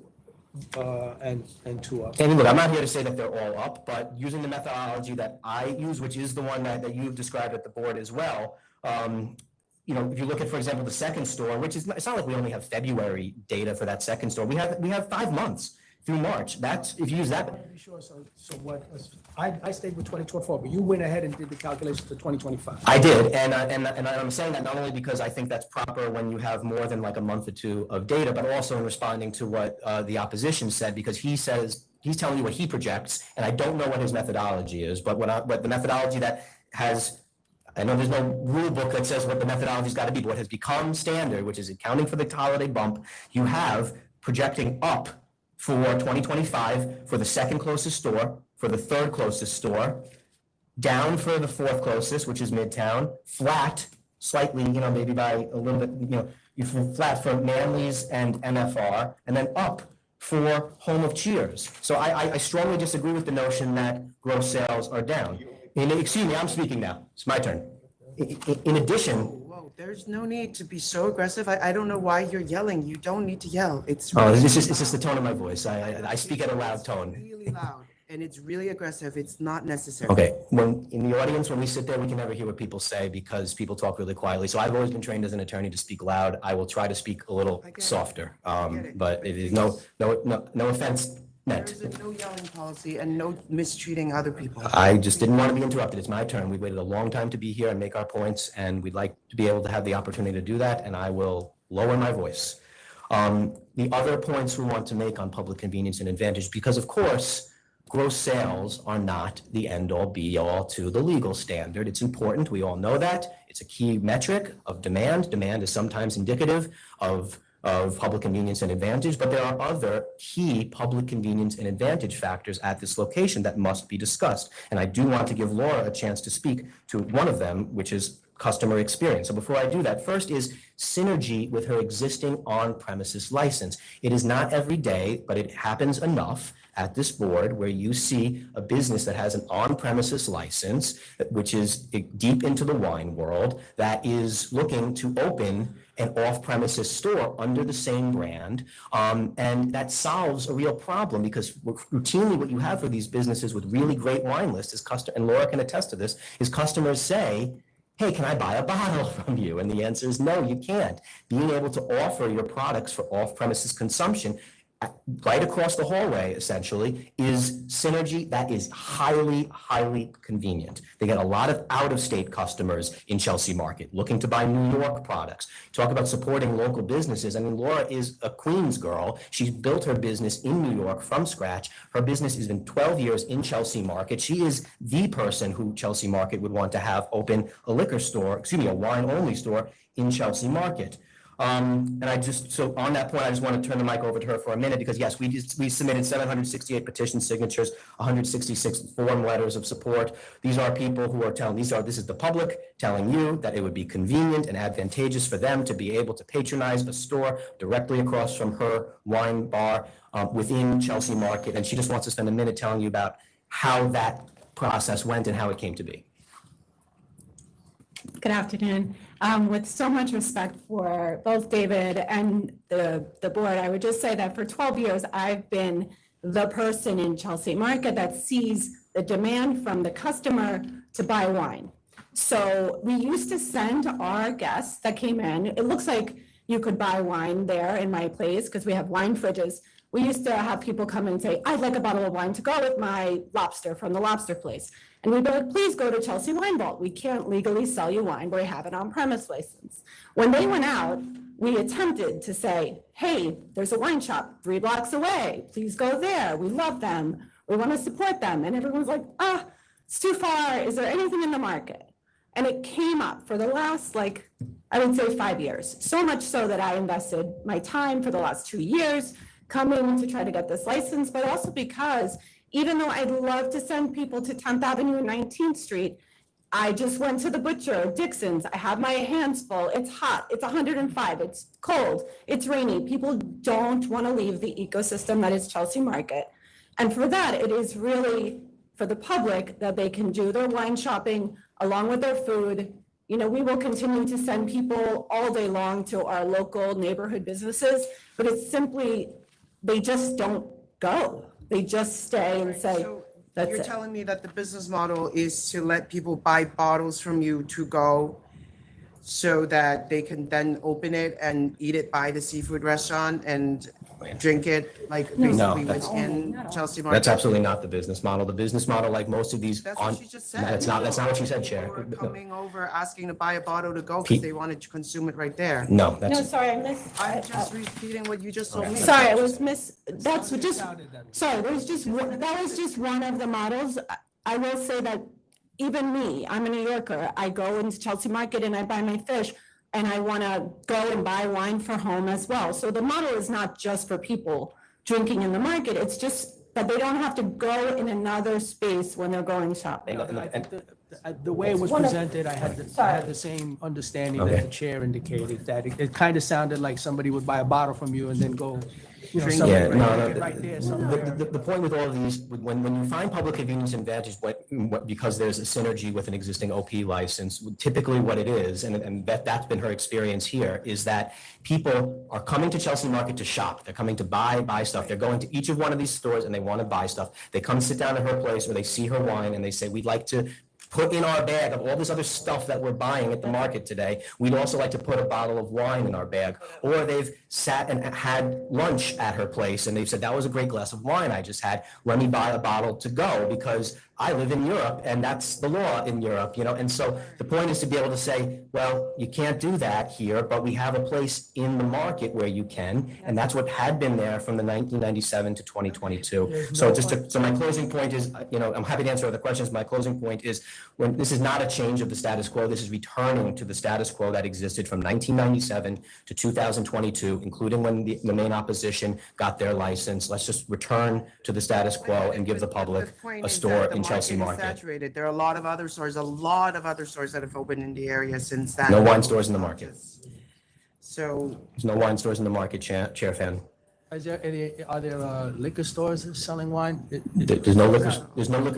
2 up. And look, I'm not here to say that they're all up, but using the methodology that I use, which is the one that you've described at the board as well, if you look at, for example, the second store, which is, it's not like we only have February data for that second store. We have 5 months through March. That's, if you use that. Be sure, so what, I stayed with 2024, but you went ahead and did the calculations to 2025. I did, and I'm saying that not only because I think that's proper when you have more than like a month or two of data, but also in responding to what the opposition said, because he says, he's telling you what he projects, and I don't know what his methodology is, but what the methodology that has, I know there's no rule book that says what the methodology's got to be, but what has become standard, which is accounting for the holiday bump, you have projecting up for 2025 for the second closest store, for the third closest store, down for the fourth closest, which is Midtown, flat, slightly, maybe by a little bit, you flat for Manly's and MFR, and then up for Home of Cheers. So I strongly disagree with the notion that gross sales are down. Excuse me, I'm speaking now. It's my turn. In addition, There's no need to be so aggressive. I don't know why you're yelling. You don't need to yell. It's just the tone of my voice. I speak at a loud tone. really loud and it's really aggressive. It's not necessary. Okay, when in the audience, when we sit there, we can never hear what people say because people talk really quietly. So I've always been trained as an attorney to speak loud. I will try to speak a little softer, but it is no offense meant. There's a no yelling policy and no mistreating other people. I just didn't want to be interrupted. It's my turn. We waited a long time to be here and make our points, and we'd like to be able to have the opportunity to do that, and I will lower my voice. The other points we want to make on public convenience and advantage, because of course, gross sales are not the end-all be-all to the legal standard. It's important. We all know that. It's a key metric of demand. Demand is sometimes indicative of public convenience and advantage, but there are other key public convenience and advantage factors at this location that must be discussed. And I do want to give Laura a chance to speak to one of them, which is customer experience. So before I do that, first is synergy with her existing on-premises license. It is not every day, but it happens enough at this board where you see a business that has an on-premises license, which is deep into the wine world, that is looking to open an off-premises store under the same brand. And that solves a real problem because routinely what you have for these businesses with really great wine lists is and Laura can attest to this, is customers say, hey, can I buy a bottle from you? And the answer is no, you can't. Being able to offer your products for off-premises consumption right across the hallway, essentially, is synergy that is highly, highly convenient. They get a lot of out-of-state customers in Chelsea Market looking to buy New York products. Talk about supporting local businesses. I mean, Laura is a Queens girl. She's built her business in New York from scratch. Her business has been 12 years in Chelsea Market. She is the person who Chelsea Market would want to have open a liquor store, a wine-only store in Chelsea Market. And so on that point, I just want to turn the mic over to her for a minute because yes, we submitted 768 petition signatures, 166 form letters of support. These are people who are this is the public telling you that it would be convenient and advantageous for them to be able to patronize a store directly across from her wine bar within Chelsea Market. And she just wants to spend a minute telling you about how that process went and how it came to be. Good afternoon. With so much respect for both David and the board, I would just say that for 12 years, I've been the person in Chelsea Market that sees the demand from the customer to buy wine. So we used to send our guests that came in. It looks like you could buy wine there in my place because we have wine fridges. We used to have people come and say, I'd like a bottle of wine to go with my lobster from the lobster place. And we'd be like, please go to Chelsea Wine Vault. We can't legally sell you wine, but we have an on-premise license. When they went out, we attempted to say, hey, there's a wine shop 3 blocks away. Please go there. We love them. We want to support them. And everyone's like, it's too far. Is there anything in the market? And it came up for the last, I would say 5 years. So much so that I invested my time for the last 2 years coming to try to get this license, but also because even though I'd love to send people to 10th Avenue and 19th Street, I just went to the butcher, Dixon's. I have my hands full. It's hot. It's 105. It's cold. It's rainy. People don't want to leave the ecosystem that is Chelsea Market. And for that, it is really for the public that they can do their wine shopping along with their food. We will continue to send people all day long to our local neighborhood businesses, but it's simply, they just don't go. They just stay and say, that's it. You're telling me that the business model is to let people buy bottles from you to go so that they can then open it and eat it by the seafood restaurant and drink it like No, basically that's- within Chelsea Market? That's absolutely not the business model. The business model, like most of these. That's what she just said. That's not what she said, Chair. People were coming over asking to buy a bottle to go Pe- because they wanted to consume it right there. No, No, that's, sorry, I missed. I'm just repeating what you just told me. Sorry, I was that's just, sorry, there's just, that was just one of the models. I will say that even me, I'm a New Yorker, I go into Chelsea Market and I buy my fish and I want to go and buy wine for home as well. So the model is not just for people drinking in the market, it's just that they don't have to go in another space when they're going shopping. The way it was presented, I had the same understanding that the chair indicated, that it kind of sounded like somebody would buy a bottle from you and then go, you know, Yeah, somewhere no, right there somewhere. the point with all of these, when you find public convenience and advantage, because there's a synergy with an existing OP license, typically what it is, and that's been her experience here, is that people are coming to Chelsea Market to shop. They're coming to buy stuff. They're going to each of one of these stores and they want to buy stuff. They come sit down at her place or they see her wine and they say, we'd like to put in our bag of all this other stuff that we're buying at the market today, we'd also like to put a bottle of wine in our bag. Or they've sat and had lunch at her place and they've said, that was a great glass of wine I just had. Let me buy a bottle to go because I live in Europe and that's the law in Europe, you know? And so the point is to be able to say, well, you can't do that here, but we have a place in the market where you can. And that's what had been there from the 1997 to 2022. So so my closing point is, you know, I'm happy to answer other questions. My closing point is, when this is not a change of the status quo, this is returning to the status quo that existed from 1997 to 2022, including when the main opposition got their license. Let's just return to the status quo and give the public a store in Chelsea Market. Saturated. There are a lot of other stores that have opened in the area since that. No wine stores in the market. So. There's no wine stores in the market, Chair Fan. Are there liquor stores selling wine? There's no liquor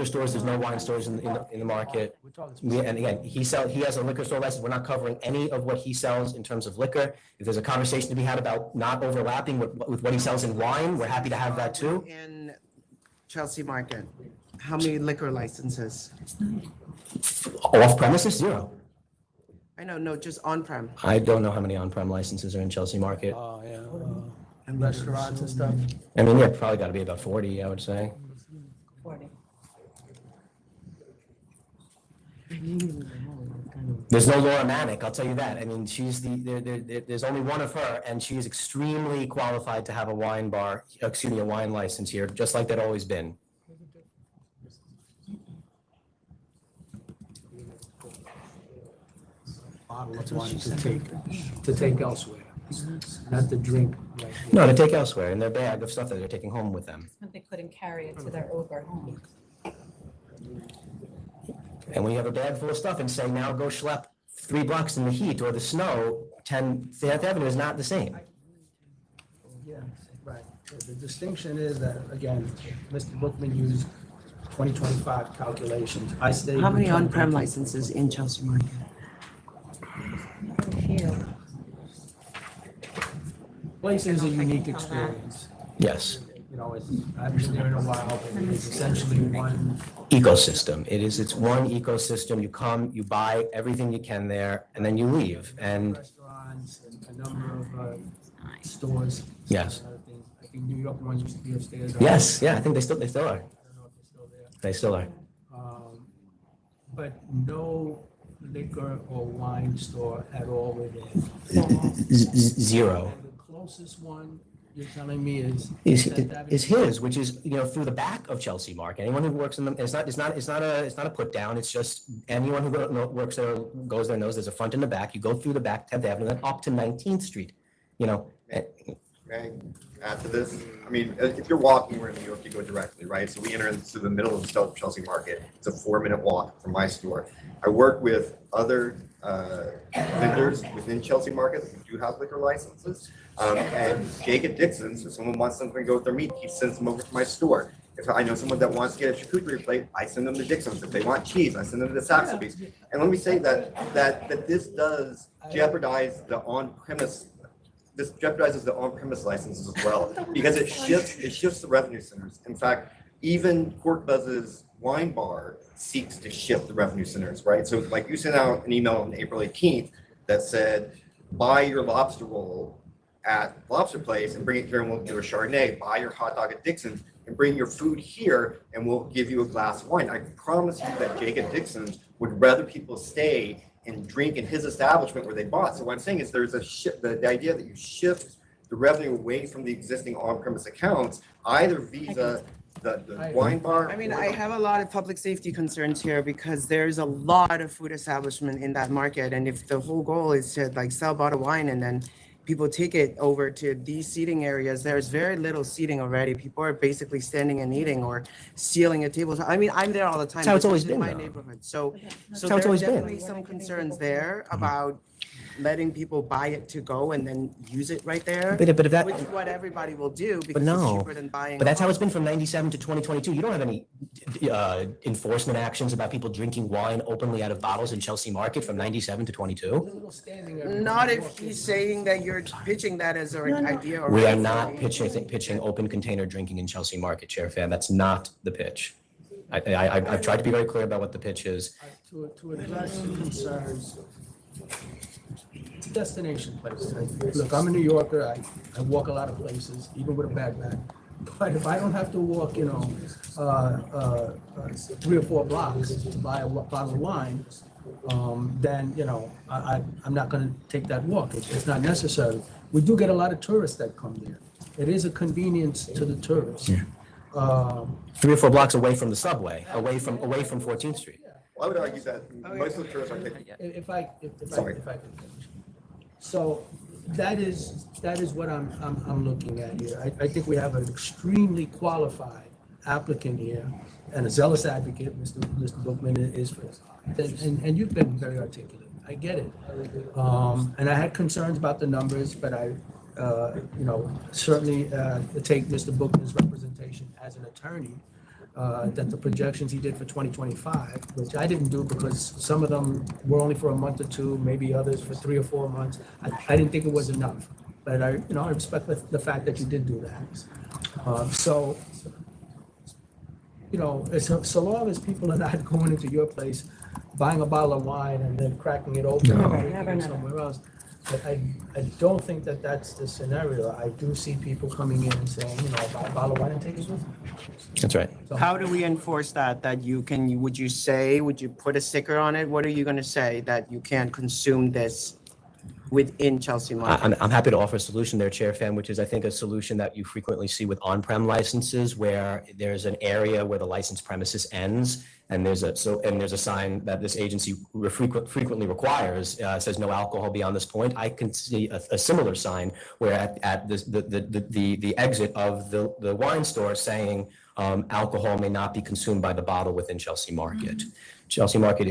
stores, there's no wine stores in the market. And again, he has a liquor store license. We're not covering any of what he sells in terms of liquor. If there's a conversation to be had about not overlapping with what he sells in wine, we're happy to have that too. In Chelsea Market, how many liquor licenses? Off premises, 0. I know, no, just on-prem. I don't know how many on-prem licenses are in Chelsea Market. Oh, yeah. And restaurants and stuff? I mean, yeah, probably got to be about 40, I would say. 40. There's no Laura Manick, I'll tell you that. I mean, there's only one of her, and she's extremely qualified to have a wine license here, just like they'd always been. Bottle of wine to take elsewhere, not to drink. No, to take elsewhere in their bag of stuff that they're taking home with them. They couldn't carry it to their Uber home. And when you have a bag full of stuff and say, now go schlep 3 blocks in the heat or the snow, 10th Avenue is not the same. Yeah, right. The distinction is that, again, Mr. Bookman used 2025 calculations. I stayed. How many on-prem licenses in Chelsea Market? Place is a unique experience. Yes. You know, I've been there in a while, but it's essentially one. Ecosystem. It's one ecosystem. You come, you buy everything you can there, and then you leave. And Restaurants and a number of stores. yes. I think New York ones used to be upstairs. Yes, yeah, I think they still are. They still are. But no liquor or wine store at all within. 0. The closest one you're telling me is his, which is, you know, through the back of Chelsea Market. Anyone who works in them, it's not a put down. It's just anyone who works there, goes there, knows there's a front and a back. You go through the back, 10th Avenue, then up to 19th Street. You know. May I add to this? I mean, if you're walking where in New York, you go directly, right? So we enter into the middle of the Chelsea Market. It's a 4-minute walk from my store. I work with other vendors within Chelsea Market who do have liquor licenses. And Jacob Dixon's, if someone wants something to go with their meat, he sends them over to my store. If I know someone that wants to get a charcuterie plate, I send them to Dixon's. If they want cheese, I send them to Saxby's. And let me say that this does jeopardize the on-premise. This jeopardizes the on-premise licenses as well, because it shifts the revenue centers. In fact, even CORKBUZZ's wine bar seeks to shift the revenue centers, right? So like you sent out an email on April 18th that said, buy your lobster roll at Lobster Place and bring it here and we'll do a Chardonnay, buy your hot dog at Dixon's and bring your food here and we'll give you a glass of wine. I promise you that Jake at Dixon's would rather people stay and drink in his establishment where they bought. So what I'm saying is there's a shift, the idea that you shift the revenue away from the existing on-premise accounts, either via the wine bar. I mean, I have a lot of public safety concerns here because there's a lot of food establishment in that market. And if the whole goal is to like sell a bottle of wine and then people take it over to these seating areas, there's very little seating already. People are basically standing and eating or stealing at tables. I mean, I'm there all the time. That's how it's always This is been, my though. neighborhood. So how it's there are always been. definitely some concerns there about letting people buy it to go and then use it right there. But if that- which is what everybody will do But because it's no, cheaper than buying. but that's how it's been from 97 to 2022. You don't have any enforcement actions about people drinking wine openly out of bottles in Chelsea Market from 97 to 22. Not if he's saying that you're pitching that as an idea. Or We are not pitching open container drinking in Chelsea Market, Chair Fan. That's not the pitch. I've tried to be very clear about what the pitch is. To address the concerns, it's a destination place. Look, I'm a New Yorker. I walk a lot of places, even with a backpack. But if I don't have to walk, 3 or 4 blocks to buy a bottle of wine, then, I'm not going to take that walk. It's not necessary. We do get a lot of tourists that come there. It is a convenience to the tourists. 3 or 4 blocks away from the subway, away from 14th Street. Well, I would argue that most of the tourists are taking. If I could finish. So that is what I'm looking at here. I think we have an extremely qualified applicant here and a zealous advocate, Mr. Bookman is for this. And you've been very articulate. I get it. And I had concerns about the numbers, but I, certainly take Mr. Bookman's representation as an attorney, that the projections he did for 2025, which I didn't do because some of them were only for a month or 2, maybe others for 3 or 4 months. I didn't think it was enough, but I respect the fact that you did do that. So long as people are not going into your place, buying a bottle of wine and then cracking it open and drinking it somewhere else, but I don't think that that's the scenario. I do see people coming in and saying, buy a bottle of wine and take it with me. That's right. How do we enforce that? Would you put a sticker on it? What are you going to say that you can't consume this within Chelsea Market? I'm happy to offer a solution there, Chair Fan, which is I think a solution that you frequently see with on-prem licenses where there's an area where the licensed premises ends and there's a sign that this agency frequently requires, says no alcohol beyond this point. I can see a similar sign where at the exit of the wine store saying alcohol may not be consumed by the bottle within Chelsea Market. Chelsea Market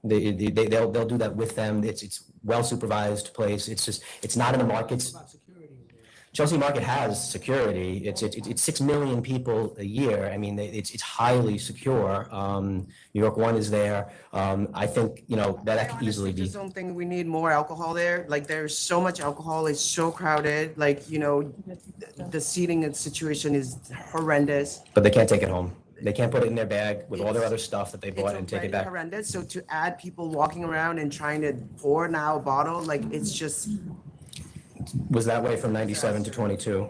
they'll do that with them. It's well supervised place. It's not in the markets. Chelsea Market has security. It's 6 million people a year. I mean, it's highly secure. New York One is there. I think that could easily be. I just don't think we need more alcohol there. Like there's so much alcohol. It's so crowded. The seating situation is horrendous. But they can't take it home. They can't put it in their bag with all their other stuff that they bought and take it back. Horrendous. So to add people walking around and trying to pour now a bottle, it's just. Was that way from 97 to 22.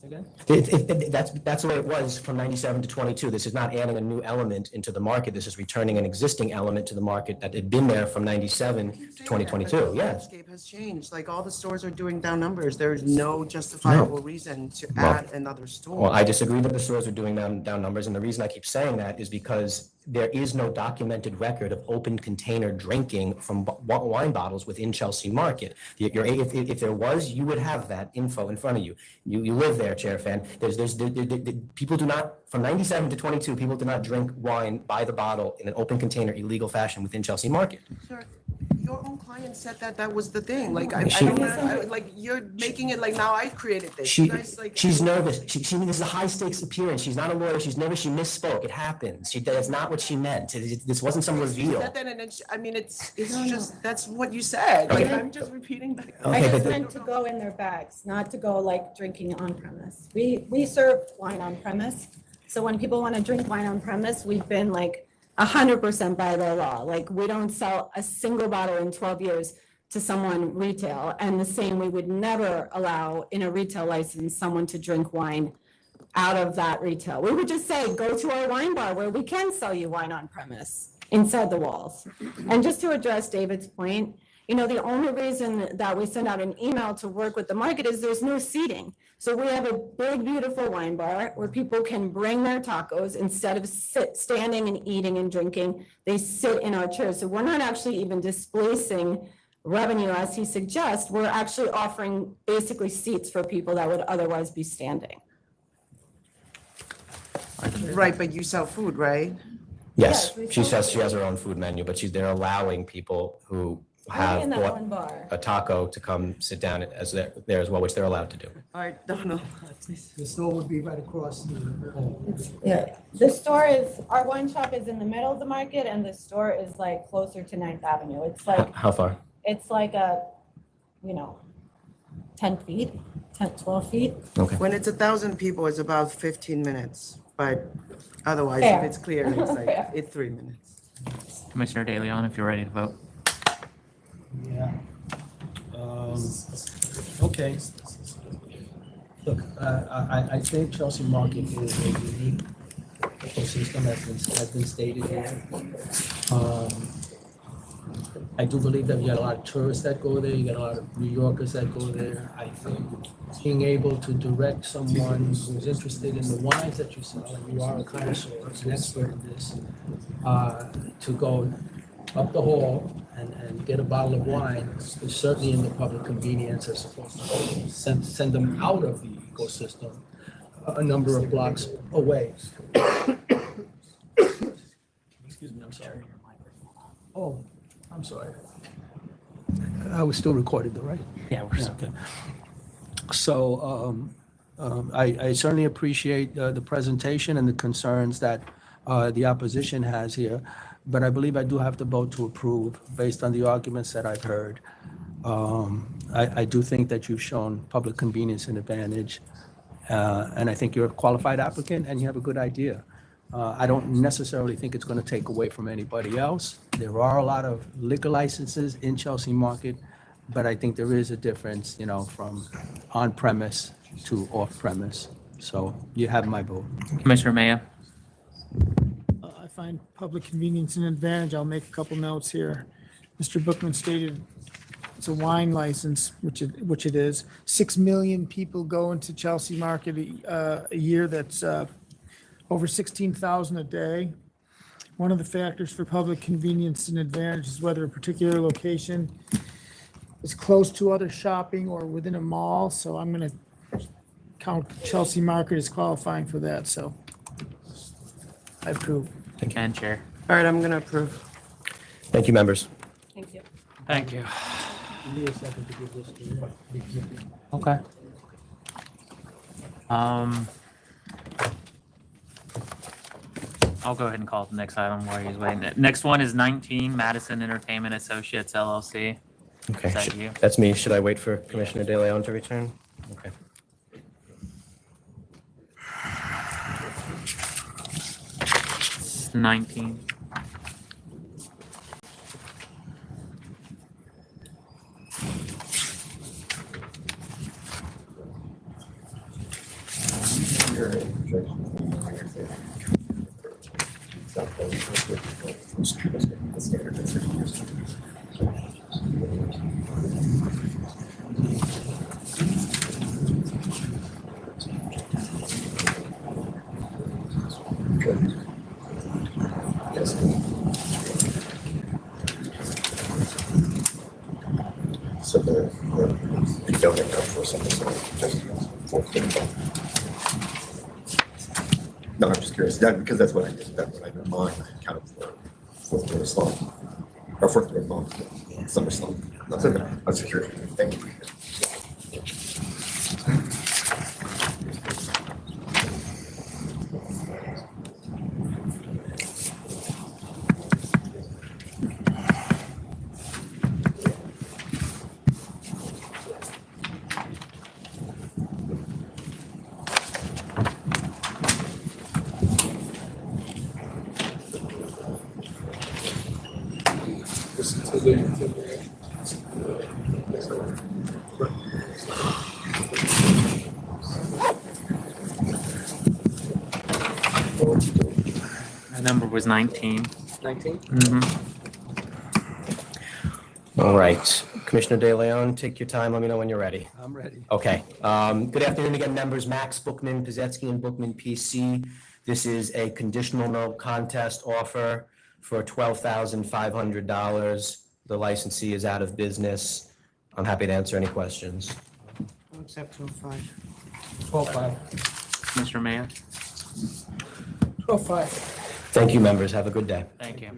Again? That's the way it was from 97 to 22. This is not adding a new element into the market. This is returning an existing element to the market that had been there from 97 to 2022. The Yes. landscape has changed. All the stores are doing down numbers. There's no justifiable reason to add another store. Well, I disagree that the stores are doing down numbers, and the reason I keep saying that is because there is no documented record of open container drinking from wine bottles within Chelsea Market. If there was, you would have that info in front of you. You live there, Chair Fan. People do not, from 97 to 22, people do not drink wine by the bottle in an open container illegal fashion within Chelsea Market. Sir, your own client said that was the thing. You're making it now I created this. She's nervous. This is a high stakes appearance. She's not a lawyer. She's nervous. She misspoke. It happens. That's not what she meant. This wasn't some reveal. Said that and it's just that's what you said. Okay. I'm just repeating that. Okay, I just meant to go in their bags, not to go drinking on premise. We serve wine on premise. So when people want to drink wine on premise, we've been 100% by the law. We don't sell a single bottle in 12 years to someone retail. And the same, we would never allow in a retail license, someone to drink wine out of that retail. We would just say, go to our wine bar where we can sell you wine on premise inside the walls. And just to address David's point, you know, the only reason that we send out an email to work with the market is there's no seating. So we have a big, beautiful wine bar where people can bring their tacos instead of standing and eating and drinking. They sit in our chairs. So we're not actually even displacing revenue as he suggests. We're actually offering basically seats for people that would otherwise be standing. Right, but you sell food, right? Yes, we she sell says she has her own food menu, but they're allowing people who Only have in that bought one bar. a taco to come sit down as there as well, which they're allowed to do. All right, Donald. The store would be right across the. Yeah, the store is, our wine shop is in the middle of the market and the store is like closer to 9th Avenue. It's like, How far? it's like a, you know, 10 feet, 10, 12 feet. Okay. When it's 1,000 people, it's about 15 minutes, but otherwise, Fair. if it's clear, it's like, Fair. it's 3 minutes. Commissioner De Leon, if you're ready to vote. Yeah. Okay. Look, I think Chelsea Market is a unique ecosystem has been stated here. I do believe that you got a lot of tourists that go there, you got a lot of New Yorkers that go there. I think being able to direct someone who's interested in the wines that you sell, and you are a connoisseur, an expert in this, to go up the hall and get a bottle of wine is certainly in the public convenience as opposed to send them out of the ecosystem a number of blocks away. Excuse me, I'm sorry. Oh, I'm sorry. I was still recorded though, right? Yeah, we're still good. So I certainly appreciate the presentation and the concerns that the opposition has here, but I believe I do have to vote to approve based on the arguments that I've heard. I do think that you've shown public convenience and advantage, and I think you're a qualified applicant and you have a good idea. I don't necessarily think it's going to take away from anybody else. There are a lot of liquor licenses in Chelsea Market, but I think there is a difference, you know, from on-premise to off-premise. So you have my vote. Commissioner Maya. I find public convenience an advantage. I'll make a couple notes here. Mr. Bookman stated it's a wine license, which it is. 6 million people go into Chelsea Market a year. That's over 16,000 a day. One of the factors for public convenience and advantage is whether a particular location is close to other shopping or within a mall. So I'm going to count Chelsea Market as qualifying for that. So I approve. And Chair. All right, I'm going to approve. Thank you, members. Thank you. Thank you. Give me a second to give this to you. Okay. I'll go ahead and call it the next item while he's waiting. Next one is 19, Madison Entertainment Associates LLC. Okay, Is that you? that's me. Should I wait for Commissioner De Leon to return? Okay. 19. So the donate for something, so just for no, I'm just curious, that, because that's what I did, that's what I had in mind, I counted for fourth quarter slump, or fourth quarter bump, summer slump. That's okay, I was just curious, thank you. number was 19. 19? All right. Commissioner De Leon, take your time. Let me know when you're ready. I'm ready. Okay. Good afternoon again, members. Max Bookman, Pizetsky and Bookman PC. This is a conditional no contest offer for $12,500. The licensee is out of business. I'm happy to answer any questions. I'll accept 12.5. 12.5. Mr. Mayor? 12.5. Thank you, members. Have a good day. Thank you.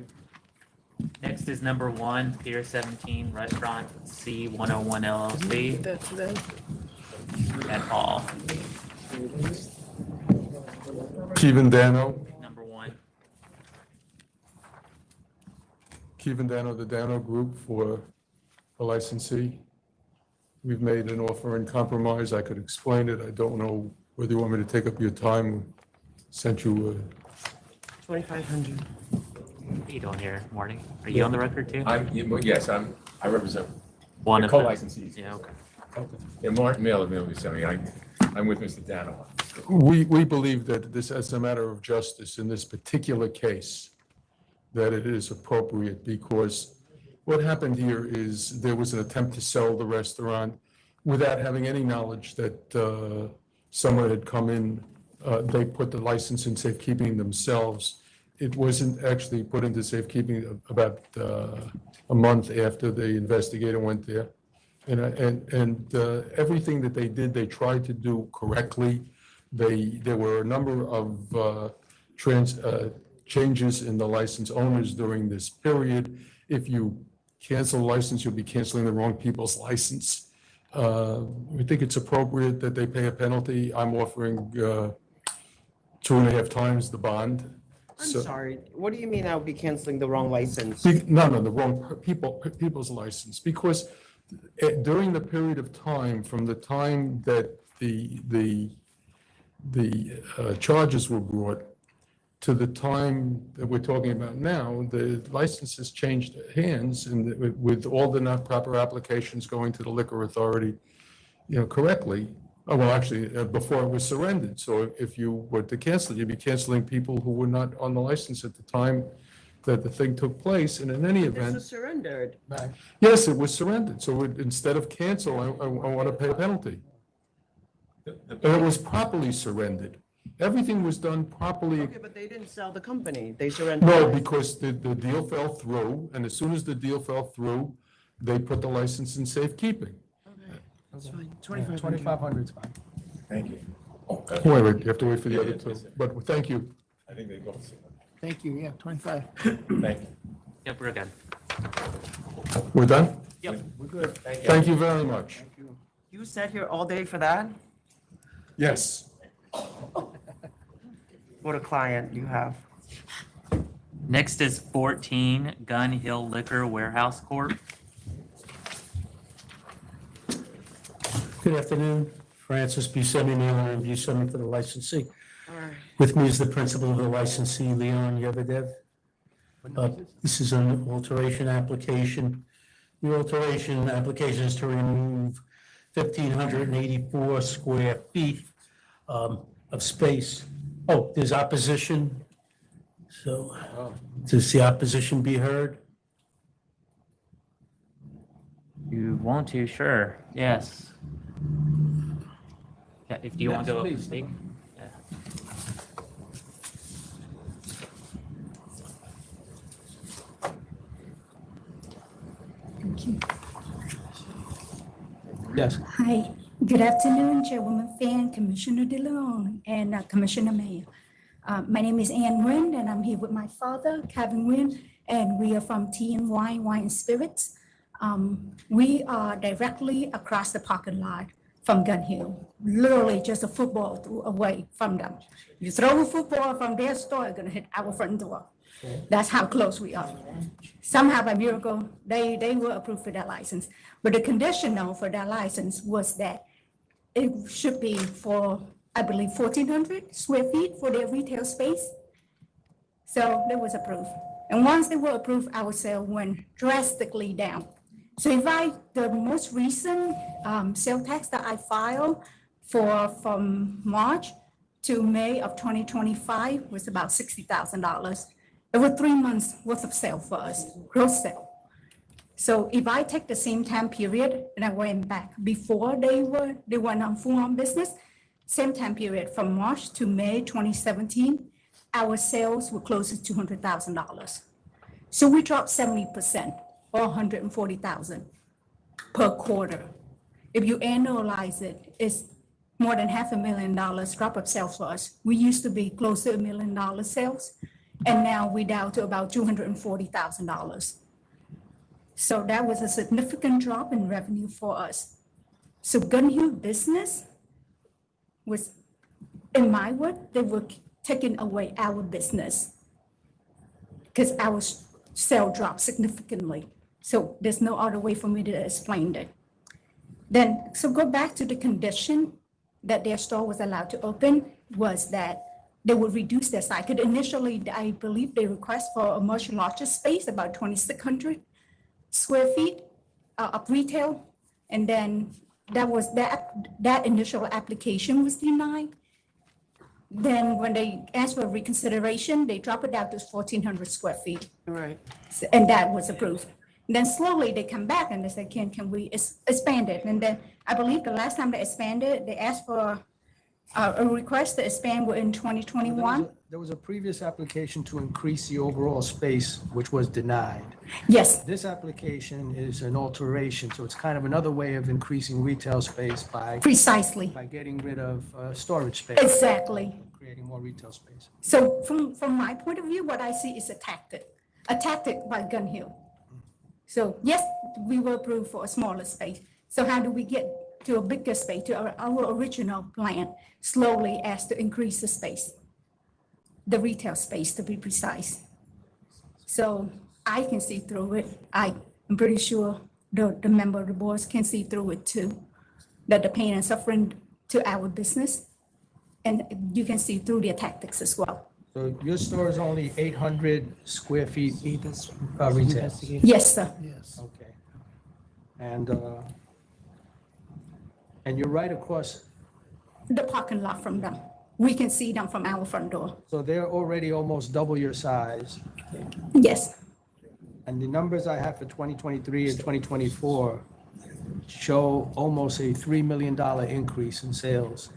Next is number 1, Pier 17, Restaurant C101 LLC That's today. at Hall. Kevin Dano, Number 1. Kevin Dano, the Dano Group for the licensee. We've made an offer in compromise. I could explain it. I don't know whether you want me to take up your time. Sent you 2,500. What are you doing here, Marty? Are you on the record too? Yes, I represent One the of them. co-licensees. Yeah, okay. And Martin Miller, I'm with Mr. Dano. We believe that this, as a matter of justice in this particular case, that it is appropriate because what happened here is there was an attempt to sell the restaurant without having any knowledge that someone had come in. They put the license in safekeeping themselves. It wasn't actually put into safekeeping about a month after the investigator went there. And everything that they did, they tried to do correctly. There were a number of changes in the license owners during this period. If you cancel a license, you'll be canceling the wrong people's license. We think it's appropriate that they pay a penalty. I'm offering 2.5 times the bond. I'm sorry. What do you mean I would be canceling the wrong license? No, the wrong people's license. Because during the period of time from the time that the charges were brought to the time that we're talking about now, the licenses changed hands, and with all the not proper applications going to the liquor authority, correctly. Well, actually, before it was surrendered. So if you were to cancel it, you'd be canceling people who were not on the license at the time that the thing took place. And in any event, This was surrendered. yes, it was surrendered. So instead of cancel, I want to pay a penalty. And it was properly surrendered. Everything was done properly. Okay, but they didn't sell the company. They surrendered. No, because the deal fell through, and as soon as the deal fell through, they put the license in safekeeping. That's fine. 2,500 is fine. Thank you. Wait, you have to wait for the other two. But thank you. I think they both. Thank you, yeah, 25. Thank you. Yep, we're good. We're done? Yep. We're good. Thank you very much. You sat here all day for that? Yes. What a client you have. Next is 14, Gun Hill Liquor Warehouse Corp. Good afternoon, Francis Buscemi, Mailer and Buscemi for the licensee. All right. With me is the principal of the licensee, Leon Yevadev. This is an alteration application. The alteration application is to remove 1,584 square feet of space. Oh, there's opposition. So does the opposition be heard? You want to? Sure. Yes. Yeah, if you want to go up and speak. Yeah. Thank you. Yes. Hi, good afternoon, Chairwoman Fan, Commissioner De Leon, and Commissioner Mayor. My name is Ann Nguyen, and I'm here with my father, Kevin Nguyen, and we are from TNY Wine and Spirits. We are directly across the parking lot from Gun Hill, literally just a football away from them. You throw a football from their store, it's gonna hit our front door. That's how close we are. Somehow by miracle, they were approved for that license. But the condition though for that license was that it should be for, I believe, 1,400 square feet for their retail space. So that was approved. And once they were approved, our sale went drastically down. So the most recent sale tax that I filed from March to May of 2025 was about $60,000. It was 3 months worth of sale for us, gross sale. So if I take the same time period and I went back before they went on full-on business, same time period from March to May 2017, our sales were close to $200,000. So we dropped 70% or 140,000 per quarter. If you annualize it, it's more than $500,000 drop of sales for us. We used to be close to $1 million sales, and now we're down to about $240,000. So that was a significant drop in revenue for us. So Gun Hill business was, in my word, they were taking away our business because our sale dropped significantly. So there's no other way for me to explain it. Then, so go back to the condition that their store was allowed to open was that they would reduce their size. 'Cause initially, I believe they request for a much larger space, about 2,600 square feet of retail. And then that initial application was denied. Then when they asked for reconsideration, they dropped it down to 1,400 square feet. Right. And that was approved. And then slowly they come back and they say, can we expand it? And then I believe the last time they expanded, they asked for a request to expand in 2021. There was a previous application to increase the overall space, which was denied. Yes. This application is an alteration, so it's kind of another way of increasing retail space by. Precisely. By getting rid of storage space. Exactly. Creating more retail space. So from my point of view, what I see is a tactic by Gun Hill. So yes, we were approved for a smaller space. So how do we get to a bigger space, to our original plan, slowly as to increase the space, the retail space to be precise. So I can see through it. I'm pretty sure the member of the board can see through it too, that the pain and suffering to our business, and you can see through their tactics as well. So your store is only 800 square feet retail? Yes, sir. Yes. Okay. And you're right across. The parking lot from them. We can see them from our front door. So they're already almost double your size. Yes. And the numbers I have for 2023 and 2024 show almost a $3 million increase in sales.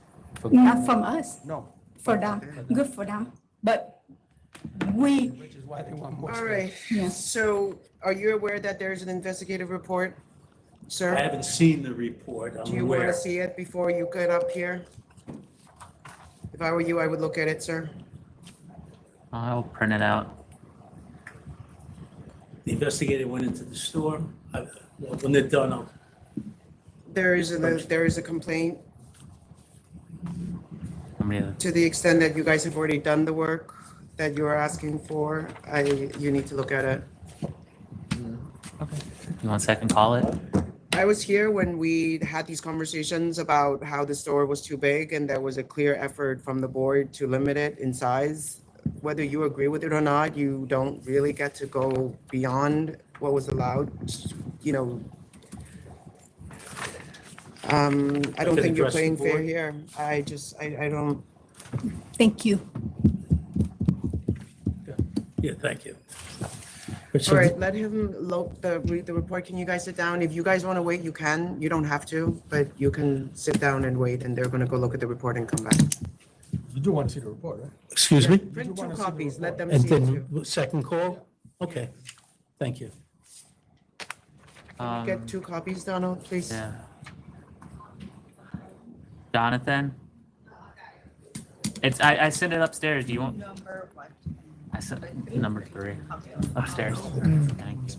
Not from us. No. For them. Good for them. But we. Which is why they want more All space. right. Yes. So are you aware that there's an investigative report, sir? I haven't seen the report. I'm Do you want aware. to see it before you get up here? If I were you, I would look at it, sir. I'll print it out. The investigator went into the store. When they're done, There is a complaint Yeah. to the extent that you guys have already done the work that you are asking for. You need to look at it. You want a second call it? I was here when we had these conversations about how the store was too big and there was a clear effort from the board to limit it in size. Whether you agree with it or not, you don't really get to go beyond what was allowed, you know. I don't can think you're address the playing fair board. here. I don't. Thank you. yeah, thank you. All right, let him read the report. Can you guys sit down? If you guys want to wait, you can. You don't have to, but you can sit down and wait, and they're going to go look at the report and come back. You do want to see the report, right? Excuse me? Print 2 copies, let them And see it too. then second call? Okay, thank you. Get 2 copies, Donald, please. Yeah. Jonathan? I sent it upstairs. Do you want? Number what? I sent number 3 upstairs. Thank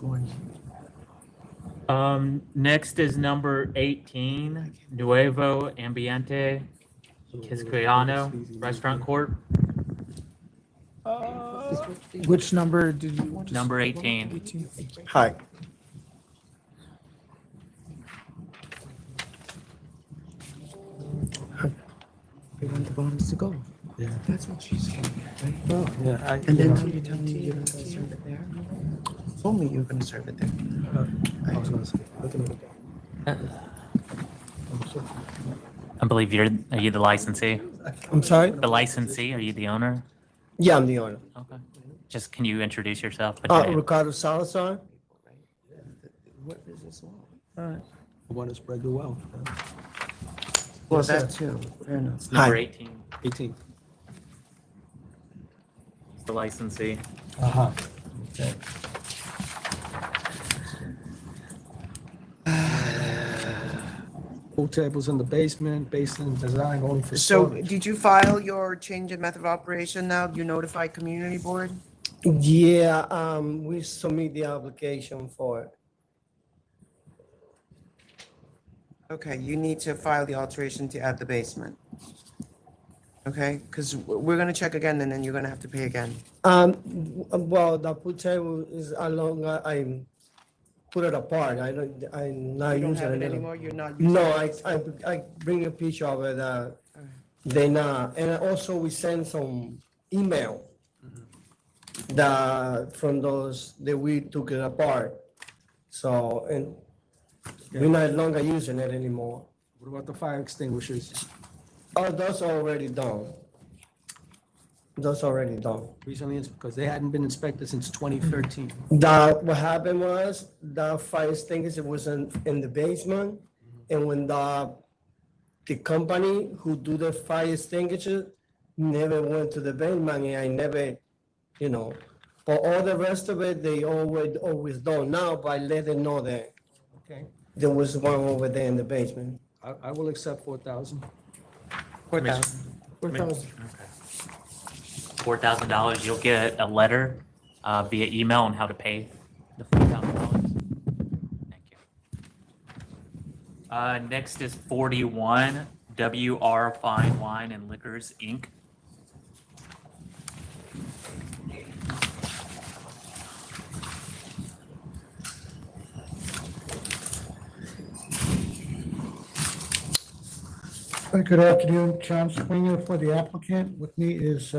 you. Next is number 18, Nuevo Ambiente Quisqueyano Restaurant Corp. Which number did you? Number 18. Hi. They want the bonus to go. Yeah. That's what she's saying, right? Well, yeah, And then you tell me you're gonna serve it there? Told me you're gonna serve it there. I was gonna say, look at it. I believe are you the licensee? I'm sorry? The licensee, are you the owner? Yeah, I'm the owner. Okay. Just can you introduce yourself? Put your name. Ricardo Salazar. What is this one? All right. I want to spread the wealth. Well, Yes, sir. that too. Fair enough. It's number 18. 18. It's the licensee. Uh-huh. Okay. Pool tables in the basement, basin design only for So storage. did you file your change in method of operation now? You notified community board? Yeah, we submit the application for it. Okay, you need to file the alteration to add the basement. Okay, because we're gonna check again and then you're gonna have to pay again. Well, the pool table is along, I put it apart. I'm not You don't using have it it anymore? You're not using No, it? I bring a picture of it, they not, and also we send some email that from those that we took it apart. So, and we're no longer using it anymore. What about the fire extinguishers? Oh, that's already done. That's already done. Recently, it's because they hadn't been inspected since 2013. What happened was the fire extinguisher was in the basement, and when the company who do the fire extinguisher never went to the basement, and I never, but all the rest of it, they always done now, but I let them know that Okay, there was one over there in the basement. I will accept 4,000. 4,000. 4,000. $4,000. You'll get a letter via email on how to pay the $4,000. Thank you. Next is 41 WR Fine Wine and Liquors, Inc. Good afternoon, John Springer for the applicant. With me is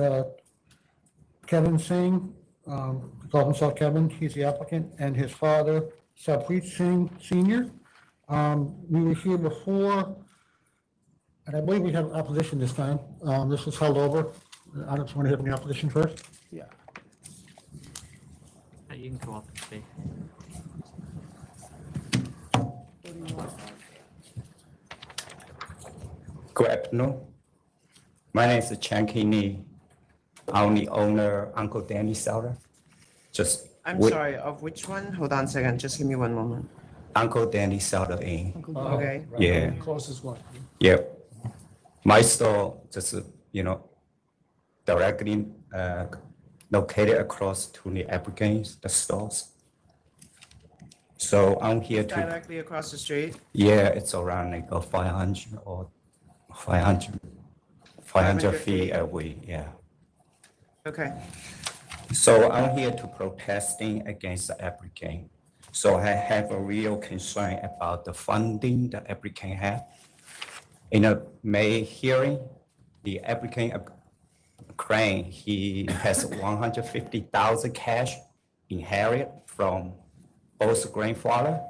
Kevin Singh, calls himself Kevin, he's the applicant, and his father, Sabpreet Singh Senior. We were here before, and I believe we have opposition this time. This was held over. I just want to hear from the opposition first. Yeah. You can go up and speak. Good afternoon. My name is Chan Ki. I'm the owner, Uncle Danny Sauter. I'm sorry, of which one? Hold on a second, just give me one moment. Uncle Danny Sauter Inc. Okay. Yeah. Closest one. Yep. My store just, directly located across to the applicants, the stores. So I'm here to, Directly across the street? yeah, it's around like 500 or 500 feet away, yeah. Okay. So I'm here to protesting against the applicant. So I have a real concern about the funding the applicant have. In a May hearing, the applicant claimed he has 150,000 cash inherited from both grandfather,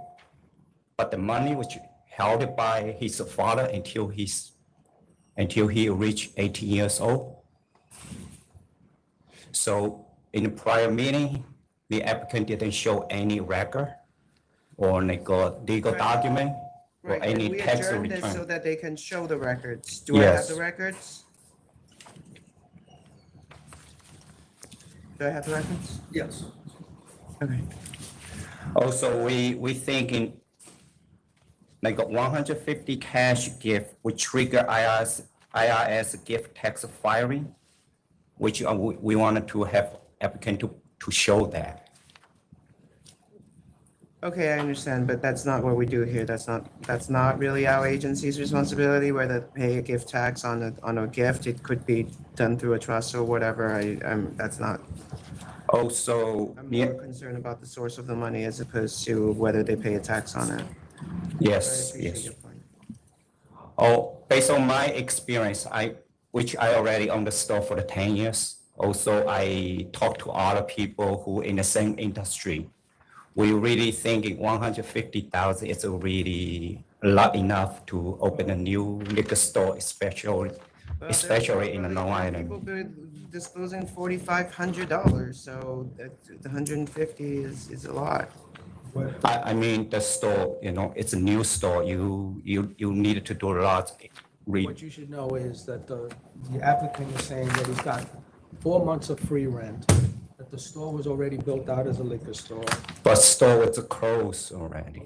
but the money was held by his father until he reached 18 years old. So in the prior meeting, the applicant didn't show any record or legal document or Right, any we tax adjourned this so return. that they can show the records. Do I have Yes. the records? Do I have the records? Yes. Okay. Also, we thinking like a 150 cash gift would trigger IRS gift tax filing, which we wanted to have applicant to show that. Okay, I understand, but that's not what we do here. That's not really our agency's responsibility, whether to pay a gift tax on a gift. It could be done through a trust or whatever. That's not. Also, I'm more concerned about the source of the money as opposed to whether they pay a tax on it. Yes, I appreciate yes. your point. Oh, based on my experience, which I already own the store for the 10 years. Also, I talked to other people who in the same industry. We really thinking 150,000 is really not enough to open a new liquor store, especially especially in the Long Island. People been disclosing $4,500, so the 150 is a lot. I mean, the store, it's a new store. You need to do a lot. What you should know is that the applicant is saying that he's got 4 months of free rent, that the store was already built out as a liquor store. But store was closed already.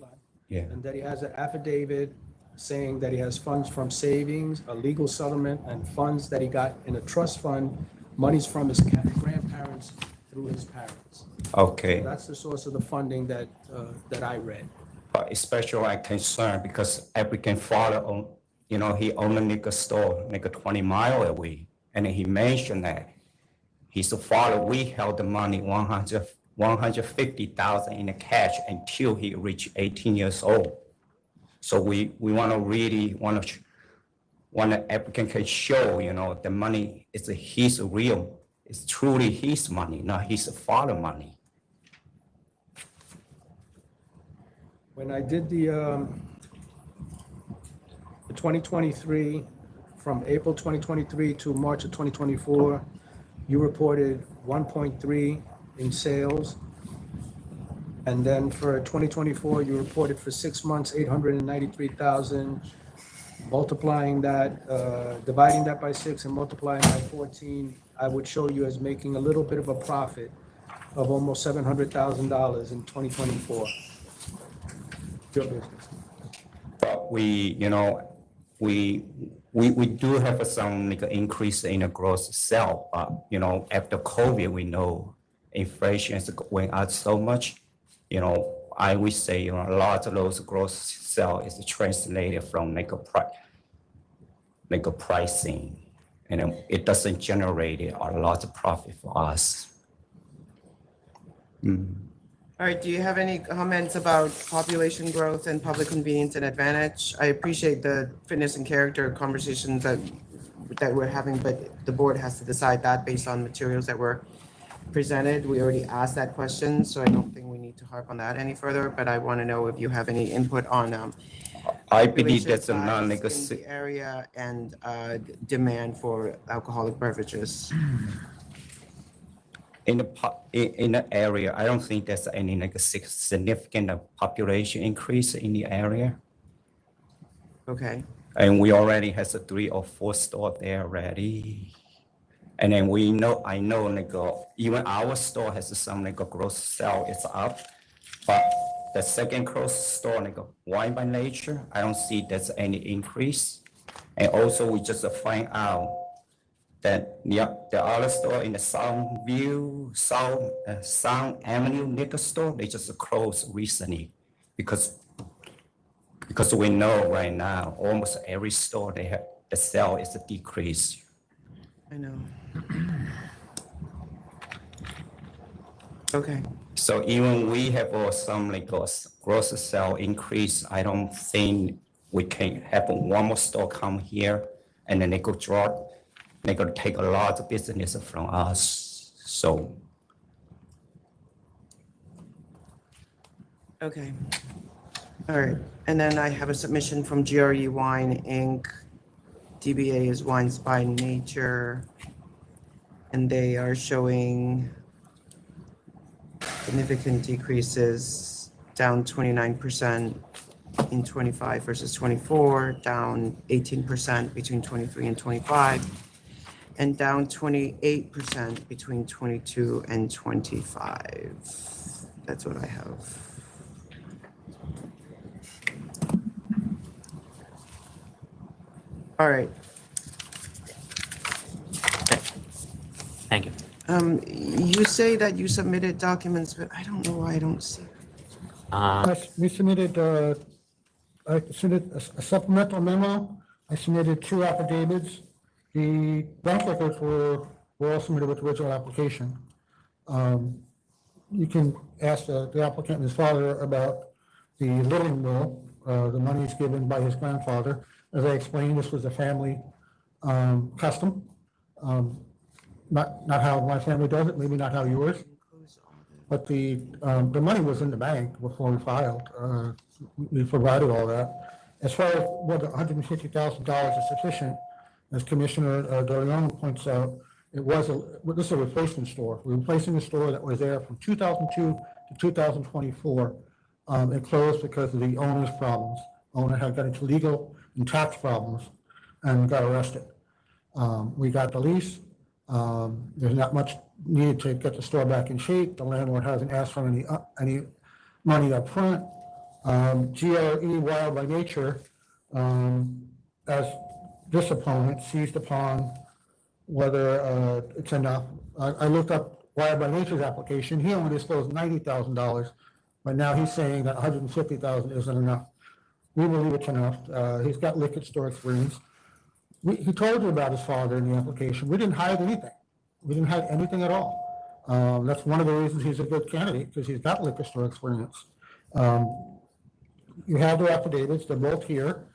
Yeah. And that he has an affidavit saying that he has funds from savings, a legal settlement, and funds that he got in a trust fund, monies from his grandparents through his parents. Okay. So that's the source of the funding that I read. But especially I'm concerned because applicant father he owned a liquor store, 20 miles away. And he mentioned that his father, we held the money, 150,000 in the cash until he reached 18 years old. So we want the applicant can show, the money is his real, it's truly his money, not his father money. When I did the 2023, from April 2023 to March of 2024, you reported 1.3 in sales. And then for 2024, you reported for 6 months, 893,000. Multiplying that, dividing that by 6 and multiplying by 14, I would show you as making a little bit of a profit of almost $700,000 in 2024. Your business. But we do have some increase in the gross sale, but after COVID, we know inflation is going up so much. I would say a lot of those gross sale is translated from pricing, and it doesn't generate a lot of profit for us. All right, do you have any comments about population growth and public convenience and advantage? I appreciate the fitness and character conversations that we're having, but the board has to decide that based on materials that were presented. We already asked that question, so I don't think we need to harp on that any further, but I want to know if you have any input on I believe that's a population size non-legacy. in the area and demand for alcoholic beverages. In the area, I don't think there's any significant population increase in the area. Okay. And we already has a 3 or 4 store there already. And then I know even our store has some gross sale is up, but the second close store, Wine by Nature, I don't see there's any increase. And also we just find out that the other store in the Sound Avenue liquor store, they just closed recently because we know right now almost every store they have the sale is a decrease. I know. Okay. So even we have some gross sale increase, I don't think we can have one more store come here and then they go drop. They're going to take a lot of business from us. So. Okay. All right. And then I have a submission from GRE Wine Inc. DBA is Wines by Nature. And they are showing significant decreases, down 29% in 25 versus 24, down 18% between 23 and 25. And down 28% between 22 and 25. That's what I have. All right. Thank you. You say that you submitted documents, but I don't know why I don't see. We submitted, I submitted a supplemental memo. I submitted 2 affidavits. The bank records were all submitted with the original application. You can ask the applicant and his father about the living will, the monies given by his grandfather. As I explained, this was a family custom. Not how my family does it, maybe not how yours. But the money was in the bank before we filed. We provided all that. As far as whether $150,000 is sufficient, As Commissioner De Leon points out, this is a replacement store. We're replacing a store that was there from 2002 to 2024. It closed because of the owner's problems. Owner had got into legal and tax problems and got arrested. We got the lease. There's not much needed to get the store back in shape. The landlord hasn't asked for any money up front. GRE Wild by Nature, as this opponent, seized upon whether it's enough. I looked up Wild by Nature's application. He only disclosed $90,000, but now he's saying that $150,000 isn't enough. We believe it's enough. He's got liquor store experience. He told you about his father in the application. We didn't hide anything. We didn't hide anything at all. That's one of the reasons he's a good candidate, because he's got liquor store experience. You have the affidavits. They're both here.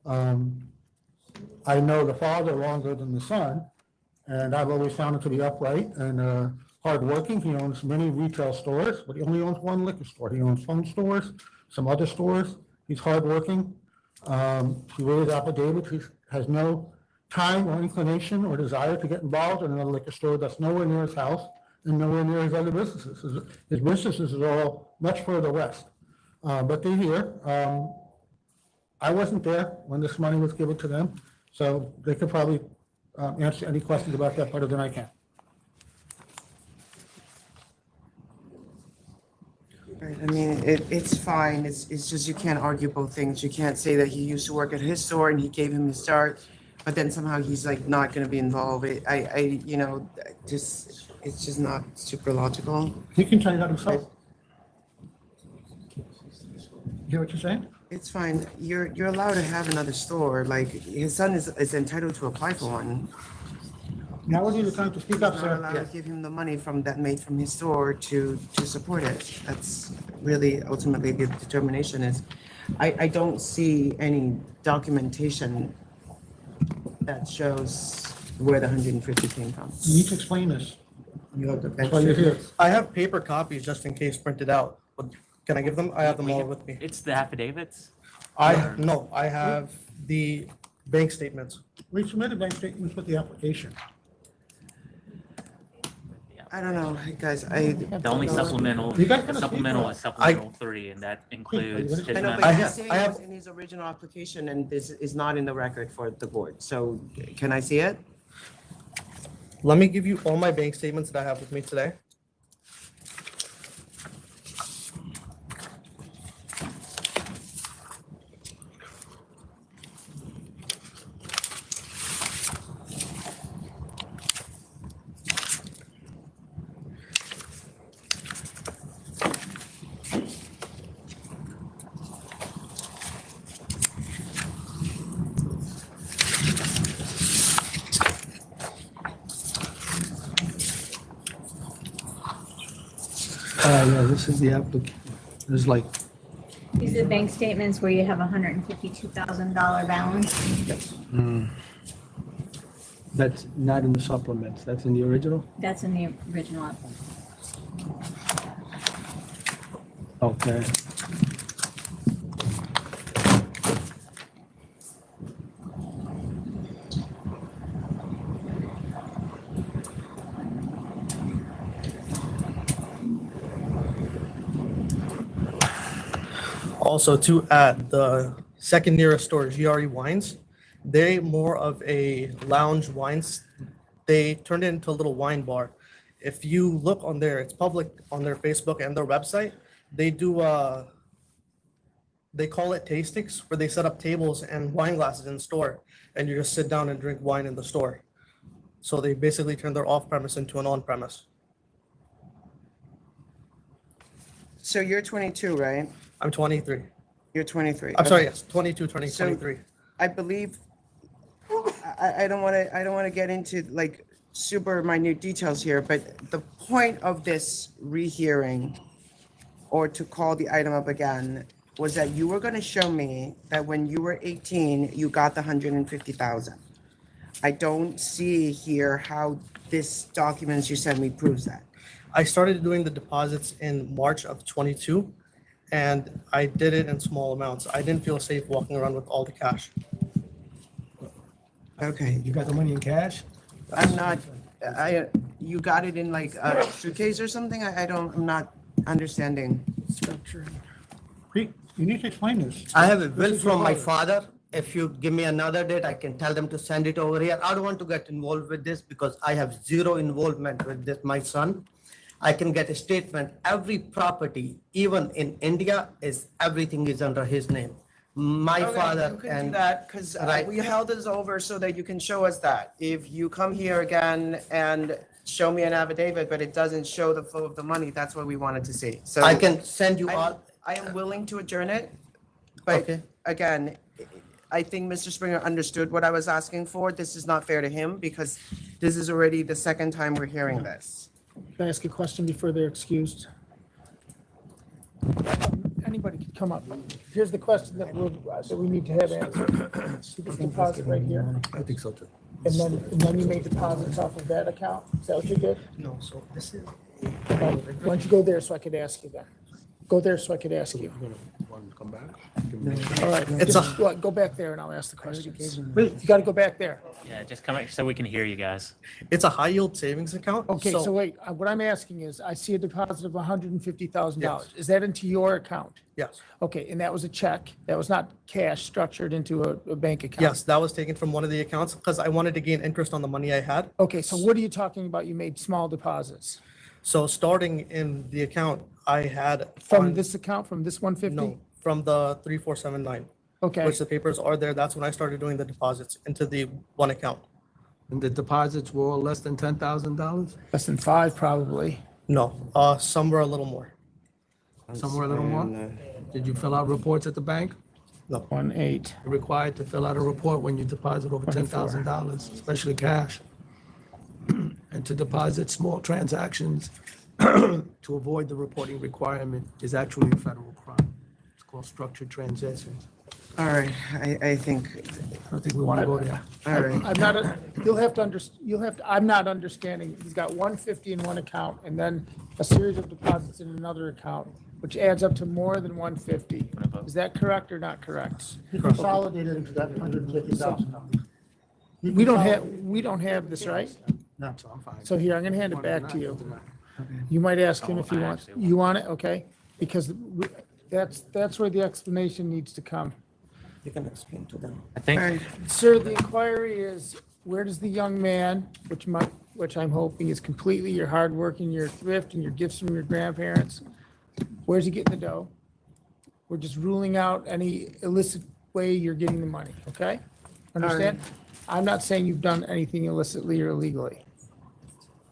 I know the father longer than the son, and I've always found him to be upright and hardworking. He owns many retail stores, but he only owns one liquor store. He owns phone stores, some other stores. He's hardworking. He read his affidavit. He has no time or inclination or desire to get involved in another liquor store that's nowhere near his house and nowhere near his other businesses. His businesses are all much further west, but they're here. I wasn't there when this money was given to them, so they could probably answer any questions about that better than I can. Right, I mean, it's fine. It's just you can't argue both things. You can't say that he used to work at his store and he gave him his start, but then somehow he's like not going to be involved. You know, it's just not super logical. He can tell you that himself. You hear what you're saying? It's fine. You're allowed to have another store. Like his son is entitled to apply for one. Now would be the time to speak up, You're sir. not allowed to give him the money from that made from his store to support it. That's really ultimately the determination is. I don't see any documentation that shows where the 150 came from. You need to explain this. You have the That's why you're here. I have paper copies just in case printed out. But can I give them? I have them all with me. It's the affidavits? I have the bank statements. We submitted bank statements with the application. I don't know, guys. The only supplemental, You guys gotta supplemental speak is supplemental 3, and that includes his I know, member- but he's saying it was in his original application and this is not in the record for the board. So can I see it? Let me give you all my bank statements that I have with me today. Yeah, this is the applicant. There's like, These are bank statements where you have $152,000 balance. that's not in the supplements. That's in the original? That's in the original application. Okay. Also, too, at the second nearest store, GRE Wines, they more of a lounge wines. They turned it into a little wine bar. If you look on there, it's public on their Facebook and their website. They do, they call it tastings, where they set up tables and wine glasses in the store, and you just sit down and drink wine in the store. So they basically turned their off-premise into an on-premise. So you're 22, right? I'm 23. You're 23. I'm sorry, Okay. yes, 22, turning So 23. I believe, I don't want to get into like super minute details here, but the point of this rehearing or to call the item up again was that you were going to show me that when you were 18, you got the 150,000. I don't see here how this documents you sent me proves that. I started doing the deposits in March of 22, and I did it in small amounts. I didn't feel safe walking around with all the cash. Okay. You got the money in cash? I'm not, you got it in like a suitcase or something? I'm not understanding. Structure. You need to explain this. I have a This will is your from my father. If you give me another date, I can tell them to send it over here. I don't want to get involved with this because I have zero involvement with this, my son. I can get a statement. Every property, even in India, everything is under his name. My Okay, father you can do and that because right. we held this over so that you can show us that. If you come here again and show me an affidavit, but it doesn't show the flow of the money, that's what we wanted to see. So I can send you I all. am willing to adjourn it, but again, I think Mr. Springer understood what I was asking for. This is not fair to him because this is already the second time we're hearing this. Can I ask a question before they're excused? Anybody can come up. Here's the question that we need to have answered. See this deposit right here? I think so too. And then you made deposits off of that account? Is that what you did? No, so this is. Why don't you go there so I could ask you that? Go there so I could ask you. Want to come back? All right, It's go back there and I'll ask the questions. You gotta go back there. Yeah, just come so we can hear you guys. It's a high yield savings account. Okay, so wait, what I'm asking is, I see a deposit of $150,000. Is that into your account? Yes. Okay, and that was a check? That was not cash structured into a bank account? Yes, that was taken from one of the accounts because I wanted to gain interest on the money I had. Okay, so what are you talking about? You made small deposits? So starting in the account, I had. From this account, from this 150? No, from the 3479. Okay. Which the papers are there. That's when I started doing the deposits into the one account. And the deposits were all less than $10,000? Less than 5, probably. No, some were a little more. Somewhere a little more? Did you fill out reports at the bank? No. 1.8. You're required to fill out a report when you deposit over $10,000, especially cash. And to deposit small transactions to avoid the reporting requirement is actually a federal crime. It's called structured transactions. All right, I think. I don't think we want to go there. All right. I'm not, I'm not understanding. He's got 150 in one account and then a series of deposits in another account, which adds up to more than 150. Is that correct or not correct? You consolidated into that $150,000. We don't have this, right? No, so I'm fine. So here, I'm gonna hand it back to you. You might ask him if you want. You want it? Okay? Because that's where the explanation needs to come. You can explain to them. I think. All right, sir, the inquiry is, where does the young man, which I'm hoping is completely your hard work and your thrift and your gifts from your grandparents, where's he getting the dough? We're just ruling out any illicit way you're getting the money, okay? Understand? I'm not saying you've done anything illicitly or illegally.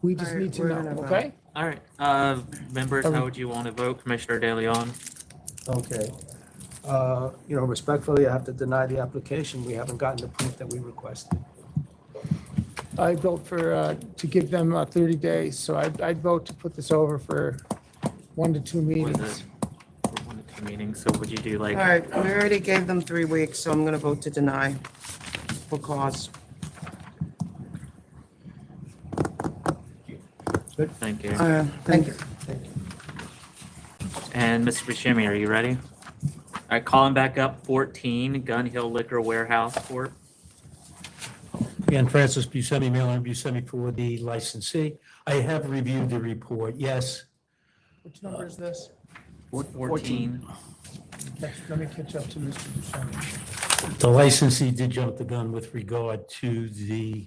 We just need to know, okay? All right, members, how would you want to vote? Commissioner De Leon? Okay. Respectfully, I have to deny the application. We haven't gotten the proof that we requested. I vote for, to give them 30 days, so I'd vote to put this over for 1 to 2 meetings. 1 to 2 meetings, so would you do like? All right, we already gave them 3 weeks, so I'm gonna vote to deny for cause. Good, thank you. Thank you. And Mr. Buscemi, are you ready? All right, calling back up 14, Gun Hill Liquor Warehouse Corp. Again, Francis Buscemi, Mailer Buscemi for the licensee. I have reviewed the report, yes. Which number is this? 14. Let me catch up to Mr. Buscemi. The licensee did jump the gun with regard to the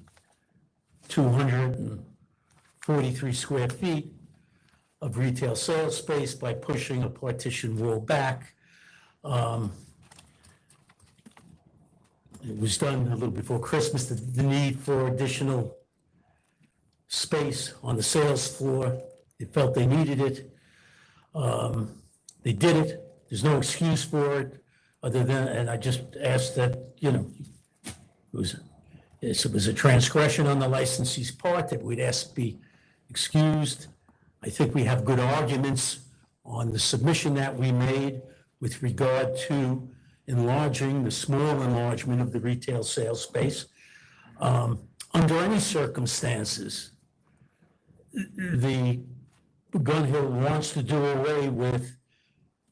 243 square feet of retail sales space by pushing a partition wall back. It was done a little before Christmas, the need for additional space on the sales floor. They felt they needed it. They did it. There's no excuse for it other than, and I just asked that, it was a transgression on the licensee's part that we'd ask be excused. I think we have good arguments on the submission that we made with regard to enlarging the small enlargement of the retail sales space. Under any circumstances, the Gun Hill wants to do away with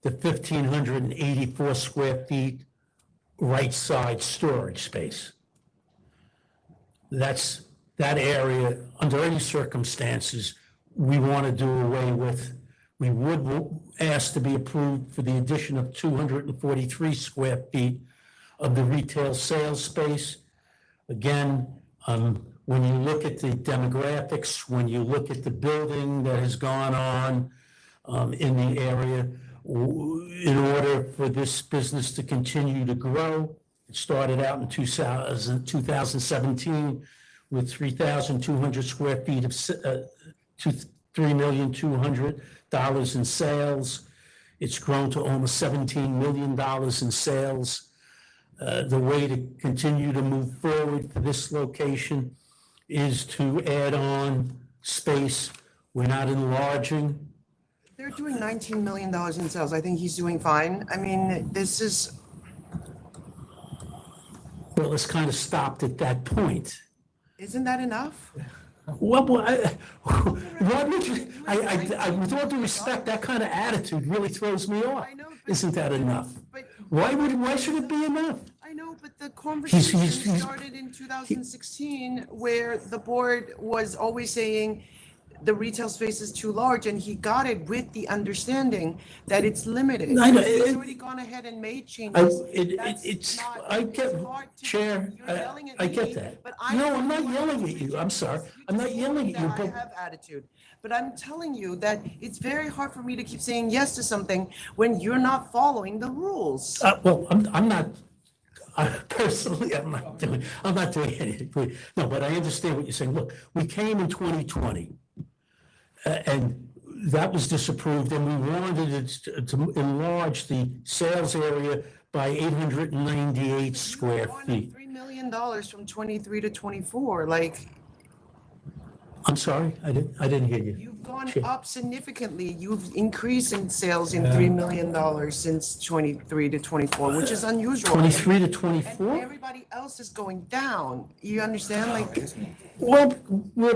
the 1,584 square feet right side storage space. that area, under any circumstances, we want to do away with. We would ask to be approved for the addition of 243 square feet of the retail sales space. Again, when you look at the demographics, when you look at the building that has gone on in the area, in order for this business to continue to grow, it started out in 2017 with 3,200 square feet of $3,200,000 in sales. It's grown to almost $17 million in sales. The way to continue to move forward for this location is to add on space. We're not enlarging. They're doing $19 million in sales. I think he's doing fine. I mean, this is. Well, it's kind of stopped at that point. Isn't that enough? Well, with all due respect, that kind of attitude really throws me off. Isn't that enough? Why should it be enough? I know, but the conversation started in 2016 where the board was always saying the retail space is too large, and he got it with the understanding that it's limited. I know. He's already gone ahead and made changes. I get, Chair, I get that. No, I'm not yelling at you. I'm sorry. I'm not yelling at you. I have attitude. But I'm telling you that it's very hard for me to keep saying yes to something when you're not following the rules. Well, I'm not. Personally, I'm not doing anything. No, but I understand what you're saying. Look, we came in 2020, and that was disapproved, and we wanted it to enlarge the sales area by 898 square feet. $3 million from 23 to 24, like. I'm sorry, I didn't hear you. You've gone up significantly. You've increased in sales in $3 million since 23 to 24, which is unusual. 23 to 24? And everybody else is going down. You understand? Like, well, we're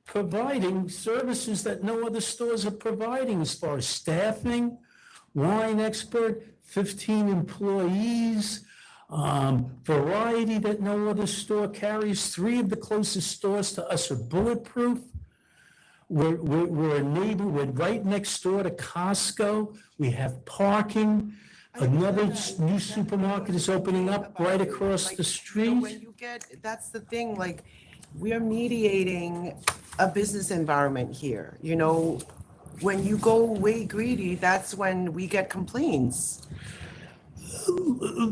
providing services that no other stores are providing as far as staffing, wine expert, 15 employees, variety that no other store carries. 3 of the closest stores to us are Bulletproof. We're a neighbor. We're right next door to Costco. We have parking. Another new supermarket is opening up right across the street. When you get, that's the thing, like, we are mediating a business environment here. You know, when you go way greedy, that's when we get complaints.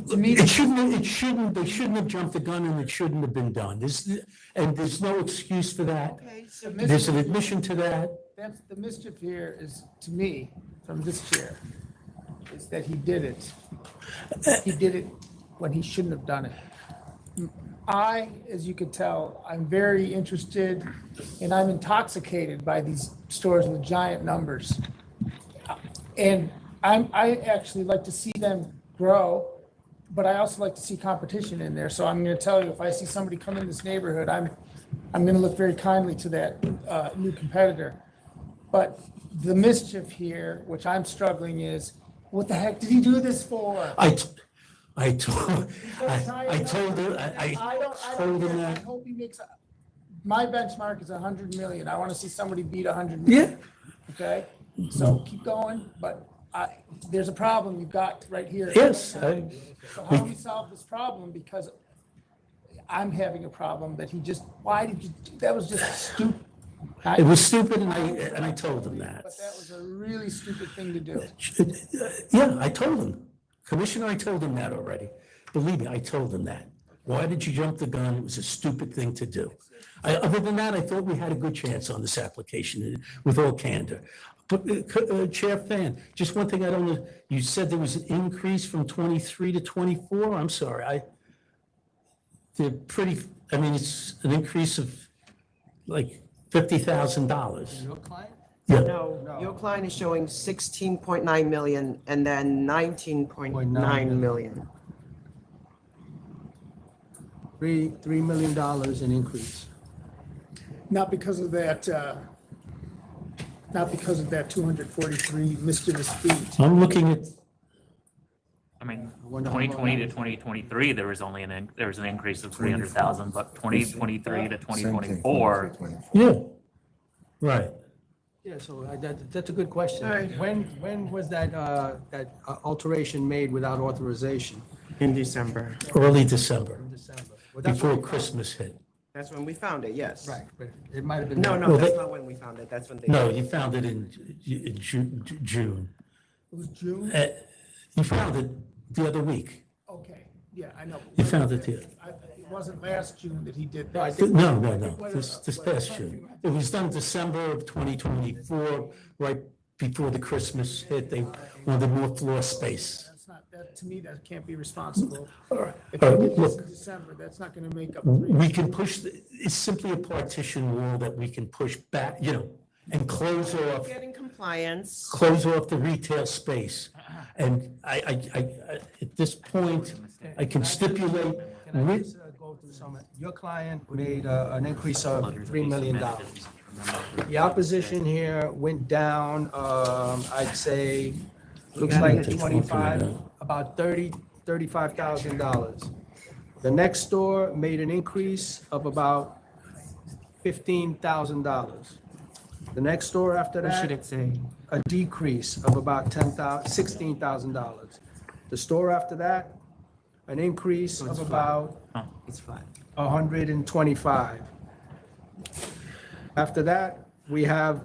They shouldn't have jumped the gun, and it shouldn't have been done. There's no excuse for that. There's an admission to that. That's the mischief here is, to me, from this chair, is that he did it. He did it when he shouldn't have done it. As you can tell, I'm very interested and I'm intoxicated by these stores with giant numbers. And I actually like to see them grow, but I also like to see competition in there. So I'm going to tell you, if I see somebody come in this neighborhood, I'm going to look very kindly to that new competitor. But the mischief here, which I'm struggling, is what the heck did he do this for? I told him that. I hope he makes. My benchmark is 100 million. I want to see somebody beat 100 million. Yeah. Okay. So keep going, but there's a problem you've got right here. Yes. So how do we solve this problem? Because I'm having a problem that why did you, that was just stupid. It was stupid, and I told him that. But that was a really stupid thing to do. Yeah, I told him. Commissioner, I told him that already. Believe me, I told him that. Why did you jump the gun? It was a stupid thing to do. Other than that, I thought we had a good chance on this application, with all candor. But Chair Fan, just one thing I don't know. You said there was an increase from 23 to 24. I'm sorry. They're pretty. I mean, it's an increase of like $50,000. Your client? Yeah. No, your client is showing 16.9 million and then 19.9 million. $3 million in increase. Not because of that. Not because of that 243 mischievous feet. I'm looking at. I mean, 2020 to 2023, there was only there was an increase of 300,000, but 2023 to 2024. Yeah, right. Yeah, so that's a good question. All right. When was that alteration made without authorization? In December. Early December, In December. Well, that's before when we found Christmas hit. That's when we found it, yes. it. Right, but it might have been. No, Well, no, that's they- not when we found it. That's when they. No, you found it in June. It was June? You found it the other week. Okay, yeah, I know. You found it here. It wasn't last June that he did No, I that. think- No, this past June. It was done December of 2024, right before the Christmas hit. They wanted more floor space. That's not, that, to me, that can't be responsible. If All you right, did this in look. December, that's not gonna make up. We can push, it's simply a partition wall that we can push back, and close off Getting compliance. the retail space. And at this point, I can stipulate, Can I just go through some? Your client made an increase of $3 million. The opposition here went down, I'd say, looks like 25, about $35,000. The next store made an increase of about $15,000. The next store after What that. should it say? A decrease of about $16,000. The store after that, an increase of about It's flat. 125. After that, we have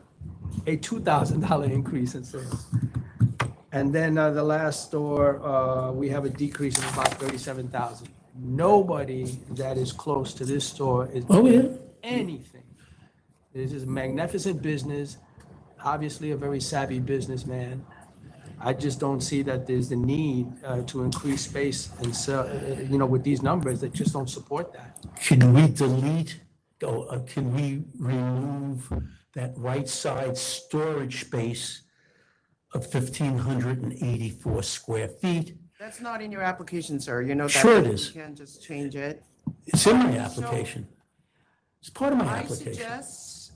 a $2,000 increase in sales. And then the last store, we have a decrease of about 37,000. Nobody that is close to this store is doing anything. This is a magnificent business, obviously a very savvy businessman. I just don't see that there's the need to increase space and sell, with these numbers that just don't support that. can we can we remove that right side storage space of 1,584 square feet? That's not in your application, sir. You know that. Sure it is. You can't just change it. It's in my application. It's part of my I application. suggest,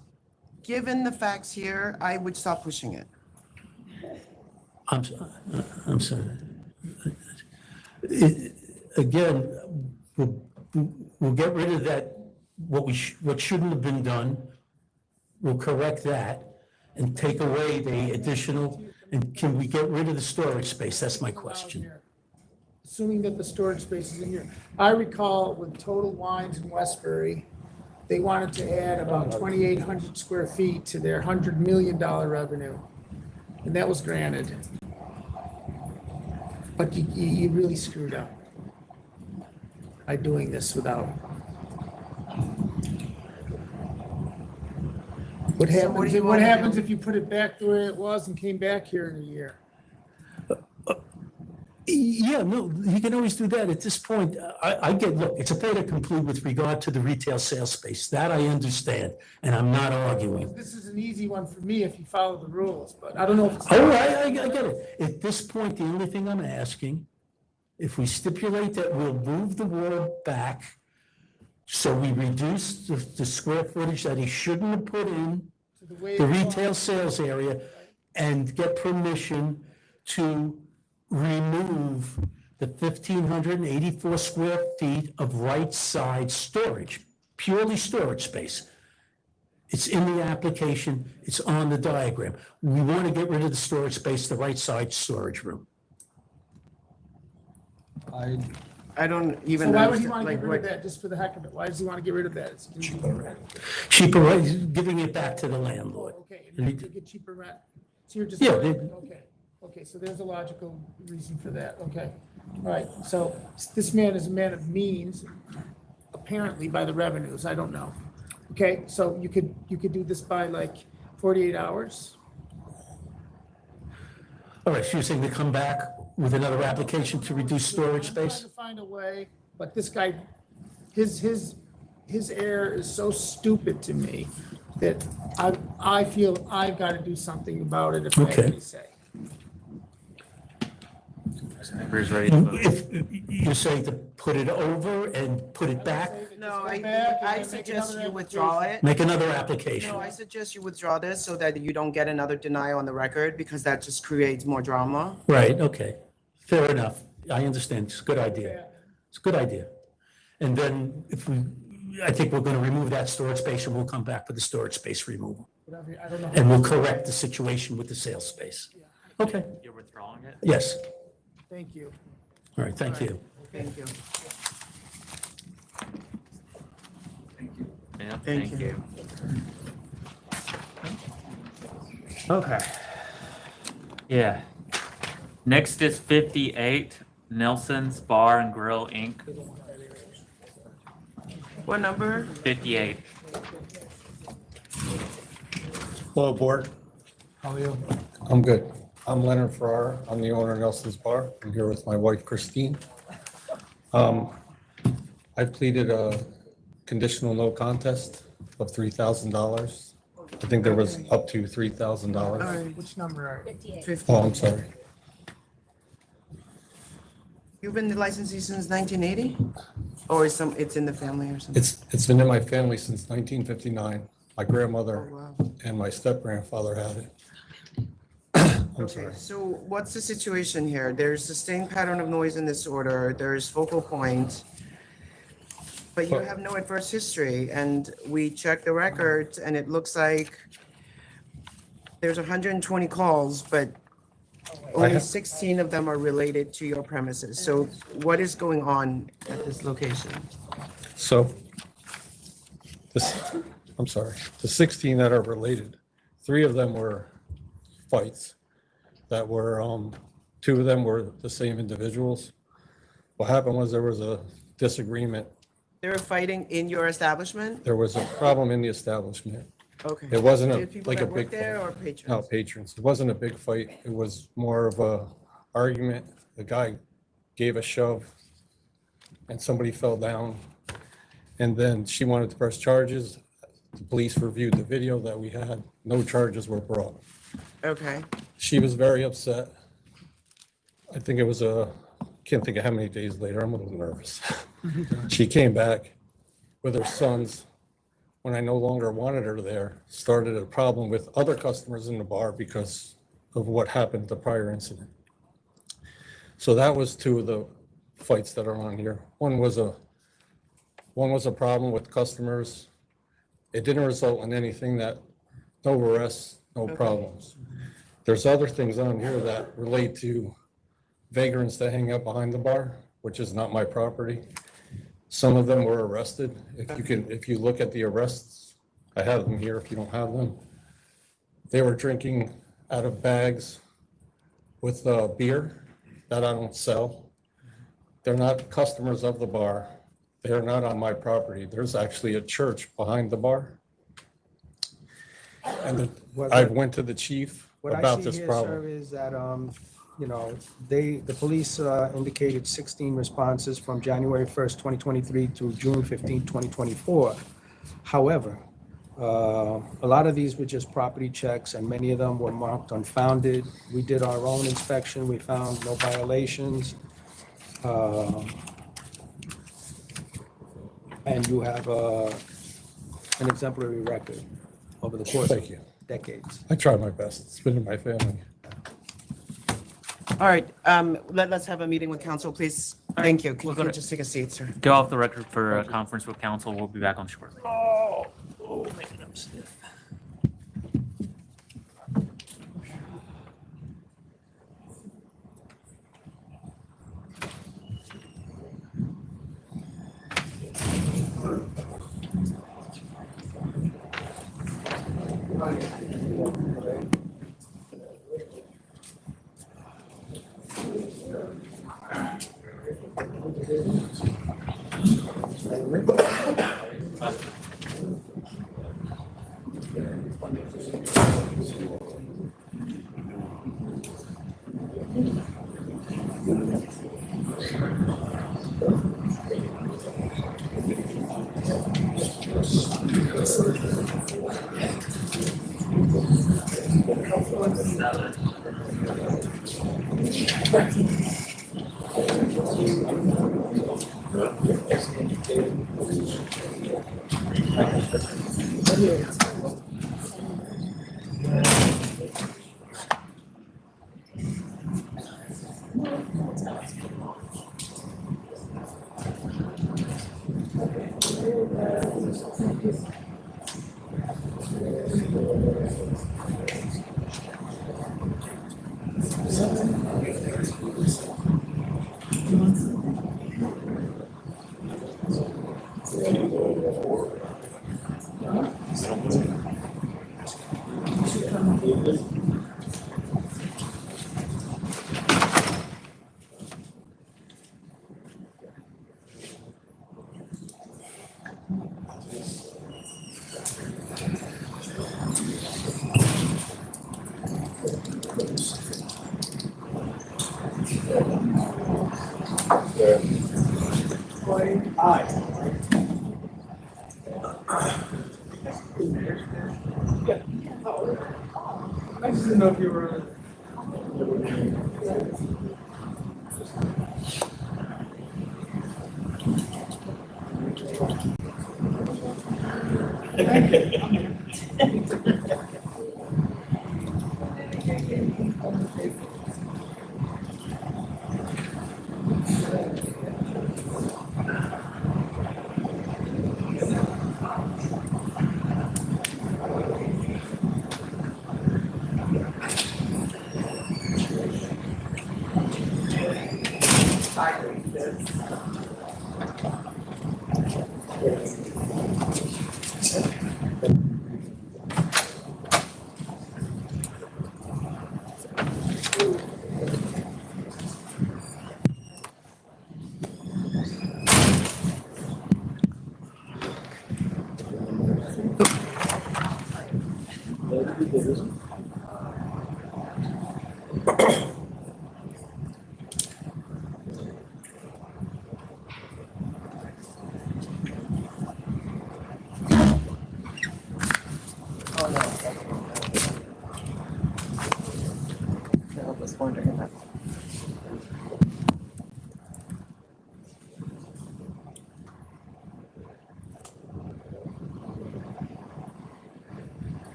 given the facts here, I would stop pushing it. I'm sorry. Again, we'll get rid of that, what shouldn't have been done. We'll correct that and take away the additional, and can we get rid of the storage space? That's my question. Assuming that the storage space is in here. I recall with Total Wines in Westbury, they wanted to add about 2,800 square feet to their $100 million revenue. And that was granted. But you really screwed up by doing this without. What happens if you put it back the way it was and came back here in a year? Yeah, no, you can always do that. At this point, look, it's a fait accompli with regard to the retail sales space. That I understand, and I'm not arguing. This is an easy one for me if you follow the rules, but I don't know if it's. Oh, I get it. At this point, the only thing I'm asking, if we stipulate that we'll move the wall back, so we reduce the square footage that he shouldn't have put in the retail sales area, and get permission to remove the 1,584 square feet of right side storage, purely storage space. It's in the application, it's on the diagram. We want to get rid of the storage space, the right side storage room. I don't even. So why would he want understand, to get rid of what- that just for the heck of it? Why does he want to get rid of that? It's Cheaper rent, giving it back to the landlord. Okay, and they get cheaper rent. So you're just. Yeah, Okay, so there's a logical reason for that. Okay. All right, so this man is a man of means, apparently by the revenues. I don't know. Okay, so you could do this by like 48 hours? All right, so you're saying to come back with another application to reduce storage I'm trying space? to find a way, but this guy, his error is so stupid to me that I feel I've got to do something about it if I have any say. Members ready to vote? If you're saying to put it over and put it back, No, I suggest you withdraw it. make another application. No, I suggest you withdraw this so that you don't get another denial on the record because that just creates more drama. Right, okay, fair enough. I understand. It's a good idea. It's a good idea. And then I think we're going to remove that storage space and we'll come back for the storage space removal. I don't know. And we'll correct the situation with the sales space. Okay. You're withdrawing it? Yes. Thank you. All right, thank you. Thank you. Yeah, Thank thank you. you. Okay. Yeah. Next is 58, Nelson's Bar and Grill, Inc. What number? 58. Hello, Board. How are you? I'm good. I'm Leonard Farrar. I'm the owner of Nelson's Bar. I'm here with my wife, Christine. I pleaded a conditional no contest of $3,000. I think there was up to $3,000. Which number are you? 58. Oh, I'm sorry. You've been the licensee since 1980? Or it's in the family or something? It's been in my family since 1959. My grandmother Oh, wow. and my step-grandfather had it. I'm Okay, sorry. so what's the situation here? There's sustained pattern of noise and disorder, there's focal point, but you have no adverse history, and we checked the records, and it looks like there's 120 calls, but only 16 of them are related to your premises. So what is going on at this location? So, I'm sorry, the 16 that are related, 3 of them were fights that were, 2 of them were the same individuals. What happened was there was a disagreement. They were fighting in your establishment? There was a problem in the establishment. Okay. It wasn't Did people like a that big work there fight. or patrons? No, patrons. It wasn't a big fight. It was more of a argument. The guy gave a shove and somebody fell down. And then she wanted to press charges. The police reviewed the video that we had. No charges were brought. Okay. She was very upset. I think it was can't think of how many days later. I'm a little nervous. She came back with her sons when I no longer wanted her there, started a problem with other customers in the bar because of what happened the prior incident. So that was 2 of the fights that are on here. One was a problem with customers. It didn't result in anything no arrests, no problems. There's other things on here that relate to vagrants that hang out behind the bar, which is not my property. Some of them were arrested. If you look at the arrests, I have them here if you don't have them. They were drinking out of bags with beer that I don't sell. They're not customers of the bar. They're not on my property. There's actually a church behind the bar. And I went to the chief about this problem. What I see here, sir, is that, the police indicated 16 responses from January 1st, 2023 to June 15th, 2024. However, a lot of these were just property checks and many of them were marked unfounded. We did our own inspection. We found no violations. And you have an exemplary record over the course of decades. I try my best. It's been in my family. All right, let's have a meeting with council, please. Thank you. Can you just take a seat, sir? Go off the record for a conference with council. We'll be back on shortly. Oh, man, I'm stiff. I just didn't know if you were.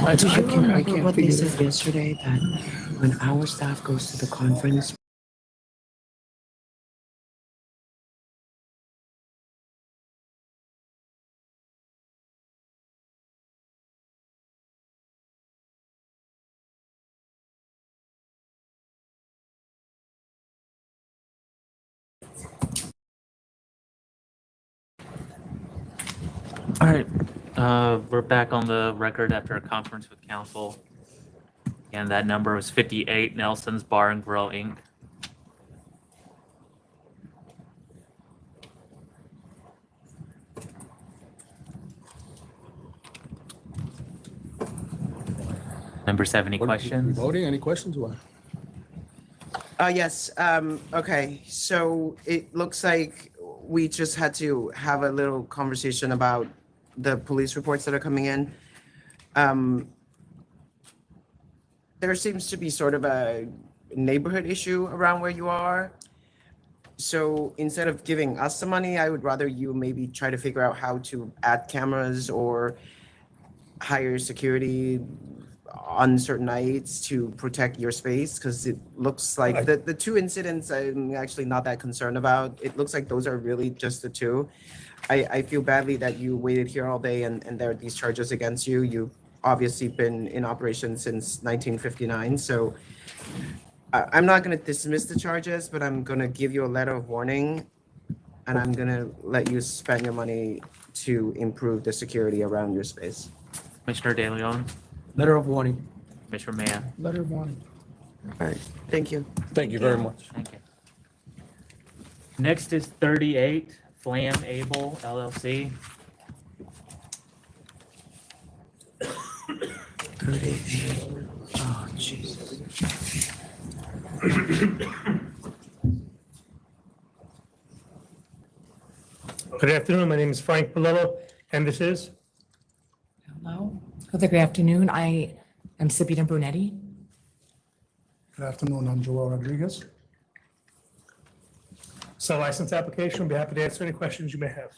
I Did you can't remember what they figure said it out. yesterday, that when our staff goes to the conference, All right, we're back on the record after a conference with council. And that number was 58 Nelson's Bar and Grill, Inc. Members have any questions? Voting, any questions? What? Yes, okay, so it looks like we just had to have a little conversation about the police reports that are coming in. There seems to be sort of a neighborhood issue around where you are. So instead of giving us the money, I would rather you maybe try to figure out how to add cameras or hire security on certain nights to protect your space, because it looks like the two incidents I'm actually not that concerned about. It looks like those are really just the two. I feel badly that you waited here all day and there are these charges against you. You've obviously been in operation since 1959, so I'm not going to dismiss the charges, but I'm going to give you a letter of warning, and I'm going to let you spend your money to improve the security around your space. Commissioner De Leon, Letter of warning. Commissioner Maya. Letter of warning. All right, thank you. Thank you very much. Thank you. Next is 38 Flam Able LLC. Oh, Jesus. Good afternoon. My name is Frank Palillo, and this is? Hello. Good afternoon. I am Sabina Brunetti. Good afternoon, I'm Joel Rodriguez. So license application. I'll be happy to answer any questions you may have.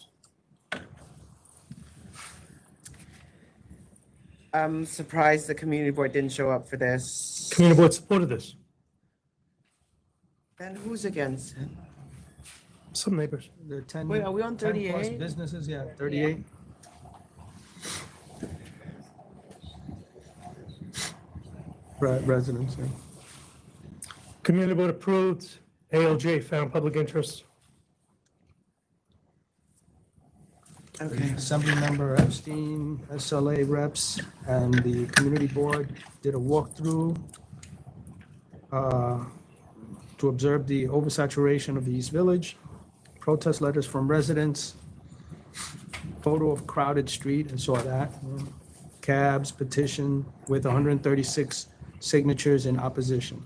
I'm surprised the community board didn't show up for this. Community board supported this. Then who's against it? Some neighbors. The 10. Wait, are we on 10 plus 38? businesses, yeah, 38. Residents, yeah. Community board approved. ALJ found public interest. Okay. Assemblymember Epstein, SLA reps, and the community board did a walkthrough to observe the oversaturation of the East Village, protest letters from residents, photo of crowded street, I saw that, cabs, petition with 136 signatures in opposition.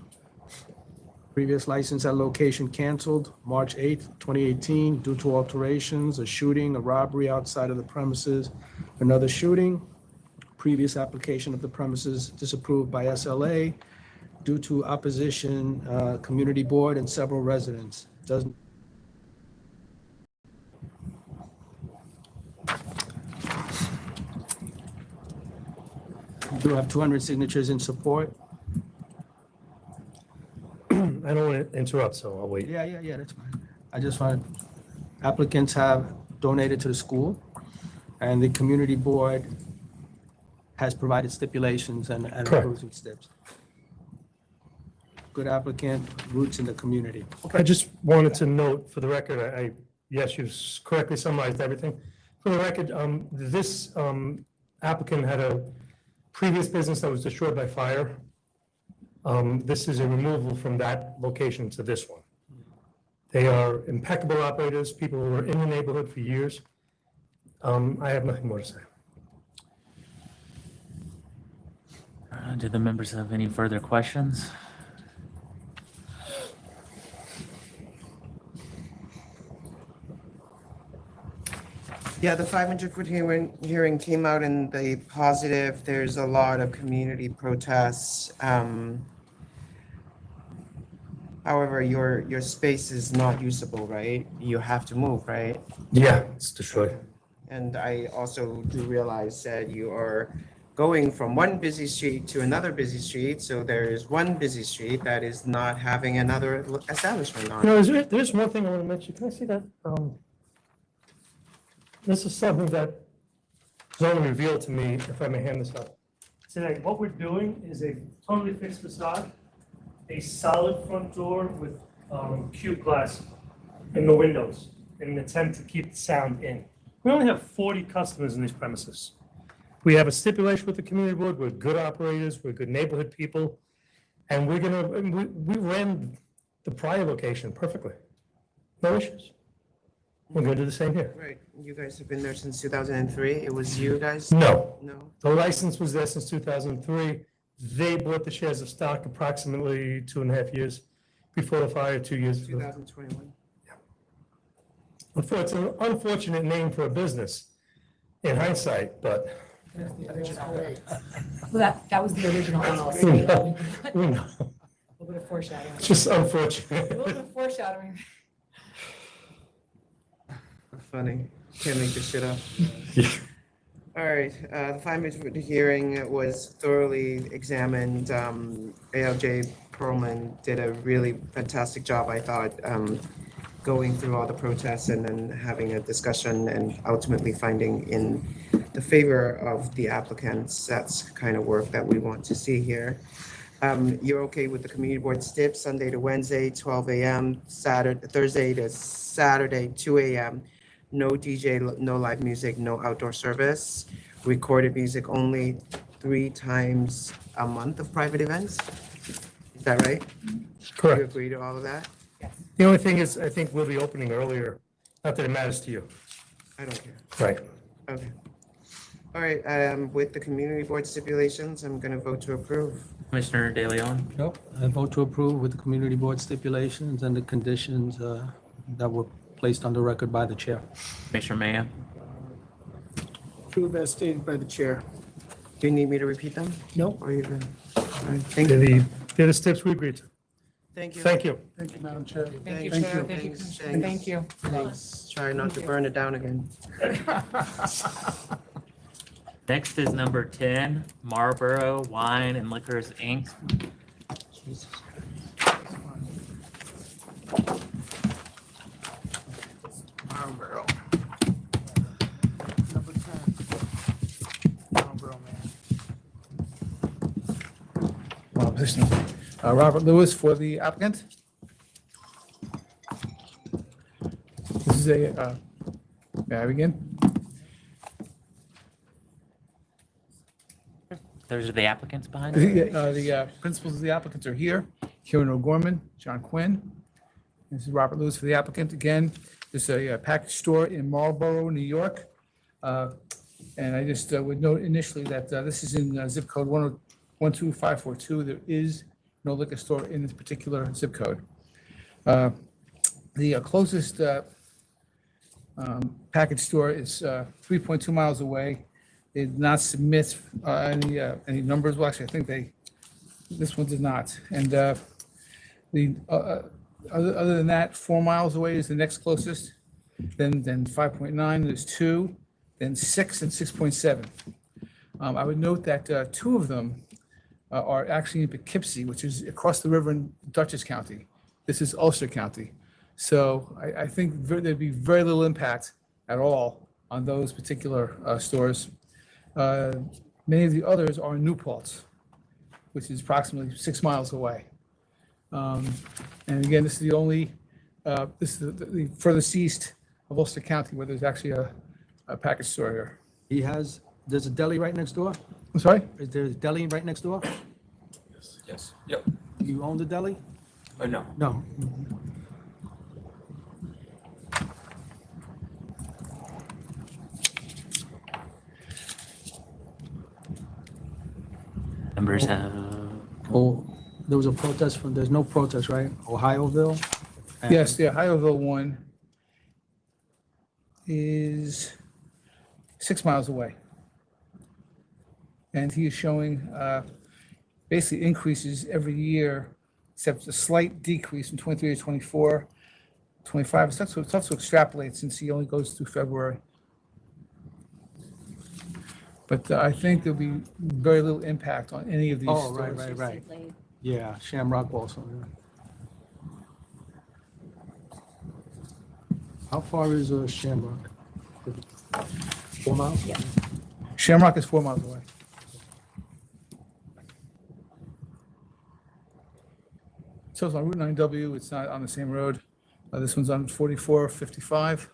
Previous license at location canceled March 8th, 2018, due to alterations, a shooting, a robbery outside of the premises, another shooting. Previous application of the premises disapproved by SLA due to opposition, community board and several residents. Doesn't. Do have 200 signatures in support. I don't want to interrupt, so I'll wait. Yeah, that's fine. I just want, applicants have donated to the school, and the community board has provided stipulations and approving steps. Good applicant, roots in the community. I just wanted to note for the record, yes, you correctly summarized everything. For the record, this applicant had a previous business that was destroyed by fire. This is a removal from that location to this one. They are impeccable operators, people who were in the neighborhood for years. I have nothing more to say. Do the members have any further questions? Yeah, the 500-foot hearing came out in the positive. There's a lot of community protests. However, your space is not usable, right? You have to move, right? Yeah, it's destroyed. And I also do realize that you are going from one busy street to another busy street. So there is one busy street that is not having another establishment on it. There's one thing I want to mention. Can I see that? This is something that was only revealed to me, if I may hand this up. Today, what we're doing is a totally fixed facade, a solid front door with cube glass in the windows in an attempt to keep the sound in. We only have 40 customers in these premises. We have a stipulation with the community board. We're good operators. We're good neighborhood people. And we ran the prior location perfectly. No issues. We're going to do the same here. Right, you guys have been there since 2003. It was you guys? No. No. The license was there since 2003. They bought the shares of stock approximately 2.5 years before the fire, 2 years. 2021. It's an unfortunate name for a business in hindsight, but. Well, that was the original We LLC. know. A little bit of foreshadowing. It's just unfortunate. A little bit of foreshadowing. Funny, can't make this shit up. All right, the 5-minute hearing was thoroughly examined. ALJ Perlman did a really fantastic job, I thought, going through all the protests and then having a discussion and ultimately finding in the favor of the applicants. That's the kind of work that we want to see here. You're okay with the community board stip, Sunday to Wednesday, 12 a.m., Thursday to Saturday, 2 a.m., no DJ, no live music, no outdoor service. recorded music only 3 times a month of private events. Is that right? Correct. You agree to all of that? The only thing is, I think we'll be opening earlier, not that it matters to you. I don't care. Right. Okay. All right, with the community board stipulations, I'm gonna vote to approve. Commissioner De Leon, Nope, I vote to approve with the community board stipulations and the conditions that were placed on the record by the chair. Commissioner Mayo, Approved as stated by the chair. Do you need me to repeat them? Nope. Or you good? All right, thank you. They're the steps we agreed to. Thank you. Thank you. Thank you, Madam Chair. Thank you, Thank Chair. you. Thank you, Thanks, Commissioner. thanks. Thank you. Thanks. Try not to burn it down again. next is number 10, Marlboro Wine and Liquors, Inc. Marlboro. Number 10. Marlboro, man. Robert Lewis for the applicant. This is a, may I begin? Those are the applicants behind The it? principals of the applicants are here. Kieran O'Gorman, John Quinn. This is Robert Lewis for the applicant. Again, this is a package store in Marlboro, New York. And I just would note initially that this is in zip code 12542. There is no liquor store in this particular zip code. The closest package store is 3.2 miles away. They did not submit any numbers. Well, actually, I think this one did not. And other than that, 4 miles away is the next closest. Then 5.9, there's 2, then 6 and 6.7. I would note that 2 of them are actually in Poughkeepsie, which is across the river in Dutchess County. This is Ulster County. So I think there'd be very little impact at all on those particular stores. Many of the others are in New Paltz, which is approximately 6 miles away. And again, this is the only, this is the furthest east of Ulster County where there's actually a package store here. There's a deli right next door? I'm sorry? Is there a deli right next door? Yes. Yep. You own the deli? No. No. Members have. Oh, there was a protest there's no protest, right? Ohioville? Yes, the Ohioville one is 6 miles away. And he is showing basically increases every year, except a slight decrease from 23 to 24, 25. It's tough to extrapolate since he only goes through February. But I think there'll be very little impact on any of these Oh, stores. right. Yeah, Shamrock also. Yeah. How far is Shamrock? 4 miles? Yeah. Shamrock is 4 miles away. So it's on Route 9W, it's not on the same road. This one's on 4455.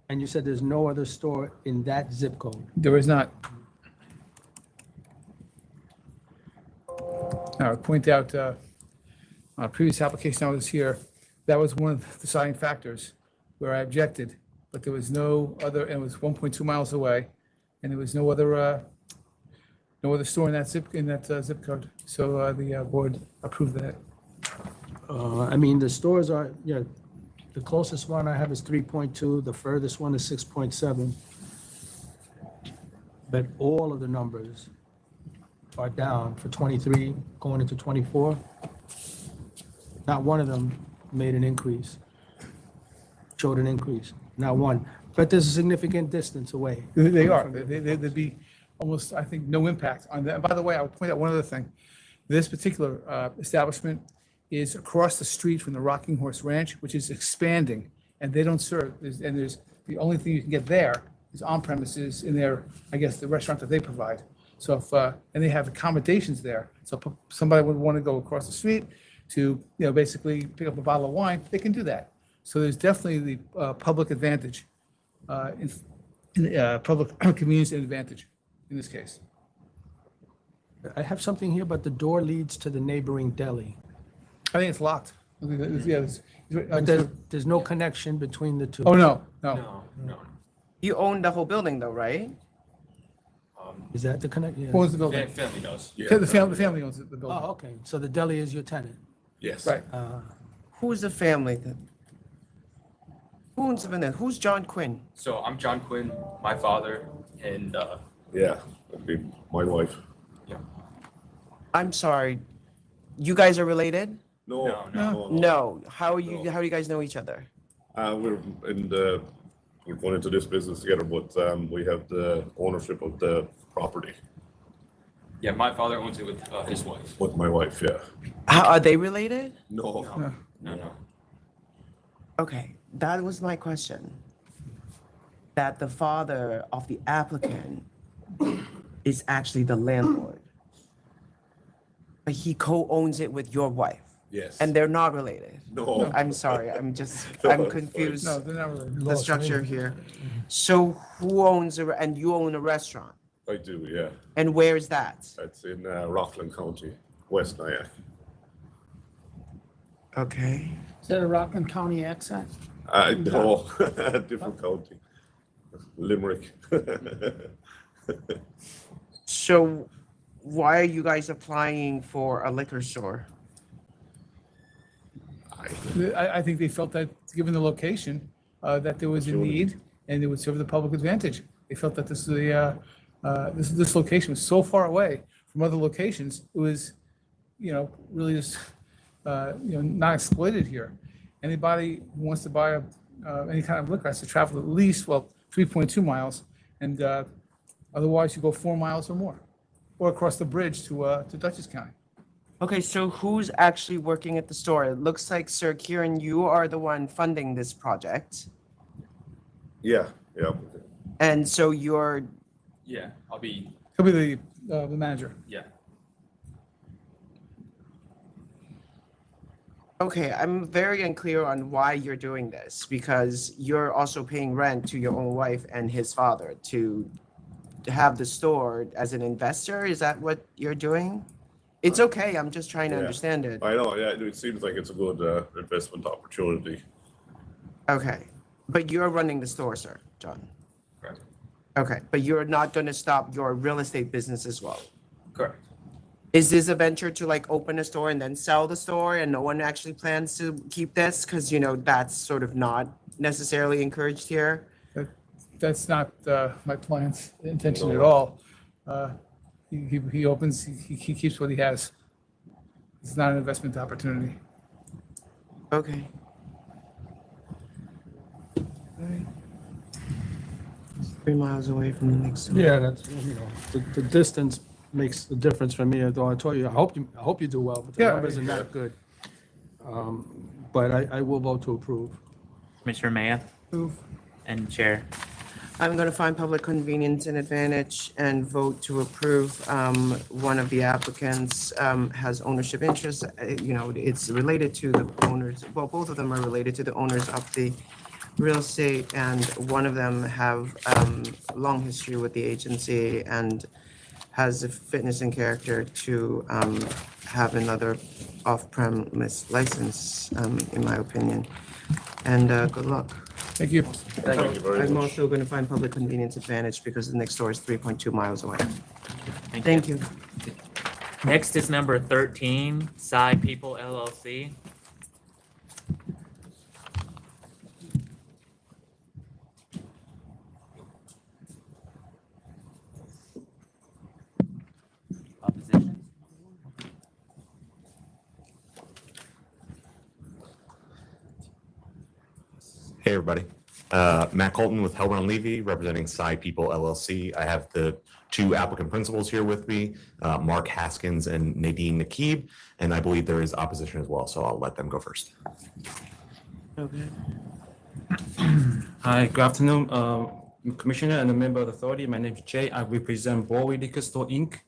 And you said there's no other store in that zip code? There is not. Now, I point out, on a previous application I was here, that was one of the deciding factors where I objected, but there was no other, and it was 1.2 miles away, and there was no other store in that zip code. So the board approved that. I mean, the stores are, yeah, the closest one I have is 3.2, the furthest one is 6.7. But all of the numbers are down for 23 going into 24. Not one of them made an increase, showed an increase, not one. But there's a significant distance away. They are. There'd be almost, I think, no impact on that. And by the way, I would point out one other thing. This particular establishment is across the street from the Rocking Horse Ranch, which is expanding, and they don't serve. There's the only thing you can get there is on premises in their, I guess, the restaurant that they provide. So if and they have accommodations there. So if somebody would want to go across the street to, basically pick up a bottle of wine, they can do that. So there's definitely the public advantage public convenience and advantage in this case. I have something here, but the door leads to the neighboring deli. I think it's locked. I think that- yeah, But there's no connection between the two. Oh, no. You own the whole building though, right? Is that the connect? Yeah. Who owns the building? Family does. The family owns the building. Oh, okay. So the deli is your tenant? Yes. Right. Who's the family then? Who owns the building? Who's John Quinn? So I'm John Quinn, my father, and Yeah, that'd be my wife. I'm sorry. You guys are related? No. No. How do you guys know each other? We're going into this business together, but we have the ownership of the property yeah, my father owns it with his wife. with my wife, yeah. How, are they related? No. No. Okay, that was my question. That the father of the applicant is actually the landlord. But he co-owns it with your wife. Yes. And they're not related. No. I'm sorry, I'm No, confused. No, they're not related. The structure here. So who owns, and you own a restaurant? I do, yeah. And where is that? That's in Rockland County, West Nyack. Okay. Is that a Rockland County accent? No, different county. Limerick. So why are you guys applying for a liquor store? I think they felt that, given the location, that there was a need and it would serve the public advantage. They felt that this location was so far away from other locations, it was, really just, not exploited here. Anybody who wants to buy any kind of liquor has to travel at least, 3.2 miles, and otherwise you go 4 miles or more, or across the bridge to Dutchess County. Okay, so who's actually working at the store? It looks like, Sir Kieran, you are the one funding this project. Yeah. And so you're, Yeah, I'll be. He'll be the manager. Yeah. okay, I'm very unclear on why you're doing this, because you're also paying rent to your own wife and his father to have the store as an investor. Is that what you're doing? It's okay, I'm just trying to Yeah. understand it. I know, yeah, it seems like it's a good investment opportunity. Okay, but you're running the store, sir, John? Correct. Okay, but you're not gonna stop your real estate business as well? Correct. Is this a venture to like open a store and then sell the store and no one actually plans to keep this? Because, that's sort of not necessarily encouraged here. That's not my plan's intention at all. He opens, he keeps what he has. It's not an investment opportunity. Okay. 3 miles away from the next store. Yeah, that's, the distance makes the difference for me. Although I told you, I hope you do well, but the Yeah. numbers are not good. But I will vote to approve. Mr. Mayor and Chair. I'm going to find public convenience and advantage and vote to approve. One of the applicants has ownership interest. It's related to the owners. Well, both of them are related to the owners of the real estate, and one of them have a long history with the agency and has the fitness and character to have another off-premise license, in my opinion. And good luck. Thank you. Thank you very I'm much. also going to find public convenience advantage because the next door is 3.2 miles away. Thank you. Next is number 13, Psy People LLC. Opposition? Hey, everybody. Matt Colton with Helmer and Levy, representing Psy People LLC. I have the two applicant principals here with me, Mark Haskins and Nadine Nakib, and I believe there is opposition as well, so I'll let them go first. Okay. Hi, good afternoon, Commissioner and a member of the authority. My name is Jay. I represent Broadway Liquor Store, Inc.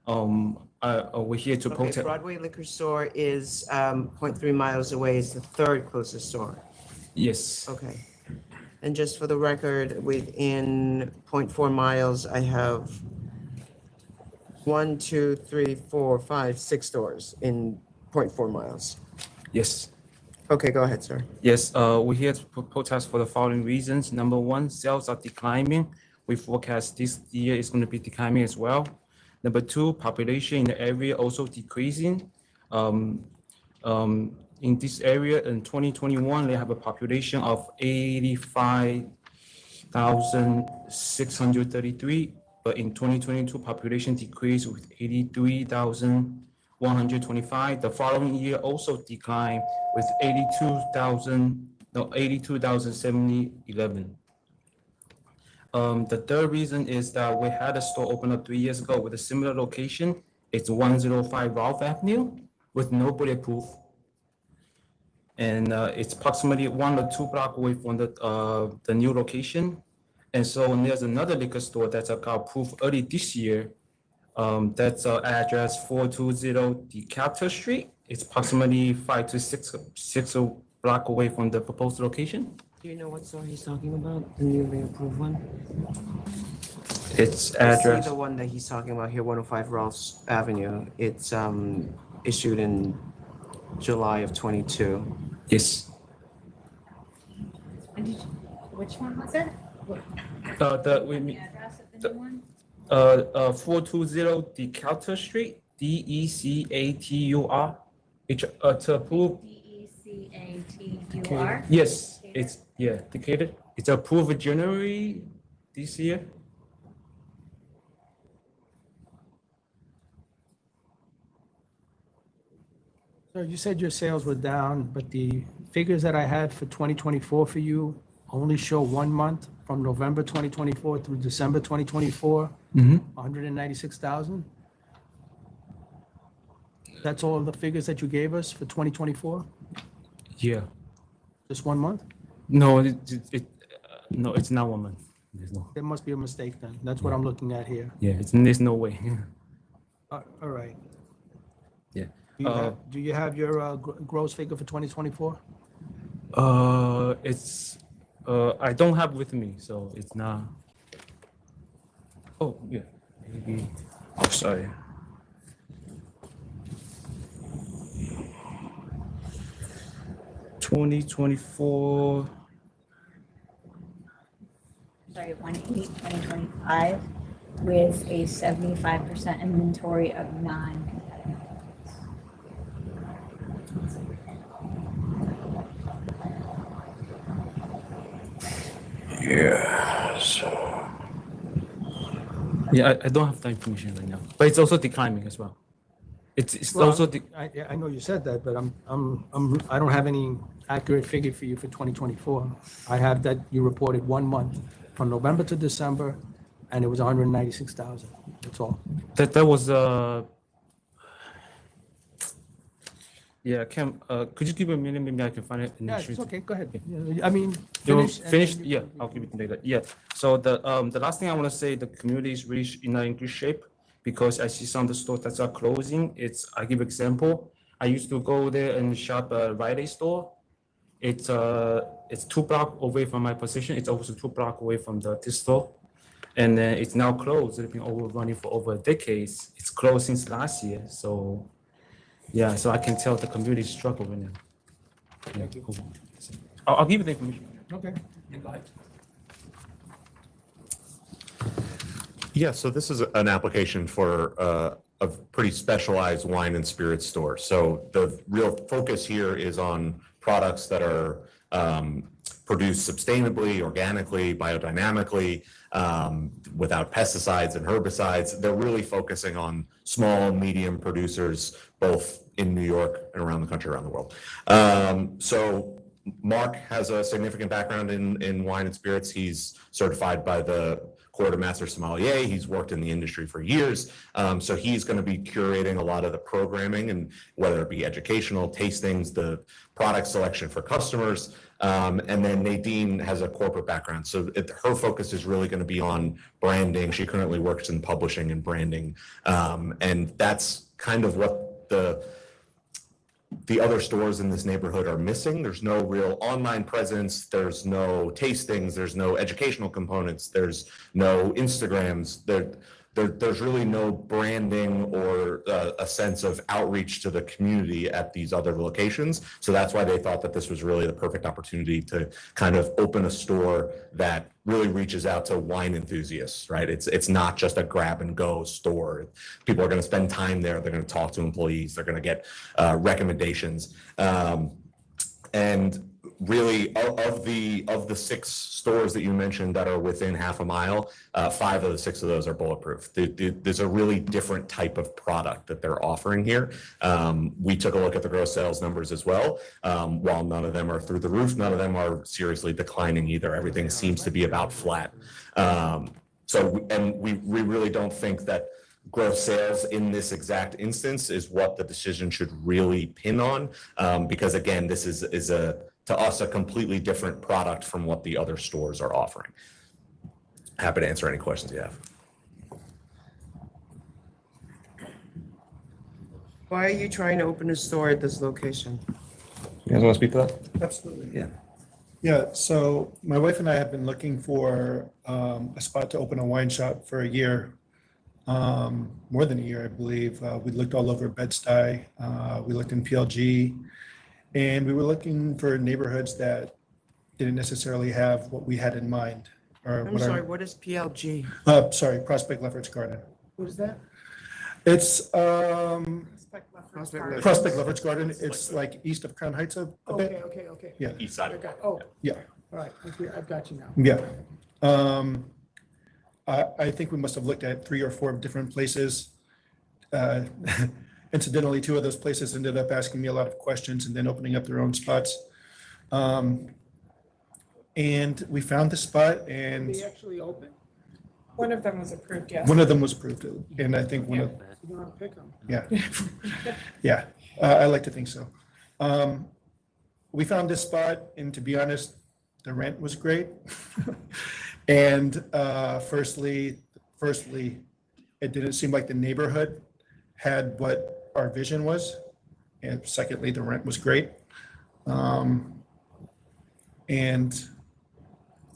We're here to Okay, protest. Broadway Liquor Store is 0.3 miles away. It's the third closest store. Yes. Okay. And just for the record, within 0.4 miles, I have 1, 2, 3, 4, 5, 6 stores in 0.4 miles. Yes. Okay, go ahead, sir. Yes, we're here to protest for the following reasons. Number one, sales are declining. We forecast this year is going to be declining as well. Number two, population in the area also decreasing. In this area in 2021, they have a population of 85,633, but in 2022, population decreased with 83,125. The following year also declined with 82,711. The third reason is that we had a store open up 3 years ago with a similar location. It's 105 Ralph Avenue with no bulletproof. And it's approximately 1 or 2 blocks away from the new location. And so there's another liquor store that's got approved early this year. That's address 420 DeKalb Street. It's approximately 5 to 6 blocks away from the proposed location. Do you know what store he's talking about, the newly approved one? It's I see address. the one that he's talking about here, 105 Ross Avenue. It's issued in July of 22. Yes. Which one was it? Address of the new one? 420 DeKalb Street, DECATUR. It's approved. DECATUR? Yes, it's Decatur. It's approved in January this year. So you said your sales were down, but the figures that I had for 2024 for you only show 1 month from November 2024 through December 2024, 196,000. That's all the figures that you gave us for 2024? Yeah. Just 1 month? No, no, it's not 1 month. There's no. There must be a mistake then. That's what I'm looking at here. Yeah, there's no way. All right. Yeah. Do you have your gross figure for 2024? It's I don't have with me, so it's not. Oh yeah, maybe. Oh sorry. $2024. Sorry, 1/8/2025 with a 75% inventory of non-competitive. Yes. Yeah, I don't have the information right now, but it's also declining as well. It's Well, also I know you said that, but I don't have any accurate figure for you for 2024. I have that you reported 1 month from November to December, and it was 196,000. That's all. that was yeah. Cam, could you give me a minute? Maybe I can find it. In Yeah, the it's street. okay. Go ahead. I mean, You finish. and finished? then you- Yeah, I'll give it later. Yeah. So the last thing I want to say, the community is really in good shape because I see some of the stores that are closing. I give example. I used to go there and shop a Rite Aid store. It's 2 blocks away from my position. It's also 2 blocks away from this store, and it's now closed. It's been running for over a decade. It's closed since last year. So yeah, so I can tell the community is struggling now. Yeah, cool. I'll give you the information. Okay. Yeah, so this is an application for a pretty specialized wine and spirits store. So the real focus here is on products that are produced sustainably, organically, biodynamically, without pesticides and herbicides. They're really focusing on small, medium producers, both in New York and around the country, around the world. So Mark has a significant background in wine and spirits. He's certified by the Court of Master Sommelier. He's worked in the industry for years. So he's going to be curating a lot of the programming, and whether it be educational, tastings, the product selection for customers. And then Nadine has a corporate background. So her focus is really going to be on branding. She currently works in publishing and branding. And that's kind of what the other stores in this neighborhood are missing. There's no real online presence. There's no tastings. There's no educational components. There's no Instagrams. There's really no branding or a sense of outreach to the community at these other locations. So that's why they thought that this was really the perfect opportunity to kind of open a store that really reaches out to wine enthusiasts, right? It's not just a grab and go store. People are going to spend time there. They're going to talk to employees. They're going to get recommendations. And really, of the 6 stores that you mentioned that are within half a mile, 5 of the 6 of those are bulletproof. There's a really different type of product that they're offering here. We took a look at the gross sales numbers as well. While none of them are through the roof, none of them are seriously declining either. Everything seems to be about flat. We really don't think that gross sales in this exact instance is what the decision should really pin on, because again, this is to us a completely different product from what the other stores are offering. Happy to answer any questions you have. Why are you trying to open a store at this location? You guys want to speak to that? Absolutely. Yeah. Yeah, so my wife and I have been looking for a spot to open a wine shop for a year, more than a year, I believe. We looked all over Bed-Stuy, we looked in PLG, and we were looking for neighborhoods that didn't necessarily have what we had in mind. I'm sorry, what is PLG? Sorry, Prospect Lefferts Garden. What is that? It's Prospect Prospect Lefferts Garden. It's like east of Crown Heights a bit. Okay. Yeah. East side. Oh, Yeah. all right, okay, I've got you now. Yeah. I think we must have looked at 3 or 4 different places. Incidentally, 2 of those places ended up asking me a lot of questions and then opening up their own spots. And we found the spot, and They actually open? One of them was approved, yes. one of them was approved, and I think one of, You don't want to pick them? yeah. Yeah, I like to think so. We found this spot, and to be honest, the rent was great. And firstly, it didn't seem like the neighborhood had what our vision was. And secondly, the rent was great. And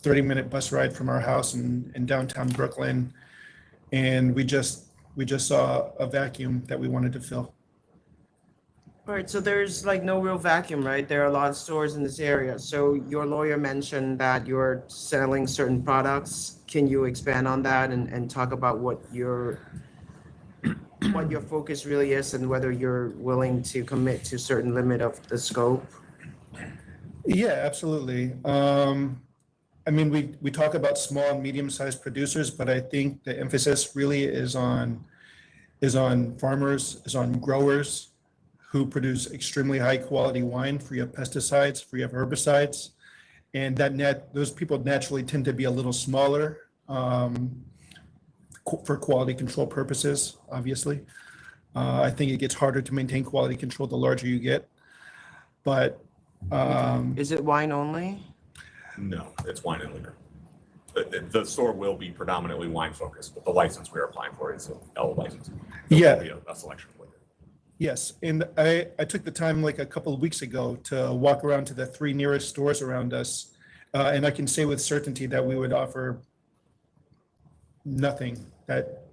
30-minute bus ride from our house in downtown Brooklyn. And we just saw a vacuum that we wanted to fill. All right, so there's like no real vacuum, right? There are a lot of stores in this area. So your lawyer mentioned that you're selling certain products. Can you expand on that and talk about what your focus really is and whether you're willing to commit to a certain limit of the scope? Yeah, absolutely. I mean, we talk about small and medium-sized producers, but I think the emphasis really is on farmers, is on growers who produce extremely high-quality wine, free of pesticides, free of herbicides, and those people naturally tend to be a little smaller for quality control purposes, obviously. I think it gets harder to maintain quality control the larger you get, but is it wine only? No, it's wine and liquor. The store will be predominantly wine focused, but the license we're applying for is an L license. Yeah. There will be a selection of liquor. Yes, and I took the time like a couple of weeks ago to walk around to the 3 nearest stores around us, and I can say with certainty that we would offer nothing that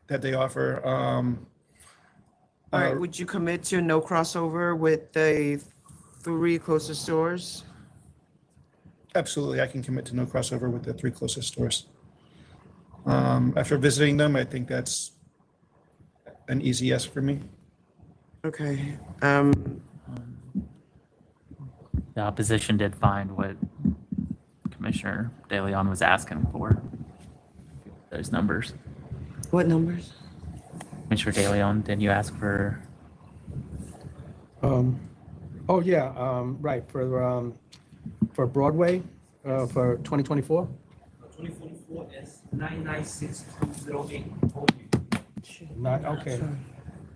they offer. All right, would you commit to no crossover with the 3 closest stores? Absolutely, I can commit to no crossover with the 3 closest stores. After visiting them, I think that's an easy yes for me. Okay. The opposition did find what Commissioner De Leon was asking for. Those numbers. What numbers? Commissioner De Leon, didn't you ask for? Oh, yeah, right, for Broadway, for 2024? 2024 is 996,208. Okay.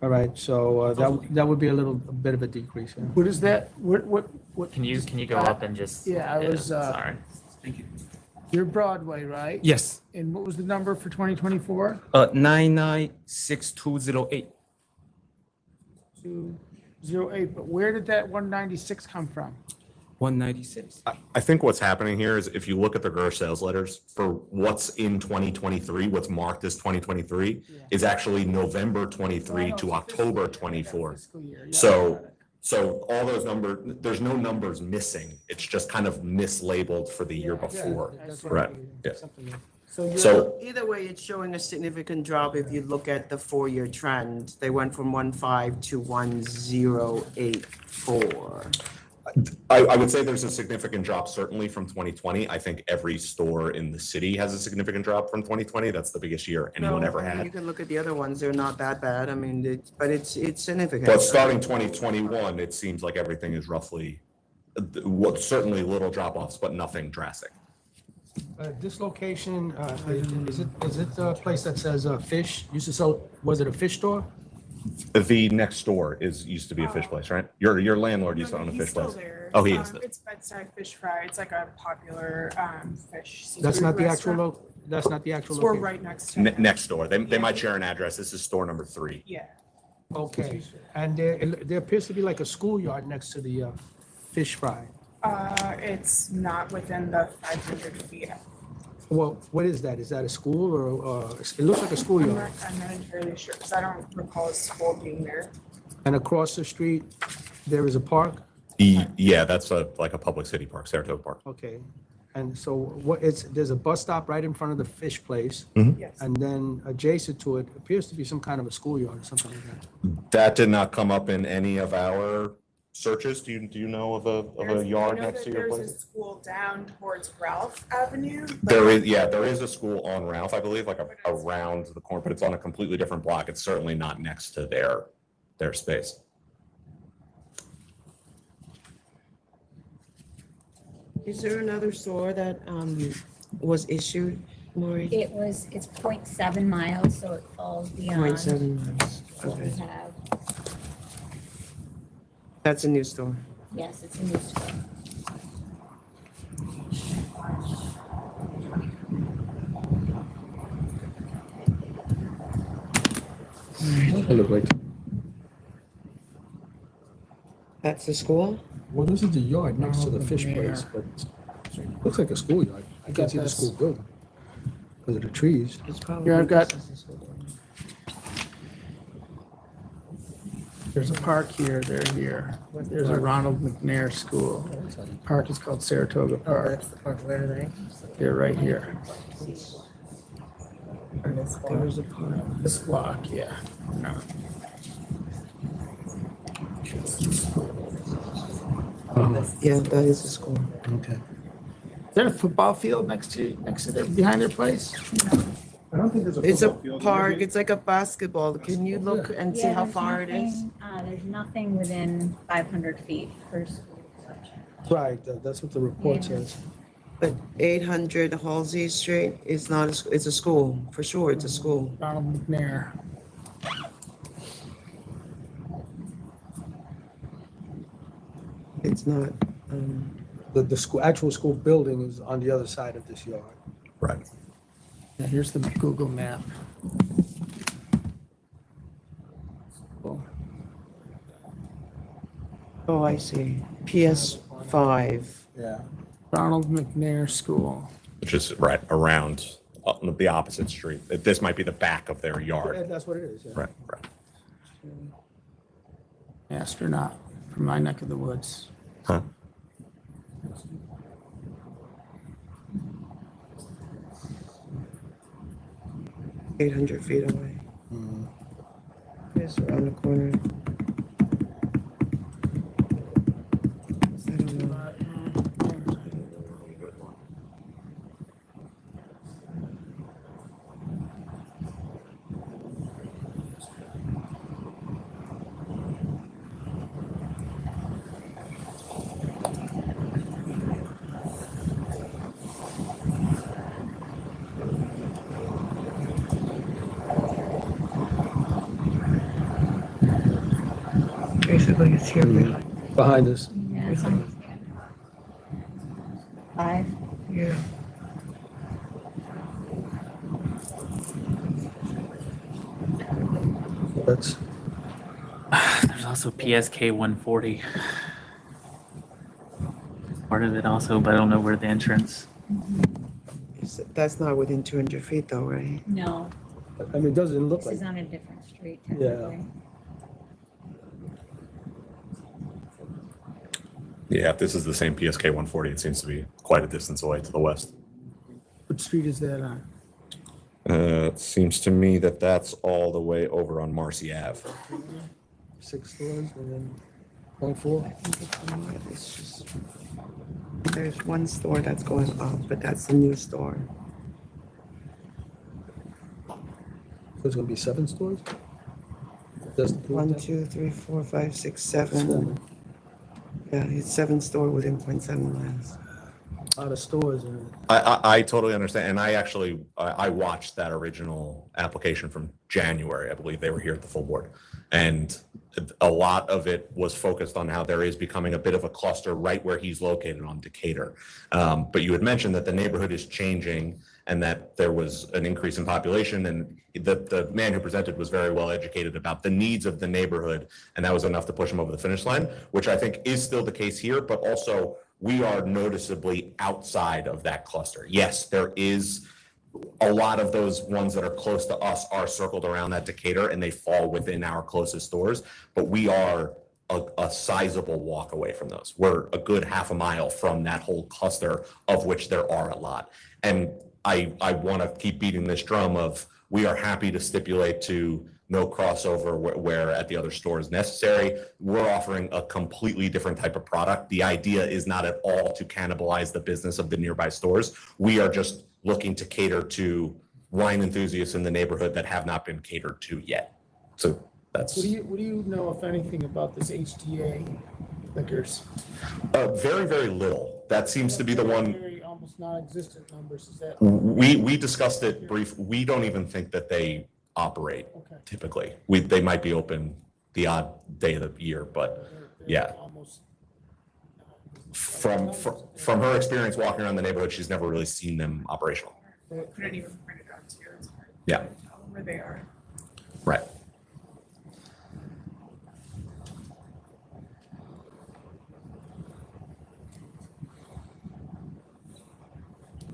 All right, so that would be a bit of a decrease. Yeah. What is that? What? Can you go up and just? Yeah, I was, sorry. Thank you. You're Broadway, right? Yes. And what was the number for 2024? 996,208. 08, but where did that 196 come from? 196. I think what's happening here is if you look at the gross sales letters for what's in 2023, what's marked as 2023 is actually November 23 to October 24. So all those numbers, there's no numbers missing. It's just kind of mislabeled for the year before. Right. Yeah. So Either way, it's showing a significant drop if you look at the 4-year trend. They went from 1.5 to 1.084. I would say there's a significant drop certainly from 2020. I think every store in the city has a significant drop from 2020. That's the biggest year anyone ever You had. can look at the other ones, they're not that bad. I mean, it's significant. But starting 2021, it seems like everything is roughly, certainly little drop-offs, but nothing drastic. This location, is it the place that says fish? Used to sell, was it a fish store? The next door used to be a fish place, right? Your landlord used to own a fish place. Oh, he is. It's Bedside Fish Fry. It's like a popular fish. That's seafood not the restaurant. actual, that's not the actual So we're location? right next to it. Next door. They might share an address. This is store number 3. Yeah. Okay, and there appears to be like a schoolyard next to the fish fry. It's not within the 500 feet. Well, what is that? Is that a school or, it looks like a schoolyard? I'm not entirely sure because I don't recall a school being there. And across the street, there is a park? Yeah, that's like a public city park, Saratoga Park. Okay, and so there's a bus stop right in front of the fish place. Mhm. Yes. And then adjacent to it appears to be some kind of a schoolyard or something like that. That did not come up in any of our searches. Do you know of a yard next to your There's a place? school down towards Ralph Avenue. There is a school on Ralph, I believe, like around the corner, but it's on a completely different block. It's certainly not next to their space. Is there another store that was issued, Maureen? It's 0.7 miles, so it falls beyond 0.7 miles. what we Okay. have. That's a new store. Yes, it's a new store. Look like. That's the school? Well, this is the yard next to the fish place, but it looks like a schoolyard. I can't see the school building because of the trees. Here I've got, there's a park here, they're here. There's a Ronald McNair School. Park is called Saratoga Park. That's the park. Where are they? They're right here. There's a park. This block, yeah. No. Yeah, that is the school. Okay. Is there a football field next to behind their place? I don't think there's a It's a football field. park, it's like a basketball. Can you look and see how far it is? There's nothing within 500 feet for school. Right, that's what the report says. But 800 Halsey Street is not, it's a school, for sure, it's a school. Ronald McNair. It's not. The school, actual school building is on the other side of this yard. Right. Yeah, here's the Google map. Cool. Oh, I see. PS5. Yeah. Ronald McNair School. Which is right around the opposite street. This might be the back of their yard. Yeah, that's what it is, yeah. Right. Astronaut from my neck of the woods. Huh? $800 feet away. Just around the corner. I don't know. Basically, it's here behind us. Yeah, it's on 5. Yeah. That's There's also PSK 140. Part of it also, but I don't know where the entrance. That's not within 200 feet though, right? No, I mean, it doesn't look this like, is on a different street Yeah. technically. Yeah, if this is the same PSK 140, it seems to be quite a distance away to the west. What street is that on? It seems to me that that's all the way over on Marcy Ave. 6 stores and then 0.4. It's just, there's one store that's going up, but that's the new store. So it's gonna be 7 stores? That's the 1, 2, 3, 4, 5, 6, 7. Yeah, it's 7 store within 0.7 miles. Out of stores and. I totally understand, and I watched that original application from January. I believe they were here at the full board, and a lot of it was focused on how there is becoming a bit of a cluster right where he's located on Decatur. But you had mentioned that the neighborhood is changing and that there was an increase in population, and the man who presented was very well educated about the needs of the neighborhood, and that was enough to push him over the finish line, which I think is still the case here, but also we are noticeably outside of that cluster. Yes, there is a lot of those ones that are close to us are circled around that Decatur and they fall within our closest stores, but we are a sizable walk away from those. We're a good half a mile from that whole cluster, of which there are a lot. And I want to keep beating this drum of we are happy to stipulate to no crossover where at the other store is necessary. We're offering a completely different type of product. The idea is not at all to cannibalize the business of the nearby stores. We are just looking to cater to wine enthusiasts in the neighborhood that have not been catered to yet. So that's. What do you know, if anything, about this HTA liquors? Very, very little. That seems to be the one. Very almost non-existent numbers, is that? We discussed it briefly. We don't even think that they operate typically. They might be open the odd day of the year, but yeah. From her experience walking around the neighborhood, she's never really seen them operational. They couldn't even bring it out here. It's hard Yeah. to tell where they are. Right.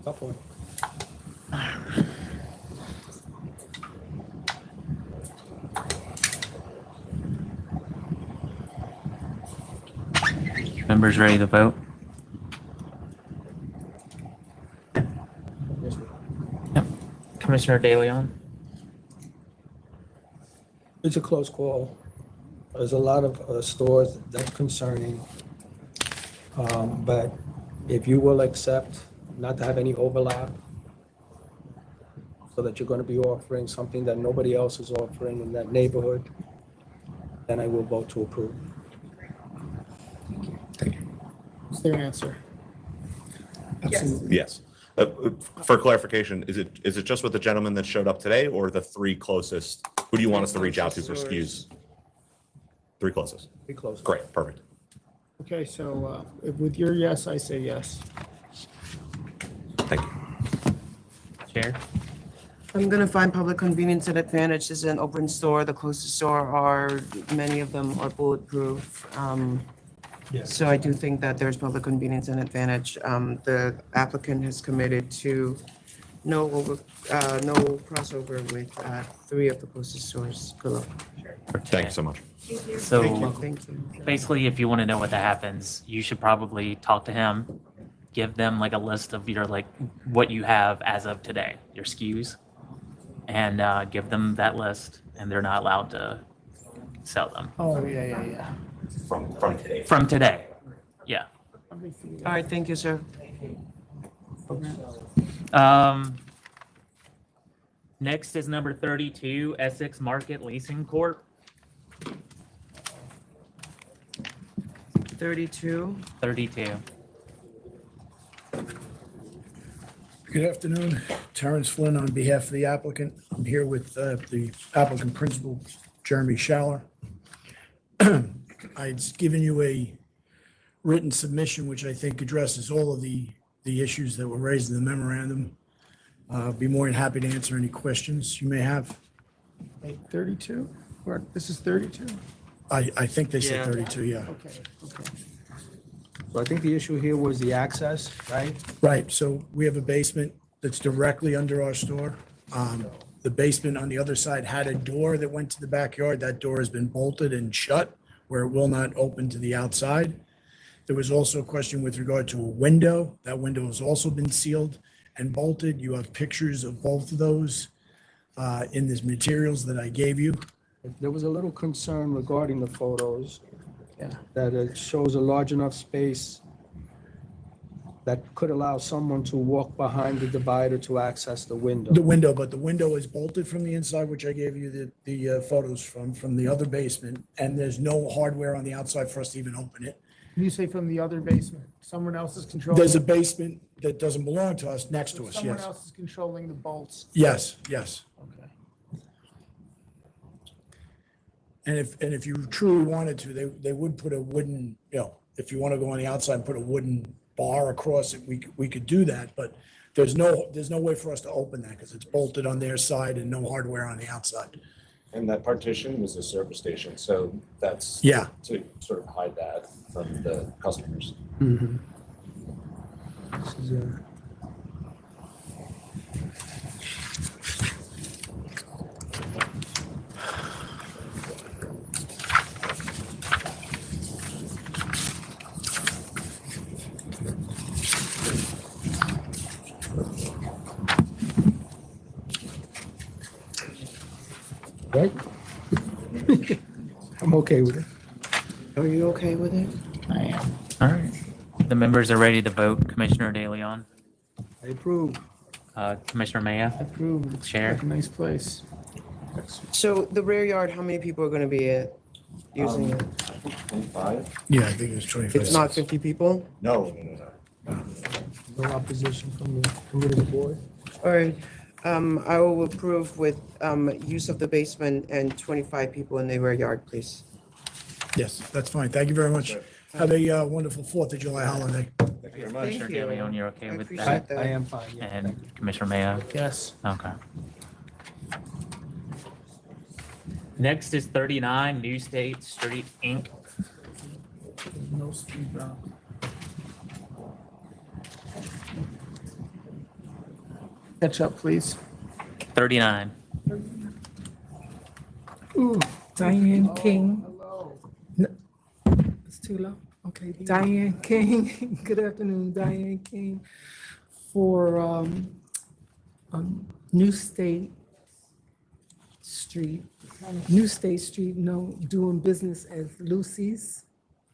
Tough one. Members ready to vote? Yep. Commissioner De Leon? It's a close call. There's a lot of stores that's concerning. But if you will accept not to have any overlap, so that you're going to be offering something that nobody else is offering in that neighborhood, then I will vote to approve. What's their answer? Yes. For clarification, is it just with the gentleman that showed up today or the 3 closest? Who do you want us to reach out to for SKUs? 3 closest. 3 closest. Great, perfect. Okay, so with your yes, I say yes. Thank you. Chair? I'm gonna find public convenience and advantage is an open store. The closest store are, many of them are bulletproof. So I do think that there's public convenience and advantage. The applicant has committed to no crossover with 3 of the closest stores below. Thank you so much. So Thank you. basically, if you want to know what that happens, you should probably talk to him, give them like a list of your what you have as of today, your SKUs, and give them that list, and they're not allowed to sell them. Oh, yeah. From today. From today, yeah. All right, thank you, sir. Next is number 32, Essex Market Leasing Corp. 32. 32. Good afternoon, Terrence Flynn on behalf of the applicant. I'm here with the applicant principal, Jeremy Schaller. I'd given you a written submission, which I think addresses all of the issues that were raised in the memorandum. Be more than happy to answer any questions you may have. 32? This is 32? I think they said Yeah. 32, yeah. Okay, okay. So I think the issue here was the access, right? Right, so we have a basement that's directly under our store. The basement on the other side had a door that went to the backyard. That door has been bolted and shut where it will not open to the outside. There was also a question with regard to a window. That window has also been sealed and bolted. You have pictures of both of those in these materials that I gave you. There was a little concern regarding the photos. Yeah. That it shows a large enough space that could allow someone to walk behind the divider to access the window. The window, but the window is bolted from the inside, which I gave you the photos from the other basement. And there's no hardware on the outside for us to even open it. You say from the other basement, someone else is controlling? There's a basement that doesn't belong to us next to us, Someone yes. else is controlling the bolts? Yes, yes. Okay. And if you truly wanted to, they would put a wooden, if you want to go on the outside and put a wooden bar across it, we could do that, but there's no way for us to open that because it's bolted on their side and no hardware on the outside. And that partition was a service station, so that's Yeah. to sort of hide that from the customers. Mm-hmm. This is right? I'm okay with it. Are you okay with it? I am. All right. The members are ready to vote. Commissioner De Leon, I approve. Commissioner Maya, Approved. Chair. Like a nice place. So the rear yard, how many people are going to be using it? 25? Yeah, I think it was 25. It's not 50 people? No. No opposition from the committee of the board. All right. I will approve with use of the basement and 25 people in the rear yard, please. Yes, that's fine. Thank you very much. Have a wonderful 4th of July holiday. Thank you very much. Commissioner De Leon, you're okay I with appreciate that? that. I am fine, yeah. And Commissioner Maya? Yes. Okay. Next is 39 New State Street, Inc. No speed bump. Catch up, please. 39. Ooh, Diane King. It's too low. Okay, Diane King. Good afternoon, Diane King. For New State Street, doing business as Lucy's.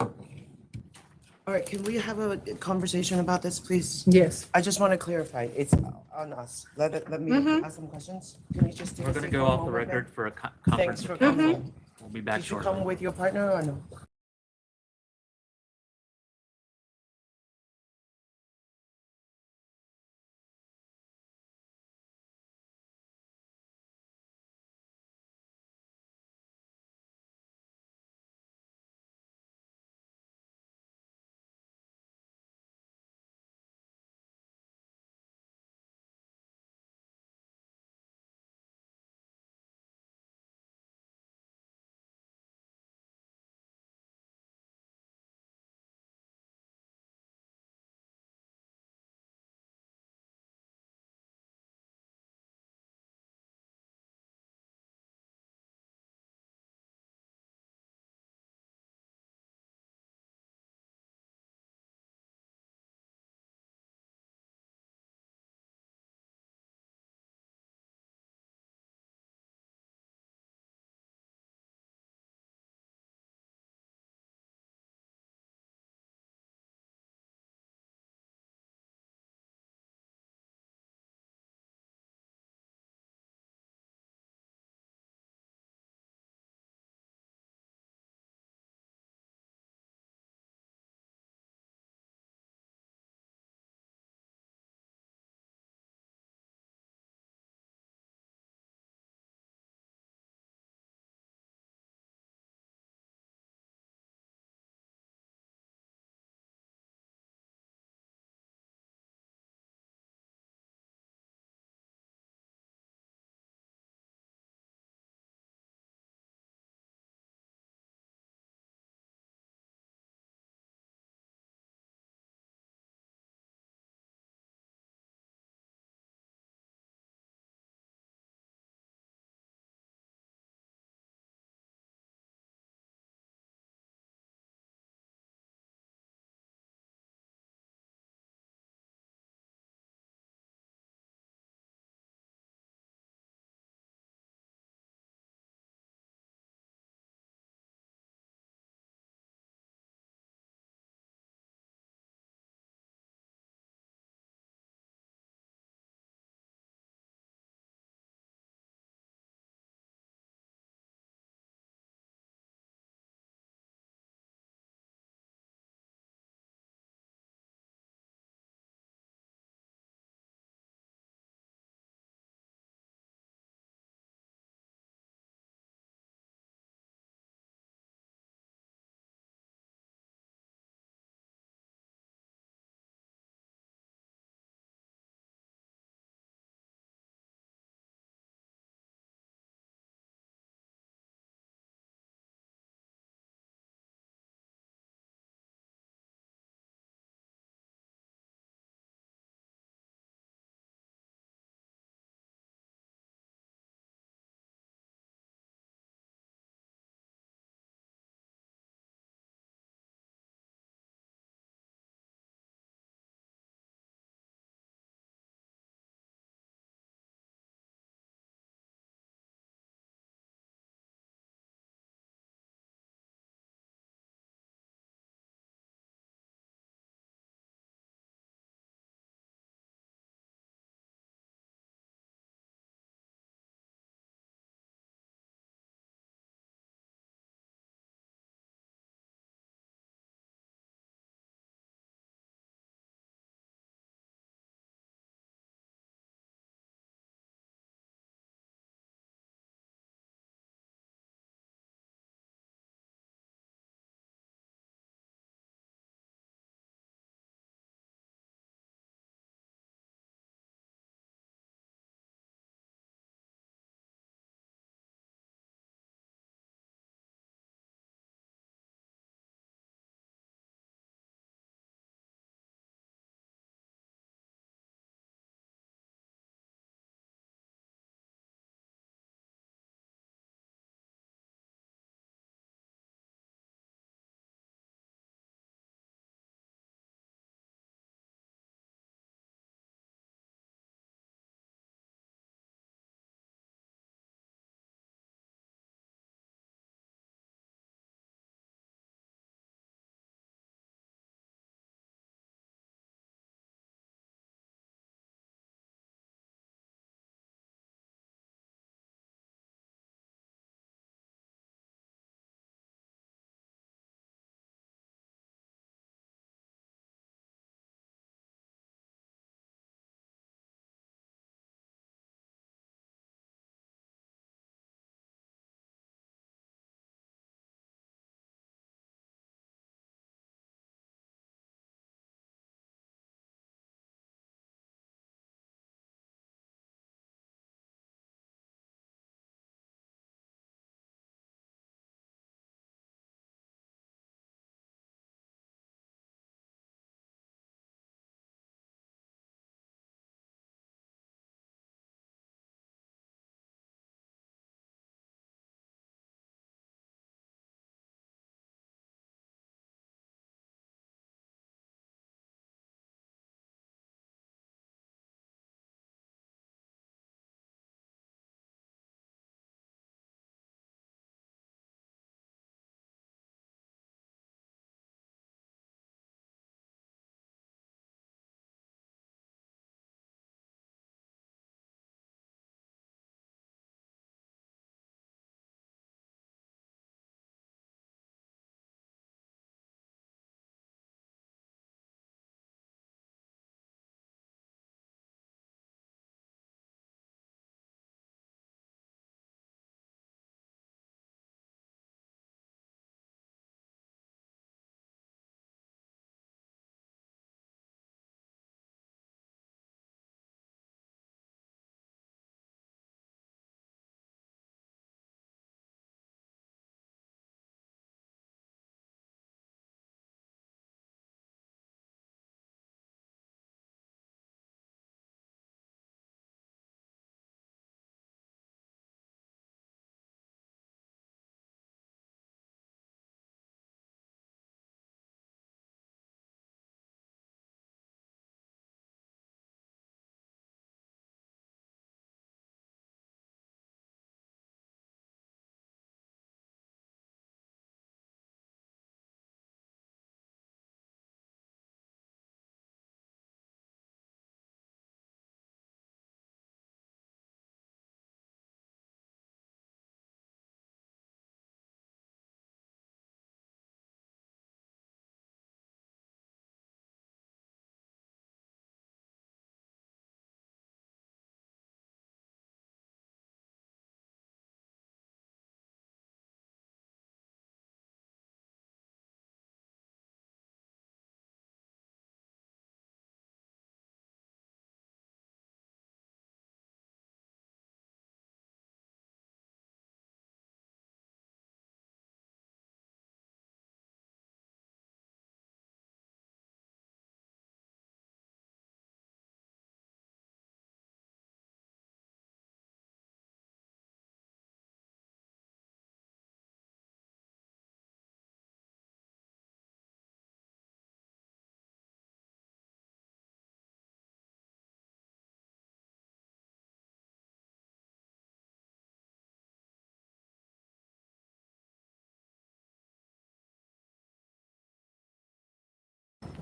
All right, can we have a conversation about this, please? Yes. I just want to clarify. It's on us. Let me Mhm. ask some questions. Can you just take We're a going to seat go for a off the moment record there? for a Thanks conference. for of coming. counsel. We'll be back Did you shortly. come with your partner or no?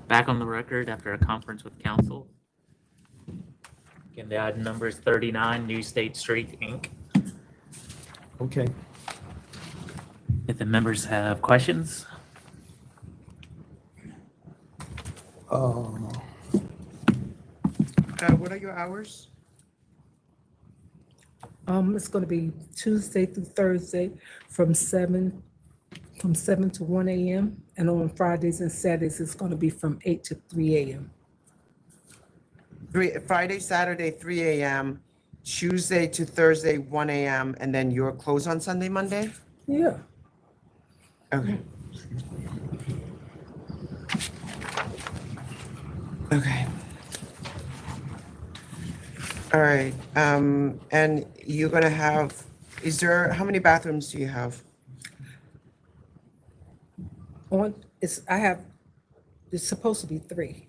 Back on the record after a conference with council. Again, the item number is 39 New State Street, Inc. Okay. If the members have questions, What are your hours? It's gonna be Tuesday through Thursday from 7 to 1 a.m. And on Fridays and Saturdays, it's gonna be from 8 to 3 a.m. Friday, Saturday, 3 a.m., Tuesday to Thursday, 1 a.m., and then you're closed on Sunday, Monday? Yeah. Okay. Okay. All right, and you're gonna have, how many bathrooms do you have? It's supposed to be 3.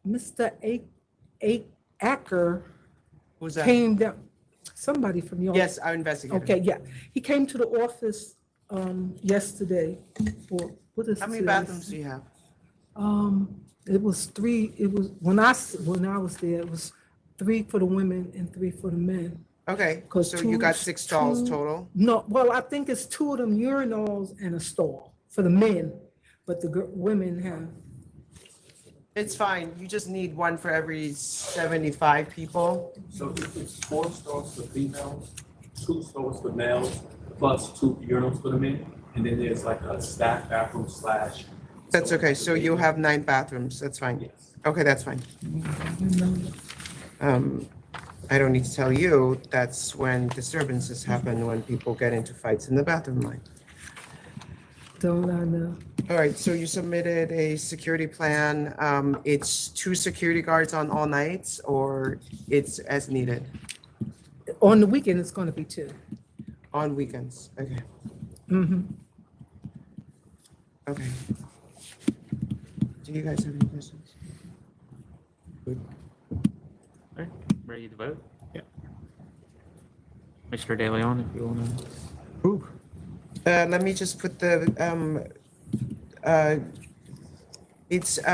Mr. Acker Who's that? came down, somebody from your. Yes, our investigator. Okay, yeah. He came to the office yesterday for, what is How many today? bathrooms do you have? It was 3, when I was there, it was 3 for the women and 3 for the men. Okay, 'Cause so you got 6 stalls two- total? No, well, I think it's 2 of them urinals and a stall for the men, but the women have. It's fine, you just need one for every 75 people. So it's 4 stalls for females, 2 stalls for males, plus 2 urinals for the men, and then there's like a staff bathroom / That's okay, so you have 9 bathrooms, that's fine. Okay, that's fine. I don't need to tell you, that's when disturbances happen, when people get into fights in the bathroom line. Don't I know? All right, so you submitted a security plan. It's 2 security guards on all nights, or it's as needed? On the weekend, it's gonna be 2. On weekends, okay. Mm-hmm. Okay. Do you guys have any questions? Good. all right, ready to vote? Yeah. Mr. De Leon, if you want to. Approve. Let me just put the,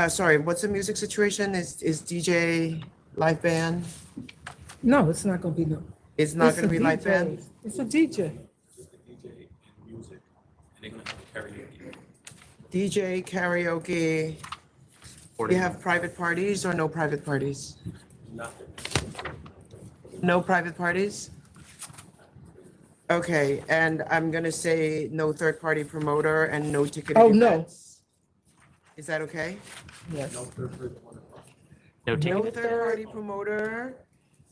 sorry, what's the music situation? Is DJ live band? No, it's not gonna be no. It's not It's gonna a be live DJ. band? It's a DJ. DJ, karaoke. Do you have private parties or no private parties? Nothing. No private parties? Okay, and I'm gonna say no third-party promoter and no ticketed Oh, no. events. Is that okay? Yes. No No ticket. third-party promoter.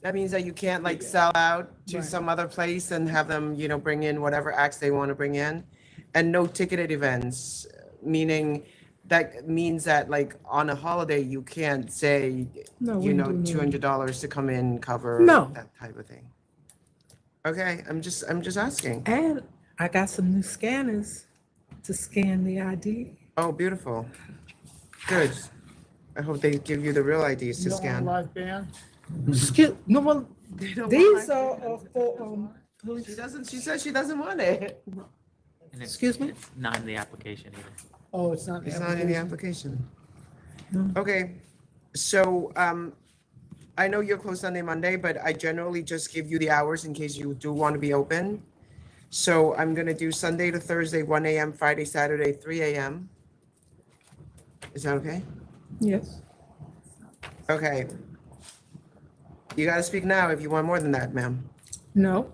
That means that you can't like sell out to Right. some other place and have them, bring in whatever acts they want to bring in. And no ticketed events, meaning that means that like on a holiday, you can't say, No, we don't do that. $200 to come in, cover No. that type of thing. Okay, I'm just asking. And I got some new scanners to scan the ID. Oh, beautiful. Good. I hope they give you the real IDs to You don't want a scan. live band? Excuse, no, well, They don't these want are for, She said she doesn't want it. And it's- Excuse me? It's not in the application either. Oh, it's not. It's not in the application. No. Okay, so, I know you're closed Sunday, Monday, but I generally just give you the hours in case you do want to be open. So I'm gonna do Sunday to Thursday, 1 a.m., Friday, Saturday, 3 a.m. Is that okay? Yes. Okay. You gotta speak now if you want more than that, ma'am. No.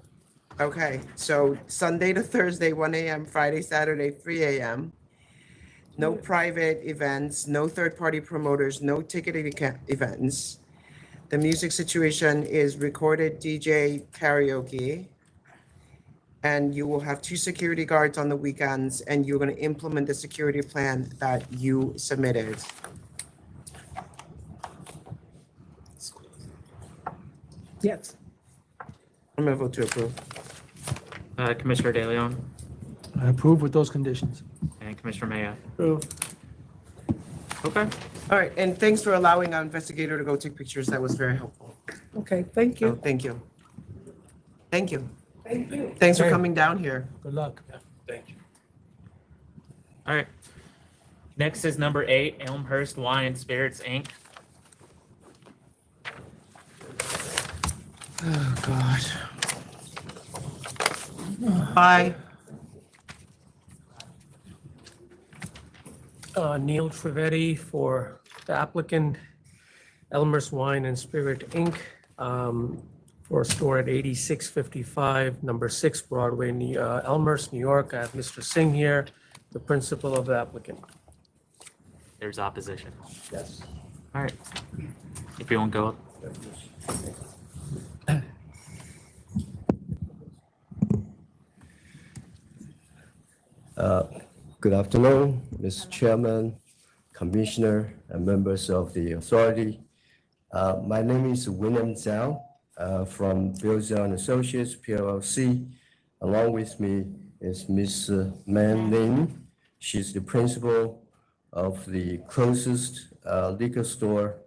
Okay, so Sunday to Thursday, 1 a.m., Friday, Saturday, 3 a.m. No private events, no third-party promoters, no ticketed events. The music situation is recorded DJ karaoke. And you will have 2 security guards on the weekends, and you're gonna implement the security plan that you submitted. Yes. I'm gonna vote to approve. Commissioner De Leon I approve with those conditions. and Commissioner Mayo. Approve. Okay. All right, and thanks for allowing our investigator to go take pictures. That was very helpful. Okay, thank Oh, you. thank you. Thank you. Thank you. Thanks for Hey. coming down here. Good luck. Thank you. All right. Next is number 8, Elmhurst Wine and Spirits, Inc. Oh, God. Hi. Neil Trivedi for the applicant, Elmer's Wine and Spirit, Inc., for a store at 8655, number 6 Broadway, Elmhurst, New York. I have Mr. Singh here, the principal of the applicant. There's opposition. Yes. All right. If you won't go up. Good afternoon, Mr. Chairman, Commissioner, and members of the authority. My name is William Zhao from Bill Zhao and Associates, PLLC. Along with me is Ms. Man Lin. She's the principal of the closest liquor store,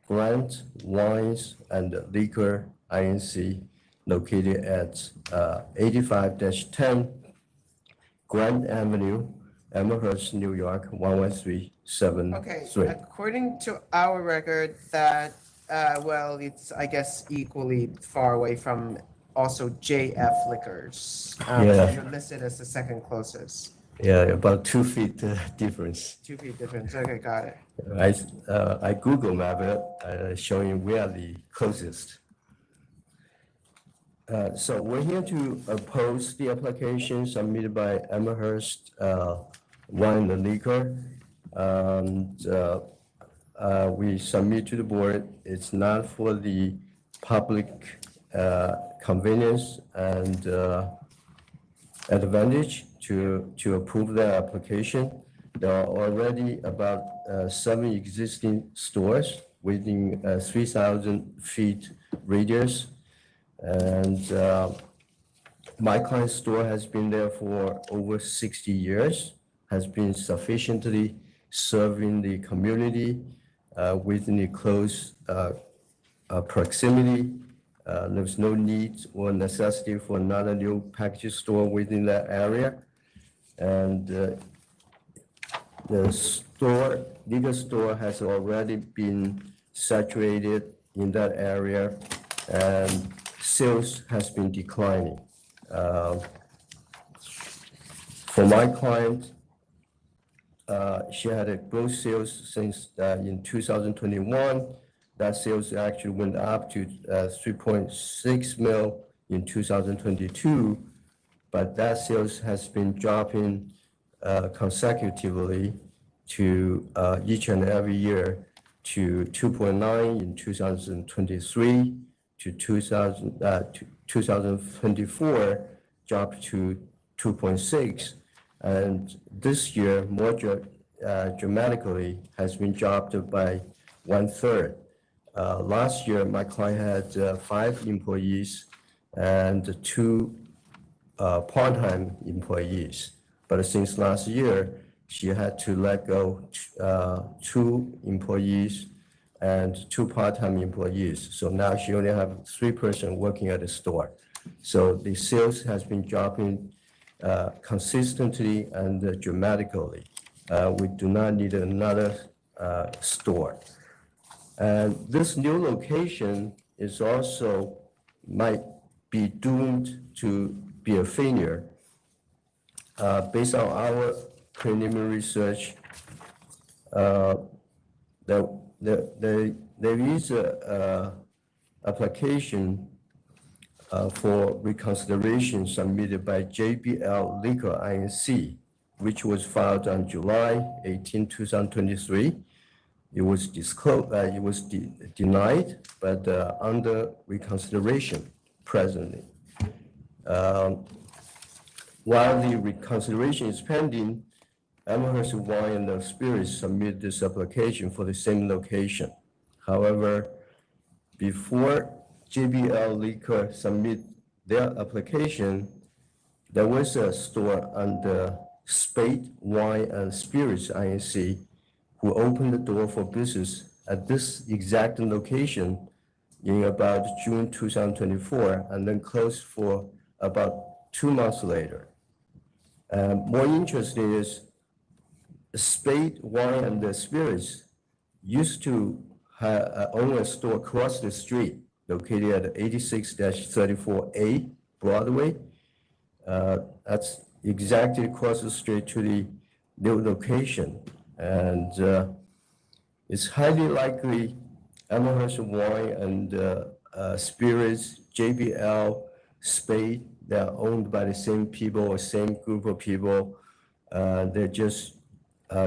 Grant Wines and Liquor Inc., located at 85-10 Grand Avenue, Elmhurst, New York, 11373. Okay, according to our record, that, well, it's, I guess, equally far away from also JF Liquors. Yeah. You're listed as the second closest. Yeah, about 2 feet difference. 2 feet difference, okay, got it. I Google map it, showing we are the closest. So we're here to oppose the application submitted by Elmhurst Wine and Liquor. We submit to the board. It's not for the public convenience and advantage to approve the application. There are already about 7 existing stores within 3,000 feet radius. And my client's store has been there for over 60 years, has been sufficiently serving the community within the close proximity. There's no need or necessity for another new package store within that area. And the store, legal store has already been saturated in that area, and sales has been declining. For my client, she had a gross sales since in 2021. That sales actually went up to 3.6 mil in 2022, but that sales has been dropping consecutively to each and every year to 2.9 in 2023 to 2024 dropped to 2.6, and this year more dramatically has been dropped by 1/3. Last year, my client had 5 employees and 2 part-time employees. But since last year, she had to let go 2 employees and 2 part-time employees. So now she only have 3 person working at the store. So the sales has been dropping consistently and dramatically. We do not need another store. And this new location is also might be doomed to be a failure. Based on our preliminary research, there is a application for reconsideration submitted by JBL Liquor Inc., which was filed on July 18, 2023. It was disclosed, it was denied, but under reconsideration presently. While the reconsideration is pending, Elmhurst Wine and Spirits submitted this application for the same location. However, before JBL Liquor submit their application, there was a store under Spade Wine and Spirits Inc., who opened the door for business at this exact location in about June 2024, and then closed for about 2 months later. More interesting is Spade Wine and the Spirits used to own a store across the street located at 86-34A Broadway. That's exactly across the street to the new location. And it's highly likely Amherst Wine and Spirits, JBL, Spade, they're owned by the same people or same group of people. They're just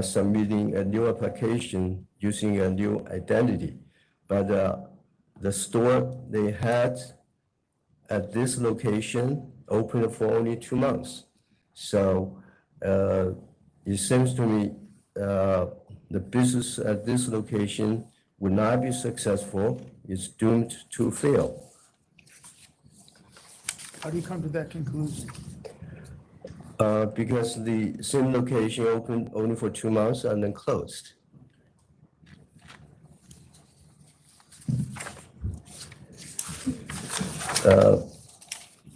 submitting a new application using a new identity. But the store they had at this location opened for only 2 months. So it seems to me the business at this location would not be successful. It's doomed to fail. How do you come to that conclusion? Because the same location opened only for 2 months and then closed.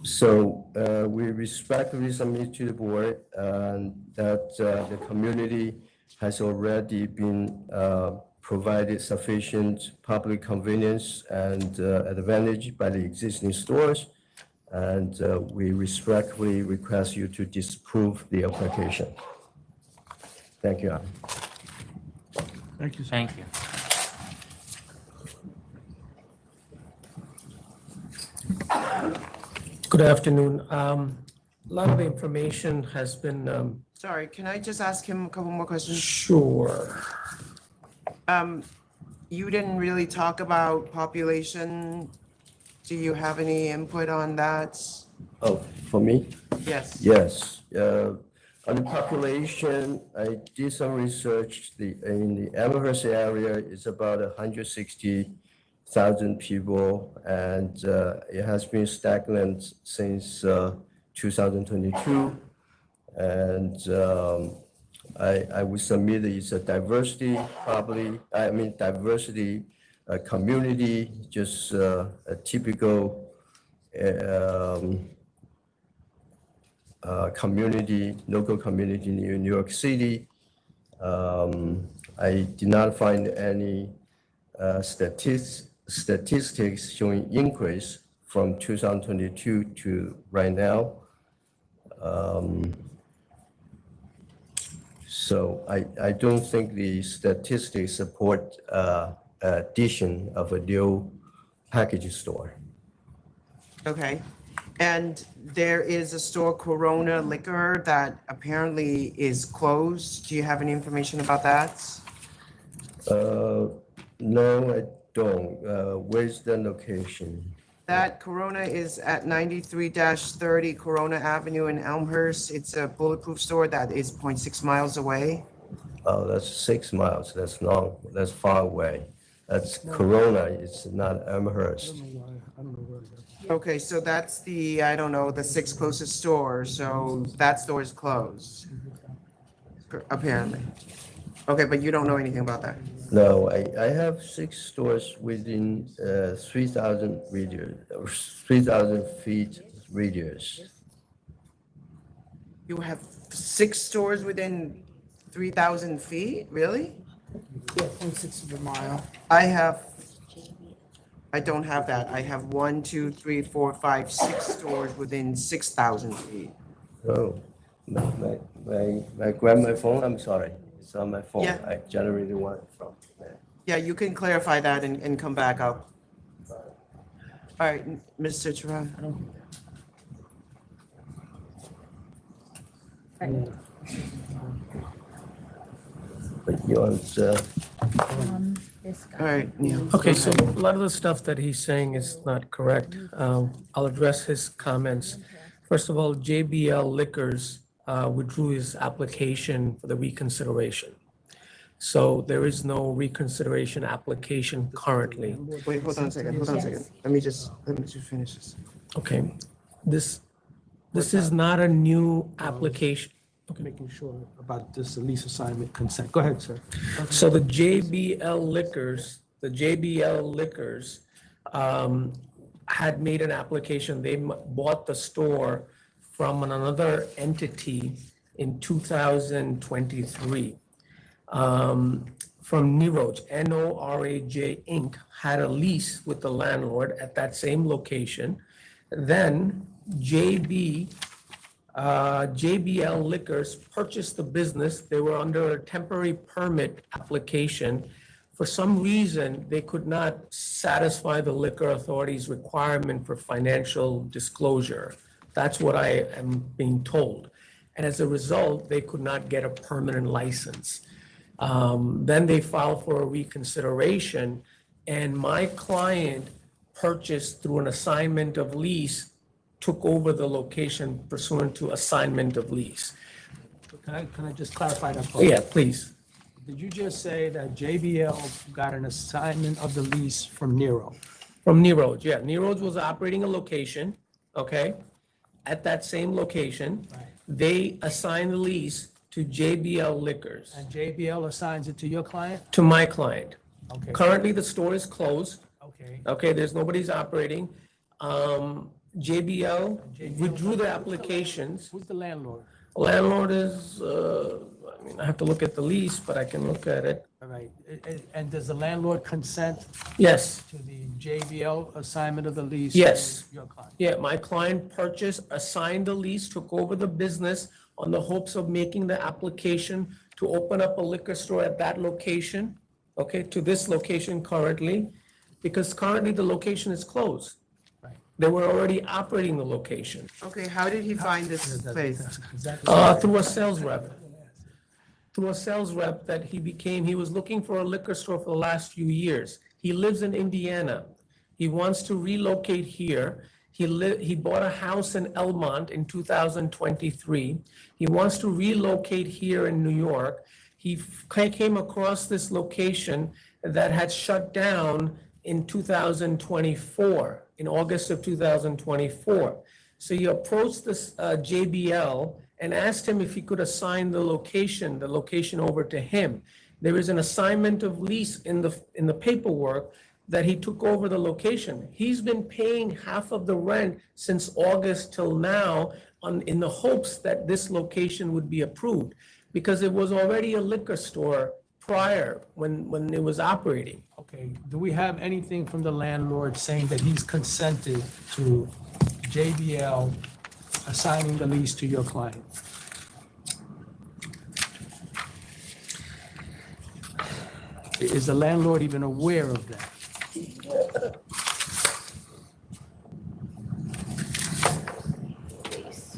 So we respectfully submit to the board that the community has already been provided sufficient public convenience and advantage by the existing stores. And we respectfully request you to disapprove the application. Thank you. Thank you. Thank you. Good afternoon. A lot of the information has been, Sorry, can I just ask him a couple more questions? sure. You didn't really talk about population. Do you have any input on that? Oh, for me? Yes. Yes. On the population, I did some research. In the Amherst area, it's about 160,000 people, and it has been stagnant since 2022. And I would submit it's a diversity, diversity community, just a typical community, local community in New York City. I did not find any statistics showing increase from 2022 to right now. So I don't think the statistics support addition of a new package store. Okay. And there is a store, Corona Liquor, that apparently is closed. Do you have any information about that? No, I don't. Where's the location? That Corona is at 93-30 Corona Avenue in Elmhurst. It's a bulletproof store that is 0.6 miles away. Oh, that's 6 miles. That's long. That's far away. That's Corona. It's not Amherst. Okay, so that's the, I don't know, the 6th closest store. So that store is closed, apparently. Okay, but you don't know anything about that? No, I have 6 stores within 3,000 feet radius. You have 6 stores within 3,000 feet? Really? Yeah, 0.6 of a mile. I don't have that. I have 1, 2, 3, 4, 5, 6 stores within 6,000 feet. Oh, I grabbed my phone. I'm sorry. It's on my phone. Yeah. I generated one from there. Yeah, you can clarify that and come back up. All right, Mr. Turan. But you want, All right, Neil. Okay, so a lot of the stuff that he's saying is not correct. I'll address his comments. First of all, JBL Liquors withdrew his application for the reconsideration. So there is no reconsideration application currently. Wait, hold on a second. Let me just finish this. Okay, this is not a new application. Okay. Making sure about this lease assignment consent. Go ahead, sir. So the JBL Liquors had made an application. They bought the store from another entity in 2023. From Noraj, Noraj Inc. had a lease with the landlord at that same location. Then JBL Liquors purchased the business. They were under a temporary permit application. For some reason, they could not satisfy the liquor authority's requirement for financial disclosure. That's what I am being told. And as a result, they could not get a permanent license. Then they filed for a reconsideration, and my client purchased through an assignment of lease, took over the location pursuant to assignment of lease. Can I just clarify that? Yeah, please. Did you just say that JBL got an assignment of the lease from Nero? From Noraj, yeah. Noraj was operating a location, okay? At that same location, they assigned the lease to JBL Liquors. And JBL assigns it to your client? To my client. Okay. Currently, the store is closed. Okay. Okay, there's nobody's operating. JBL withdrew the applications. Who's the landlord? Landlord is, I have to look at the lease, but I can look at it. All right. And does the landlord consent? Yes. To the JBL assignment of the lease? Yes. To your client? Yeah, my client purchased, assigned the lease, took over the business on the hopes of making the application to open up a liquor store at that location, okay, to this location currently, because currently the location is closed. They were already operating the location. Okay, how did he find this place? Through a sales rep. Through a sales rep that he was looking for a liquor store for the last few years. He lives in Indiana. He wants to relocate here. He bought a house in Elmont in 2023. He wants to relocate here in New York. He came across this location that had shut down in 2024, in August of 2024. So he approached this JBL and asked him if he could assign the location over to him. There is an assignment of lease in the paperwork that he took over the location. He's been paying half of the rent since August till now in the hopes that this location would be approved, because it was already a liquor store prior when it was operating. Okay, do we have anything from the landlord saying that he's consented to JBL assigning the lease to your client? Is the landlord even aware of that?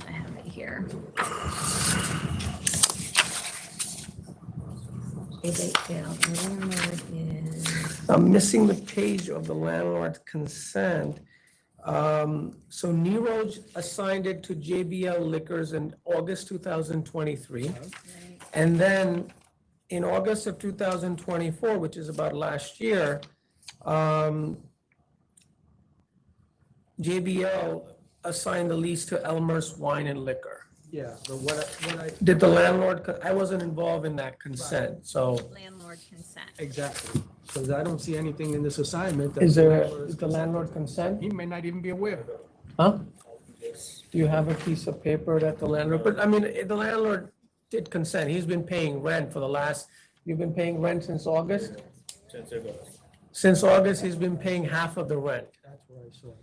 I have it here. I'm missing the page of the landlord's consent. So Noraj assigned it to JBL Liquors in August 2023. And then in August of 2024, which is about last year, JBL assigned the lease to Elmer's Wine and Liquor. Yeah, but what I. Did the landlord, I wasn't involved in that consent, so. Landlord consent. Exactly, because I don't see anything in this assignment. that Is there, landlord is the landlord consent? He may not even be aware of it. Huh? Do you have a piece of paper that the landlord, but I mean, the landlord did consent. He's been paying rent for the last, you've been paying rent since August? Since August, he's been paying half of the rent. That's what I saw.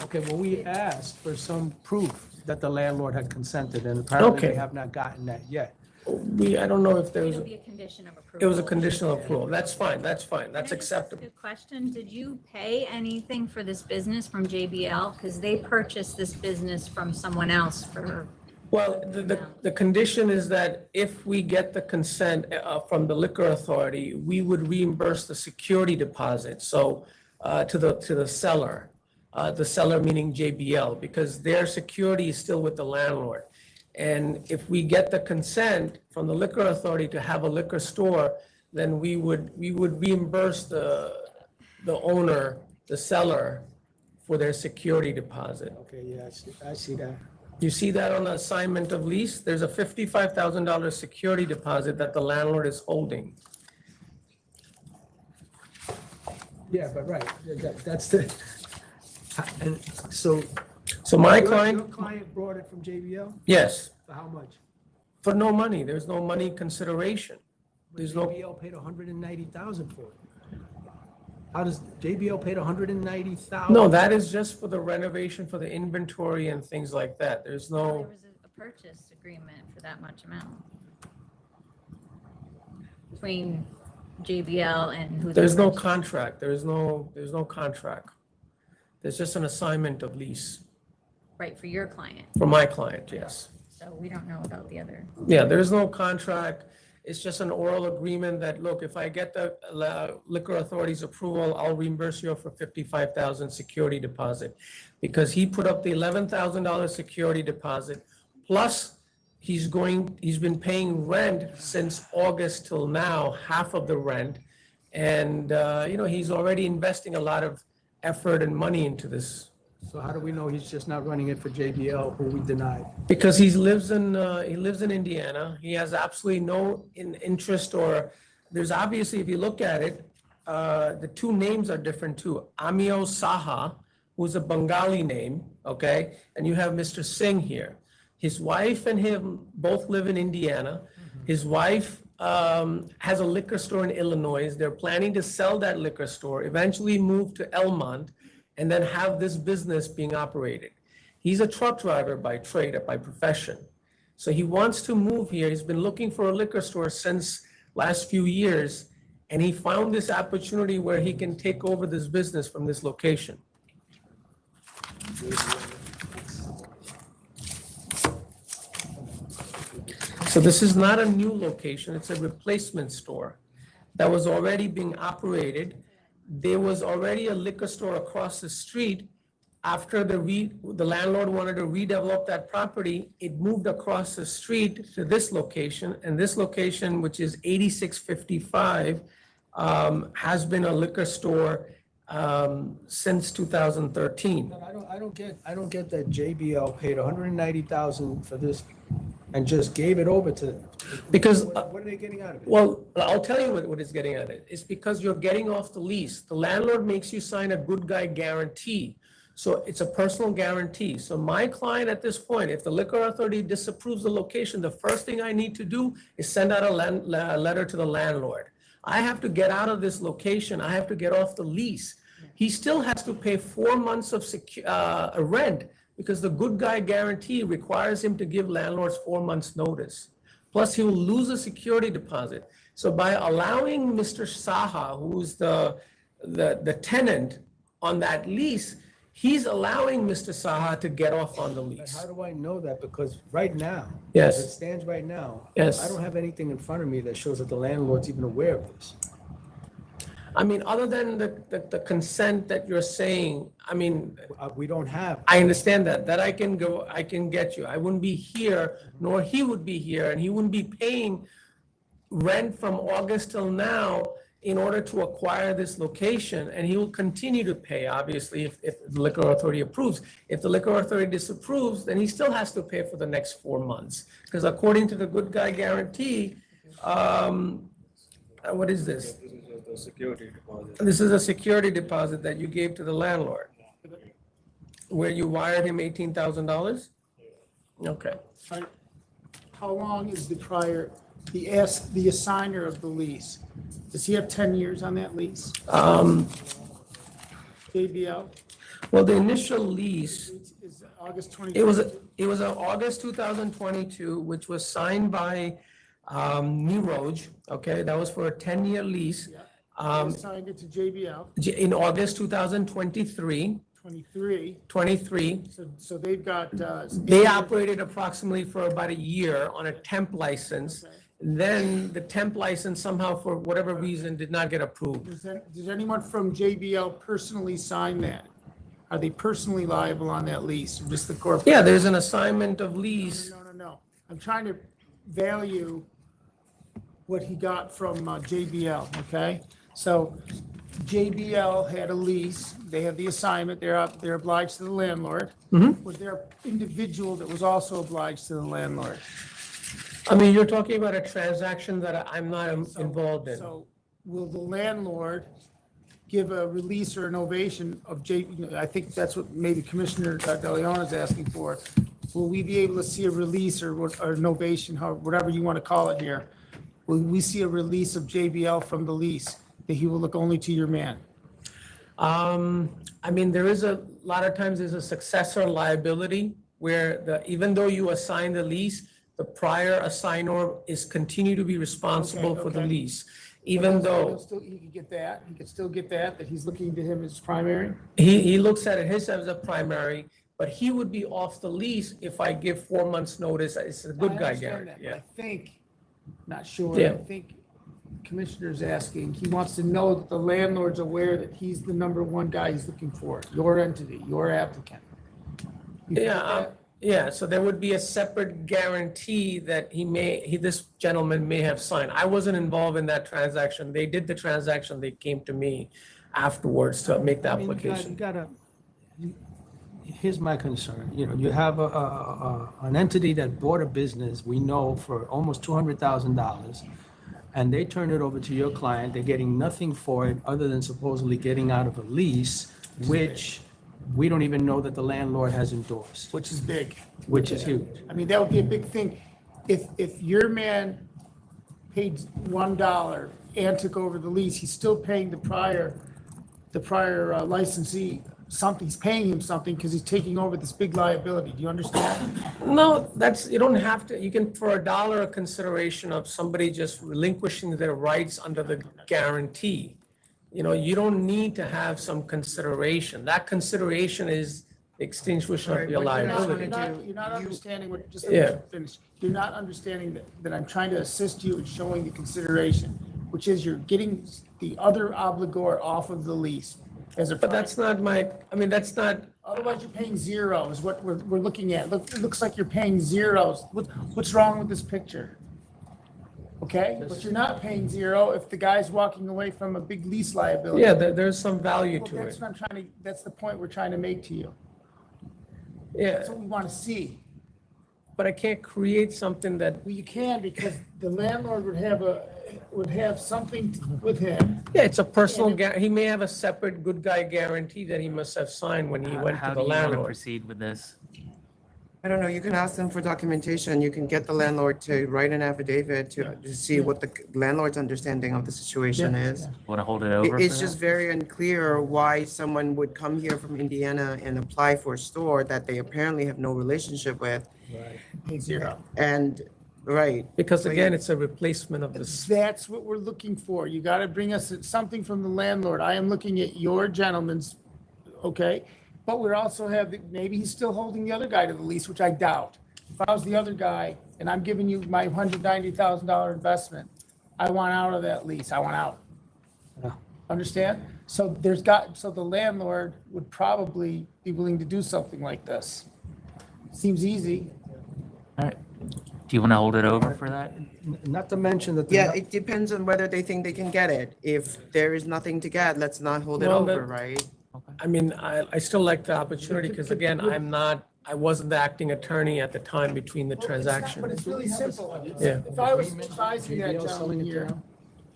Okay, well, we asked for some proof that the landlord had consented, and apparently Okay. they have not gotten that yet. I don't know if there was, It'll be a condition of approval. it was a conditional approval. That's fine, that's acceptable. Good question. Did you pay anything for this business from JBL? Because they purchased this business from someone else for. Well, the condition is that if we get the consent from the liquor authority, we would reimburse the security deposit, so to the seller. The seller meaning JBL, because their security is still with the landlord. And if we get the consent from the liquor authority to have a liquor store, then we would reimburse the owner, the seller, for their security deposit. Okay, yeah, I see that. You see that on the assignment of lease? There's a $55,000 security deposit that the landlord is holding. Yeah, but right, that's the, and so. So my Your client, client brought it from JBL? yes, For how much? For no money, there's no money consideration. There's no, JBL paid $190,000 for it. How does, JBL paid $190,000? no, that is just for the renovation, for the inventory and things like that. There's There no, was a purchase agreement for that much amount. Between JBL and who. there's no contract. There's no contract. There's just an assignment of lease Right, for your client. for my client, yes. So we don't know about the other. Yeah, there's no contract. It's just an oral agreement that, look, if I get the liquor authority's approval, I'll reimburse you for $55,000 security deposit. Because he put up the $11,000 security deposit, plus he's been paying rent since August till now, half of the rent. And, he's already investing a lot of effort and money into this. So how do we know he's just not running it for JBL, who we denied? Because he lives in Indiana. He has absolutely no interest, or there's obviously, if you look at it, the two names are different too. Amio Saha, who's a Bengali name, okay? And you have Mr. Singh here. His wife and him both live in Indiana. His wife has a liquor store in Illinois. They're planning to sell that liquor store, eventually move to Elmont, and then have this business being operated. He's a truck driver by trade, by profession. So he wants to move here. He's been looking for a liquor store since last few years, and he found this opportunity where he can take over this business from this location. So this is not a new location, it's a replacement store that was already being operated. There was already a liquor store across the street. After the landlord wanted to redevelop that property, it moved across the street to this location, and this location, which is 8655, has been a liquor store since 2013. But I don't get that JBL paid $190,000 for this and just gave it over to. Because What are they getting out of it? Well, I'll tell you what it's getting at it. It's because you're getting off the lease. The landlord makes you sign a good guy guarantee. So it's a personal guarantee. So my client at this point, if the liquor authority disapproves the location, the first thing I need to do is send out a letter to the landlord. I have to get out of this location. I have to get off the lease. He still has to pay 4 months of rent because the good guy guarantee requires him to give landlords 4 months notice. Plus, he will lose a security deposit. So by allowing Mr. Saha, who's the tenant on that lease, he's allowing Mr. Saha to get off on the But lease. how do I know that? Because right now, Yes. as it stands right now, Yes. I don't have anything in front of me that shows that the landlord's even aware of this. I mean, other than the consent that you're saying, I mean, We don't have. I understand that I can get you. I wouldn't be here, nor he would be here, and he wouldn't be paying rent from August till now in order to acquire this location, and he will continue to pay, obviously, if the liquor authority approves. If the liquor authority disapproves, then he still has to pay for the next 4 months. Because according to the good guy guarantee, what is this? The security deposit. This is a security deposit that you gave to the landlord, where you wired him $18,000? Okay. How long is the assigner of the lease? Does he have 10 years on that lease? JBL? Well, the initial lease, Is August 20? it was August 2022, which was signed by NUEVO, okay? That was for a 10-year lease. They assigned it to JBL, In August 2023, 23. So they've got. they operated approximately for about a year on a temp license. Then the temp license somehow, for whatever reason, did not get approved. Does anyone from JBL personally sign that? Are they personally liable on that lease, or just the corporate? Yeah, there's an assignment of lease. No. I'm trying to value what he got from JBL, okay? So JBL had a lease, they have the assignment, they're obliged to the landlord. Mhm. Was there an individual that was also obliged to the landlord? I mean, you're talking about a transaction that I'm not involved in. So will the landlord give a release or an ovation of I think that's what maybe Commissioner De Leon is asking for. will we be able to see a release or novation, whatever you want to call it here? Will we see a release of JBL from the lease that he will look only to your man? I mean, there is a lot of times there's a successor liability where even though you assign the lease, the prior assignor is continue to be responsible for the lease, even though He could get that, he could still get that he's looking to him as primary? he looks at it his as a primary, but he would be off the lease if I give 4 months notice. It's a good I guy understand guarantee. that, but Yeah. I think, not sure, Yeah. I think Commissioner's asking, he wants to know that the landlord's aware that he's the number one guy he's looking for, your entity, your applicant. You get Yeah, that? yeah, so there would be a separate guarantee that this gentleman may have signed. I wasn't involved in that transaction. They did the transaction, they came to me afterwards to make the I mean, you application. here's my concern, you have an entity that bought a business, we know, for almost $200,000, and they turn it over to your client, they're getting nothing for it other than supposedly getting out of a lease, which we don't even know that the landlord has endorsed. Which is big. Which is huge. I mean, that would be a big thing. If your man paid $1 and took over the lease, he's still paying the prior licensee something, he's paying him something because he's taking over this big liability. Do you understand? No, you don't have to, you can, for $1 a consideration of somebody just relinquishing their rights under the guarantee. You don't need to have some consideration. That consideration is the extinguishing of your liability. You're not understanding what, just Yeah. let me finish. You're not understanding that I'm trying to assist you in showing the consideration, which is you're getting the other obligor off of the lease as a. But that's not that's not. Otherwise, you're paying zero is what we're looking at. Look, it looks like you're paying zeros. What's wrong with this picture? Okay, but you're not paying zero if the guy's walking away from a big lease liability. Yeah, there's some value to That's it. what I'm trying to, that's the point we're trying to make to you. Yeah, That's what we want to see. but I can't create something that, Well, you can because the landlord would have something with him. yeah, it's a personal, he may have a separate good guy guarantee that he must have signed when he went How to do the you want to landlord. proceed with this? I don't know, you can ask them for documentation, you can get the landlord to write an affidavit to see what the landlord's understanding of the situation is. Want to hold it over? It's for just very unclear why someone would come here from Indiana and apply for a store that they apparently have no relationship with. Pay zero. And, right. Because So again, you- it's a replacement of the. That's what we're looking for. You got to bring us something from the landlord. I am looking at your gentleman's, okay? But we also have, maybe he's still holding the other guy to the lease, which I doubt. If I was the other guy and I'm giving you my $190,000 investment, I want out of that lease. I want out. Yeah. Understand? So the landlord would probably be willing to do something like this. Seems easy. All right. Do you want to hold it over for that? Not to mention that. Yeah, it depends on whether they think they can get it. If there is nothing to get, let's not hold it Well, over, that- right? I mean, I still like the opportunity because again, I wasn't the acting attorney at the time between the transaction. But it's really simple. Yeah. If I was advising that gentleman here,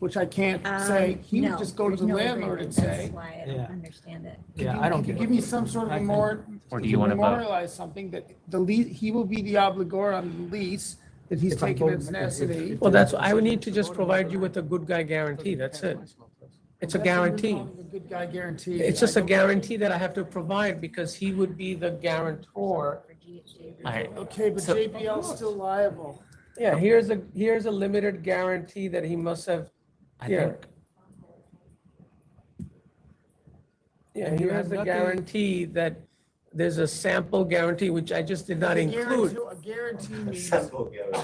which I can't say, he would No, just go to there's the no landlord agreement. and That's say, why I don't Yeah. understand it. Yeah, I don't Could you get give it. me some sort of I can- Or do you want to vote? memorialize something that the lease, he will be the obligor on the lease that he's If I taking vote- as necessity. Well, I would need to just provide you with a good guy guarantee. That's it. It's a That's what you're guarantee. calling a good guy guarantee. It's just a guarantee that I have to provide because he would be the guarantor. All right. Okay, but So- JBL's still liable. Yeah, here's a limited guarantee that he must have. I Yeah. think Yeah, And you here's have a nothing- guarantee that there's a sample guarantee, which I just did not include. A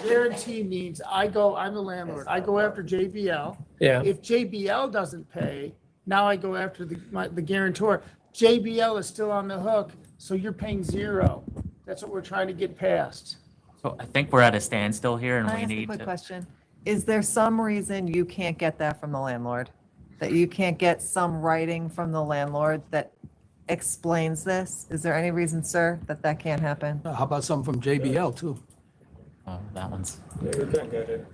guarantee means I'm the landlord. I go after JBL. Yeah. If JBL doesn't pay, now I go after the guarantor. JBL is still on the hook, so you're paying zero. That's what we're trying to get past. So I think we're at a standstill here and Can I we ask a need quick to. question? Is there some reason you can't get that from the landlord? That you can't get some writing from the landlord that explains this? Is there any reason, sir, that can't happen? How about something from JBL too? Oh, that one's. Yeah, we can get it.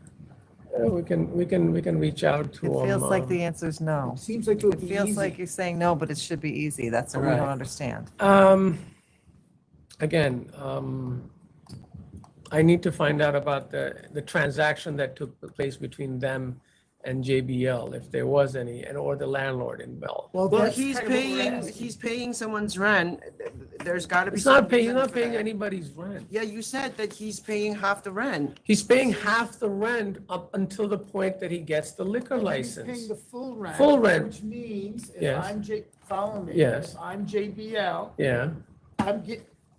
We can reach out to It him. feels like the answer is no. Seems like it would It be feels easy. like you're saying no, but it should be easy. That's what we Right. don't understand. Again, I need to find out about the transaction that took place between them and JBL, if there was any, and or the landlord involved. Well, That's he's kind of what we're paying, asking. he's paying someone's rent. There's gotta be. He's not some paying, he's reason not for paying that. anybody's rent. Yeah, you said that he's paying half the rent. He's paying half the rent up until the point that he gets the liquor He's license. paying the full rent. Full rent. Which means if Yes. I'm follow me. Yes. If I'm JBL. Yeah.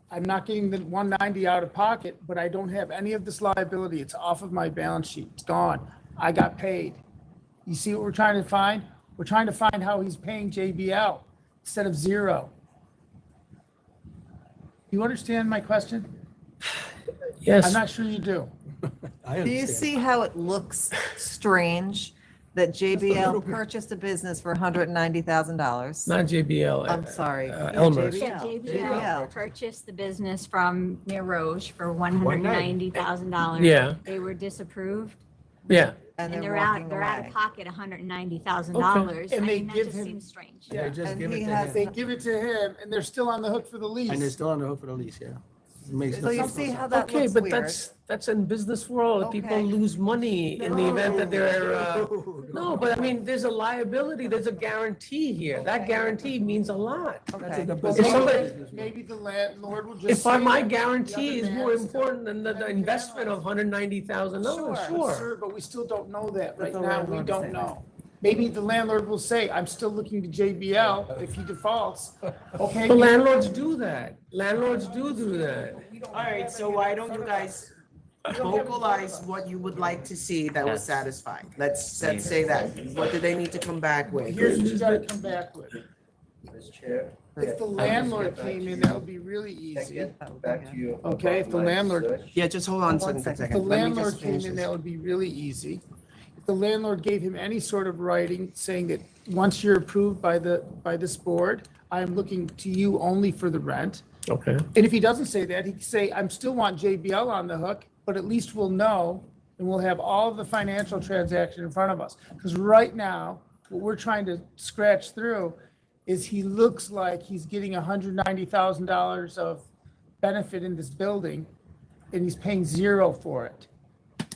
I'm not getting the 190 out of pocket, but I don't have any of this liability. It's off of my balance sheet. It's gone. I got paid. You see what we're trying to find? We're trying to find how he's paying JBL instead of zero. You understand my question? Yes. I'm not sure you do. Do you see how it looks strange that JBL purchased a business for $190,000? Not JBL. I'm sorry. Elmer's. JBL purchased the business from Mir Roche for $190,000. Yeah. They were disapproved. Yeah. And And they're they're out, walking they're out away. of pocket $190,000. And I they mean, that give just him- seems strange. They just And give he it to has- him. They give it to him and they're still on the hook for the lease. And they're still on the hook for the lease, yeah. It makes So no you sense. see how that Okay, looks but weird? that's in business world. People Okay. lose money in the event that they're, no, but I mean, there's a liability, there's a guarantee here. That guarantee means a lot. Okay. If somebody, Maybe the landlord will just. if say my that guarantee the is other more man's- important than the investment of $190,000, sure. Sure, but we still don't know that right the now. We landlord don't say. know. Maybe the landlord will say, I'm still looking to JBL if he defaults. Okay. The landlords do that. Landlords do that. All right, so why don't you guys vocalize what you would like to see that was Yes. satisfied? Let's say that. What do they need to come back with? Here's what you gotta come back with. Mr. Chair. If the landlord came in, that would be really easy. Back to you. Okay, if the landlord, Yeah, just hold on a second. if the landlord came in, that would be really easy. If the landlord gave him any sort of writing saying that once you're approved by this board, I'm looking to you only for the rent. Okay. And if he doesn't say that, he could say, I'm still want JBL on the hook, but at least we'll know and we'll have all of the financial transaction in front of us. Because right now, what we're trying to scratch through is he looks like he's getting $190,000 of benefit in this building and he's paying zero for it.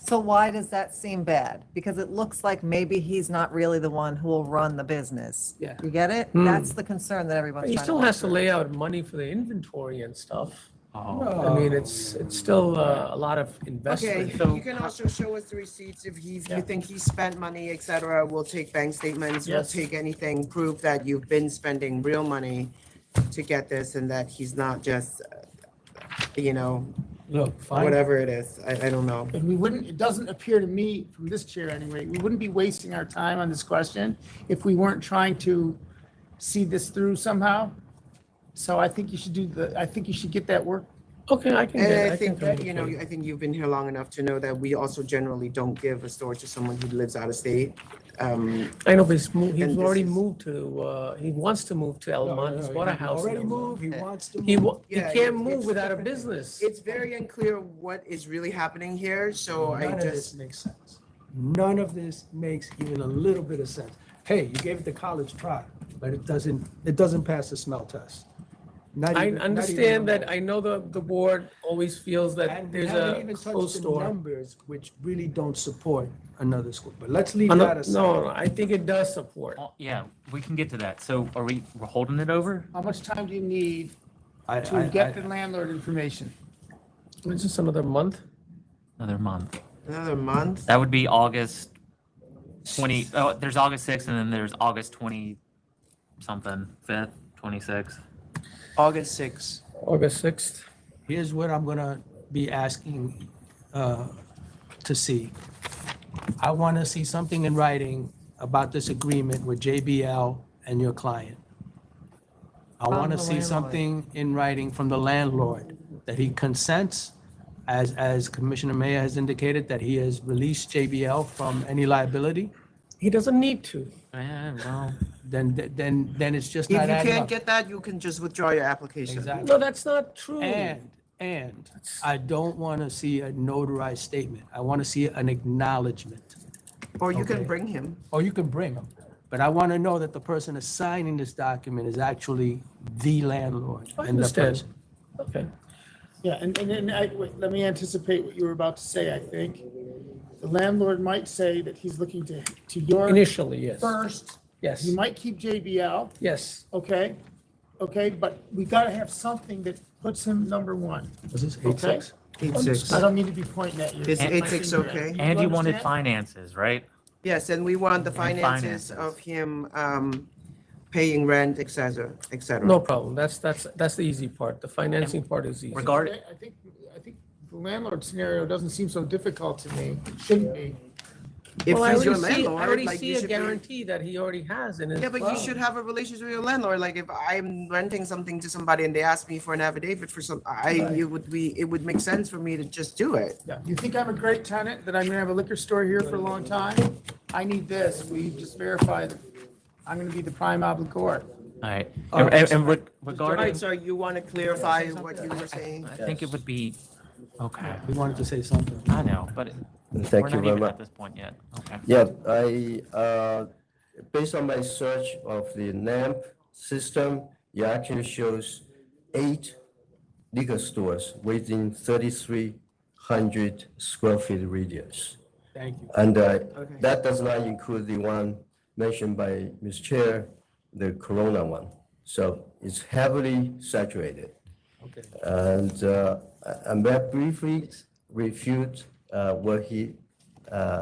So why does that seem bad? Because it looks like maybe he's not really the one who will run the business. Yeah. You get it? Hmm. That's the concern that everyone's He trying to still work has to through. lay out money for the inventory and stuff. Oh, I mean, it's still a lot of Okay, investment. So you can also show us the receipts if you Yeah. think he spent money, et cetera. We'll take bank statements, we'll Yes. take anything, proof that you've been spending real money to get this and that he's not just, Look, fine. whatever it is. I don't know. And we wouldn't, it doesn't appear to me from this chair anyway, we wouldn't be wasting our time on this question if we weren't trying to see this through somehow. So I think you should get that work. Okay, I can And get, I I can think that, communicate. I think you've been here long enough to know that we also generally don't give a store to someone who lives out of state. I know, but he's And this already is- moved to, he wants to move to Elmont. He's bought a house. in Already Elmont. moved, he wants to He, move. he Yeah, can't it's- move it's without a different. business. It's very unclear what is really happening here, so I None of this just, makes sense. None of this makes even a little bit of sense. Hey, you gave it the college try, but it doesn't pass the smell test. Not I even- not understand even that, I know the board always feels that And we there's haven't a even closed touched the store. numbers, which really don't support another school, but let's leave No, that aside. no, I think it does support. well, yeah, we can get to that. So we're holding it over? How much time do you need I- to get the landlord information? It's just another month. Another month. another month? That would be August 20, oh, there's August 6th and then there's August 20 something, 5th, 26th. August 6th. August 6th. Here's what I'm gonna be asking to see. I want to see something in writing about this agreement with JBL and your client. I From want to the see landlord. something in writing from the landlord that he consents, as Commissioner Mayor has indicated, that he has released JBL from any liability. He doesn't need to. Yeah, well, Then it's just If not you adding can't up. get that, you can just withdraw your application. Exactly. No, that's not true. And I don't want to see a notarized statement. I want to see an acknowledgement. Or you can Okay. bring him. Or you can bring them. But I want to know that the person assigning this document is actually the landlord. I and the understand. person. Okay. Yeah, and then wait, let me anticipate what you were about to say, I think. The landlord might say that he's looking to your. Initially, yes. First. Yes. He might keep JBL. Yes. Okay, but we gotta have something that puts him number one. Was this Okay? 8-6? 8-6. I don't need to be pointing at you. Is 8-6 okay? And you wanted understand? finances, right? Yes, and we want the finances finances. of him paying rent, et cetera, et cetera. No problem. That's the easy part. The financing part is easy. I think the landlord scenario doesn't seem so difficult to me. Shouldn't be. If Well, he's your I landlord, already like see you a should be. guarantee that he already has in his. Yeah, but you club. should have a relationship with your landlord. Like if I'm renting something to somebody and they ask me for an affidavit for some, it would make sense for me to just do it. Yeah, you think I'm a great tenant, that I'm gonna have a liquor store here for a long time? I need this. Will you just verify that I'm gonna be the prime obligor? All right. Oh, And Right, regarding, so you want to clarify what you were saying? I think it would be, okay. We wanted to say something. I know, but we're Thank you not very even much. at this point yet. Okay. Yeah, based on my search of the LAMP system, it actually shows 8 liquor stores within 3,300 square feet radius. Thank you. And that does not include the one mentioned by Ms. Chair, the Corona one. So it's heavily saturated. Okay. And I may briefly refute what he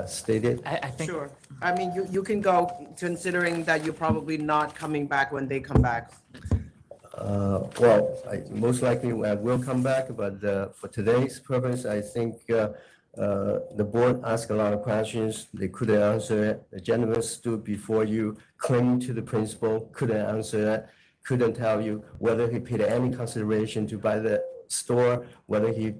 stated. I think. Sure. I mean, you can go, considering that you're probably not coming back when they come back. Well, most likely I will come back, but for today's purpose, I think the board asked a lot of questions. They couldn't answer it. The gentleman stood before you, claiming to the principal, couldn't answer it, couldn't tell you whether he paid any consideration to buy the store, whether he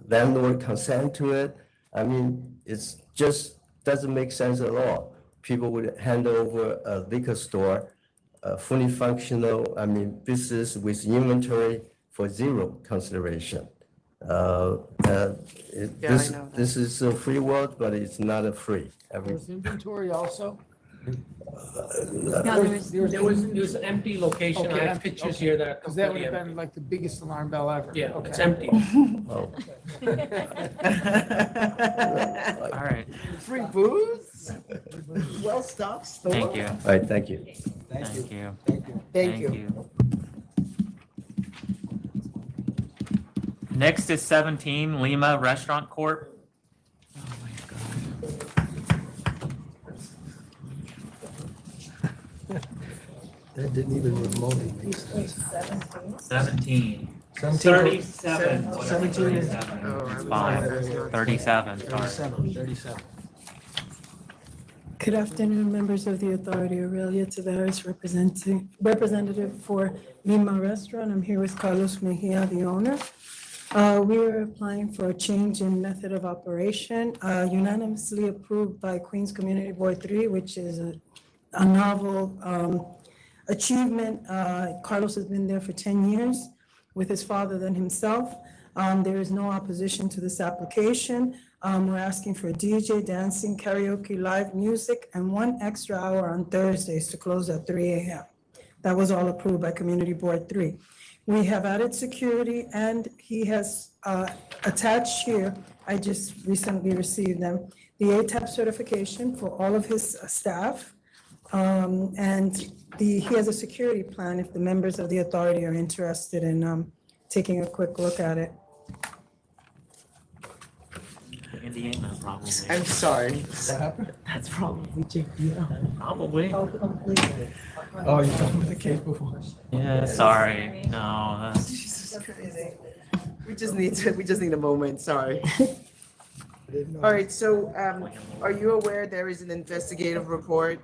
landlord consent to it. I mean, it's just doesn't make sense at all. People would hand over a liquor store, fully functional, business with inventory for zero consideration. This is a free world, but it's not a free. There's inventory also? There was an empty location. I have pictures here that are Because that would completely have empty. been like the biggest alarm bell ever. Yeah, Okay. it's empty. Oh. All right. Free booze? Well stocked store. Thank you. All right, thank you. Thank you. Thank you. Next is 17 Lima Restaurant Corp. That didn't even remotely make sense. 17. 17. 37. 17 is. It's fine. 37. Sorry. 37. Good afternoon, members of the authority. Aurelia Tavares, representative for Lima Restaurant. I'm here with Carlos Mejia, the owner. We are applying for a change in method of operation, unanimously approved by Queens Community Board 3, which is a novel achievement. Carlos has been there for 10 years with his father than himself. There is no opposition to this application. We're asking for DJ, dancing, karaoke, live music, and 1 extra hour on Thursdays to close at 3 a.m. That was all approved by Community Board 3. We have added security, and he has attached here, I just recently received them, the ATAP certification for all of his staff. And he has a security plan if the members of the authority are interested in taking a quick look at it. Indiana, probably. I'm sorry. What happened? That's probably JPL. Probably. Oh, you're talking about the case before? Yeah, sorry. No, that's. We just need a moment, sorry. All right, so are you aware there is an investigative report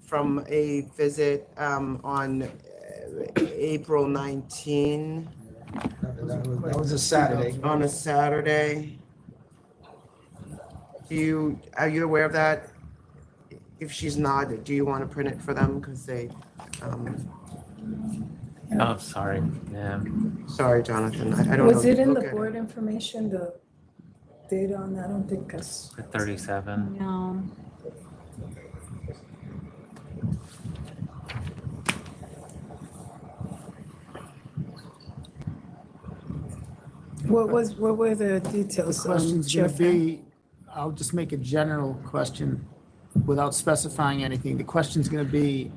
from a visit on April 19? That was a Saturday. On a Saturday. Are you aware of that? If she's not, do you want to print it for them? Because they, Oh, sorry. Yeah. Sorry, Jonathan, I don't know. Was it in the Okay. board information, the data on that? I don't think that's. 37. No. What were the details? The question's Chair gonna be, I'll just make a general question without specifying anything. The question's gonna be,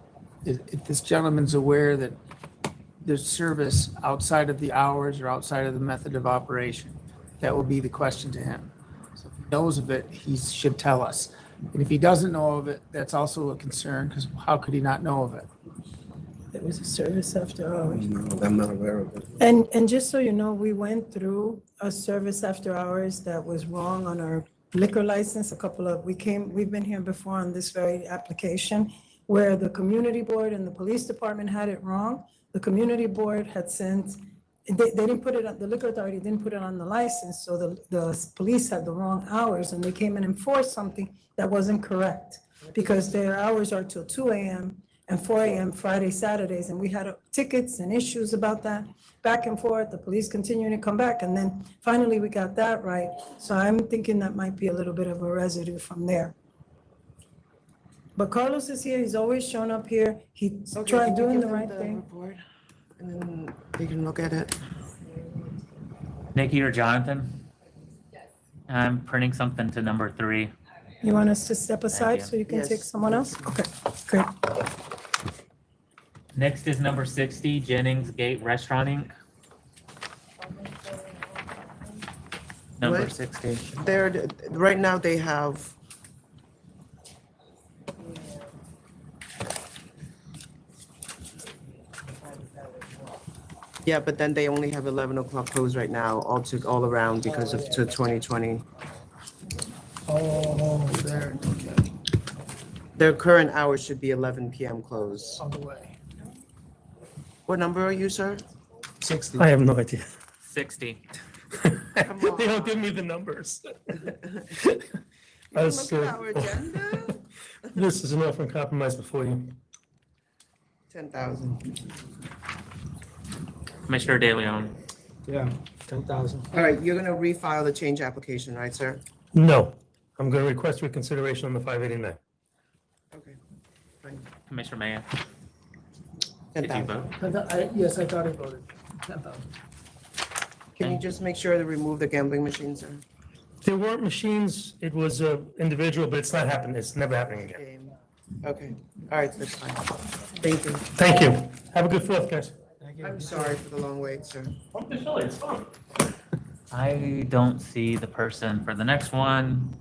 if this gentleman's aware that there's service outside of the hours or outside of the method of operation, that will be the question to him. So if he knows of it, he should tell us. And if he doesn't know of it, that's also a concern, because how could he not know of it? There was a service after hours. No, I'm not aware of it. And just so you know, we went through a service after hours that was wrong on our liquor license. We've been here before on this very application where the community board and the police department had it wrong. The community board had sent, they didn't put it on, the liquor authority didn't put it on the license, so the police had the wrong hours and they came and enforced something that wasn't correct because their hours are till 2 a.m. and 4 a.m. Friday, Saturdays, and we had tickets and issues about that, back and forth, the police continuing to come back, and then finally we got that right. So I'm thinking that might be a little bit of a residue from there. But Carlos is here, he's always shown up here, he's tried doing the right thing. And then they can look at it. Nikki or Jonathan? I'm printing something to number 3. You want us to step aside you. so you can Yes. take someone else? Okay, great. Next is number 60, Jennings Gate Restaurant Inc. Number What? 60. Right now they have. Yeah, but then they only have 11 o'clock closed right now, all around because of 2020. Oh, there, okay, Their current hours should be 11 p.m. close. all the way. What number are you, sir? 60. I have no idea. 60. They don't give me the numbers. Look at our agenda. This is an offer and compromise before you. 10,000. Commissioner De Leon. Yeah, 10,000. All right, you're gonna refile the change application, right, sir? No, I'm going to request reconsideration on the 589. Okay. Fine. Commissioner Mayor. Did you 10,000. vote? Yes, I thought I voted. 10,000. Can you just make sure to remove the gambling machines, sir? There weren't machines, it was individual, but it's not happening, it's never happening again. Okay, all right, that's fine. Thank you. Thank you. Have a good 4th, guys. I'm sorry for the long wait, sir. It's fun. I don't see the person for the next one.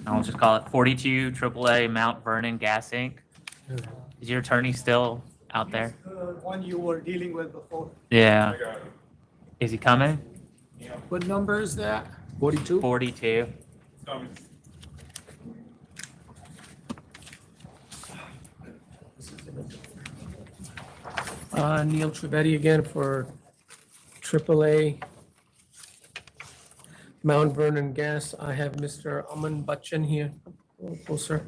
I'll just call it 42 AAA Mount Vernon Gas Inc. Is your attorney still out there? One you were dealing with before. Yeah. Is he coming? What number is that? 42? 42. Neil Trivedi again for AAA Mount Vernon Gas. I have Mr. Aman Bachchan here. Oh, sir.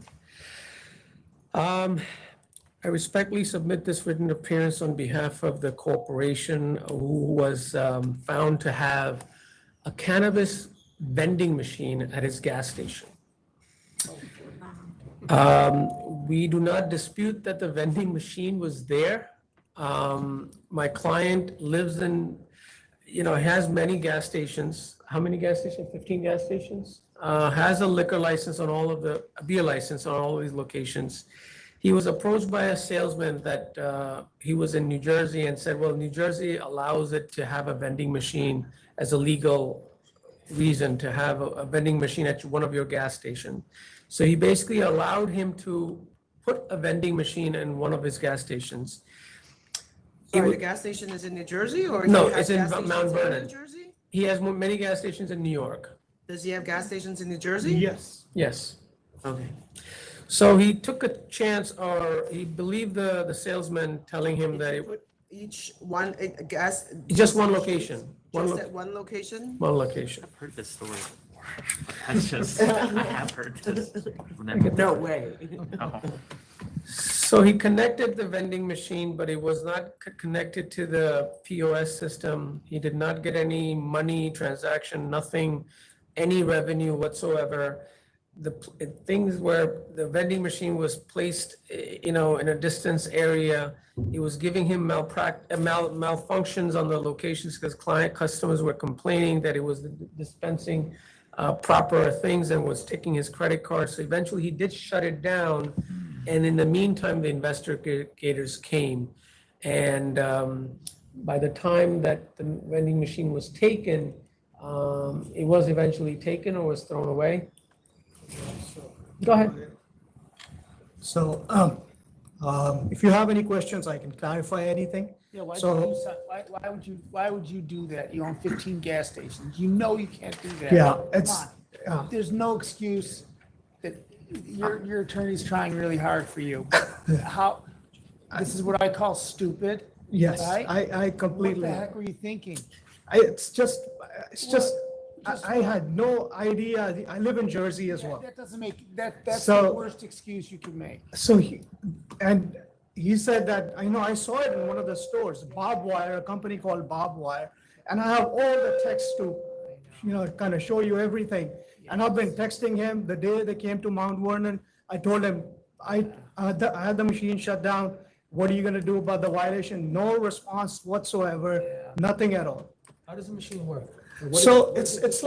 I respectfully submit this written appearance on behalf of the corporation who was found to have a cannabis vending machine at his gas station. We do not dispute that the vending machine was there. My client lives in, has many gas stations. How many gas stations? 15 gas stations? Has a liquor license on all of the, a beer license on all of these locations. He was approached by a salesman that he was in New Jersey and said, well, New Jersey allows it to have a vending machine as a legal reason to have a vending machine at one of your gas stations. So he basically allowed him to put a vending machine in one of his gas stations. Sorry, the gas station is in New Jersey or? No, he has it's in gas stations Mount Vernon. New Jersey? He has many gas stations in New York. Does he have gas stations in New Jersey? Yes. Yes. Okay. So he took a chance, or he believed the salesman telling him that it, Each one, gas? just one location. Just at one location? One location. I've heard this story before. That's just, I have heard this. No way. No. So he connected the vending machine, but it was not connected to the POS system. He did not get any money transaction, nothing, any revenue whatsoever. things where the vending machine was placed, in a distance area. It was giving him malfunctions on the locations because customers were complaining that it was dispensing proper things and was taking his credit card. So eventually he did shut it down. And in the meantime, the investigators came. And by the time that the vending machine was taken, it was eventually taken or was thrown away. Go ahead. So, if you have any questions, I can clarify anything. Yeah, So- why would you do that? You own 15 gas stations. You know you can't do that. Yeah, Come it's- on. yeah. There's no excuse that your attorney's trying really hard for you. How, this is what I call stupid. Yes, right? I completely. What the heck were you thinking? It's just, I had no idea. I live in Jersey as well. That doesn't make, that's So- the worst excuse you could make. So he said that, I saw it in one of the stores, Bob Wire, a company called Bob Wire. And I have all the text to, kind of show you everything. And I've been texting him the day they came to Mount Vernon. I told him, I had the machine shut down. What are you gonna do about the violation? No response whatsoever, nothing at all. How does the machine work? So it's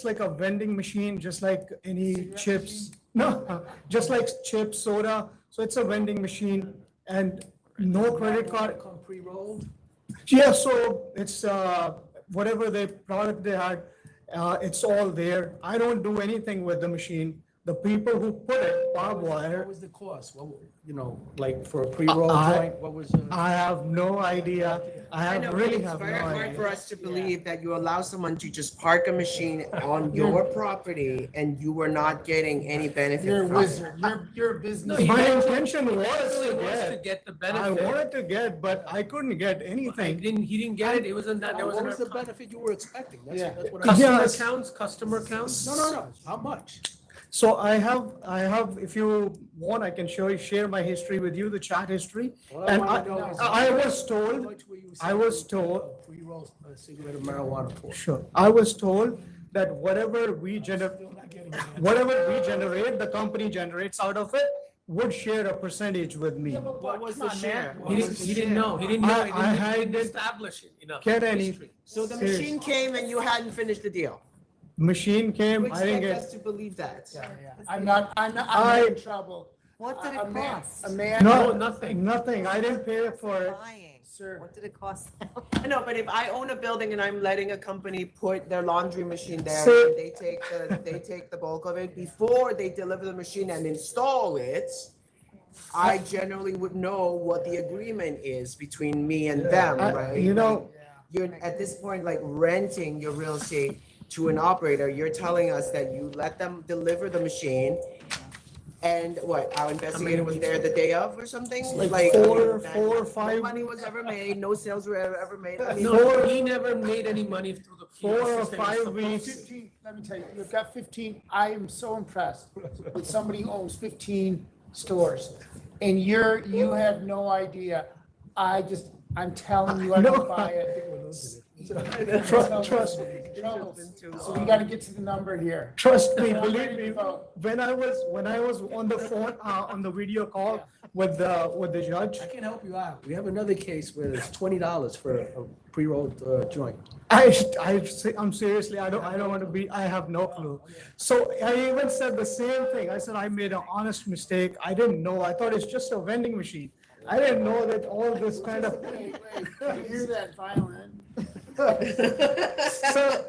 like a vending machine, just like any chips. No, just like chips, soda. So it's a vending machine and no credit card. Come pre-rolled? Yeah, so it's whatever the product they had, it's all there. I don't do anything with the machine. The people who put it, barbed wire. What was the cost? Like for a pre-roll joint, what was? I have no idea. I really it's have no very hard idea. for us to believe that you allow someone to just park a machine on your property and you were not getting any benefit You're a from it. wizard. You're a business. My intention was to get the benefit. I wanted to get, but I couldn't get anything. He didn't get it. It wasn't that. There What was wasn't the benefit you were expecting? That's what Customer counts? No. How much? So I have, if you want, I can share my history with you, the chat history. And I was told, Pre-roll a cigarette of marijuana for. sure, I was told that whatever we generate, the company generates out of it, would share a percentage with me. What was the share? He didn't know. He didn't know. I He didn't establish it. Get any. history. So the Serious. machine came and you hadn't finished the deal. Machine came, You I didn't expect get. us to believe that. I'm not in trouble. What did A it man- cost? A man. No, nothing. Nothing. I didn't pay for it. Sir. What did it cost? I know, but if I own a building and I'm letting a company put their laundry machine there, So- and they take the bulk of it before they deliver the machine and install it, I generally would know what the agreement is between me and them, right? You're at this point like renting your real estate to an operator. You're telling us that you let them deliver the machine. And what, our investigator was there the day of or something? Like four that or five. No money was ever made, no sales were ever made. I mean, No, he never made any money through the. 4 or system. 5 weeks. 15, let me tell you, you've got 15, I am so impressed with somebody who owns 15 stores. And you have no idea. I'm telling you, I don't buy it. Trust me. So we gotta get to the number here. Trust me, believe me, when I was on the phone, on the video call with the judge. I can help you out. We have another case where it's $20 for a pre-rolled joint. I'm seriously, I don't want to be, I have no clue. So I even said the same thing. I said, I made an honest mistake. I didn't know. I thought it's just a vending machine. I didn't know that all this kind of. Wait, you hear that violin? So,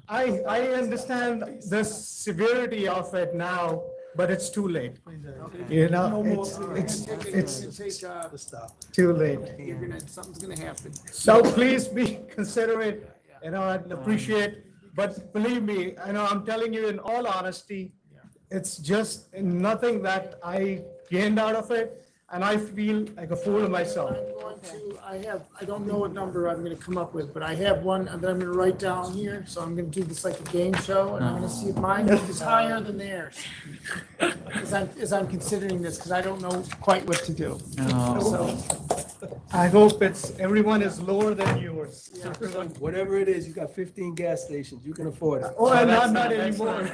I understand the severity of it now, but it's too late. It's too late. Something's gonna happen. So please be considerate, I'd appreciate, but believe me, I'm telling you in all honesty, it's just nothing that I gained out of it, and I feel like a fool of myself. I don't know what number I'm gonna come up with, but I have one that I'm gonna write down here, so I'm gonna do this like a game show, and I'm gonna see if mine is higher than theirs. As I'm considering this, because I don't know quite what to do. Oh. So, I hope everyone is lower than yours. Whatever it is, you got 15 gas stations, you can afford it. Oh, not anymore.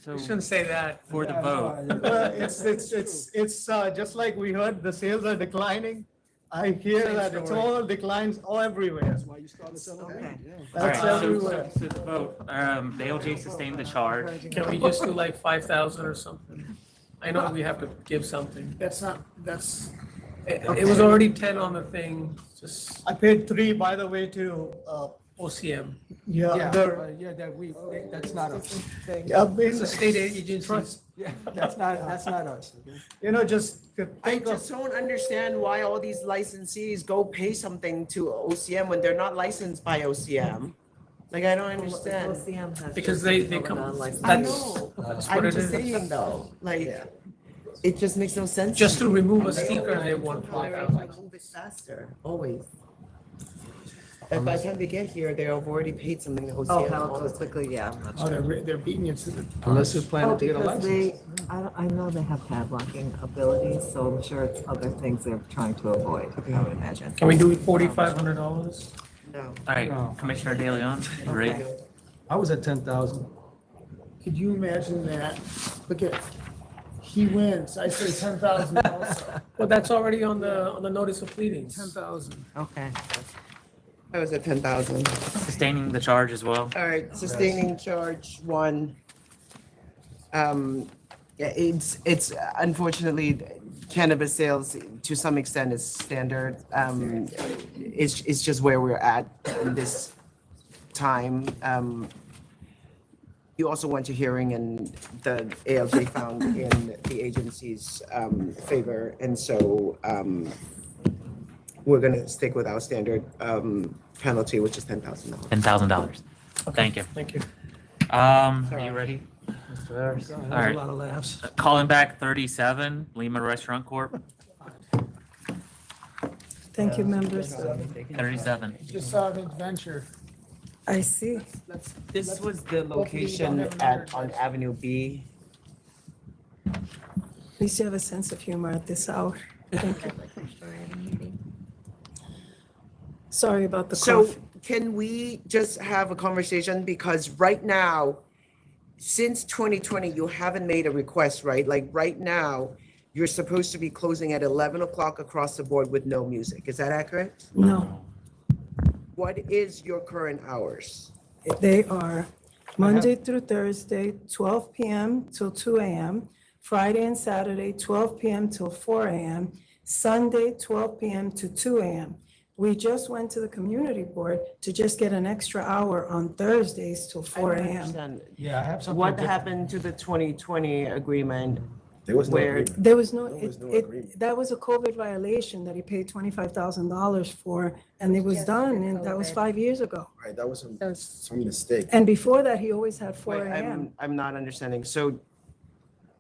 So You shouldn't say that. for the vote, It's just like we heard, the sales are declining. I hear Same that it's story. all declines all everywhere. That's why you started selling. Okay. That's all right, so everywhere. to the vote, the ALJ sustained the charge. Can we just do like 5,000 or something? I know we have to give something. It was already 10 on the thing, just I paid 3, by the way, to, OCM. yeah, That's not us. It's a state agency. Yeah, that's not us. Okay? You know, just I think of, just don't understand why all these licensees go pay something to OCM when they're not licensed by OCM. Like, I don't understand. OCM has Because just they become come, non-licensed. I that's, know. that's I'm what it just is. saying though, like, it just makes no sense. Just to remove a sticker, they want They're 5,000. like, move it faster, always. And by the time they get here, they've already paid something to Oh, OCM. how it goes quickly, yeah. I'm not oh, sure. they're beating it to the. Unless you're planning to get a Because license. I know they have padlocking abilities, so I'm sure it's other things they're trying to avoid, I would imagine. Can we do $4,500? No. All right, Commissioner De Leon, you ready? I was at 10,000. Could you imagine that? Look at, he wins. I say 10,000 also. Well, that's already on the notice of pleadings. 10,000. Okay. I was at 10,000. Sustaining the charge as well. All right, sustaining charge 1. Yeah, it's unfortunately cannabis sales to some extent is standard. It's just where we're at in this time. You also went to hearing and the ALJ found in the agency's favor, and so we're gonna stick with our standard penalty, which is $10,000. $10,000. Thank you. Thank you. Are you ready? Mr. Ayers? All There's right. a lot of laughs. Calling back 37, Lima Restaurant Corp. Thank you, members. 37. Just saw an adventure. I see. This was the location on Avenue B. At least you have a sense of humor at this hour. Thank you. Sorry about the So cough. can we just have a conversation? Because right now, since 2020, you haven't made a request, right? Like right now, you're supposed to be closing at 11 o'clock across the board with no music. Is that accurate? No, What is your current hours? they are Monday through Thursday, 12 p.m. till 2 a.m., Friday and Saturday, 12 p.m. till 4 a.m., Sunday, 12 p.m. to 2 a.m. We just went to the community board to just get an extra hour on Thursdays till 4 a.m. Yeah, I have something. What different. happened to the 2020 agreement? There was no Where agreement. There was no, There was no it, agreement. that was a COVID violation that he paid $25,000 for, and it was Just done, for and that was COVID. 5 years ago. Right, that was some mistake. And before that, he always had 4 Wait, a.m. I'm not understanding. So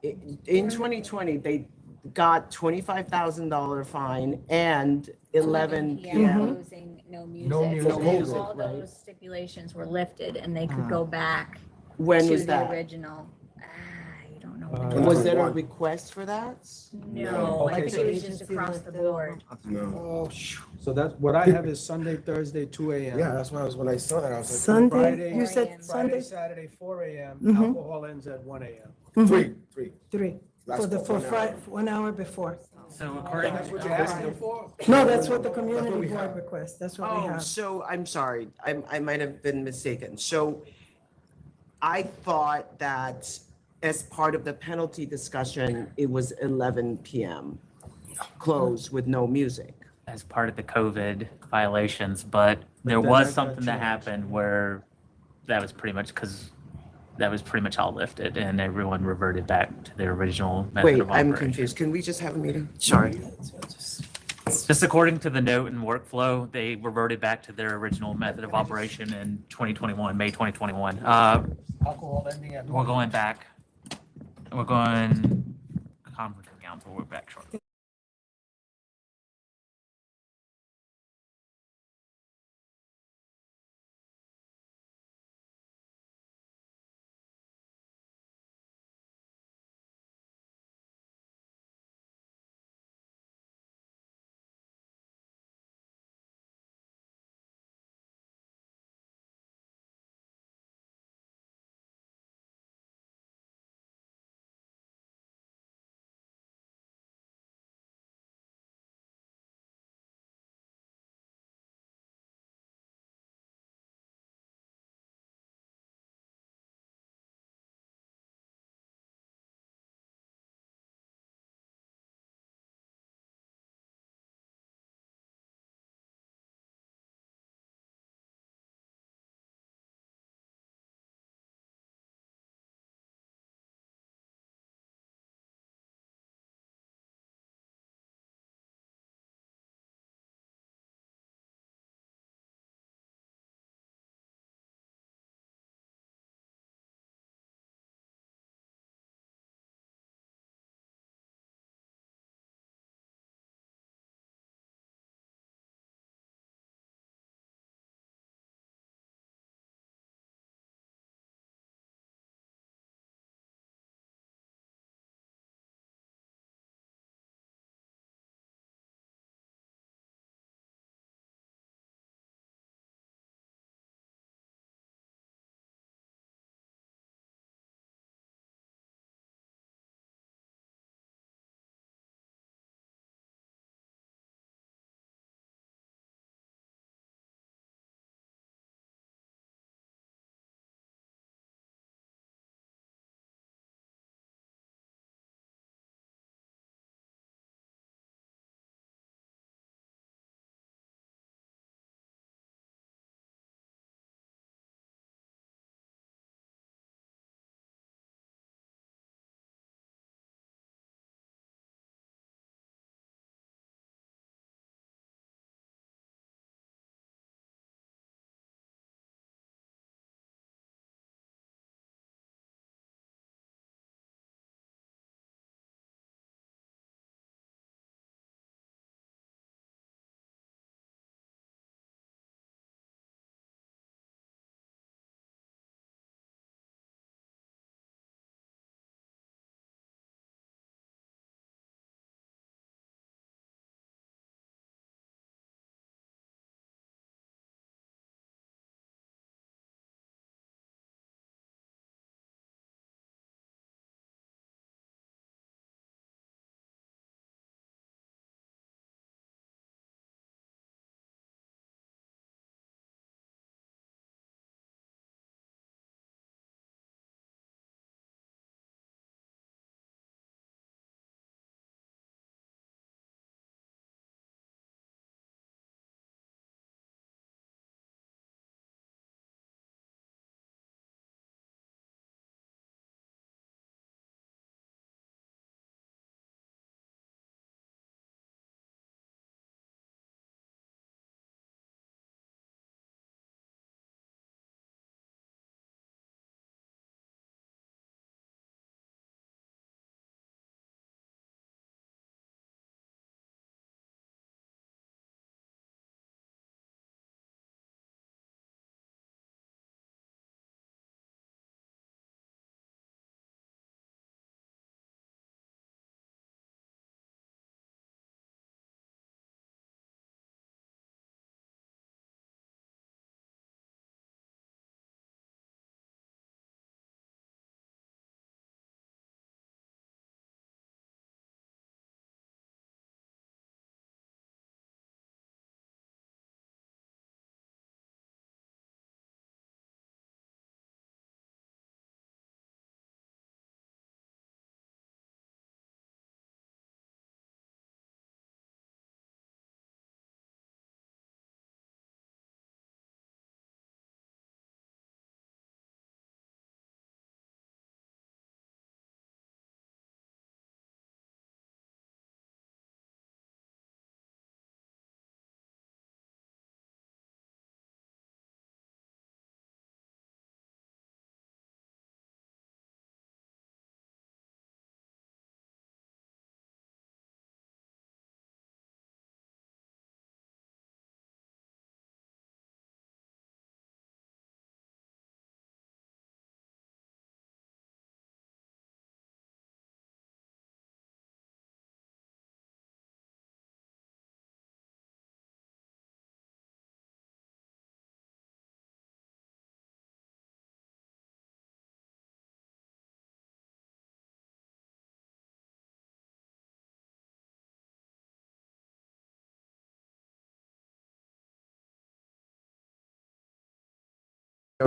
in 2020, they got $25,000 fine and 11 p.m. p.m. Closing, no music. No music. So then music, all right. those stipulations were lifted and they could go back When to was the that? original. You don't know. Was there a request for that? No, I Okay, think so- it was just across the board. No. So that's, what I have is Sunday, Thursday, 2 a.m. Yeah, that's why when I saw that, I was like. Sunday, Friday- you said Friday, Sunday? Saturday, 4 a.m. Mhm. Alcohol ends at 1 a.m. Mhm. Three. 3, Last for the, call, for 1 hour. Friday, 1 hour before. So according That's what you're asking for? No, that's what the community board requests, that's what we Oh, have. so I'm sorry. I might have been mistaken. So I thought that as part of the penalty discussion, it was 11 p.m. closed with no music. as part of the COVID violations, but there then was that got something that changed. happened where that was pretty much because that was pretty much all lifted and everyone reverted back to their original method Wait, of I'm operation. confused. Can we just have a meeting? Sorry. Just according to the note and workflow, they reverted back to their original method of operation in 2021, May 2021. Alcohol ending at. We're going back. We're going conference of council. We're back shortly.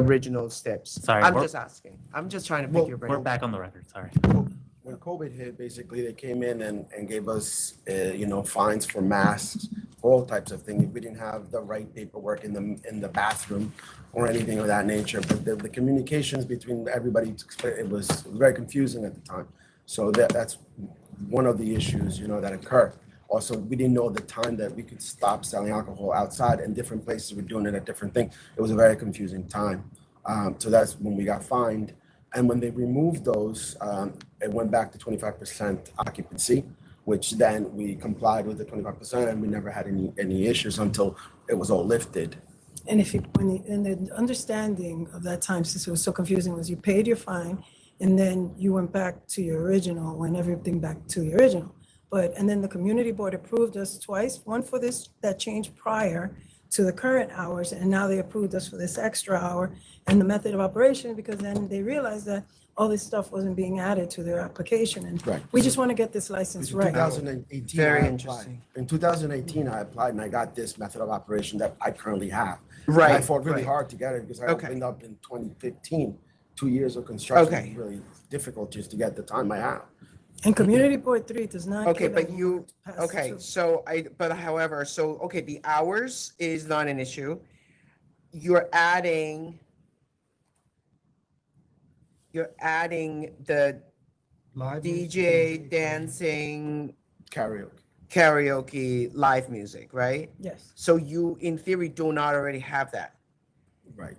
original steps? Sorry, I'm we're- just asking. I'm just trying to pick your brain. We're back on the record, sorry. When COVID hit, basically they came in and gave us, fines for masks, all types of things. We didn't have the right paperwork in the bathroom or anything of that nature. But the communications between everybody, it was very confusing at the time. So that's one of the issues, that occurred. Also, we didn't know the time that we could stop selling alcohol outside, and different places were doing it at different things. It was a very confusing time. So that's when we got fined. And when they removed those, it went back to 25% occupancy, which then we complied with the 25%, and we never had any issues until it was all lifted. And the understanding of that time, since it was so confusing, was you paid your fine and then you went back to your original, went everything back to the original. And then the community board approved us twice, one for that change prior to the current hours, and now they approved us for this extra hour and the method of operation, because then they realized that all this stuff wasn't being added to their application, and Right. we just want to get this license In right. 2018, Very I applied. interesting. In 2018, I applied and I got this method of operation that I currently have. Right, And I fought really right. hard to get it because I Okay. opened up in 2015, 2 years of construction. Okay. It was really difficult just to get the time I have. And community board 3 does not. Okay, give but them you, pass okay, through. however, the hours is not an issue. You're adding the Live DJ, dancing, karaoke. live music, right? Yes. So you, in theory, do not already have that Right.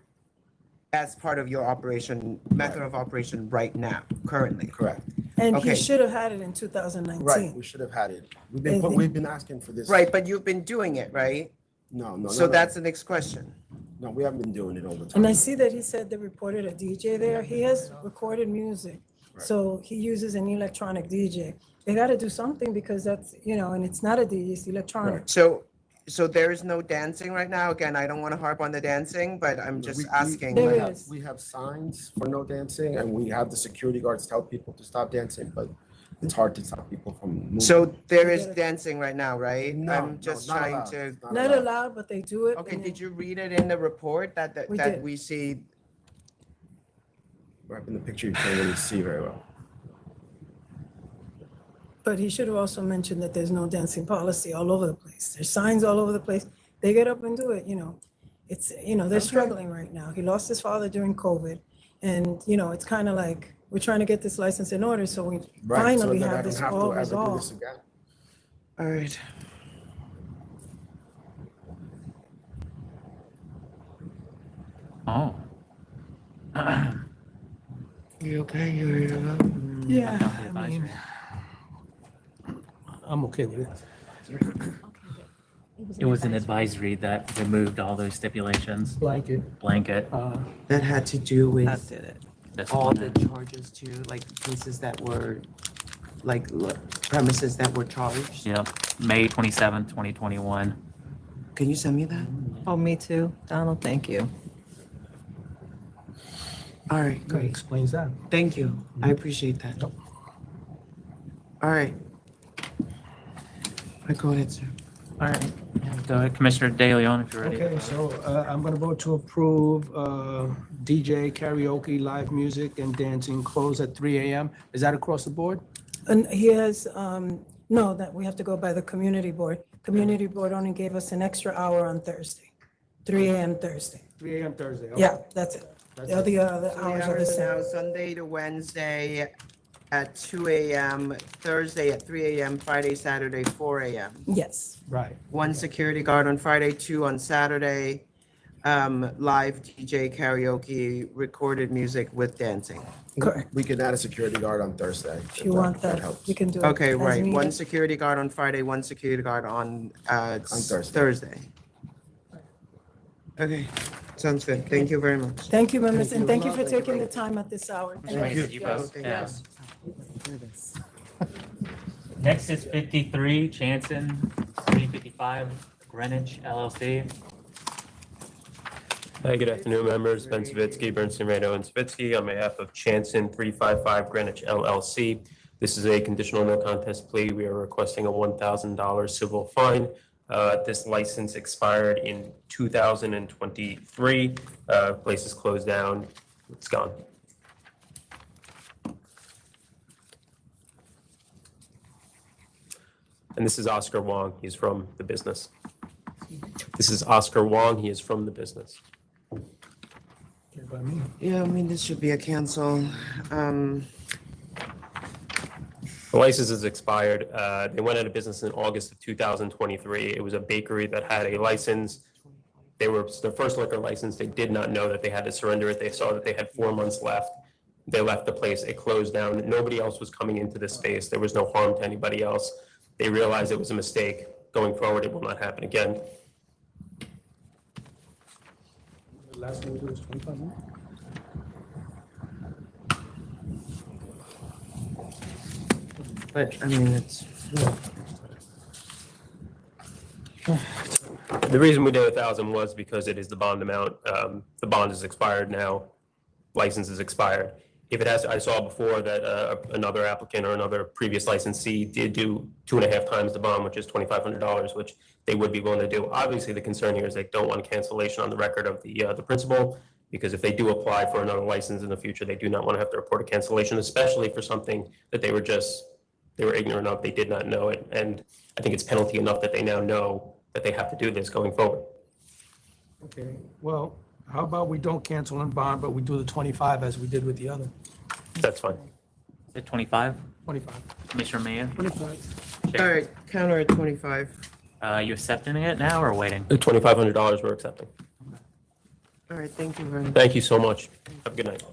as part of your operation, method of operation right now, currently. Correct. And Okay. he should have had it in 2019. Right. We should have had it. We've been asking for this. Right, but you've been doing it, right? No. So that's the next question. No, we haven't been doing it all the time. And I see that he said they reported a DJ there. He has recorded music. So he uses an electronic DJ. They got to do something because that's, and it's not a DJ, it's electronic. So there is no dancing right now? Again, I don't want to harp on the dancing, but I'm just asking. We have signs for no dancing, and we have the security guards tell people to stop dancing, but it's hard to stop people from moving. So there is dancing right now, right? No, I'm just no, not trying allowed. to. It's Not allowed, but they do it. Okay, did you read it in the report that We that did. we see? Right up in the picture, you can't really see very well. But he should have also mentioned that there's no dancing policy all over the place. There's signs all over the place. They get up and do it, It's, they're struggling right now. He lost his father during COVID. And, it's kind of like, we're trying to get this license in order, so we Right, so finally that I have don't this have to all ever do resolved. this again. All right. Oh. You okay? Yeah, Advisory. I'm okay with it. It was an advisory that removed all those stipulations. Blanket. That had to do with That did it. That's all the the one. charges too, like cases that were, like premises that were charged. Yep, May 27th, 2021. Can you send me that? Oh, me too. Donald, thank you. All right, That great. explains that. Thank you. I appreciate that. All right. Go ahead, sir. All right, go ahead, Commissioner De Leon, if you're ready. Okay, so I'm going to vote to approve DJ, karaoke, live music, and dancing close at 3 a.m. Is that across the board? And he has, no, that we have to go by the community board. Community board only gave us an extra hour on Thursday, 3 a.m. Thursday. 3 a.m. Thursday. okay. Yeah, that's it. That's The other So hours the are the hours are now same. Sunday to Wednesday at 2 a.m., Thursday at 3 a.m., Friday, Saturday, 4 a.m. Yes. Right. One security guard on Friday, 2 on Saturday, live DJ karaoke, recorded music with dancing. Correct. We can add a security guard on Thursday. If you want that, helps. you can do it. Okay, as right. One needed. security guard on Friday, one security guard on Thursday. Thursday. Okay, sounds good. Thank you very much. Thank you, members, and thank you for Thank you taking very the time at this hour. Right, did you vote? Okay, Yeah. yes. Next is 53 Chanson, 355 Greenwich LLC. Hi, good afternoon, members. Ben Savitsky, Bernstein, Rado, and Savitsky on behalf of Chanson 355 Greenwich LLC. This is a conditional no contest plea. We are requesting a $1,000 civil fine This license expired in 2023. Place is closed down. It's gone. And this is Oscar Wong. He's from the business. This is Oscar Wong. He is from the business. Yeah, I mean, this should be a cancel. The license is expired. They went out of business in August of 2023. It was a bakery that had a license. They were their first liquor license. They did not know that they had to surrender it. They saw that they had 4 months left. They left the place. It closed down. Nobody else was coming into this space. There was no harm to anybody else. They realized it was a mistake. Going forward, it will not happen again. The last one we do is 25 minutes. But, I mean, it's. The reason we did 1,000 was because it is the bond amount. The bond is expired now. License is expired. If it has, I saw before that another applicant or another previous licensee did do 2.5 times the bond, which is $2,500, which they would be willing to do. Obviously, the concern here is they don't want a cancellation on the record of the principal, because if they do apply for another license in the future, they do not want to have to report a cancellation, especially for something that they were ignorant of, they did not know it. And I think it's penalty enough that they now know that they have to do this going forward. Okay, well, how about we don't cancel and bond, but we do the 25 as we did with the other? That's fine. Is it 25? 25. Commissioner Mayor? 25. All right, counter at 25. You accepting it now or waiting? The $2,500 we're accepting. All right, thank you very much. Thank you so much. Have a good night.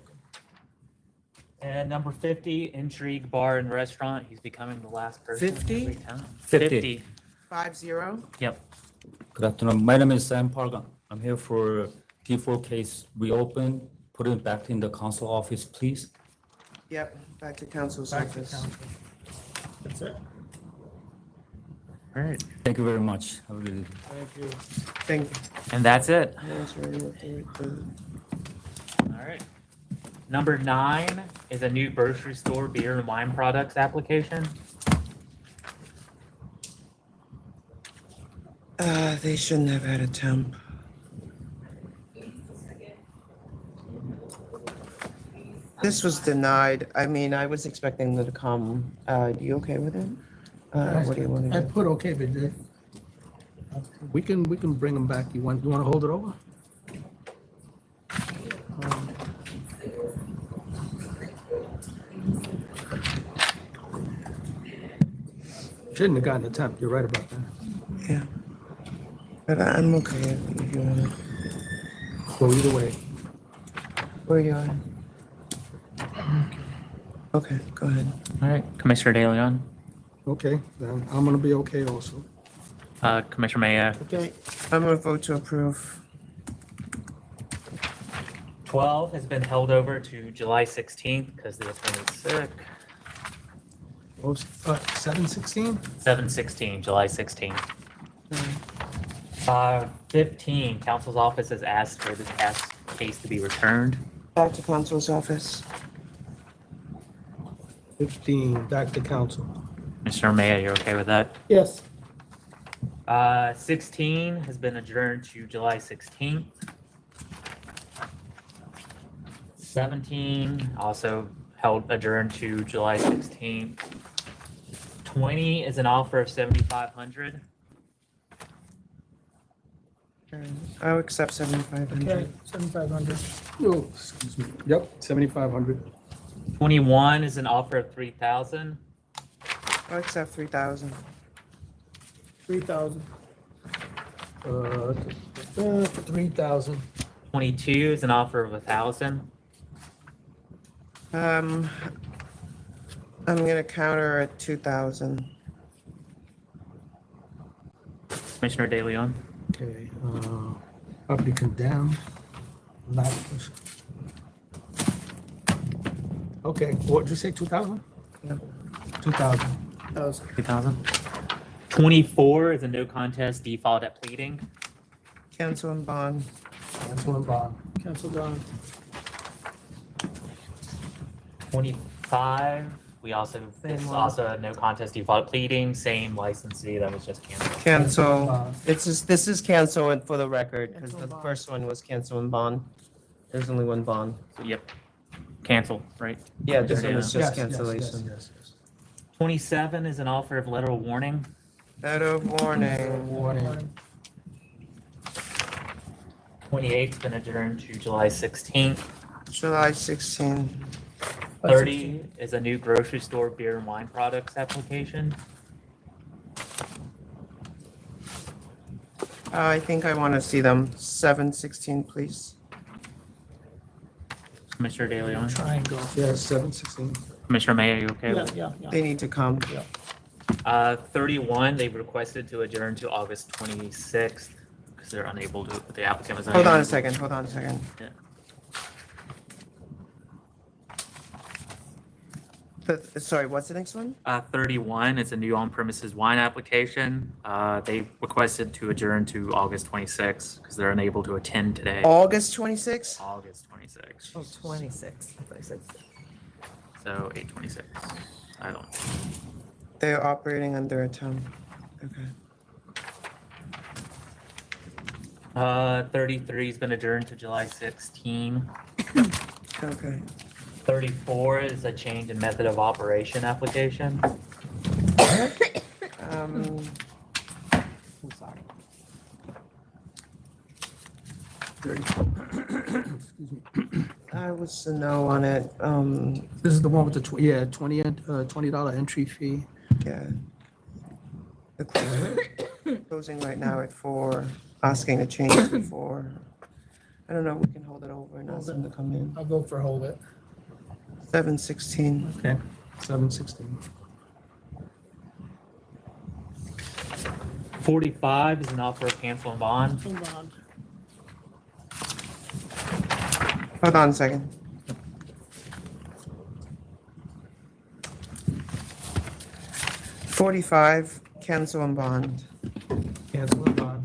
And number 50, Intrigue Bar and Restaurant. He's becoming the last person. 50? every time. 50. 50? Yep. Good afternoon. My name is Sam Pargan. I'm here for T4 case reopen. Put it back in the council office, please. Yep, back to council's Back to office. council. That's it. All right. Thank you very much. Have a good evening. Thank you. Thank you. And that's it. All All right. Number 9 is a new grocery store beer and wine products application. They shouldn't have had a temp. This was denied. I mean, I was expecting them to come. You okay with it? What do you want I to do? put okay, but we can bring them back. You want to hold it over? Shouldn't have gotten a temp. You're right about that. Yeah. But I'm okay if you want to. Well, either way. Where are you at? Okay, go ahead. All right. Commissioner De Leon. Okay, then I'm gonna be okay also. Commissioner Mayor. Okay, I'm gonna vote to approve. 12 has been held over to July 16th because the attorney's sick. 7/16? 7/16, July 16th. 15, council's office has asked for this case to be returned. Back to council's office. 15, back to council. Commissioner Mayor, you're okay with that? Yes. 16 has been adjourned to July 16th. 17 also held adjourned to July 16th. 20 is an offer of 7,500. I'll accept 7,500. Okay, 7,500. Oh, excuse me. Yep, 7,500. 21 is an offer of 3,000. I'll accept 3,000. 3,000. For 3,000. 22 is an offer of 1,000. I'm gonna counter at 2,000. Commissioner De Leon. Okay, property condemned. Okay, what did you say, 2,000? Yeah. 2,000. 2,000. 24 is a no contest default at pleading. Cancel and bond. Cancel and bond. Cancel bond. 25 We also, Same it's one. also a no contest default pleading, same licensee that was just canceled. Cancel, this is cancel and for the record, because the first one was cancel and bond. There's only one bond. Yep. Cancel, right? Yeah, this one is just Yes, yes, cancellation. yes, yes. 27 is an offer of letter of warning. Letter of warning. 28's been adjourned to July 16th. July 16. 30 is a new grocery store beer and wine products application. I think I want to see them. 7/16, please. Commissioner De Leon. Triangle. Yeah, 7/16. Commissioner May, are you okay with it? Yeah. They need to come. 31, they've requested to adjourn to August 26th because they're unable to, the applicant was Hold on unable. a second, hold on a second. Yeah. Sorry, what's the next one? 31, it's a new on-premises wine application. They requested to adjourn to August 26th because they're unable to attend today. August 26? August 26th. Oh, 26. I thought you said So 8/26. I don't. They're operating under a town. Okay. 33's been adjourned to July 16. Okay. 34 is a change in method of operation application. I'm sorry. 30. I was a no on it. This is the one with the, $20 entry fee. Yeah. The closing right now at 4, asking to change to 4. I don't know, we can hold it over and ask them to come in. I'll vote for hold it. 7/16. Okay, 7/16. 45 is an offer of cancel and bond. Hold on a second. $45, cancel and bond. Cancel and bond.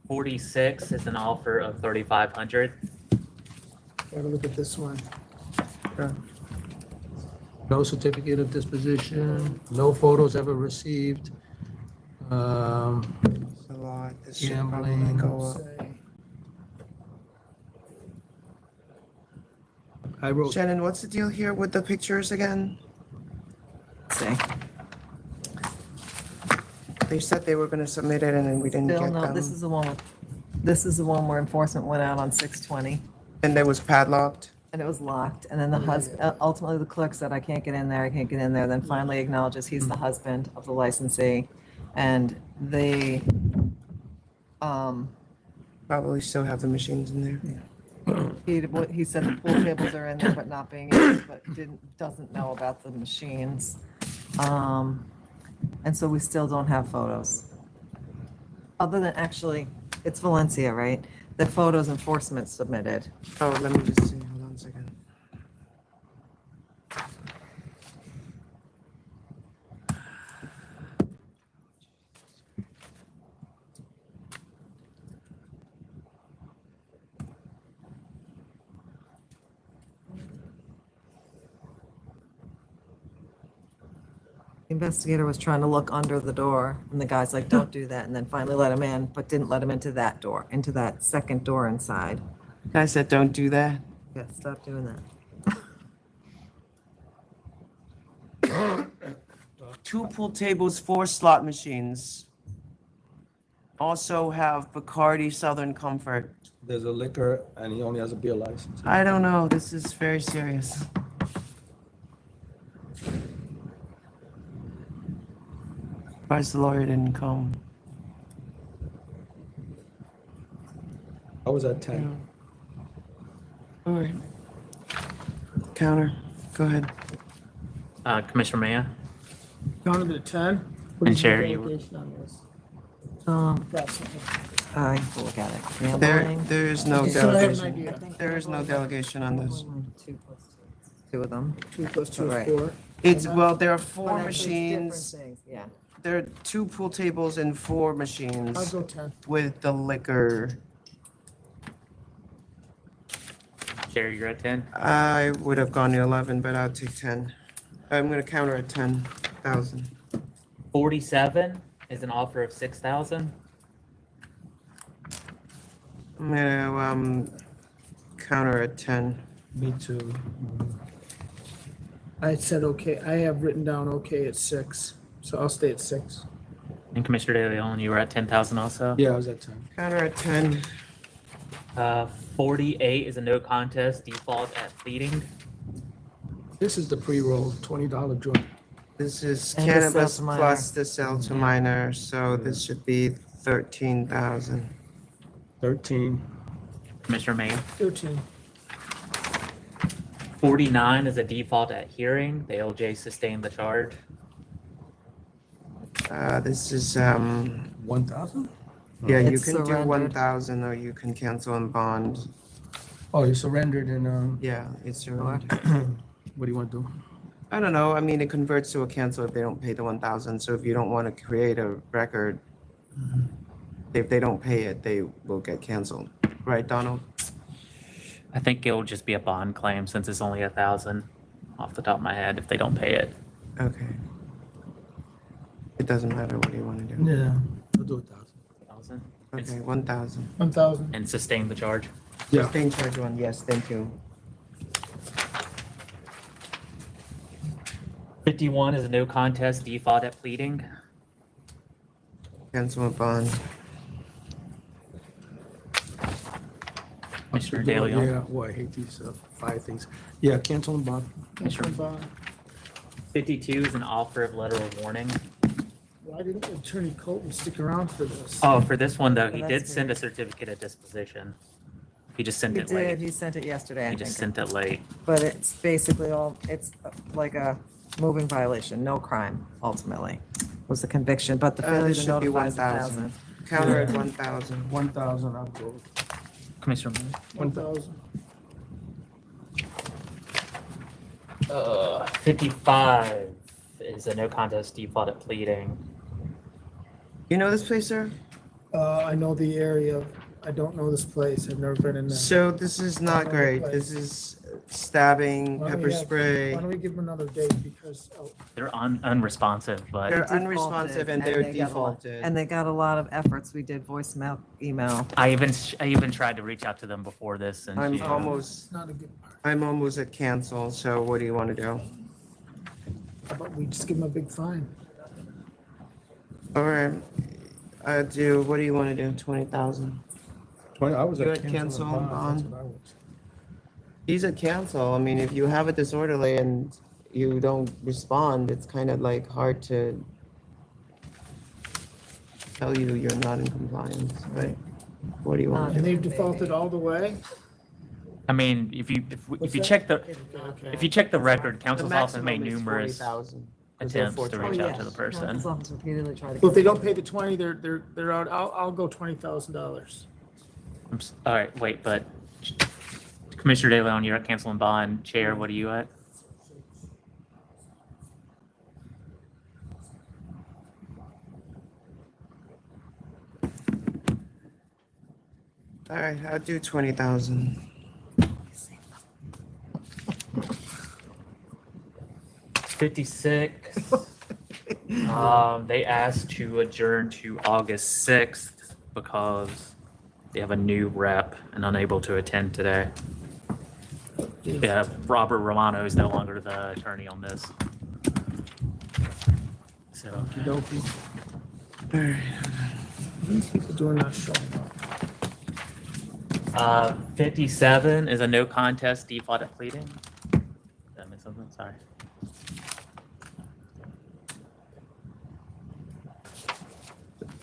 46 is an offer of 3,500. Have a look at this one. No certificate of disposition, no photos ever received. It's a lot. This should probably Gambling. go up. I wrote. Shannon, what's the deal here with the pictures again? See. They said they were gonna submit it and then we didn't Still get no, them. this is the one with, this is the one where enforcement went out on 6/20. And that was padlocked? And it was locked, and then the husband, ultimately the clerk said, I can't get in there, I can't get in there, then finally acknowledges he's the husband of the licensee. And they, Probably still have the machines in there. he said the pool tables are in there but not being used, but doesn't know about the machines. And so we still don't have photos. Other than, actually, it's Valencia, right? The photos enforcement submitted. Oh, let me just see, hold on a second. The investigator was trying to look under the door, and the guy's like, don't do that, and then finally let him in, but didn't let him into that door, into that second door inside. Guy said, don't do that. Yeah, stop doing that. 2 pool tables, 4 slot machines. Also have Bacardi Southern Comfort. There's a liquor and he only has a beer license. I don't know, this is very serious. Surprised the lawyer didn't come. I was at 10. All right. Counter, go ahead. Commissioner Maya Counted to 10. What and is the Chair, you. delegation on this? I can look at it. There is no So I have an delegation. idea. There is no delegation on this. 2 of them. 2 + 2 Right. is 4. It's, well, there are 4 But actually, it's different machines. things, yeah. There are 2 pool tables and 4 machines. I'll go 10. With the liquor. Chair, you're at 10. I would have gone to 11, but I'll take 10. I'm gonna counter at 10,000. 47 is an offer of 6,000. I'm gonna counter at 10. Me too. I said okay, I have written down okay at 6, so I'll stay at 6. And Commissioner De Leon, you were at 10,000 also. Yeah, I was at 10. Counter at 10. 48 is a no contest default at pleading. This is the pre-roll $20 joint. This is And the cannabis sell to minor. plus the sell to minor, so this should be 13,000. 13. Commissioner May. 13. 49 is a default at hearing. The ALJ sustained the charge. This is 1,000? yeah, you It's can do surrendered. 1,000 or you can cancel and bond. Oh, you surrendered and, Yeah, it's surrendered. what do you want to do? I don't know. I mean, it converts to a cancel if they don't pay the 1,000. So if you don't want to create a record, if they don't pay it, they will get canceled. Right, Donald? I think it'll just be a bond claim since it's only 1,000 off the top of my head if they don't pay it. Okay. It doesn't matter what you want to do. Yeah, we'll do 1,000. 1,000. Okay, 1,000. 1,000. And sustain the charge. Yeah. Sustain charge one. Yes, thank you. 51 is a no contest default at pleading. Cancel and bond. Commissioner De Leon. Yeah, boy, I hate these 5 things. Yeah, cancel and bond. Cancel and bond. 52 is an offer of letter of warning. Why didn't Attorney Colton stick around for this? Oh, for this one though, Oh, he that's did send a weird. certificate of disposition. He just sent He it did, late. he sent it yesterday, I He just think. sent it late. But it's basically all, it's like a moving violation, no crime ultimately, was the conviction, but the failure This to should be notify is 1,000. 1,000. Counter at 1,000. 1,000, I'll go. Commissioner. 1,000. 55 is a no contest default at pleading. You know this place, sir? I know the area. I don't know this place. I've never been in there. So this is not great. This is stabbing, Why don't pepper we have- spray. Why don't we give them another date because, They're unresponsive, but They're Defaulted, unresponsive and they're they got a lot- defaulted. And they got a lot of efforts. We did voicemail, email. I even tried to reach out to them before this and I'm she- almost, it's not a good part. I'm almost at cancel, so what do you want to do? How about we just give them a big fine? All right, what do you want to do? 20,000? 20, I was You're at at cancel and cancel and bond. That's bond? what I was. He's at cancel. I mean, if you have a disorderly and you don't respond, it's kind of like hard to tell you you're not in compliance, right? What do you want? And they've defaulted all the way? I mean, if you What's check the Okay. if you check the record, The council's office maximum made is numerous 40,000. attempts to reach out to the person. Council's office repeatedly tried to. Well, if they don't pay the 20, they're out. I'll go $20,000. All right, wait, but Commissioner De Leon, you're at cancel and bond. Chair, what are you at? All right, I'll do 20,000. 56. They asked to adjourn to August 6th because they have a new rep and unable to attend today. Yeah, Robert Romano is no longer the attorney on this. So, Okey-dokey. All right. These people doing that showing up. 57 is a no contest default at pleading. Did I miss something? Sorry.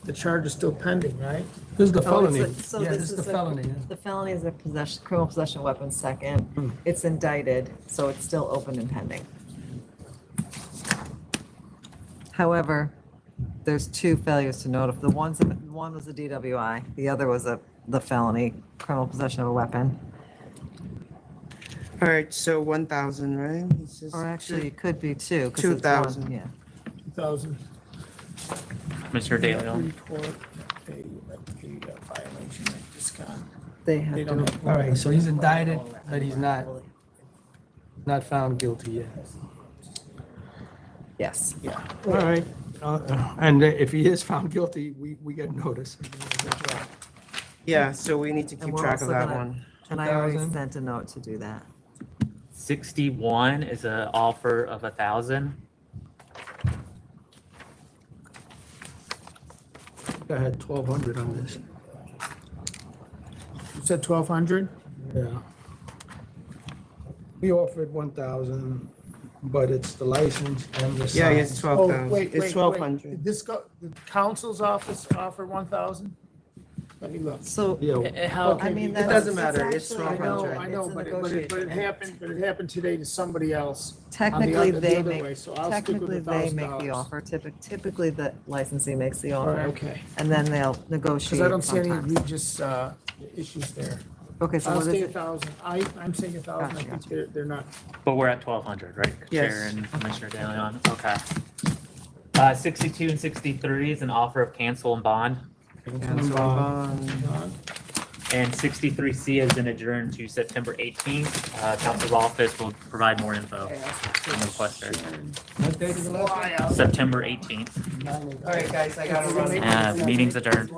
The charge is still pending, right? This is the Oh, it's felony. a- so Yeah, this this is the is a- felony. yeah. The felony is a possession, criminal possession of weapons second. It's indicted, so it's still open and pending. However, there's two failures to notify. One was a DWI, the other was the felony, criminal possession of a weapon. All right, so 1,000, right? It's just Or actually, it could be two. 'cause it's one, 2,000. Yeah. 2,000. Commissioner De Leon. Report a violation of this kind. They have They don't to. have- All right, so he's indicted, but he's not found guilty yet. Yes. Yeah. All right. And if he is found guilty, we get notice. Yeah, so we need to And keep we're track of also that gonna- one. And I already 2,000. sent a note to do that. 61 is an offer of 1,000. I had 1,200 on this. You said 1,200? Yeah. We offered 1,000, but it's the license and the Yeah, sign. it's 12,000. Oh, wait, It's wait, wait. 1,200. Did this go, the council's office offer 1,000? Let me look. So, Okay, I mean, it that's. doesn't matter. It's actually- 1,200. I know, It's a but it negotiation. happened today to somebody else. on the Technically, other- the they other make, way, so I'll stick with technically, the they make the $1,000. offer. Typically, the licensee makes the All right, offer. okay. And then they'll negotiate Because I don't see any sometimes. egregious issues there. Okay, so I'll what is say it? 1,000. I'm saying 1,000. I Gotcha, think they're not. But we're at 1,200, right? Yes. Chair and Commissioner De Leon, okay. 62 and 63 is an offer of cancel and bond. Cancel bond. And 63C has been adjourned to September 18th. Council's office will provide more info on the requester. What date is it? September 18th. All right, guys, I gotta run. Meeting's adjourned.